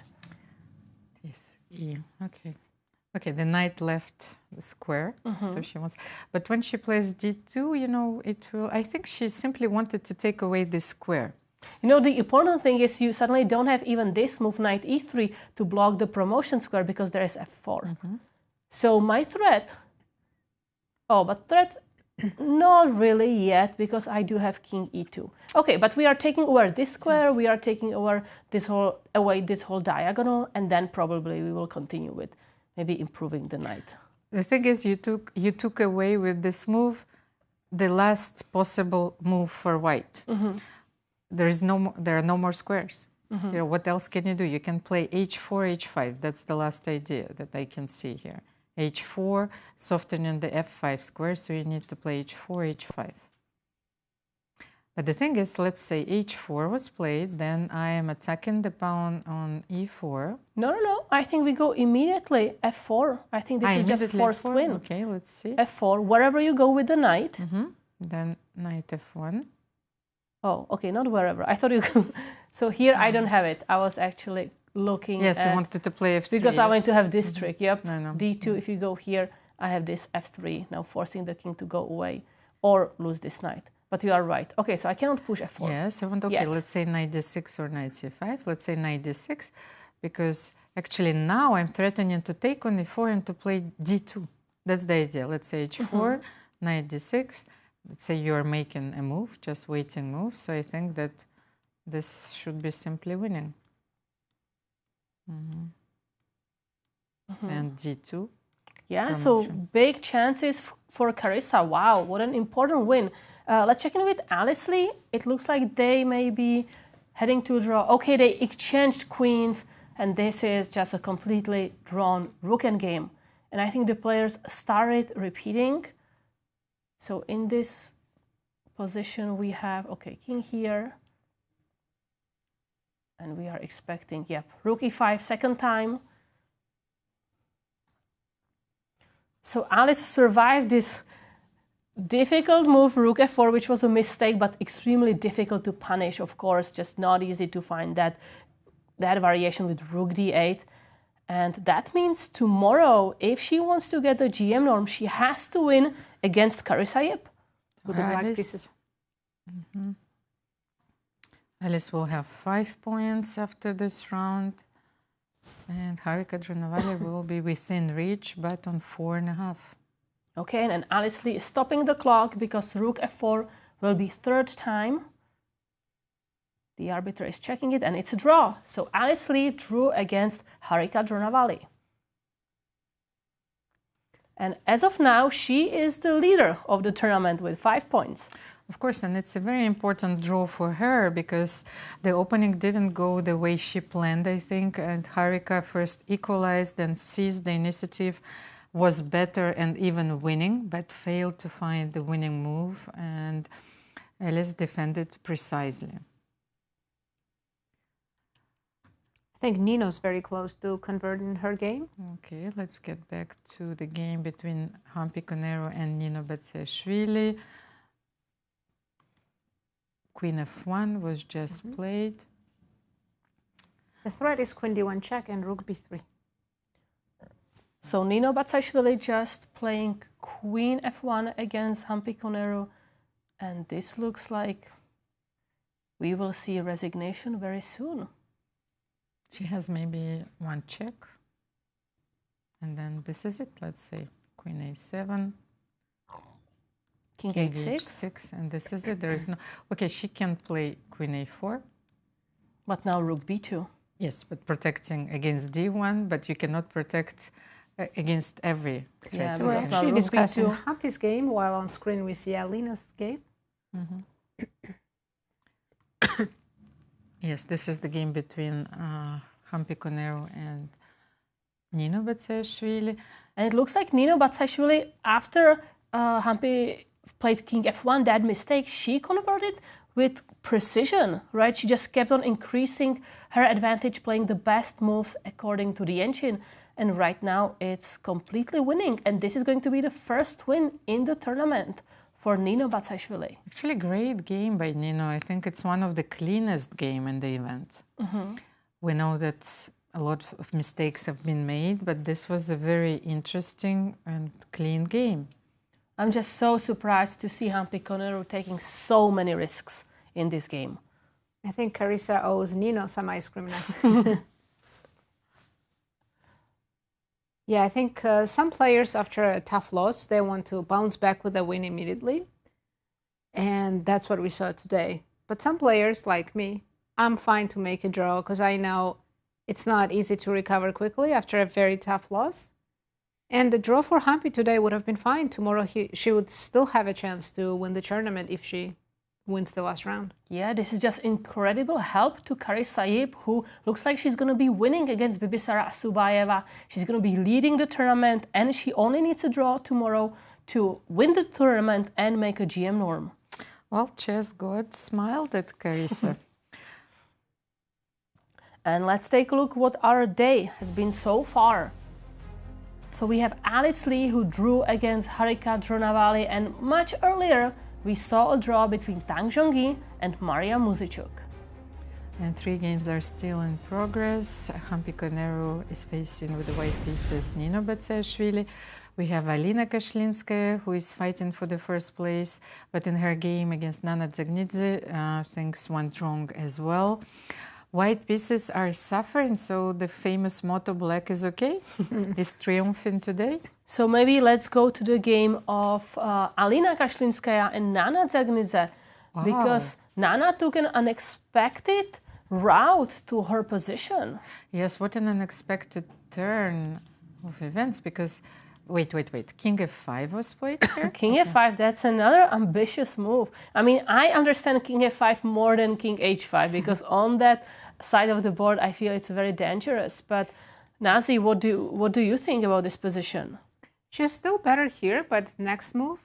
d3, okay. Okay, the knight left the square, so she wants... But when she plays d2, you know, it will... I think she simply wanted to take away this square. You know, the important thing is you suddenly don't have even this move, knight e3, to block the promotion square because there is f4. So my threat... Oh, but threat... Not really yet, because I do have king e2. Okay, but we are taking over this square, we are taking over this whole diagonal, and then probably we will continue with maybe improving the knight. The thing is, you took away with this move the last possible move for white. There are no more squares. You know, what else can you do? You can play h4, h5. That's the last idea that I can see here. h4, softening the f5 square, so you need to play h4, h5. But the thing is, let's say h4 was played, then I am attacking the pawn on e4. No. I think we go immediately f4. I think this is just forced f4? win. Okay, let's see. f4, wherever you go with the knight. Then knight f1. Oh, okay, not wherever. I thought you could. So here I don't have it. I was actually looking Yes, at... you wanted to play f3. Because I wanted to have this trick, yep. No. d2, if you go here, I have this f3, now forcing the king to go away or lose this knight. But you are right. Okay, so I cannot push f4. Yes, I want, okay, let's say knight d6 or knight c5. Let's say knight d6, because actually now I'm threatening to take on e4 and to play d2. That's the idea. Let's say h4, knight d6. Let's say you're making a move, just waiting move. So I think that this should be simply winning. And d2. Yeah, so big chances for Carissa. Wow, what an important win. Let's check in with Alice Lee. It looks like they may be heading to a draw. Okay, they exchanged queens, and this is just a completely drawn rook endgame. And I think the players started repeating. So in this position we have, okay, king here. And we are expecting, rook e5 second time. So Alice survived this difficult move, rook f4, which was a mistake, but extremely difficult to punish, of course, just not easy to find that variation with rook d8. And that means tomorrow, if she wants to get the GM norm, she has to win against Carissa with the black pieces. Alice will have 5 points after this round. And Harika Dronavalli will be within reach, but on 4.5. Okay, and Alice Lee is stopping the clock because rook f4 will be third time. The arbiter is checking it, and it's a draw. So Alice Lee drew against Harika Dronavalli. And as of now, she is the leader of the tournament with 5 points. Of course, and it's a very important draw for her because the opening didn't go the way she planned, I think. And Harika first equalized and seized the initiative, was better and even winning, but failed to find the winning move. And Alice defended precisely. I think Nino's very close to converting her game. Okay, let's get back to the game between Humpy, Koneru and Nino Batsiashvili. Queen f1 was just played. The threat is queen d1 check and rook b3. So Nino Batsiashvili just playing queen f1 against Humpy Koneru. And this looks like we will see resignation very soon. She has maybe one check. And then this is it, let's say. Queen a7. King h6, and this is it. There is no. Okay, she can play Queen a4. But now Rook b2. Yes, but protecting against d1, but you cannot protect against every threat. Yeah, So we're because now actually Rook discussing b2. Humpy's game, while on screen we see Alina's game. Yes, this is the game between Humpy Koneru and Nino Batsiashvili. And it looks like Nino Batsiashvili, after Humpy played King f1, that mistake, she converted with precision, right? She just kept on increasing her advantage, playing the best moves according to the engine. And right now it's completely winning. And this is going to be the first win in the tournament for Nino Batsiashvili. Actually, great game by Nino. I think it's one of the cleanest game in the event. We know that a lot of mistakes have been made, but this was a very interesting and clean game. I'm just so surprised to see Humpy Koneru taking so many risks in this game. I think Carissa owes Nino some ice cream now. Yeah, I think some players, after a tough loss, they want to bounce back with a win immediately. And that's what we saw today. But some players, like me, I'm fine to make a draw because I know it's not easy to recover quickly after a very tough loss. And the draw for Humpy today would have been fine. Tomorrow she would still have a chance to win the tournament if she wins the last round. Yeah, this is just incredible help to Carissa, who looks like she's going to be winning against Bibisara Assaubayeva. She's going to be leading the tournament, and she only needs a draw tomorrow to win the tournament and make a GM norm. Well, chess god smiled at Carissa. And let's take a look what our day has been so far. So we have Alice Lee, who drew against Harika Dronavalli, and much earlier we saw a draw between Zhongyi and Mariya Muzychuk. And 3 games are still in progress. Humpy Koneru is facing with the white pieces Nino Batsiashvili. We have Alina Kashlinskaya, who is fighting for the first place, but in her game against Nana Dzagnidze, things went wrong as well. White pieces are suffering, so the famous motto "black is okay" is triumphing today. So maybe let's go to the game of Alina Kashlinskaya and Nana Dzagnidze, because Nana took an unexpected route to her position. Yes, what an unexpected turn of events, because wait. King f5 was played here? King f5, that's another ambitious move. I mean, I understand King f5 more than King h5, because on that side of the board, I feel it's very dangerous. But Nazi, what do you think about this position? She's still better here, but next move,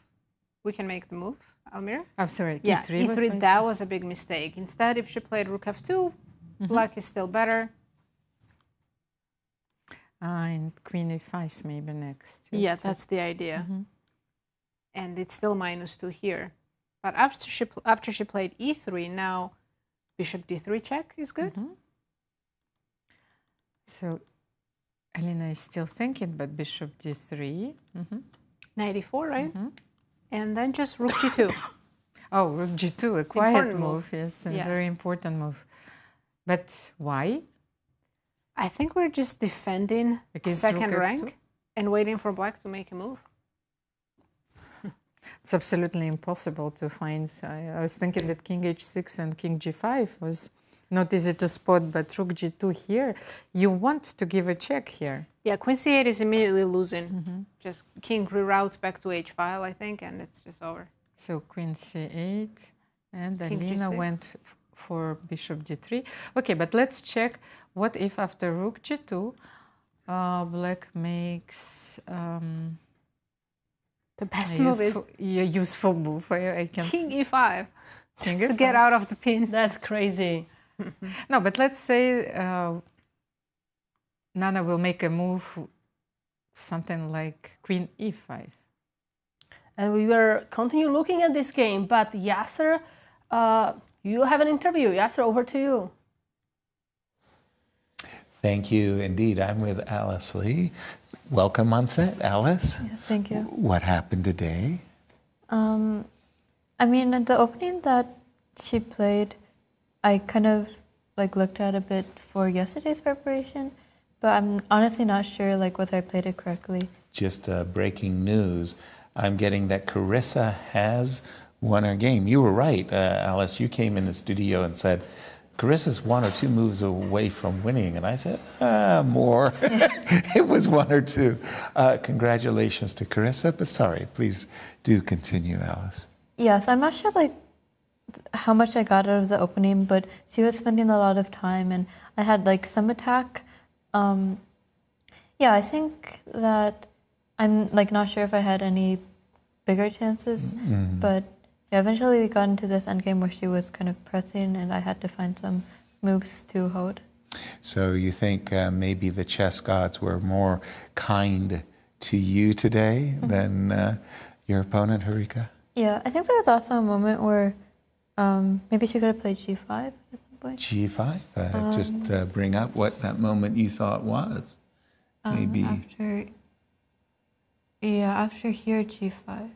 we can make the move. Almira? I'm sorry, yeah, e3 e3, that was a big mistake. Instead, if she played rook f2, black is still better. And queen a5 maybe next. Yes. Yeah, that's the idea. And it's still -2 here. But after she played e3, now bishop d3 check is good. So Alina is still thinking, but bishop d3. Knight e4, right? And then just rook g2. Oh, rook g2, a quiet Important move, yes, a Yes. very important move. But why? I think we're just defending Against second rook f2? rank and waiting for black to make a move. It's absolutely impossible to find. I was thinking that king h6 and king g5 was not easy to spot, but rook g2 here, you want to give a check here. Yeah, queen c8 is immediately losing. Just king reroutes back to h file, I think, and it's just over. So queen c8, and King Alina g6. went for bishop d3. Okay, but let's check what if after rook g2, black makes the best a move is useful move. I can king e5 king to e5. get out of the pin. That's crazy. No, but let's say Nana will make a move, something like queen e5. And we will continue looking at this game, but Yasser, you have an interview. Yasser, over to you. Thank you indeed. I'm with Alice Lee. Welcome on set, Alice. Yes, thank you. What happened today? I mean, at the opening that she played, I kind of looked at a bit for yesterday's preparation, but I'm honestly not sure whether I played it correctly. Just breaking news. I'm getting that Carissa has won her game. You were right, Alice. You came in the studio and said, Carissa's 1 or 2 moves away from winning. And I said, more. It was 1 or 2. Congratulations to Carissa. But sorry, please do continue, Alice. Yes, I'm not sure like how much I got out of the opening, but she was spending a lot of time and I had like some attack. Yeah, I think that I'm like not sure if I had any bigger chances, but yeah, eventually we got into this endgame where she was kind of pressing and I had to find some moves to hold. So you think maybe the chess gods were more kind to you today than your opponent, Harika? Yeah, I think there was also a moment where maybe she could have played g5 at some point. G5? Just bring up what that moment you thought was. Maybe. After here, g5.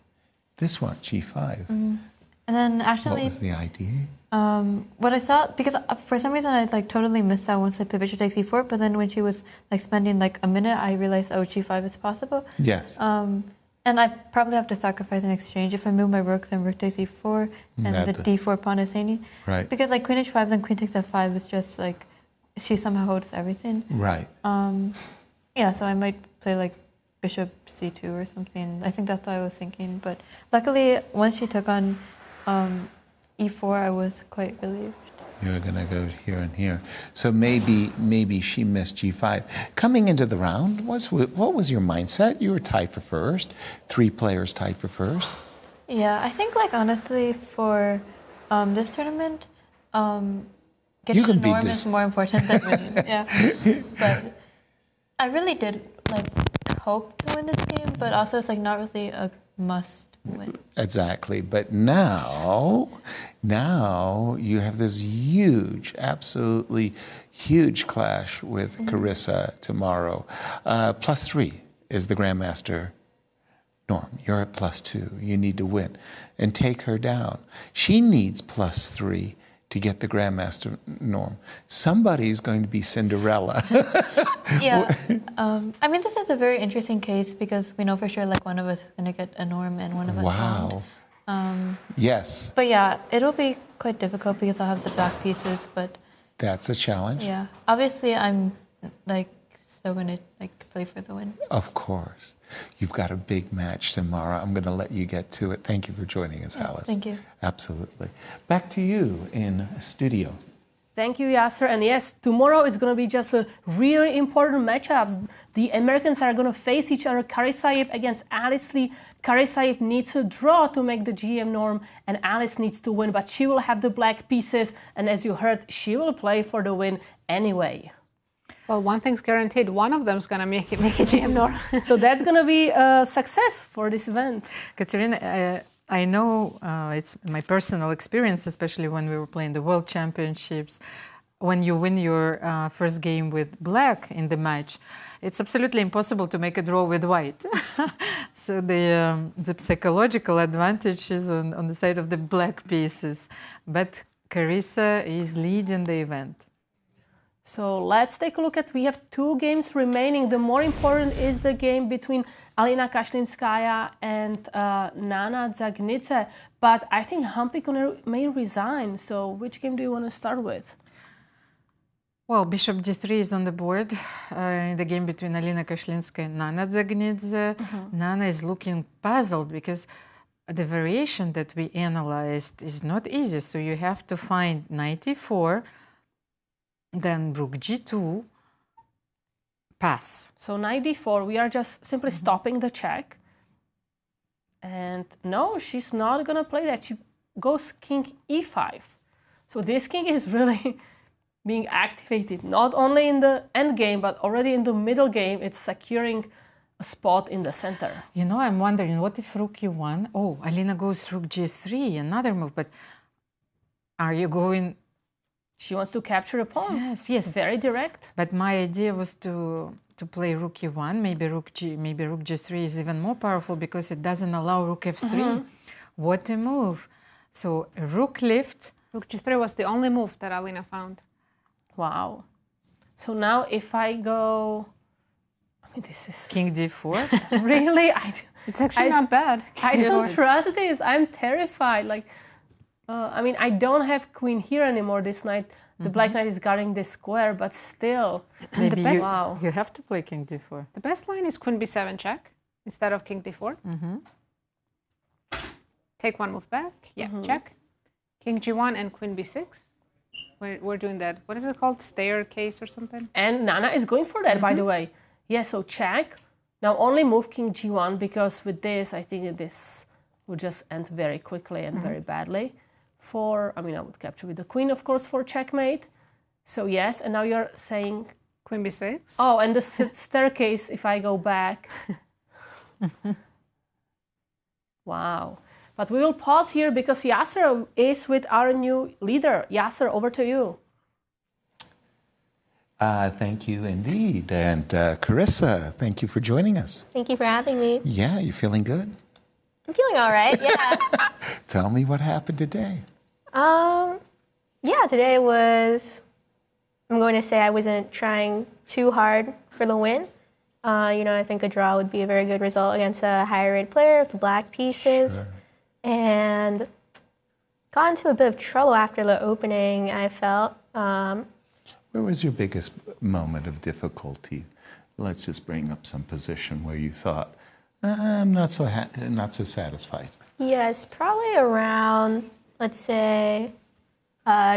This one, g5. And then actually... What was the idea? What I saw, because for some reason I like totally missed out once I played bishop takes e4, but then when she was like spending like a minute, I realized, oh, g5 is possible. Yes. And I probably have to sacrifice an exchange. If I move my rook, then rook takes e4, and the d4 pawn is hanging. Right. Because like queen h5, then queen takes f5 is just like, she somehow holds everything. Right. Yeah, so I might play like bishop c2 or something. I think that's what I was thinking. But luckily, once she took on e4, I was quite relieved. You were going to go here and here. So maybe she missed g5. Coming into the round, what was your mindset? You were tied for first. 3 players tied for first. Yeah, I think like honestly for this tournament, getting a norm is more important than winning. Yeah, but I really did like hope to win this game, but also it's like not really a must win. Exactly, but now you have this huge, absolutely huge clash with Carissa tomorrow. +3 is the Grandmaster norm. You're at +2. You need to win and take her down. She needs +3 to get the Grandmaster norm. Somebody's going to be Cinderella. Yeah, I mean, this is a very interesting case because we know for sure like one of us is going to get a norm and one of us won't. Yes. But yeah, it'll be quite difficult because I'll have the black pieces, but... That's a challenge. Yeah, obviously I'm like still going to like play for the win. Of course. You've got a big match tomorrow. I'm going to let you get to it. Thank you for joining us, Alice. Thank you. Absolutely. Back to you in studio. Thank you, Yasser. And yes, tomorrow is going to be just a really important matchups. The Americans are going to face each other. Carissa against Alice Lee. Carissa needs a draw to make the GM norm, and Alice needs to win, but she will have the black pieces. And as you heard, she will play for the win anyway. Well, one thing's guaranteed. One of them is going to make a GM norm. So that's going to be a success for this event. Katerina, I know it's my personal experience, especially when we were playing the World Championships. When you win your first game with black in the match, it's absolutely impossible to make a draw with white. So the psychological advantage is on the side of the black pieces. But Carissa is leading the event. So let's take a look at, we have 2 games remaining. The more important is the game between Alina Kashlinskaya and Nana Dzagnidze. But I think Humpy may resign. So which game do you want to start with? Well, bishop d3 is on the board in the game between Alina Kashlinskaya and Nana Dzagnidze. Nana is looking puzzled because the variation that we analyzed is not easy. So you have to find knight e4, then rook g2, pass. So knight d4, we are just simply stopping the check. And no, she's not going to play that. She goes king e5. So this king is really being activated, not only in the end game, but already in the middle game. It's securing a spot in the center. You know, I'm wondering, what if rook e1? Oh, Alina goes rook g3, another move. But are you going... She wants to capture a pawn. Yes. It's very direct. But my idea was to play rook e1, maybe rook g3 is even more powerful because it doesn't allow rook f3. What a move. So rook lift. Rook g3 was the only move that Alina found. Wow. So now if I go, This is King d4. really. It's actually not bad. I don't trust this. I'm terrified. Like, I mean, I don't have queen here anymore this night. The black knight is guarding this square, but still. Maybe Wow. you have to play king d4. The best line is queen b7 check instead of king d4. Take one move back. Yeah, check. King g1 and queen b6. We're doing that. What is it called? Staircase or something? And Nana is going for that, by the way. Yeah, so check. Now only move king g1 because with this, I think this would just end very quickly and very badly. I would capture with the queen, of course, for checkmate. So yes, and now you're saying... Queen b6. Oh, and the staircase, if I go back. Wow. But we will pause here because Yasser is with our new leader. Yasser, over to you. Thank you indeed. And Carissa, thank you for joining us. Thank you for having me. Yeah, you feeling good? I'm feeling all right, yeah. Tell me what happened today. Yeah, today was, I'm going to say I wasn't trying too hard for the win. I think a draw would be a very good result against a higher rated player with the black pieces. Sure. And got into a bit of trouble after the opening, I felt. Where was your biggest moment of difficulty? Let's just bring up some position where you thought, I'm not so satisfied. Yes, probably around, let's say,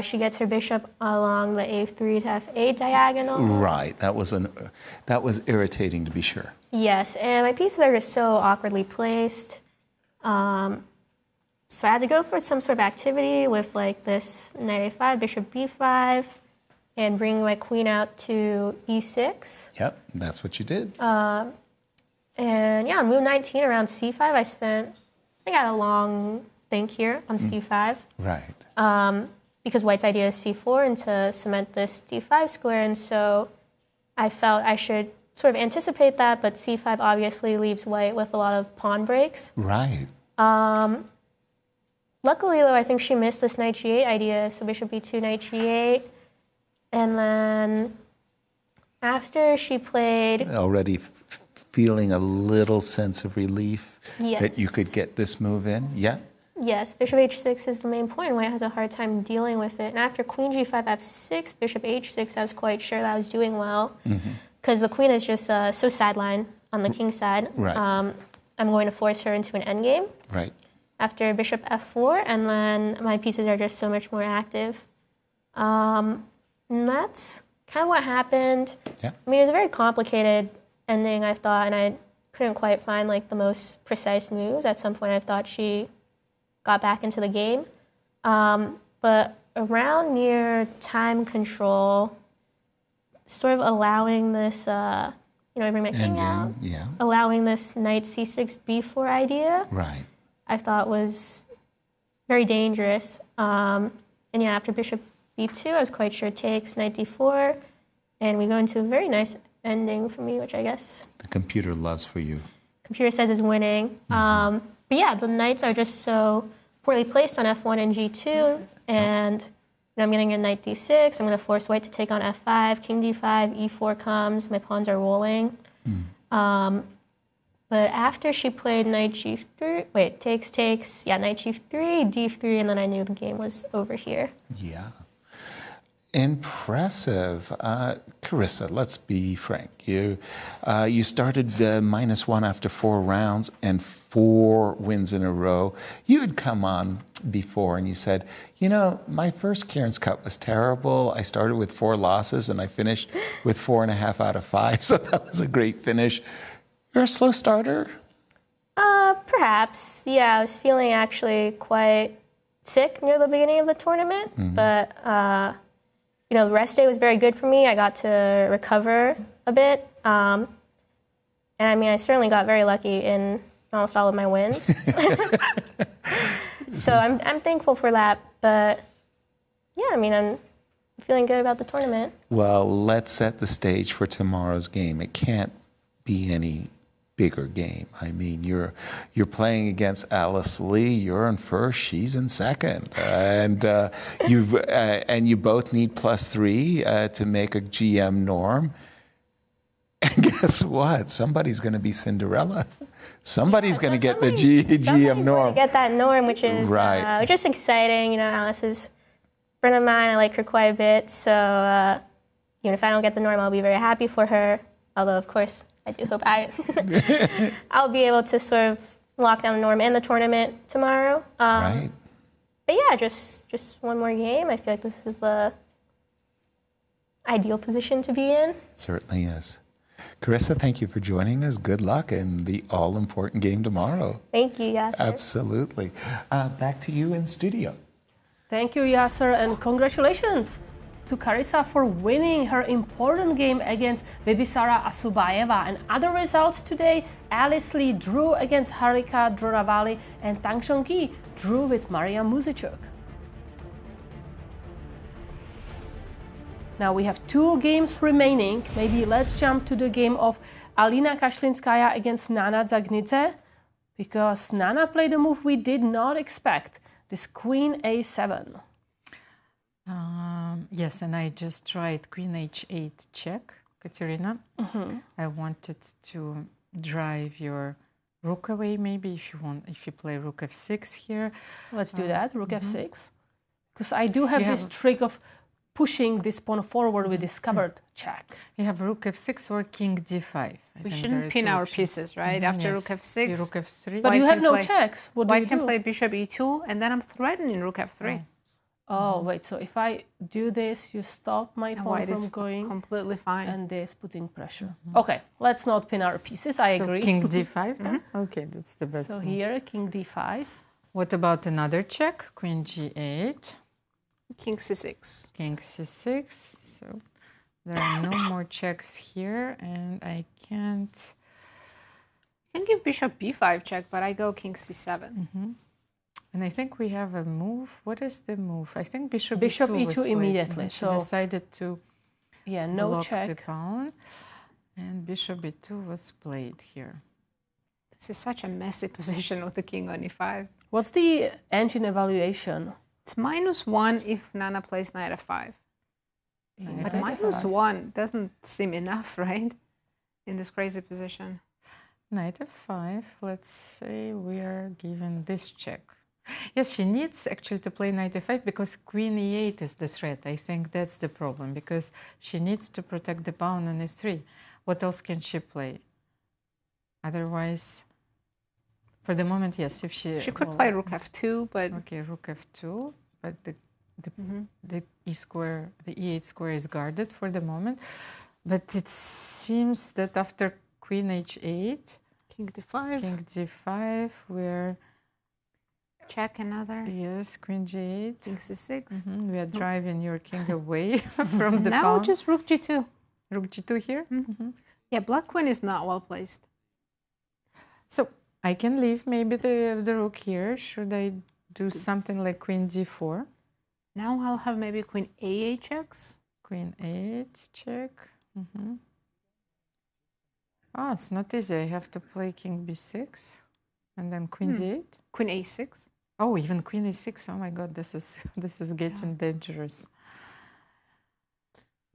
she gets her bishop along the a3 to f8 diagonal. Right, that was irritating to be sure. Yes, and my pieces are just so awkwardly placed. So I had to go for some sort of activity with like this knight a5, bishop b5, and bring my queen out to e6. Yep, that's what you did. And yeah, on move 19 around c5, I had a long think here on c5. Right. Because white's idea is c4 and to cement this d5 square, and so I felt I should sort of anticipate that, but c5 obviously leaves white with a lot of pawn breaks. Right. Luckily, though, I think she missed this knight g8 idea, so bishop b2, knight g8. And then after she played... Already feeling a little sense of relief yes. that you could get this move in? Yeah? Yes, bishop h6 is the main point. White has a hard time dealing with it. And after queen g5, f6, bishop h6, I was quite sure that I was doing well. Because the queen is just so sidelined on the king side. Right. I'm going to force her into an endgame. Right. After bishop f4, and then my pieces are just so much more active. And that's kind of what happened. Yeah. I mean, it was a very complicated ending, I thought, and I couldn't quite find like the most precise moves. At some point, I thought she got back into the game. But around near time control, sort of allowing this, I bring my king out, allowing this knight c6, b4 idea. Right. I thought was very dangerous. And yeah, after bishop b2, I was quite sure takes, knight d4, and we go into a very nice ending for me, which I guess the computer loves for you. Computer says is winning. But yeah, the knights are just so poorly placed on f1 and g2, and I'm getting a knight d6. I'm going to force white to take on f5, king d5, e4 comes. My pawns are rolling. But after she played knight g3, takes, knight g3, d3, and then I knew the game was over here. Yeah. Impressive. Carissa, let's be frank. You started -1 after 4 rounds and 4 wins in a row. You had come on before and you said, my first Cairns Cup was terrible. I started with 4 losses and I finished with 4.5 out of 5. So that was a great finish. You're a slow starter? Perhaps. Yeah, I was feeling actually quite sick near the beginning of the tournament, but the rest day was very good for me. I got to recover a bit. And I mean, I certainly got very lucky in almost all of my wins. So I'm thankful for that. But yeah, I mean, I'm feeling good about the tournament. Well, let's set the stage for tomorrow's game. It can't be any bigger game. I mean, you're playing against Alice Lee. You're in first. She's in second, and you both need +3 to make a GM norm. And guess what? Somebody's going to be Cinderella. Somebody's going to get the GM norm. Get that norm, which is right. Which is exciting. You know, Alice is a friend of mine. I like her quite a bit. So, you know, if I don't get the norm, I'll be very happy for her. Although, of course, I do hope I'll be able to sort of lock down the norm in the tournament tomorrow. Right. But yeah, just one more game. I feel like this is the ideal position to be in. It certainly is. Carissa, thank you for joining us. Good luck in the all-important game tomorrow. Thank you, Yasser. Absolutely. Back to you in studio. Thank you, Yasser, and congratulations to Carissa for winning her important game against Bibisara Assaubayeva. And other results today, Alice Lee drew against Harika, Dronavalli, and Zhongyi drew with Mariya Muzychuk. Now we have 2 games remaining. Maybe let's jump to the game of Alina Kashlinskaya against Nana Dzagnidze, because Nana played a move we did not expect, this Queen A7. Yes, and I just tried Queen H8 check, Katerina. I wanted to drive your rook away, maybe if you want. If you play Rook F6 here, let's do that. Rook F6, because I do have this trick of pushing this pawn forward with this covered check. You have Rook F6 or King D5. We shouldn't pin our pieces, right? After Rook F6. Rook F3. But you have no checks. What do you do? White can play Bishop E2, and then I'm threatening Rook F3. Oh, wait, so if I do this, you stop my pawn from going. Completely fine. And this putting pressure. Okay, let's not pin our pieces, I agree. King D5 then? Okay, that's the best. So here, King D5. What about another check? Queen G8. King C6. King C6. So there are no more checks here, and I can't. I can give Bishop B5 check, but I go King C7. And I think we have a move. What is the move? I think Bishop E2 immediately. So decided to no block check. the pawn, and Bishop E2 was played here. This is such a messy position with the king on E5. What's the engine evaluation? It's -1 if Nana plays knight F5. But -1 doesn't seem enough, right? In this crazy position. Knight F5. Let's say we are given this check. Yes, she needs actually to play knight F5 because Queen E8 is the threat. I think that's the problem, because she needs to protect the pawn on E3. What else can she play? Otherwise, for the moment, yes, if she could play Rook F2, but okay, Rook F2, but the E8 square is guarded for the moment. But it seems that after Queen H8, King D5, King D5, we're check another. Yes, Queen G8, King C6. We are driving your king away from the now pawn. Just Rook G2. Rook G2 here. Yeah, Black Queen is not well placed. So I can leave maybe the rook here. Should I do something like Queen D4? Now I'll have maybe Queen A8 checks. Queen A8 check. Oh, it's not easy. I have to play King B6 and then Queen D8. Queen A6. Oh, even Queen A6. Oh my God, this is getting dangerous.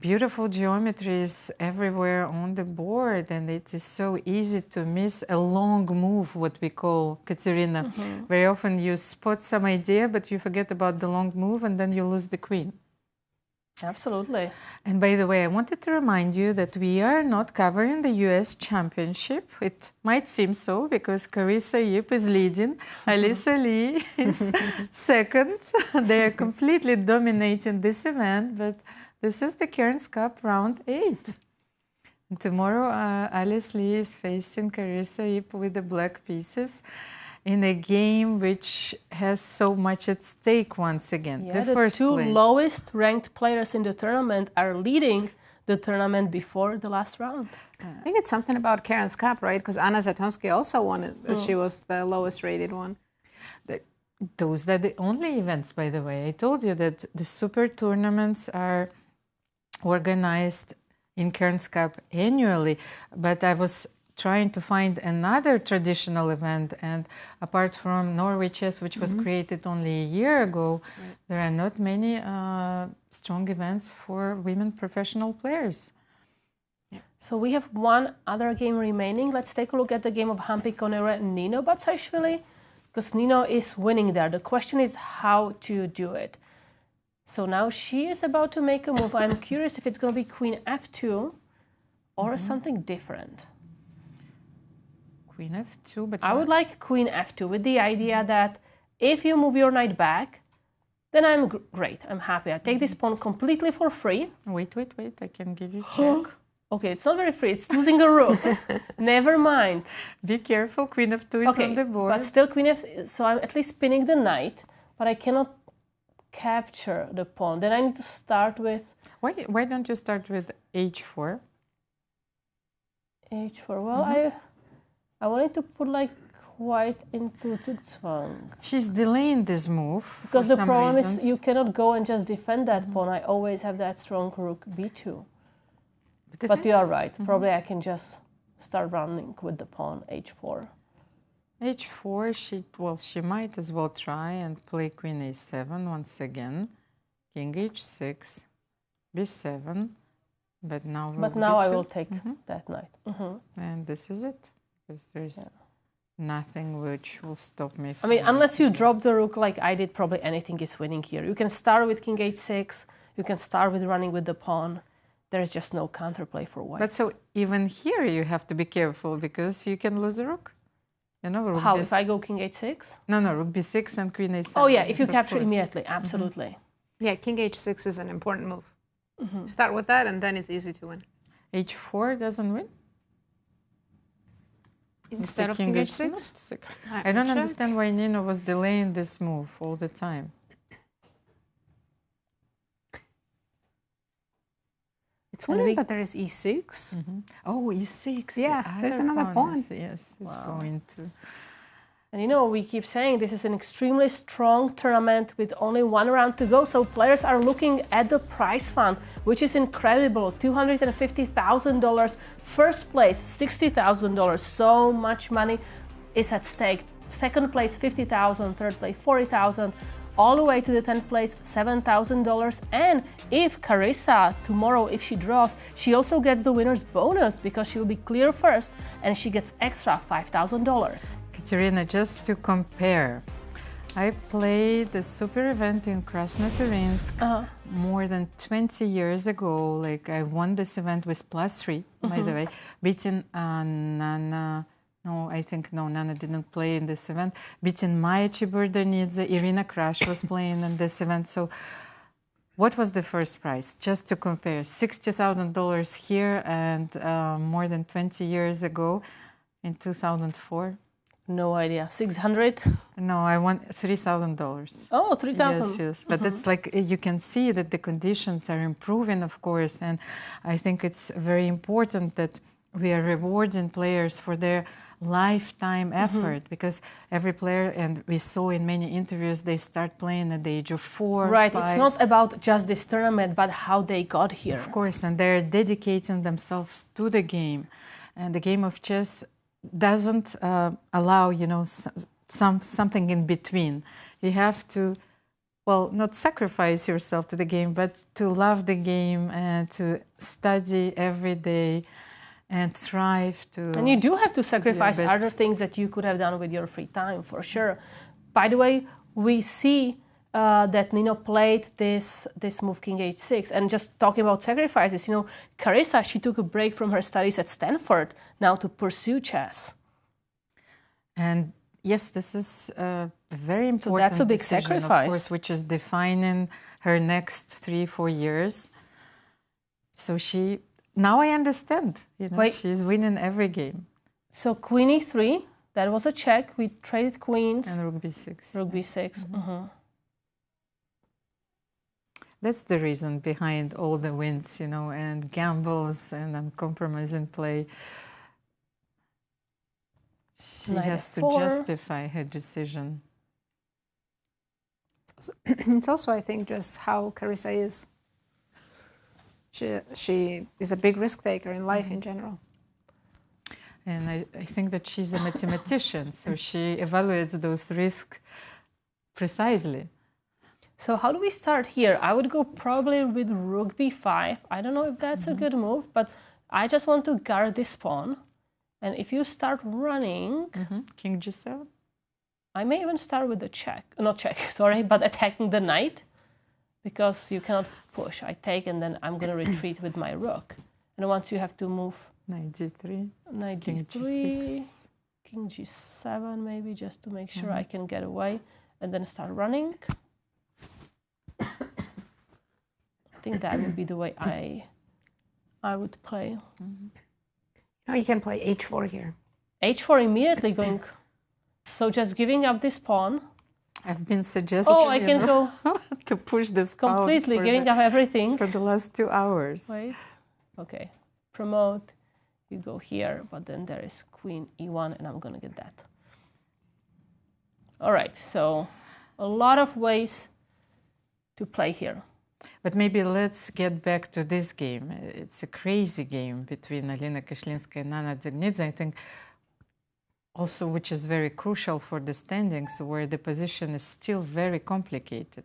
Beautiful geometries everywhere on the board, and it is so easy to miss a long move, what we call, Katerina. Very often you spot some idea, but you forget about the long move, and then you lose the queen. Absolutely. And by the way, I wanted to remind you that we are not covering the US Championship. It might seem so because Carissa is leading, Alisa Lee is second. They are completely dominating this event, but this is the Cairns Cup round 8. And tomorrow, Alice Lee is facing Carissa with the black pieces in a game which has so much at stake once again. Yeah, the two lowest ranked players in the tournament are leading the tournament before the last round. I think it's something about Cairns Cup, right? Because Anna Zatonski also won it. She was the lowest rated one. Those are the only events, by the way. I told you that the super tournaments are organized in Cairns Cup annually, but I was trying to find another traditional event, and apart from Norway Chess, which was created only a year ago, there are not many strong events for women professional players. So we have one other game remaining. Let's take a look at the game of Humpy, Koneru and Nino Batsiashvili, because Nino is winning there. The question is how to do it. So now she is about to make a move. I'm curious if it's going to be Queen F2 or something different. Queen F2, but I would like Queen F2 with the idea that if you move your knight back, then I'm great. I'm happy. I take this pawn completely for free. Wait. I can give you a check. Okay, it's not very free. It's losing a rook. Never mind. Be careful. Queen F2 is on the board. But still Queen F2. So I'm at least spinning the knight, but I cannot capture the pawn. Then I need to start with... Why don't you start with H4? H4. Well, I wanted to put like white into Zhongyi. She's delaying this move because the problem is you cannot go and just defend that pawn. I always have that strong rook b2. But you are right. Probably I can just start running with the pawn h4. H4, she might as well try and play queen a7 once again. King h6, b7. But now I will take that knight. And this is it. Because there's nothing which will stop me from... I mean, unless you drop the rook like I did, probably anything is winning here. You can start with king h6. You can start with running with the pawn. There's just no counterplay for white. But so even here you have to be careful because you can lose the rook. You know, rook how? If I go king h6? No, rook b6 and queen a7. Oh yeah, if you capture immediately, absolutely. Yeah, king h6 is an important move. Start with that and then it's easy to win. h4 doesn't win? Instead of king h6? I don't understand why Nino was delaying this move all the time. It's winning, but there is e6. Oh, e6. Yeah, there's another pawn. Yes, it's going to... And you know, we keep saying this is an extremely strong tournament with only one round to go. So players are looking at the prize fund, which is incredible. $250,000. First place, $60,000. So much money is at stake. Second place, $50,000. Third place, $40,000. All the way to the 10th place, $7,000. And if Carissa, tomorrow, if she draws, she also gets the winner's bonus because she will be clear first and she gets extra $5,000. Katerina, just to compare, I played the super event in Krasnotarinsk more than 20 years ago. Like I won this event with +3, by the way, beating Nana. No, I think Nana didn't play in this event. Beating Mariya Dzagnidze, Irina Crash was playing in this event. So what was the first prize? Just to compare, $60,000 here and more than 20 years ago in 2004. No idea. 600? No, I won $3,000. Oh, 3,000. Yes. But it's like you can see that the conditions are improving, of course. And I think it's very important that we are rewarding players for their lifetime effort because every player, and we saw in many interviews, they start playing at the age of 4, Right, 5. It's not about just this tournament, but how they got here. Of course, and they're dedicating themselves to the game. And the game of chess doesn't allow, you know, something in between. You have to, well, not sacrifice yourself to the game, but to love the game and to study every day and strive to... And you do have to sacrifice other things that you could have done with your free time, for sure. By the way, we see that Nino played this move, king h6. And just talking about sacrifices, you know, Carissa, she took a break from her studies at Stanford now to pursue chess. And yes, this is a very important So that's a big decision, sacrifice. Of course, which is defining her next 3-4 years. So she... Now I understand, you know, she's winning every game. So queen e3, that was a check. We traded queens. And rook b6. Rook b6. That's the reason behind all the wins, you know, and gambles and uncompromising play. She has to justify her decision. It's also, I think, just how Carissa is. She is a big risk taker in life in general. And I think that she's a mathematician, so she evaluates those risks precisely. So how do we start here? I would go probably with rook b5. I don't know if that's a good move, but I just want to guard this pawn. And if you start running... King G7? I may even start with the check. Not check, sorry, but attacking the knight. Because you cannot push. I take and then I'm going to retreat with my rook. And once you have to move... Knight G3. Knight King G3. G6. King G7 maybe, just to make sure I can get away. And then start running. I think that would be the way I would play. No, you can play H4 here. H4 immediately going... So just giving up this pawn. I've been suggesting I can go to push this completely, giving up everything. For the last 2 hours. Wait. Okay. Promote. You go here, but then there is Queen E1, and I'm going to get that. All right. So a lot of ways to play here. But maybe let's get back to this game. It's a crazy game between Alina Kashlinskaya and Nana Dzagnidze, I think, also which is very crucial for the standings, where the position is still very complicated.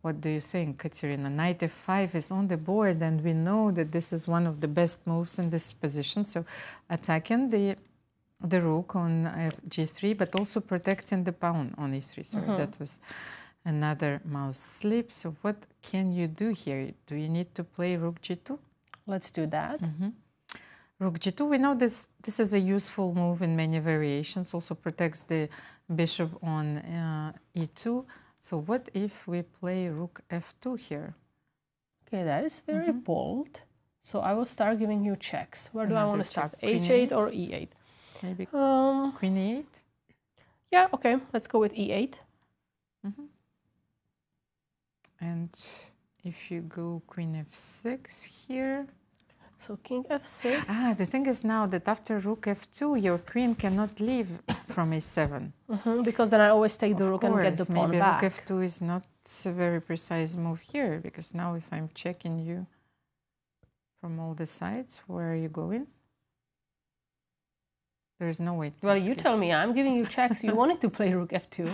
What do you think, Katerina? Knight f5 is on the board, and we know that this is one of the best moves in this position. So attacking the rook on g3, but also protecting the pawn on e3. So that was another mouse slip. So what can you do here? Do you need to play rook g2? Let's do that. Rook g2, we know this is a useful move in many variations, also protects the bishop on e2. So what if we play rook f2 here? Okay, that is very bold. So I will start giving you checks. Where do I want to start? Queen h8 or e8? Maybe queen e8? Yeah, okay, let's go with e8. And if you go queen f6 here... So king f6. The thing is now that after rook f2, your queen cannot leave from a7. Because then I always take the rook and get the pawn maybe back. Rook f2 is not a very precise move here, because now if I'm checking you from all the sides, where are you going? There is no way to you tell me. I'm giving you checks. You wanted to play rook f2.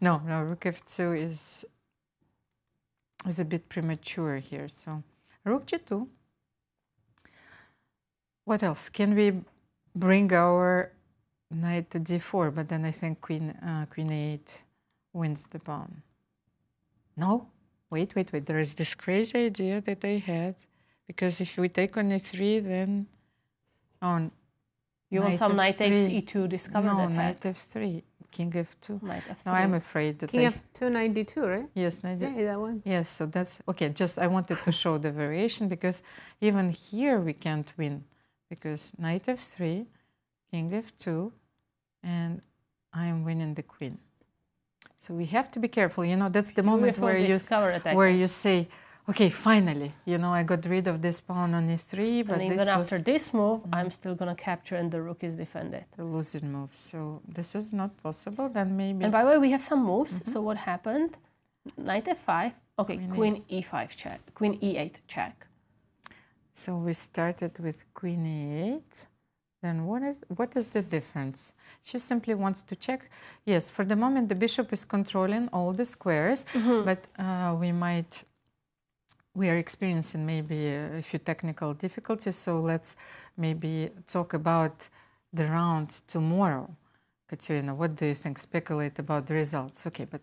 No, rook f2 is a bit premature here. So rook g2. What else? Can we bring our knight to d4? But then I think queen a8 wins the pawn. No? Wait. There is this crazy idea that I had. Because if we take on e3, then... You want some knight takes e2, discover no, that knight f3, king f2. Knight f3. No, I'm afraid that King f2, knight d2, right? Yes, knight d2. Yeah, that one. Yes, so that's... Okay, just I wanted to show the variation, because even here we can't win. Because knight f3, king f2, and I'm winning the queen. So we have to be careful. You know, that's the moment where you say, okay, finally, you know, I got rid of this pawn on e3, but and even after this move, I'm still going to capture and the rook is defended. The losing move. So this is not possible, then maybe... And by the way, we have some moves. So what happened? Knight f5. Okay, queen e5 check. Queen e8 check. So we started with queen e8. Then what is the difference? She simply wants to check. Yes, for the moment, the bishop is controlling all the squares, but we are experiencing maybe a few technical difficulties, so let's maybe talk about the round tomorrow. Katerina, what do you think? Speculate about the results. Okay, but...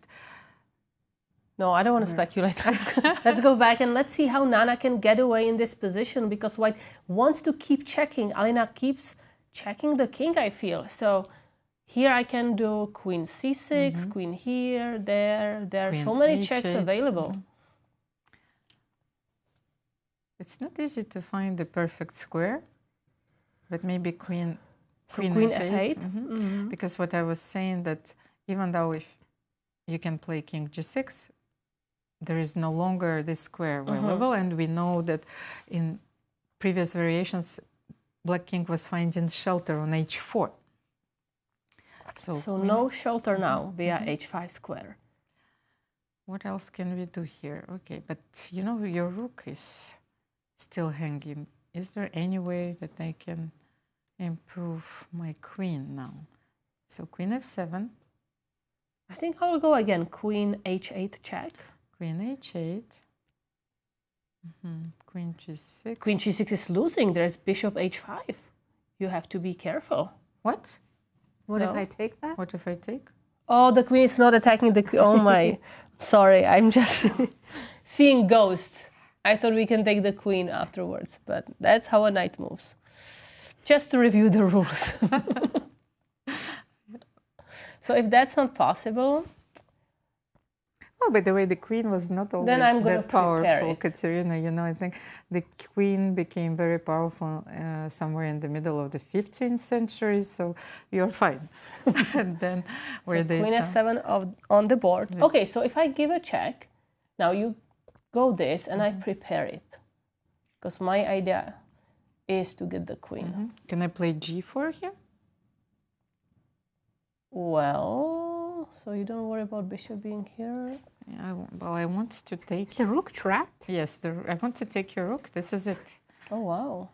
No, I don't want to speculate. Let's go back and let's see how Nana can get away in this position, because White wants to keep checking. Alina keeps checking the king, I feel. So here I can do queen c6, queen here, there. There are so many checks available. It's not easy to find the perfect square, but maybe queen f8. Because what I was saying, that even though if you can play king g6, there is no longer this square available, and we know that in previous variations, black king was finding shelter on h4. So no shelter now via h5 square. What else can we do here? Okay, but you know, your rook is still hanging. Is there any way that I can improve my queen now? So queen f7. I think I will go again, queen h8 check. Queen h8. Queen g6. Queen g6 is losing. There's bishop h5. You have to be careful. What? What if I take that? What if I take? Oh, the queen is not attacking the queen. Oh my. Sorry, I'm just seeing ghosts. I thought we can take the queen afterwards, but that's how a knight moves. Just to review the rules. So if that's not possible... Oh, by the way, the queen was not always that powerful, Katerina. You know, I think the queen became very powerful somewhere in the middle of the 15th century, so you're fine. And then where so queen f7 on the board. Yeah. Okay, so if I give a check, now you go this and I prepare it. Because my idea is to get the queen. Can I play g4 here? Well, so you don't worry about bishop being here? Yeah, well, I want to take... Is the rook trapped? Yes, I want to take your rook. This is it. Oh, wow.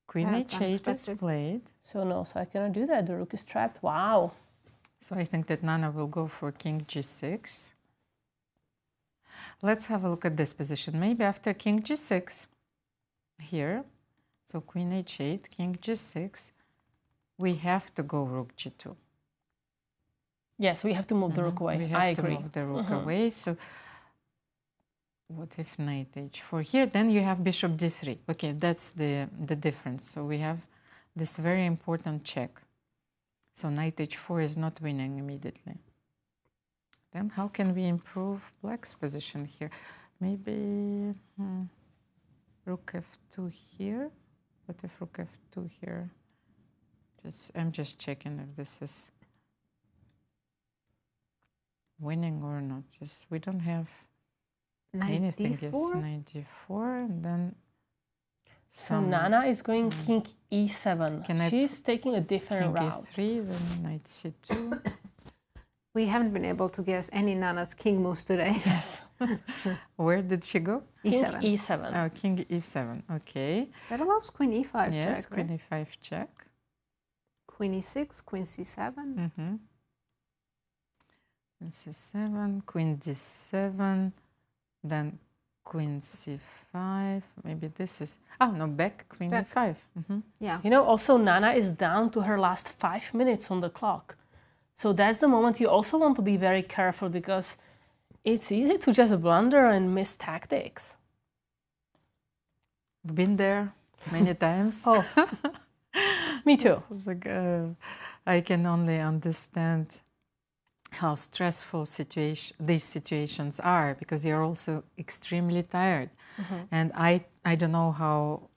Queen h8 is played. So no, so I cannot do that. The rook is trapped. Wow. So I think that Nana will go for king g6. Let's have a look at this position. Maybe after king g6, here, so queen h8, king g6, we have to go rook g2. Yes, we have to move the rook away. We have to move the rook away. So what if knight h4 here? Then you have bishop d3. Okay, that's the difference. So we have this very important check. So knight h4 is not winning immediately. Then how can we improve black's position here? Maybe rook f2 here. What if rook f2 here? I'm just checking if this is winning or not. Just we don't have anything. Yes, knight d4, and then. So Nana is going king e7. She's taking a different route. King e3, then knight c2. We haven't been able to guess any Nana's king moves today. Yes. Where did she go? E7. King e7. Oh, king e7. Okay. That allows queen e5 check. Yes, queen right? e5 check. Queen e6, queen c7. Queen c7, queen d7, then queen c5. Maybe this is... Oh, no, back, queen e5. Yeah. You know, also Nana is down to her last 5 minutes on the clock. So that's the moment you also want to be very careful because it's easy to just blunder and miss tactics. I've been there many times. Oh, me too. Like, I can only understand how stressful these situations are because you're also extremely tired. And I don't know how,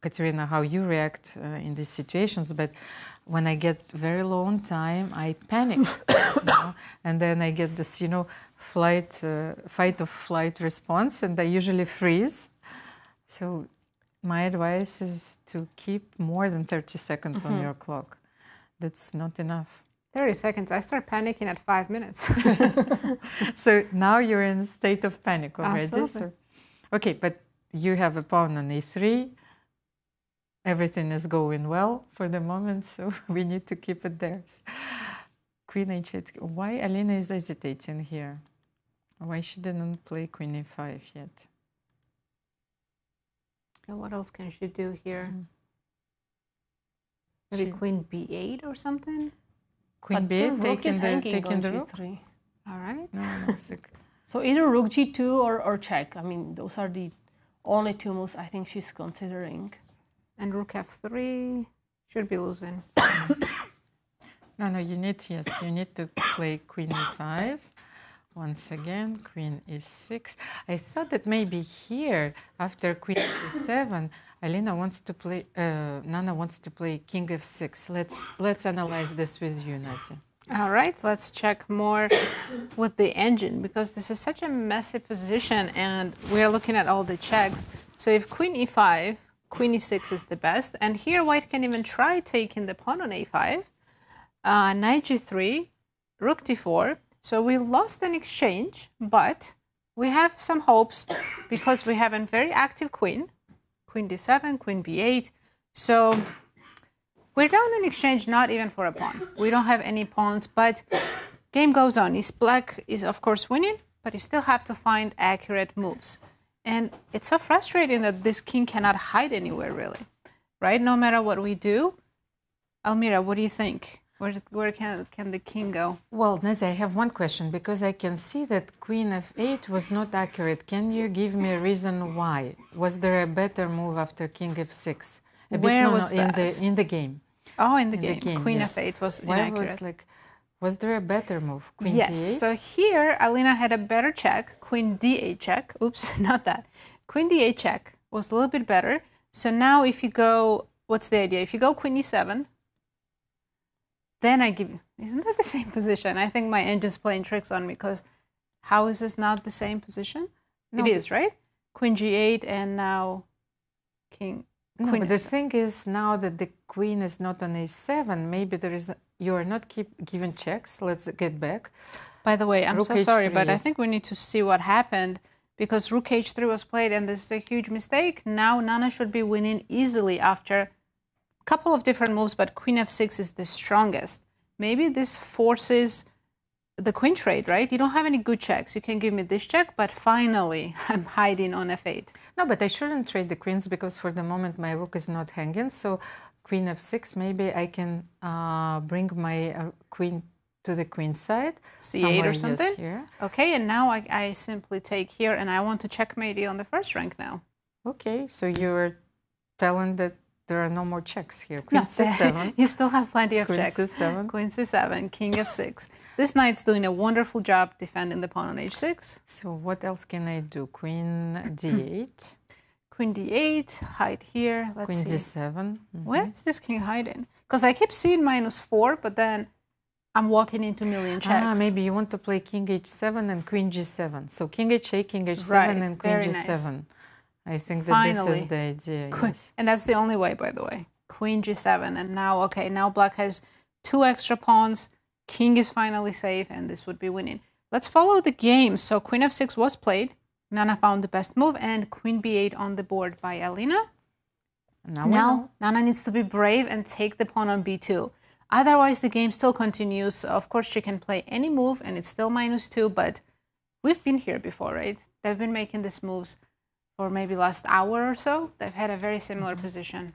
Katerina, how you react in these situations, but when I get very low on time, I panic, you know? And then I get this, fight or flight response, and I usually freeze. So my advice is to keep more than 30 seconds on your clock. That's not enough. 30 seconds. I start panicking at 5 minutes. So now you're in a state of panic already. Absolutely. So, okay, but you have a pawn on e3. Everything is going well for the moment, so we need to keep it there. Queen h8. Why Alina is hesitating here? Why she didn't play queen e5 yet? And what else can she do here? Maybe queen b8 or something? Queen b8 taking the rook? All right. No, so either rook g2 or check. I mean, those are the only two moves I think she's considering. And rook f3 should be losing. No, you need to play queen e5. Once again, queen e6. I thought that maybe here, after queen e7, Alina wants to play, Nana wants to play king f6. Let's analyze this with you, Nadia. All right, let's check more with the engine because this is such a messy position and we're looking at all the checks. So if queen e5, queen e6 is the best, and here white can even try taking the pawn on a5, knight g3, rook d4. So we lost an exchange, but we have some hopes because we have a very active queen, queen d7, queen b8. So we're down an exchange, not even for a pawn. We don't have any pawns, but game goes on. Black is of course winning, but you still have to find accurate moves. And it's so frustrating that this king cannot hide anywhere, really, right? No matter what we do. Almira, what do you think? Where can the king go? Well, Nazi, I have one question, because I can see that Queen f8 was not accurate. Can you give me a reason why? Was there a better move after King f6? Where was that? In the game. Oh, in the game. Queen yes. f8 was Why inaccurate. Was there a better move? Queen yes. d8? So here, Alina had a better check. Queen d8 check. Oops, not that. Queen d8 check was a little bit better. So now if you go, what's the idea? If you go Queen e7, then I give you, isn't that the same position? I think my engine's playing tricks on me, because how is this not the same position? No, it is, right? Queen g8 and now king. No, but the thing is now that the queen is not on a7, maybe there is, you are not given checks. Let's get back. By the way, I'm Rook so sorry, h3 but I is- think we need to see what happened, because Rook h3 was played and this is a huge mistake. Now Nana should be winning easily after couple of different moves, but Queen f6 is the strongest. Maybe this forces the queen trade, right? You don't have any good checks. You can give me this check, but finally I'm hiding on f8. No, but I shouldn't trade the queens, because for the moment my rook is not hanging. So Queen f6, maybe I can bring my queen to the queen side. c8 somewhere, or yes, something? here. Okay, and now I simply take here, and I want to checkmate you on the first rank now. Okay, so you're telling that there are no more checks here. Queen No, c7. you still have plenty of Queen checks. c7. Queen c7, king f6. This knight's doing a wonderful job defending the pawn on h6. So what else can I do? Queen d8. Queen d8, hide here. Let's Queen see. d7. Where is this king hiding? Because I keep seeing -4, but then I'm walking into million checks. Maybe you want to play king h7 and queen g7. So king h8, king h7, Right, and queen very g7. nice. I think that this Finally. is the idea, Queen, yes. and that's the only way, by the way. Queen g7, and now, okay, now black has 2 extra pawns. King is finally safe, and this would be winning. Let's follow the game. So queen f6 was played. Nana found the best move, and queen b8 on the board by Alina. Now Nana needs to be brave and take the pawn on b2. Otherwise, the game still continues. Of course, she can play any move, and it's still -2, but we've been here before, right? They've been making these moves for maybe last hour or so. They've had a very similar position.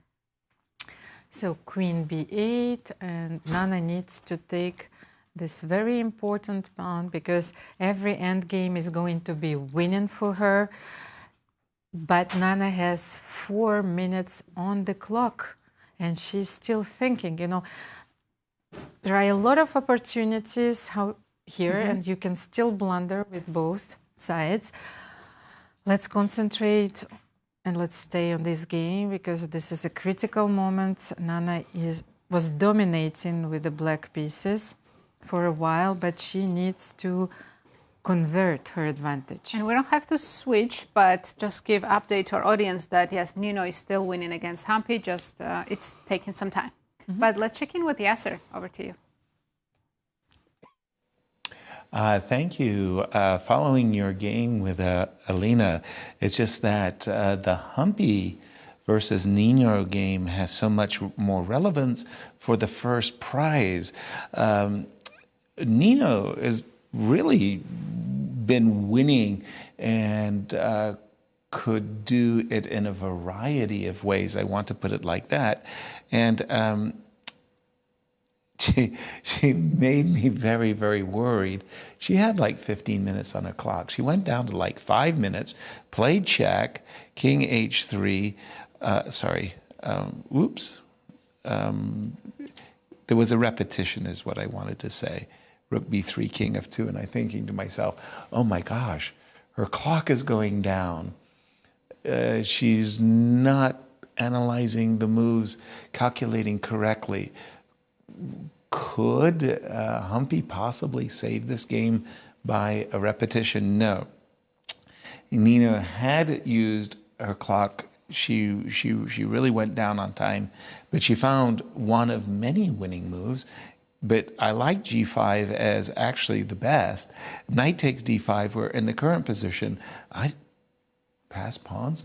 So queen b8, and Nana needs to take this very important pawn, because every endgame is going to be winning for her. But Nana has 4 minutes on the clock, and she's still thinking, you know, there are a lot of opportunities here, and you can still blunder with both sides. Let's concentrate and let's stay on this game, because this is a critical moment. Nana was dominating with the black pieces for a while, but she needs to convert her advantage. And we don't have to switch, but just give update to our audience that yes, Nino is still winning against Humpy. Just it's taking some time. But let's check in with Yasser. Over to you. Thank you. Following your game with Alina, it's just that the Humpy versus Nino game has so much more relevance for the first prize. Nino has really been winning and could do it in a variety of ways. I want to put it like that. And she made me very, very worried. She had like 15 minutes on her clock. She went down to like 5 minutes, played check, king h3, there was a repetition is what I wanted to say. Rook b3, king f2, and I'm thinking to myself, oh my gosh, her clock is going down. She's not analyzing the moves, calculating correctly. Could Humpy possibly save this game by a repetition? No. Nina had used her clock. She really went down on time, but she found one of many winning moves. But I like g5 as actually the best. Knight takes d5, where in the current position, pass pawns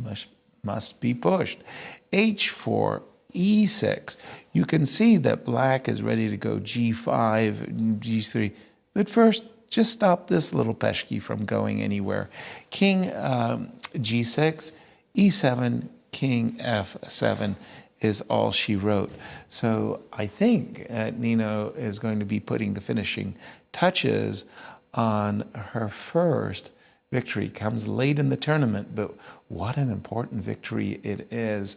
must be pushed. h4, e6. You can see that black is ready to go g5, g3. But first, just stop this little peshki from going anywhere. King G6, E7, King F7 is all she wrote. So I think Nino is going to be putting the finishing touches on her first victory. Comes late in the tournament, but what an important victory it is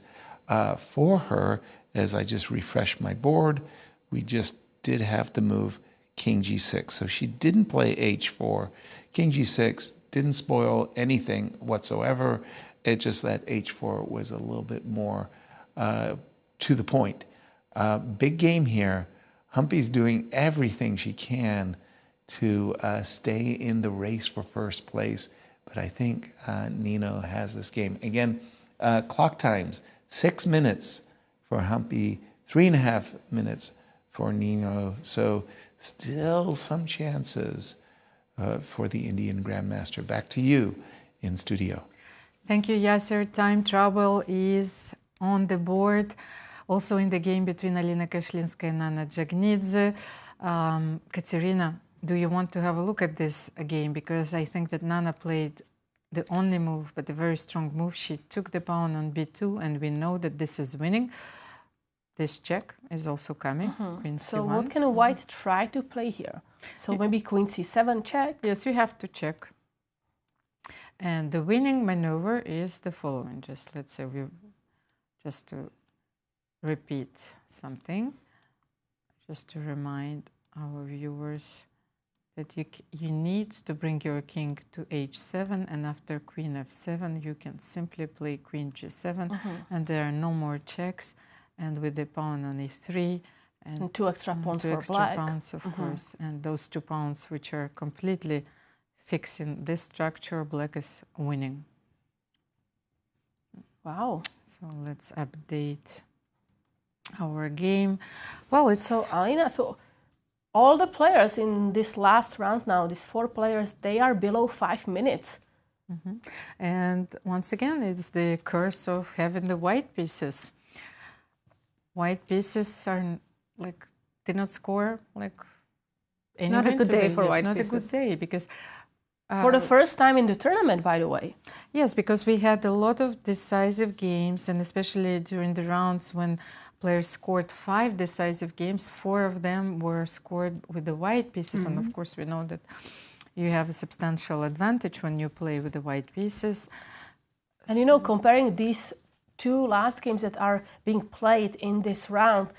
for her. As I just refreshed my board, we just did have to move King G6. So she didn't play H4. King G6 didn't spoil anything whatsoever. It's just that H4 was a little bit more to the point. Big game here. Humpy's doing everything she can to stay in the race for first place, but I think Nino has this game. Again, clock times, 6 minutes for Humpy, 3.5 minutes for Nino, so still some chances for the Indian Grandmaster. Back to you in studio. Thank you, Yasser. Time trouble is on the board. Also in the game between Alina Kashlinskaya and Nana Dzagnidze. Katerina, do you want to have a look at this game? Because I think that Nana played the only move, but a very strong move. She took the pawn on b2, and we know that this is winning. This check is also coming. Queen So c1. what can White try to play here? So maybe Queen c7 check? Yes, you have to check. And the winning maneuver is the following. Just let's say just to repeat something, just to remind our viewers that you need to bring your king to h7, and after queen f7 you can simply play queen g7, and there are no more checks, and with the pawn on e3 and 2 extra pawns two for extra black. pawns, of course, and those 2 pawns which are completely fixing this structure, black is winning. Wow. So let's update our game. Well, it's so Alina, so all the players in this last round now, these 4 players, they are below 5 minutes. And once again, it's the curse of having the white pieces. White pieces are like did not score like Not a good day for white not pieces. a good day because For the first time in the tournament, by the way. Yes, because we had a lot of decisive games, and especially during the rounds when players scored 5 decisive games, 4 of them were scored with the white pieces. And of course, we know that you have a substantial advantage when you play with the white pieces. And you know, comparing these 2 last games that are being played in this round,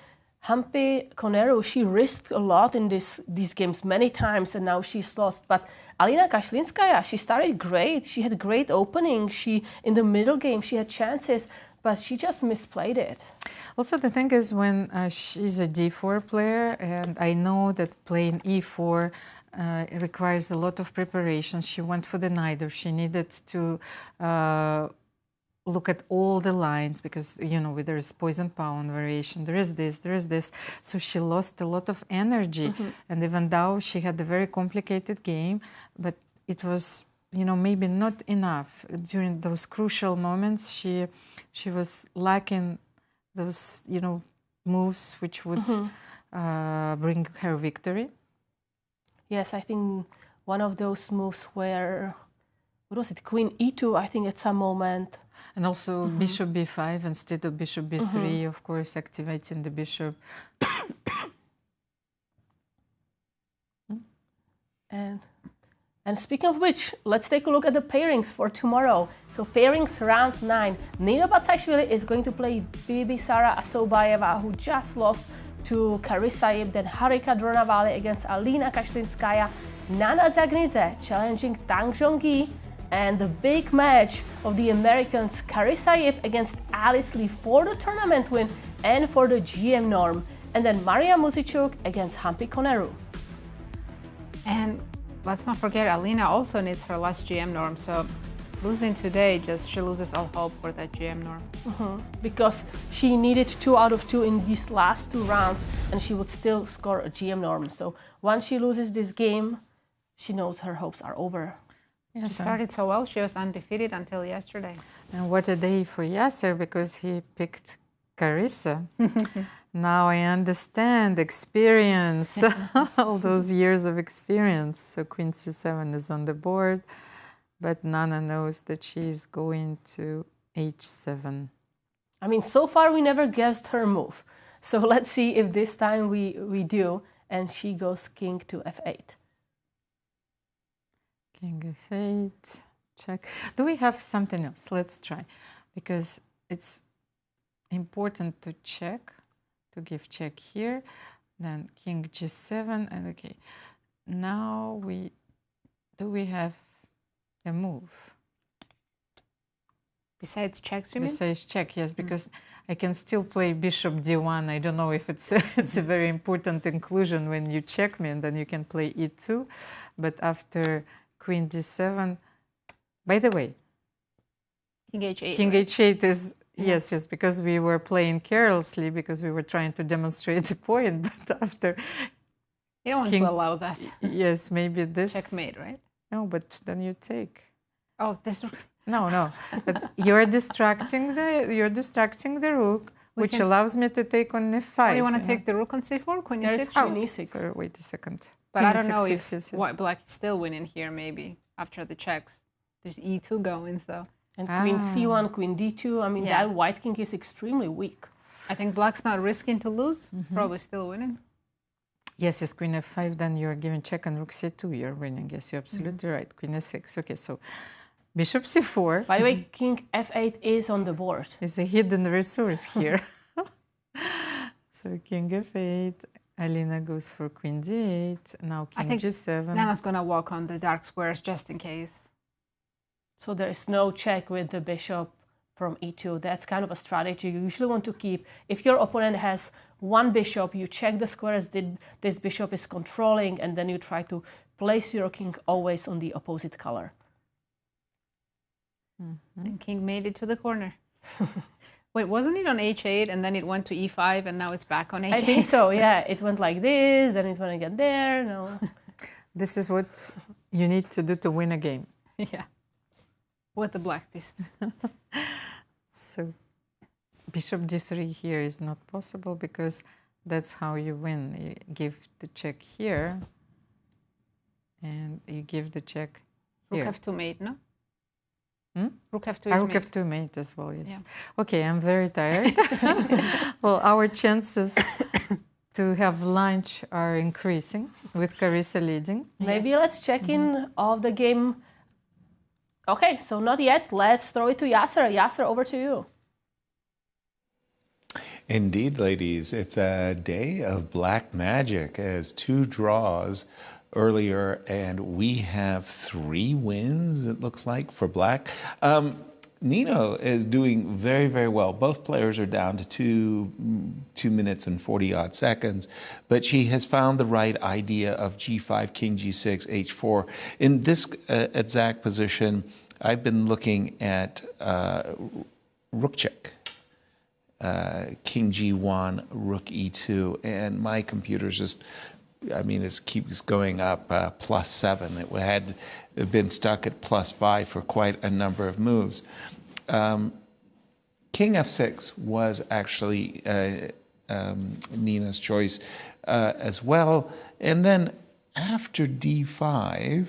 Humpy Koneru, she risked a lot in these games many times, and now she's lost. But Alina Kashlinskaya, she started great. She had great opening. In the middle game, she had chances, but she just misplayed it. Also, the thing is when she's a d4 player, and I know that playing e4 requires a lot of preparation. She went for the knight, or she needed to look at all the lines because, you know, there's poison pawn variation, there is this. So she lost a lot of energy. And even though she had a very complicated game, but it was, you know, maybe not enough. During those crucial moments, she was lacking those, you know, moves which would bring her victory. Yes, I think one of those moves were, what was it, Queen e2, I think at some moment. And also bishop b5 instead of bishop b3, of course, activating the bishop. And speaking of which, let's take a look at the pairings for tomorrow. So pairings round 9. Nino Batsiashvili is going to play Bibisara Assaubayeva, who just lost to Carissa, then Harika Dronavalli against Alina Kashlinskaya, Nana Dzagnidze challenging Zhongyi, and the big match of the Americans Carissa against Alice Lee for the tournament win and for the GM norm, and then Mariya Muzychuk against Humpy Koneru. And let's not forget, Alina also needs her last GM norm, so losing today, she loses all hope for that GM norm. Because she needed 2 out of 2 in these last 2 rounds, and she would still score a GM norm. So once she loses this game, she knows her hopes are over. She started so well, she was undefeated until yesterday. And what a day for Yasser, because he picked Carissa. Now I understand experience, all those years of experience. So Queen c7 is on the board. but Nana knows that she's going to h7. I mean, so far we never guessed her move. So let's see if this time we do, and she goes king to f8. King f8, check. Do we have something else? Let's try, because it's important to check, to give check here, then king g7, and okay. Now do we have a move? Besides checks, you mean? Besides check, yes, because I can still play bishop d1. I don't know if it's it's a very important inclusion when you check me, and then you can play e2. But after queen d7, by the way, king h8. King h8 is yes, because we were playing carelessly because we were trying to demonstrate the point. But after you don't want to allow that. Yes, maybe this checkmate, right? No, but then you take. Oh, this. No. But you're distracting the rook, which allows me to take on f5. Oh, you want to take the rook on c4, queen e6? Queen e6. Sorry, wait a second. But queen I don't know if yes. Black is still winning here. Maybe after the checks, there's e2 going. So and queen c1, queen d2. I mean, that white king is extremely weak. I think Black's not risking to lose. Probably still winning. Yes, it's queen f5. Then you're giving check on rook c2. You're winning. Yes, you're absolutely right. Queen e6. Okay, so. Bishop c4. By the way, king f8 is on the board. It's a hidden resource here. So king f8. Alina goes for queen d8. Now king g7. Nana's going to walk on the dark squares just in case. So there is no check with the bishop from e2. That's kind of a strategy you usually want to keep. If your opponent has one bishop, you check the squares this bishop is controlling, and then you try to place your king always on the opposite color. And king made it to the corner. Wait, wasn't it on h8 and then it went to e5 and now it's back on h8? I think so, yeah. It went like this, then it went again there. No. This is what you need to do to win a game. Yeah. With the black pieces. So bishop d3 here is not possible because that's how you win. You give the check here and you give the check here. Rook f2 mate, no? Rook f2 is Rook f2 mate as well, yes. Yeah. Okay, I'm very tired. Well, our chances to have lunch are increasing with Carissa leading. Maybe let's check in of the game. Okay, so not yet. Let's throw it to Yasser. Yasser, over to you. Indeed, ladies, it's a day of black magic as 2 draws earlier, and we have 3 wins, it looks like, for black. Nino is doing very, very well. Both players are down to 2 minutes and 40-odd seconds, but she has found the right idea of g5, king g6, h4. In this exact position, I've been looking at rook check. King g1, rook e2, and my computer's just, I mean, it keeps going up +7. It had been stuck at +5 for quite a number of moves. King f6 was actually Nina's choice as well. And then after d5,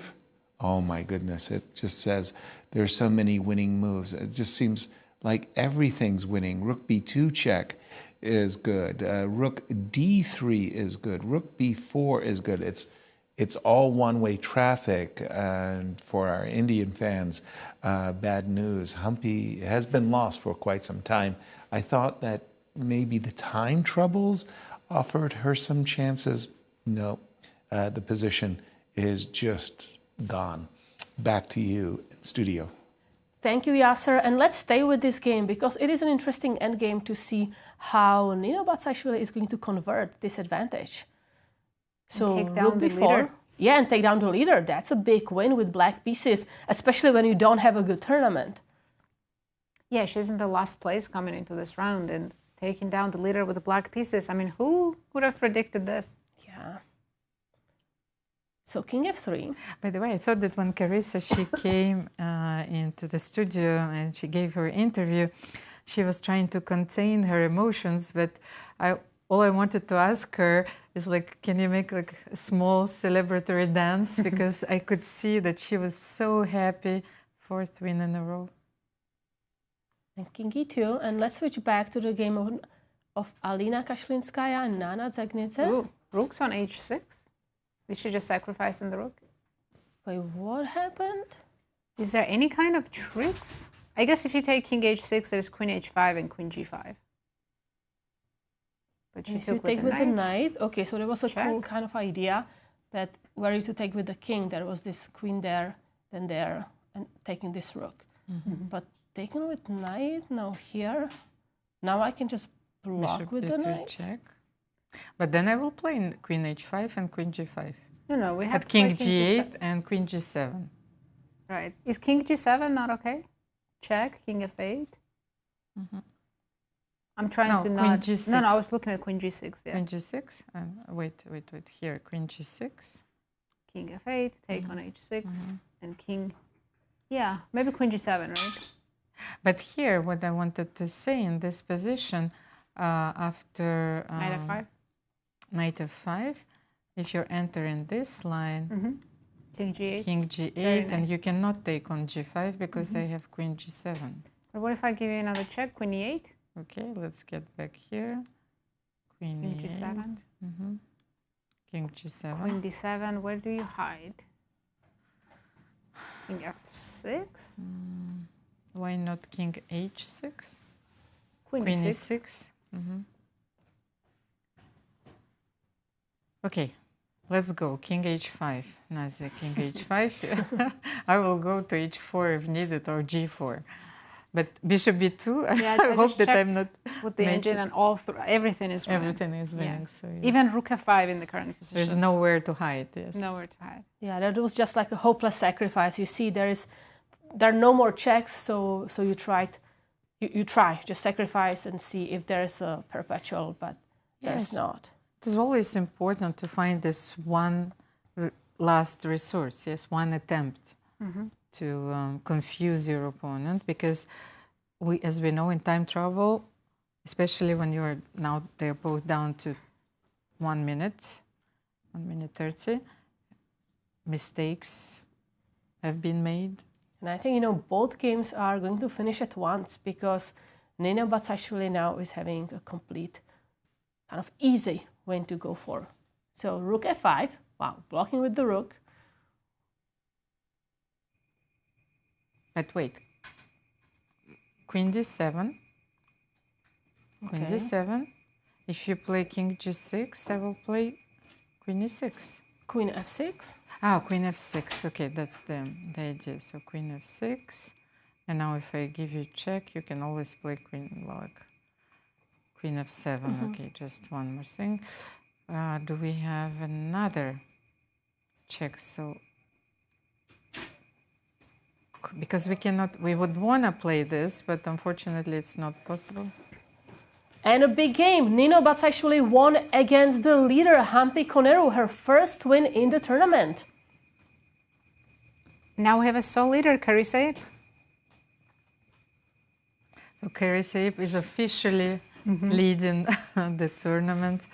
oh my goodness, it just says there's so many winning moves. It just seems like everything's winning. Rook b2 check is good. Rook d3 is good. Rook b4 is good. It's all one-way traffic, and for our Indian fans, bad news. Humpy has been lost for quite some time. I thought that maybe the time troubles offered her some chances. No, the position is just gone. Back to you in studio. Thank you, Yasser. And let's stay with this game because it is an interesting endgame to see how Nino Batsiashvili is going to convert this advantage. So take down the leader. Yeah, and take down the leader. That's a big win with black pieces, especially when you don't have a good tournament. Yeah, she's in the last place coming into this round and taking down the leader with the black pieces. I mean, who would have predicted this? Yeah. So king f3. By the way, I thought that when Carissa, she came into the studio and she gave her interview, she was trying to contain her emotions, but all I wanted to ask her is like, can you make like a small celebratory dance? Because I could see that she was so happy 4th win in a row. And king e2. And let's switch back to the game of Alina Kashlinskaya and Nana Dzagnidze. Ooh, rook's on h6. Did she just sacrifice on the rook? Wait, what happened? Is there any kind of tricks? I guess if you take king h6, there's queen h5 and queen g5. But If you take with the knight, okay, so there was a cool kind of idea that were you to take with the king, there was this queen there, then there, and taking this rook. But taking with knight, now here, now I can just block Bishop with the d3 knight. check. But then I will play queen h5 and queen g5. No, we have But to king play king g8 and queen g7. Right. Is king g7 not okay? Check, king f8. I'm trying to queen not... g6. No, I was looking at queen g6, yeah. Queen g6? Wait. Here, queen g6. King f8, take on h6, and king... Yeah, maybe queen g7, right? But here, what I wanted to say in this position, after Knight f5. Knight f5, if you're entering this line, King g8. King g8, and you cannot take on g5 because I have queen g7. But what if I give you another check, queen e8? Okay, let's get back here. Queen King e8. g7. King g7. Queen d7, where do you hide? King f6? Why not king h6? Queen e6. Okay, let's go. King h5. Nazi, king h5. I will go to h4 if needed, or g4. But bishop b2, Yeah, I hope that I'm not... with the engine and everything is winning. Everything is winning. Yes. So yeah. Even rook f5 in the current position. There's nowhere to hide, yes. Nowhere to hide. Yeah, that was just like a hopeless sacrifice. You see, there are no more checks, so you try, just sacrifice and see if there's a perpetual, but there's not. It is always important to find this one last resource, yes, one attempt to confuse your opponent, because as we know in time travel, especially when you're now, they're both down to 1 minute, 1 minute 30, mistakes have been made. And I think, both games are going to finish at once, because Nino Batsiashvili now is having a complete kind of easy win to go for. So rook f5, wow, blocking with the rook. But wait, queen d7, queen Okay. d7. If you play king g6, I will play queen e6. Queen f6. Ah, queen f6. Okay, that's the idea. So queen f6. And now if I give you check, you can always play queen f7. Okay, just one more thing. Do we have another check? So because we would want to play this, but unfortunately it's not possible. And a big game. Nino Batsiashvili won against the leader, Humpy Koneru, her first win in the tournament. Now we have a sole leader, Carissa. So Carissa is officially leading the tournament.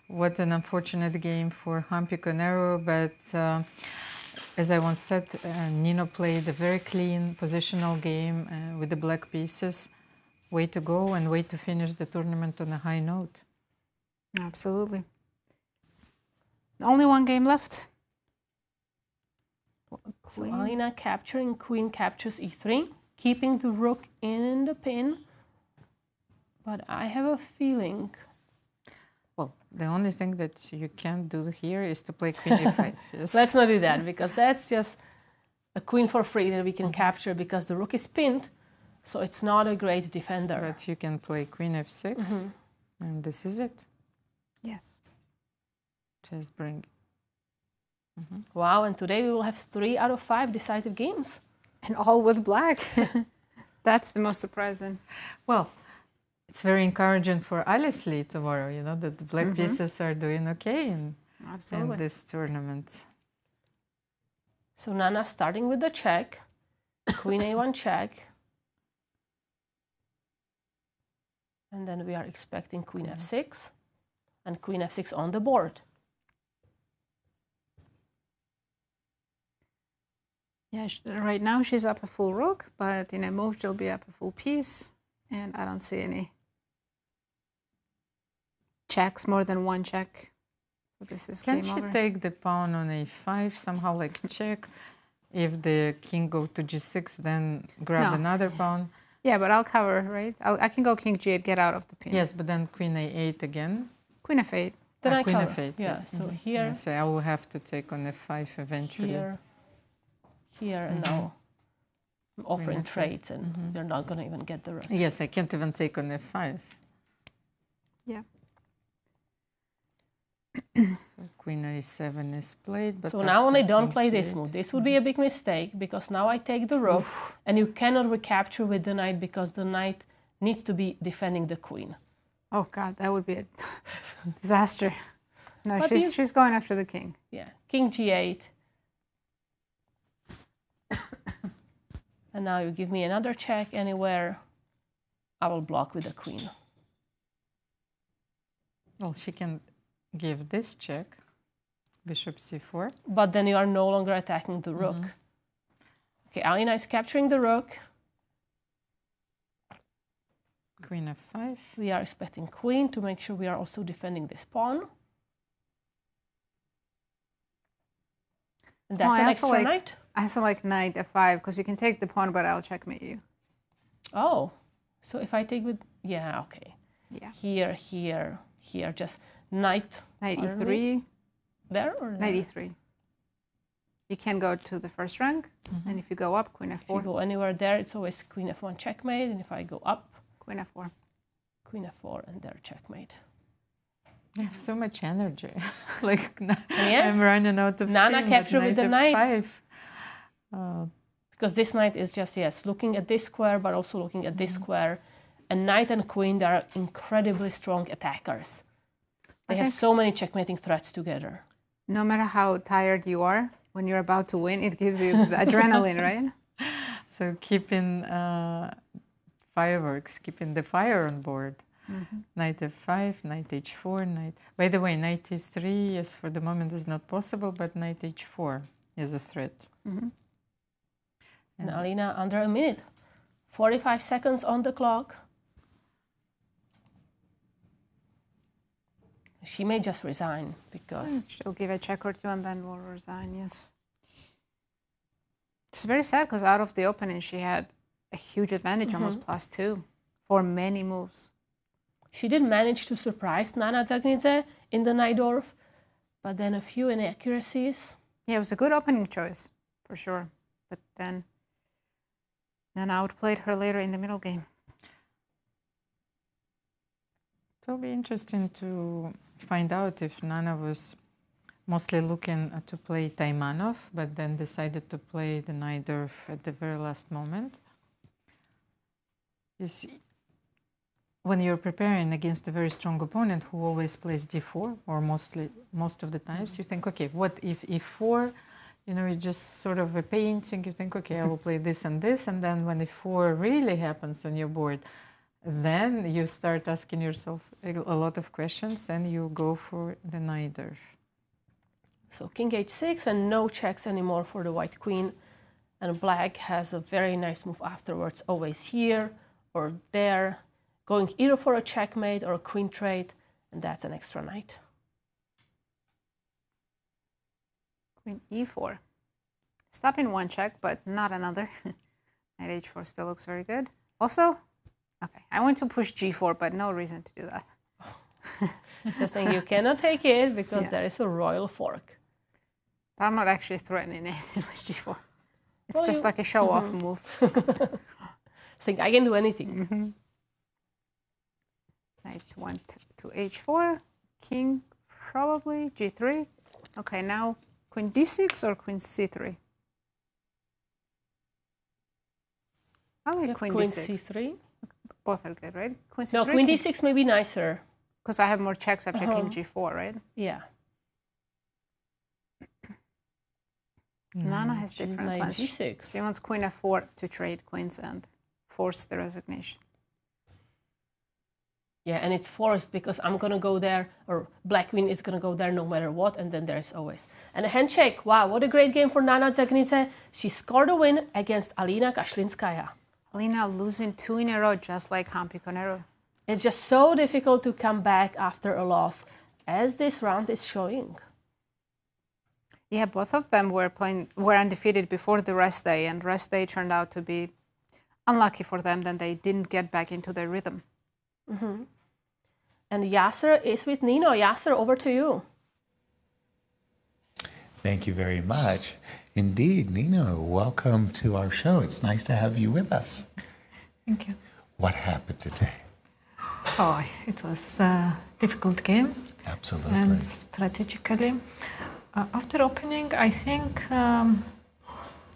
What an unfortunate game for Humpy Koneru, but as I once said, Nino played a very clean positional game with the black pieces. Way to go and way to finish the tournament on a high note. Absolutely. Only one game left. So Alina capturing, queen captures e3, keeping the rook in the pin. But I have a feeling... Well, the only thing that you can't do here is to play queen e5. Yes. Let's not do that, because that's just a queen for free that we can capture because the rook is pinned. So it's not a great defender. But you can play queen f6, and this is it. Yes. Just bring. Wow, and today we will have 3 out of 5 decisive games. And all with black. That's the most surprising. Well, it's very encouraging for Alice Lee tomorrow, that the black pieces are doing okay in this tournament. So Nana starting with the check, queen a1 check. And then we are expecting queen f6 and queen f6 on the board. Yeah, right now she's up a full rook, but in a move she'll be up a full piece, and I don't see any checks, more than one check. So this is Can game she over. take the pawn on a5, somehow like check? If the king go to g6, then grab No. another pawn? Yeah, but I'll cover, right? I can go king g8, get out of the pin. Yes, but then queen a8 again. Queen f8. Then I queen cover. f8, Yeah, yes. so Mhm. here, Yes, I will have to take on f5 eventually. Here, and now I'm offering F8. trades, and you're not going to even get the rook. Yes, I can't even take on f5. Yeah. So queen a7 is played, but So now when I after don't king play this g8. move, this would be a big mistake, because now I take the rook, and you cannot recapture with the knight, because the knight needs to be defending the queen. Oh God, that would be a disaster. No, But she's going after the king. Yeah, king g8. And now you give me another check anywhere, I will block with the queen. Well, she can give this check, bishop c4. But then you are no longer attacking the rook. Okay, Alina is capturing the rook. Queen f5. We are expecting queen to make sure we are also defending this pawn. And that's Oh, an extra knight. I also like knight f5, because you can take the pawn, but I'll checkmate you. Oh, so if I take with, yeah, okay. Yeah. Here, just knight. Knight pardon e3. me? There or there? Knight e3. You can go to the first rank, and if you go up, queen If you f4. go anywhere there, it's always queen f1 checkmate, and if I go up, Queen f4. queen f4, and there checkmate. I have so much energy. Like Yes. I'm running out of Nana steam. capture with the knight. F5. Because this knight is just, yes, looking at this square, but also looking at this square. And knight and queen, they are incredibly strong attackers. They have so many checkmating threats together. No matter how tired you are, when you're about to win, it gives you the adrenaline, right? So keeping fireworks, keeping the fire on board. Knight f5, knight h4, knight... By the way, knight e3, yes, for the moment is not possible, but knight h4 is a threat. And Alina, under a minute. 45 seconds on the clock. She may just resign, because... She'll give a check or two, and then we'll resign, yes. It's very sad, because out of the opening, she had a huge advantage, almost +2, for many moves. She did manage to surprise Nana Dzagnidze in the Najdorf, but then a few inaccuracies. Yeah, it was a good opening choice, for sure. But then Nana outplayed her later in the middle game. It will be interesting to find out if Nana was mostly looking to play Taimanov, but then decided to play the Najdorf at the very last moment. You see, when you're preparing against a very strong opponent who always plays d4, or most of the times, you think, okay, what if e4? You know, it's just sort of a painting. You think, okay, I will play this, and then when e4 really happens on your board, then you start asking yourself a lot of questions, and you go for the Najdorf. So king h6, and no checks anymore for the white queen. And black has a very nice move afterwards, always here or there, going either for a checkmate or a queen trade, and that's an extra knight. Queen e4. Stopping one check, but not another. Knight h4 still looks very good. Also, okay, I want to push g4, but no reason to do that. Just saying you cannot take it because there is a royal fork. But I'm not actually threatening anything with g4. It's Well, just like a show-off move. Saying I can do anything. Knight went to h4, king probably, g3. Okay, now queen d6 or queen c3? I like queen d6. c3. Both are good, right? Queen c3. No, queen d6 may be nicer. Because I have more checks after king g4, right? Yeah. Nana has different Knight plans. g6. She wants queen f4 to trade queens and force the resignation. Yeah, and it's forced because I'm going to go there, or Black Queen is going to go there no matter what, and then there's always. And a handshake. Wow, what a great game for Nana Dzagnidze. She scored a win against Alina Kashlinskaya. Alina losing 2 in a row, just like Humpy Koneru. It's just so difficult to come back after a loss, as this round is showing. Yeah, both of them were undefeated before the rest day, and rest day turned out to be unlucky for them. Then they didn't get back into their rhythm. Mm-hmm. And Yasser is with Nino. Yasser, over to you. Thank you very much. Indeed, Nino, welcome to our show. It's nice to have you with us. Thank you. What happened today? Oh, it was a difficult game. Absolutely. And strategically. After opening, I think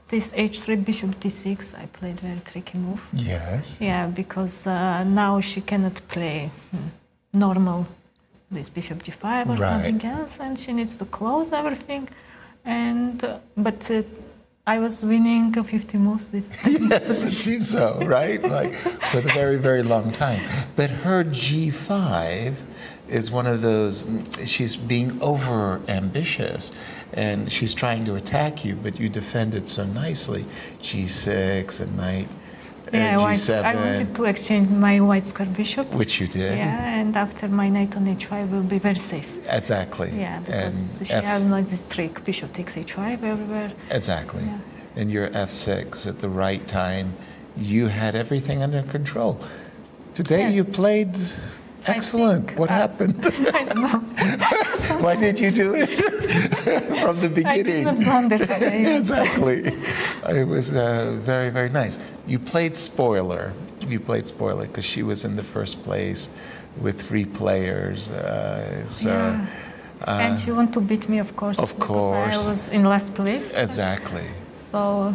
this h3 bishop d6, I played a very tricky move. Yes. Yeah, because now she cannot play normal, this bishop d5 or something else, and she needs to close everything. And but I was winning 50 moves this time. Yes, it seems so, right? Like for a very, very long time. But her g5 is one of those, she's being over ambitious and she's trying to attack you, but you defended so nicely. G6 and knight, G7. I wanted to exchange my white square bishop. Which you did. Yeah, and after my knight on h5 will be very safe. Exactly. Yeah, because she has not this trick, bishop takes h5 everywhere. Exactly. Yeah. And your f6 at the right time, you had everything under control. Today you played excellent. What happened? I don't know. Why did you do it from the beginning? I didn't plan that today. Exactly. It was very, very nice. You played spoiler. You played spoiler because she was in the first place with 3 players. And she wanted to beat me, of course. Of course. Because I was in last place. Exactly. So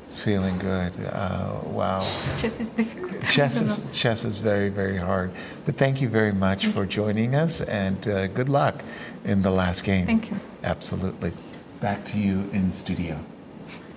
it's feeling good. Wow. Chess is difficult. Chess is very, very hard. But thank you very much for joining us, and good luck in the last game. Thank you. Absolutely. Back to you in studio.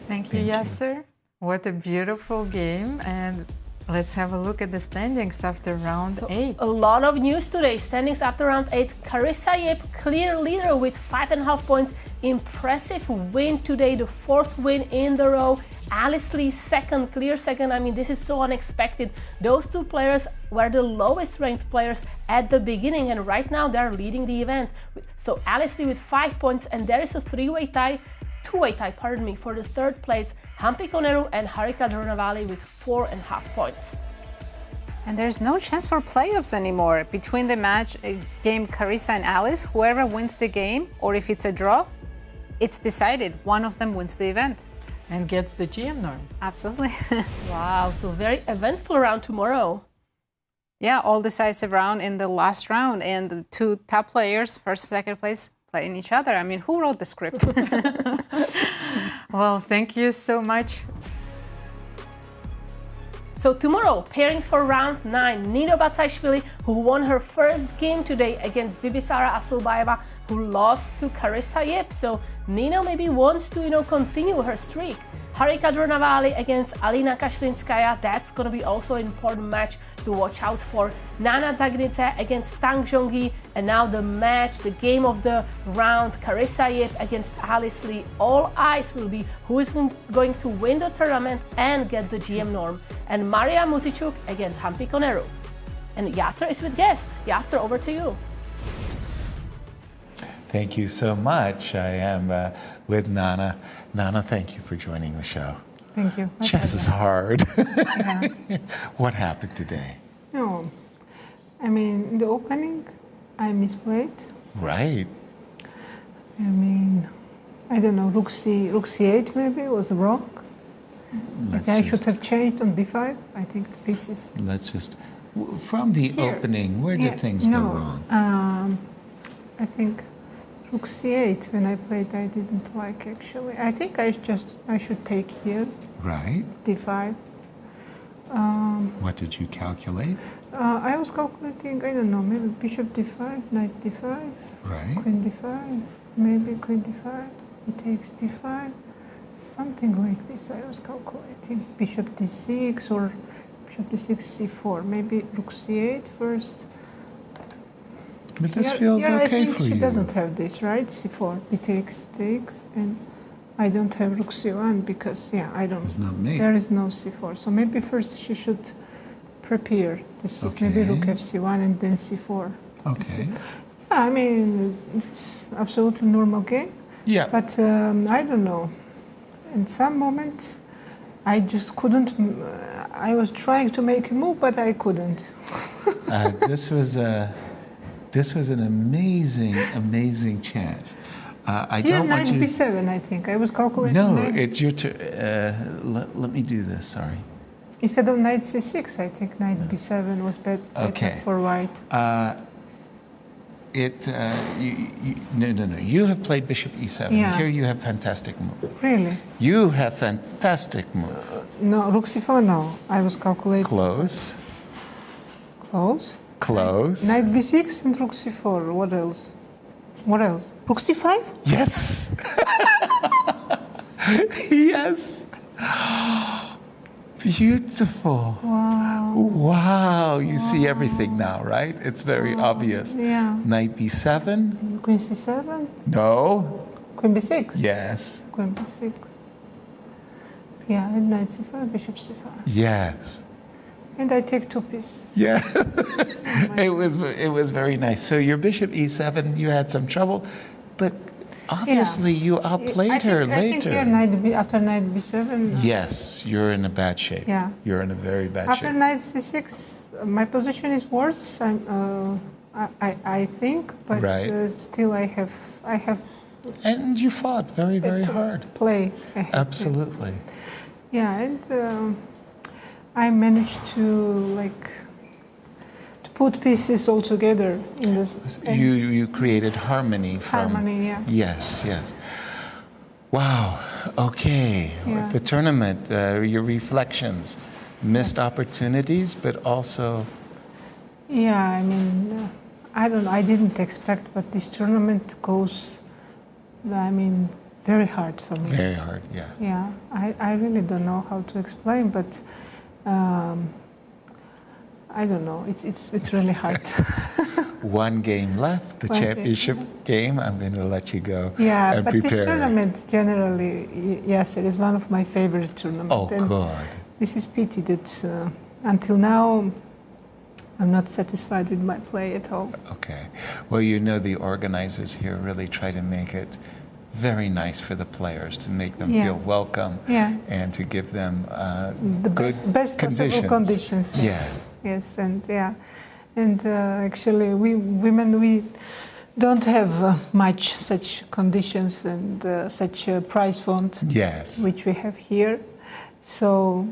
Thank you, Yasser. What a beautiful game. And let's have a look at the standings after round 8. A lot of news today. Standings after round 8. Carissa Yip, clear leader with 5.5 points. Impressive win today, the 4th win in the row. Alice Lee second, clear second. I mean, this is so unexpected. Those 2 players were the lowest ranked players at the beginning, and right now they're leading the event. So Alice Lee with 5 points, and there is a two-way tie, for the 3rd place. Humpy Koneru and Harika Dronavalli with 4.5 points. And there's no chance for playoffs anymore. Between the match game Carissa and Alice, whoever wins the game, or if it's a draw, it's decided. One of them wins the event. And gets the GM norm. Absolutely. Wow, so very eventful round tomorrow. Yeah, all decisive round in the last round, and the 2 top players, 1st and 2nd place, playing each other. I mean, who wrote the script? Well, thank you so much. So tomorrow, pairings for round 9. Nino Batsiashvili, who won her first game today against Bibisara Assaubayeva, who lost to Carissa Yip. So Nino maybe wants to, continue her streak. Harika Dronavalli against Alina Kashlinskaya. That's going to be also an important match to watch out for. Nana Dzagnidze against Zhongyi. And now the match, the game of the round, Carissa Yip against Alice Lee. All eyes will be who is going to win the tournament and get the GM norm. And Mariya Muzychuk against Humpy Koneru. And Yasser is with guest. Yasser, over to you. Thank you so much. I am with Nana. Nana, thank you for joining the show. Thank you. Chess is hard. Yeah. What happened today? No, I mean, in the opening, I misplayed. Right. I mean, I don't know, rook c8 maybe was wrong. I should have changed on d5. I think this is... Let's just... From the opening, where did things go wrong? I think rook c8, when I played, I didn't like, actually. I think I should take here. Right. d5. What did you calculate? I was calculating, I don't know, maybe bishop d5, knight d5, right. Queen d5, maybe queen d5, he takes d5, something like this I was calculating. Bishop d6 or bishop d6, c4, maybe rook c8 first. But this feels here okay I think for she you. doesn't have this, right? C4, B takes, and I don't have rook C1 because, I don't. It's not me. There is no C4. So maybe first she should prepare this. Okay. Maybe rook F C1 and then C4. Okay. I mean, it's absolutely normal game. Yeah. But I don't know. In some moments, I just couldn't. I was trying to make a move, but I couldn't. This was an amazing chance. I Here, don't want knight you. B7, I think. I was calculating. No, knight. it's your turn. Let me do this. Sorry. Instead of knight C6, I think knight B7 was better Okay. for white. No. You have played bishop E7. Yeah. Here you have fantastic move. Really? You have fantastic move. No, rook C4, no. I was calculating. Close. Close. Close. Knight B6 and rook C4. What else? What else? Rook C5? Yes. Yes. Beautiful. Wow. Wow. You see everything now, right? It's very obvious. Yeah. Knight B7. Queen C7? No. Queen B6? Yes. Queen B6. Yeah, and knight C5, bishop C5. Yes. And I take two pieces. Yeah. It was very nice. So your bishop E7, you had some trouble, but obviously you outplayed her later. I think here after knight B7. Yes, you're in a bad shape. Yeah. You're in a very bad After shape. knight C6, my position is worse. I think, but Right. still I have. And you fought very, very hard. Play. Absolutely. Yeah, and I managed to put pieces all together in this. You created harmony from. Harmony, yeah. Yes, yes. Wow. Okay. Yeah. The tournament, your reflections, missed opportunities, but also. Yeah, I mean, I don't know. I didn't expect, but this tournament goes. I mean, very hard for me. Very hard, yeah. Yeah, I really don't know how to explain, but I don't know. It's really hard. One game left, the One game. championship game. I'm going to let you go Yeah, and but prepare. this tournament generally, yes, it is one of my favorite tournaments. Oh, And good. This is pity that until now I'm not satisfied with my play at all. Okay. Well, you know the organizers here really try to make it very nice for the players, to make them Yeah. feel welcome Yeah. and to give them The good best possible conditions. Yes. Yes, and yeah, and actually we women we don't have much such conditions and such a prize fund. Yes. Which we have here, so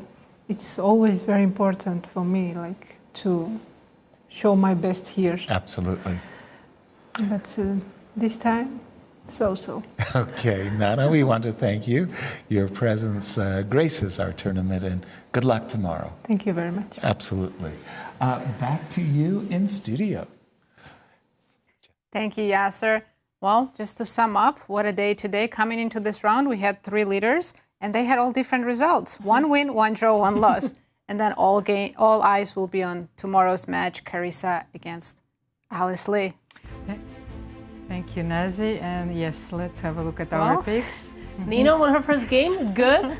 it's always very important for me, like to show my best here. Absolutely. But this time, so. Okay, Nana, we want to thank you. Your presence graces our tournament, and good luck tomorrow. Thank you very much. Absolutely. Back to you in studio. Thank you, Yasser. Well, just to sum up, what a day today. Coming into this round, we had 3 leaders, and they had all different results. 1 win, 1 draw, 1 loss. And then all eyes will be on tomorrow's match, Carissa against Alice Lee. Thank you, Nazi. And yes, let's have a look at our picks. Nino won her first game. Good.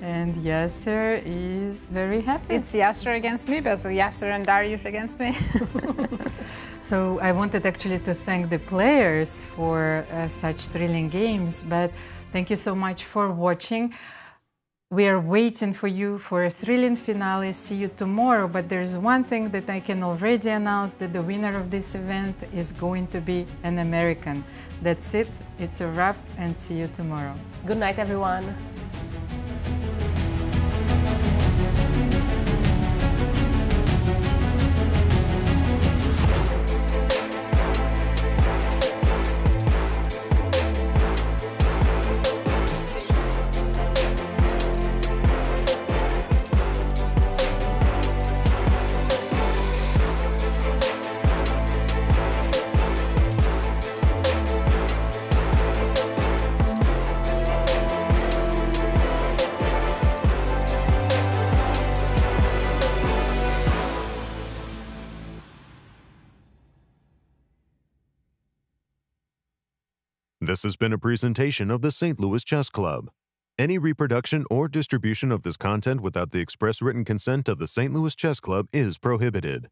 And Yasser is very happy. It's Yasser against me, but Yasser and Dariush against me. So I wanted actually to thank the players for such thrilling games, but thank you so much for watching. We are waiting for you for a thrilling finale. See you tomorrow. But there's one thing that I can already announce, that the winner of this event is going to be an American. That's it. It's a wrap, and see you tomorrow. Good night, everyone. This has been a presentation of the St. Louis Chess Club. Any reproduction or distribution of this content without the express written consent of the St. Louis Chess Club is prohibited.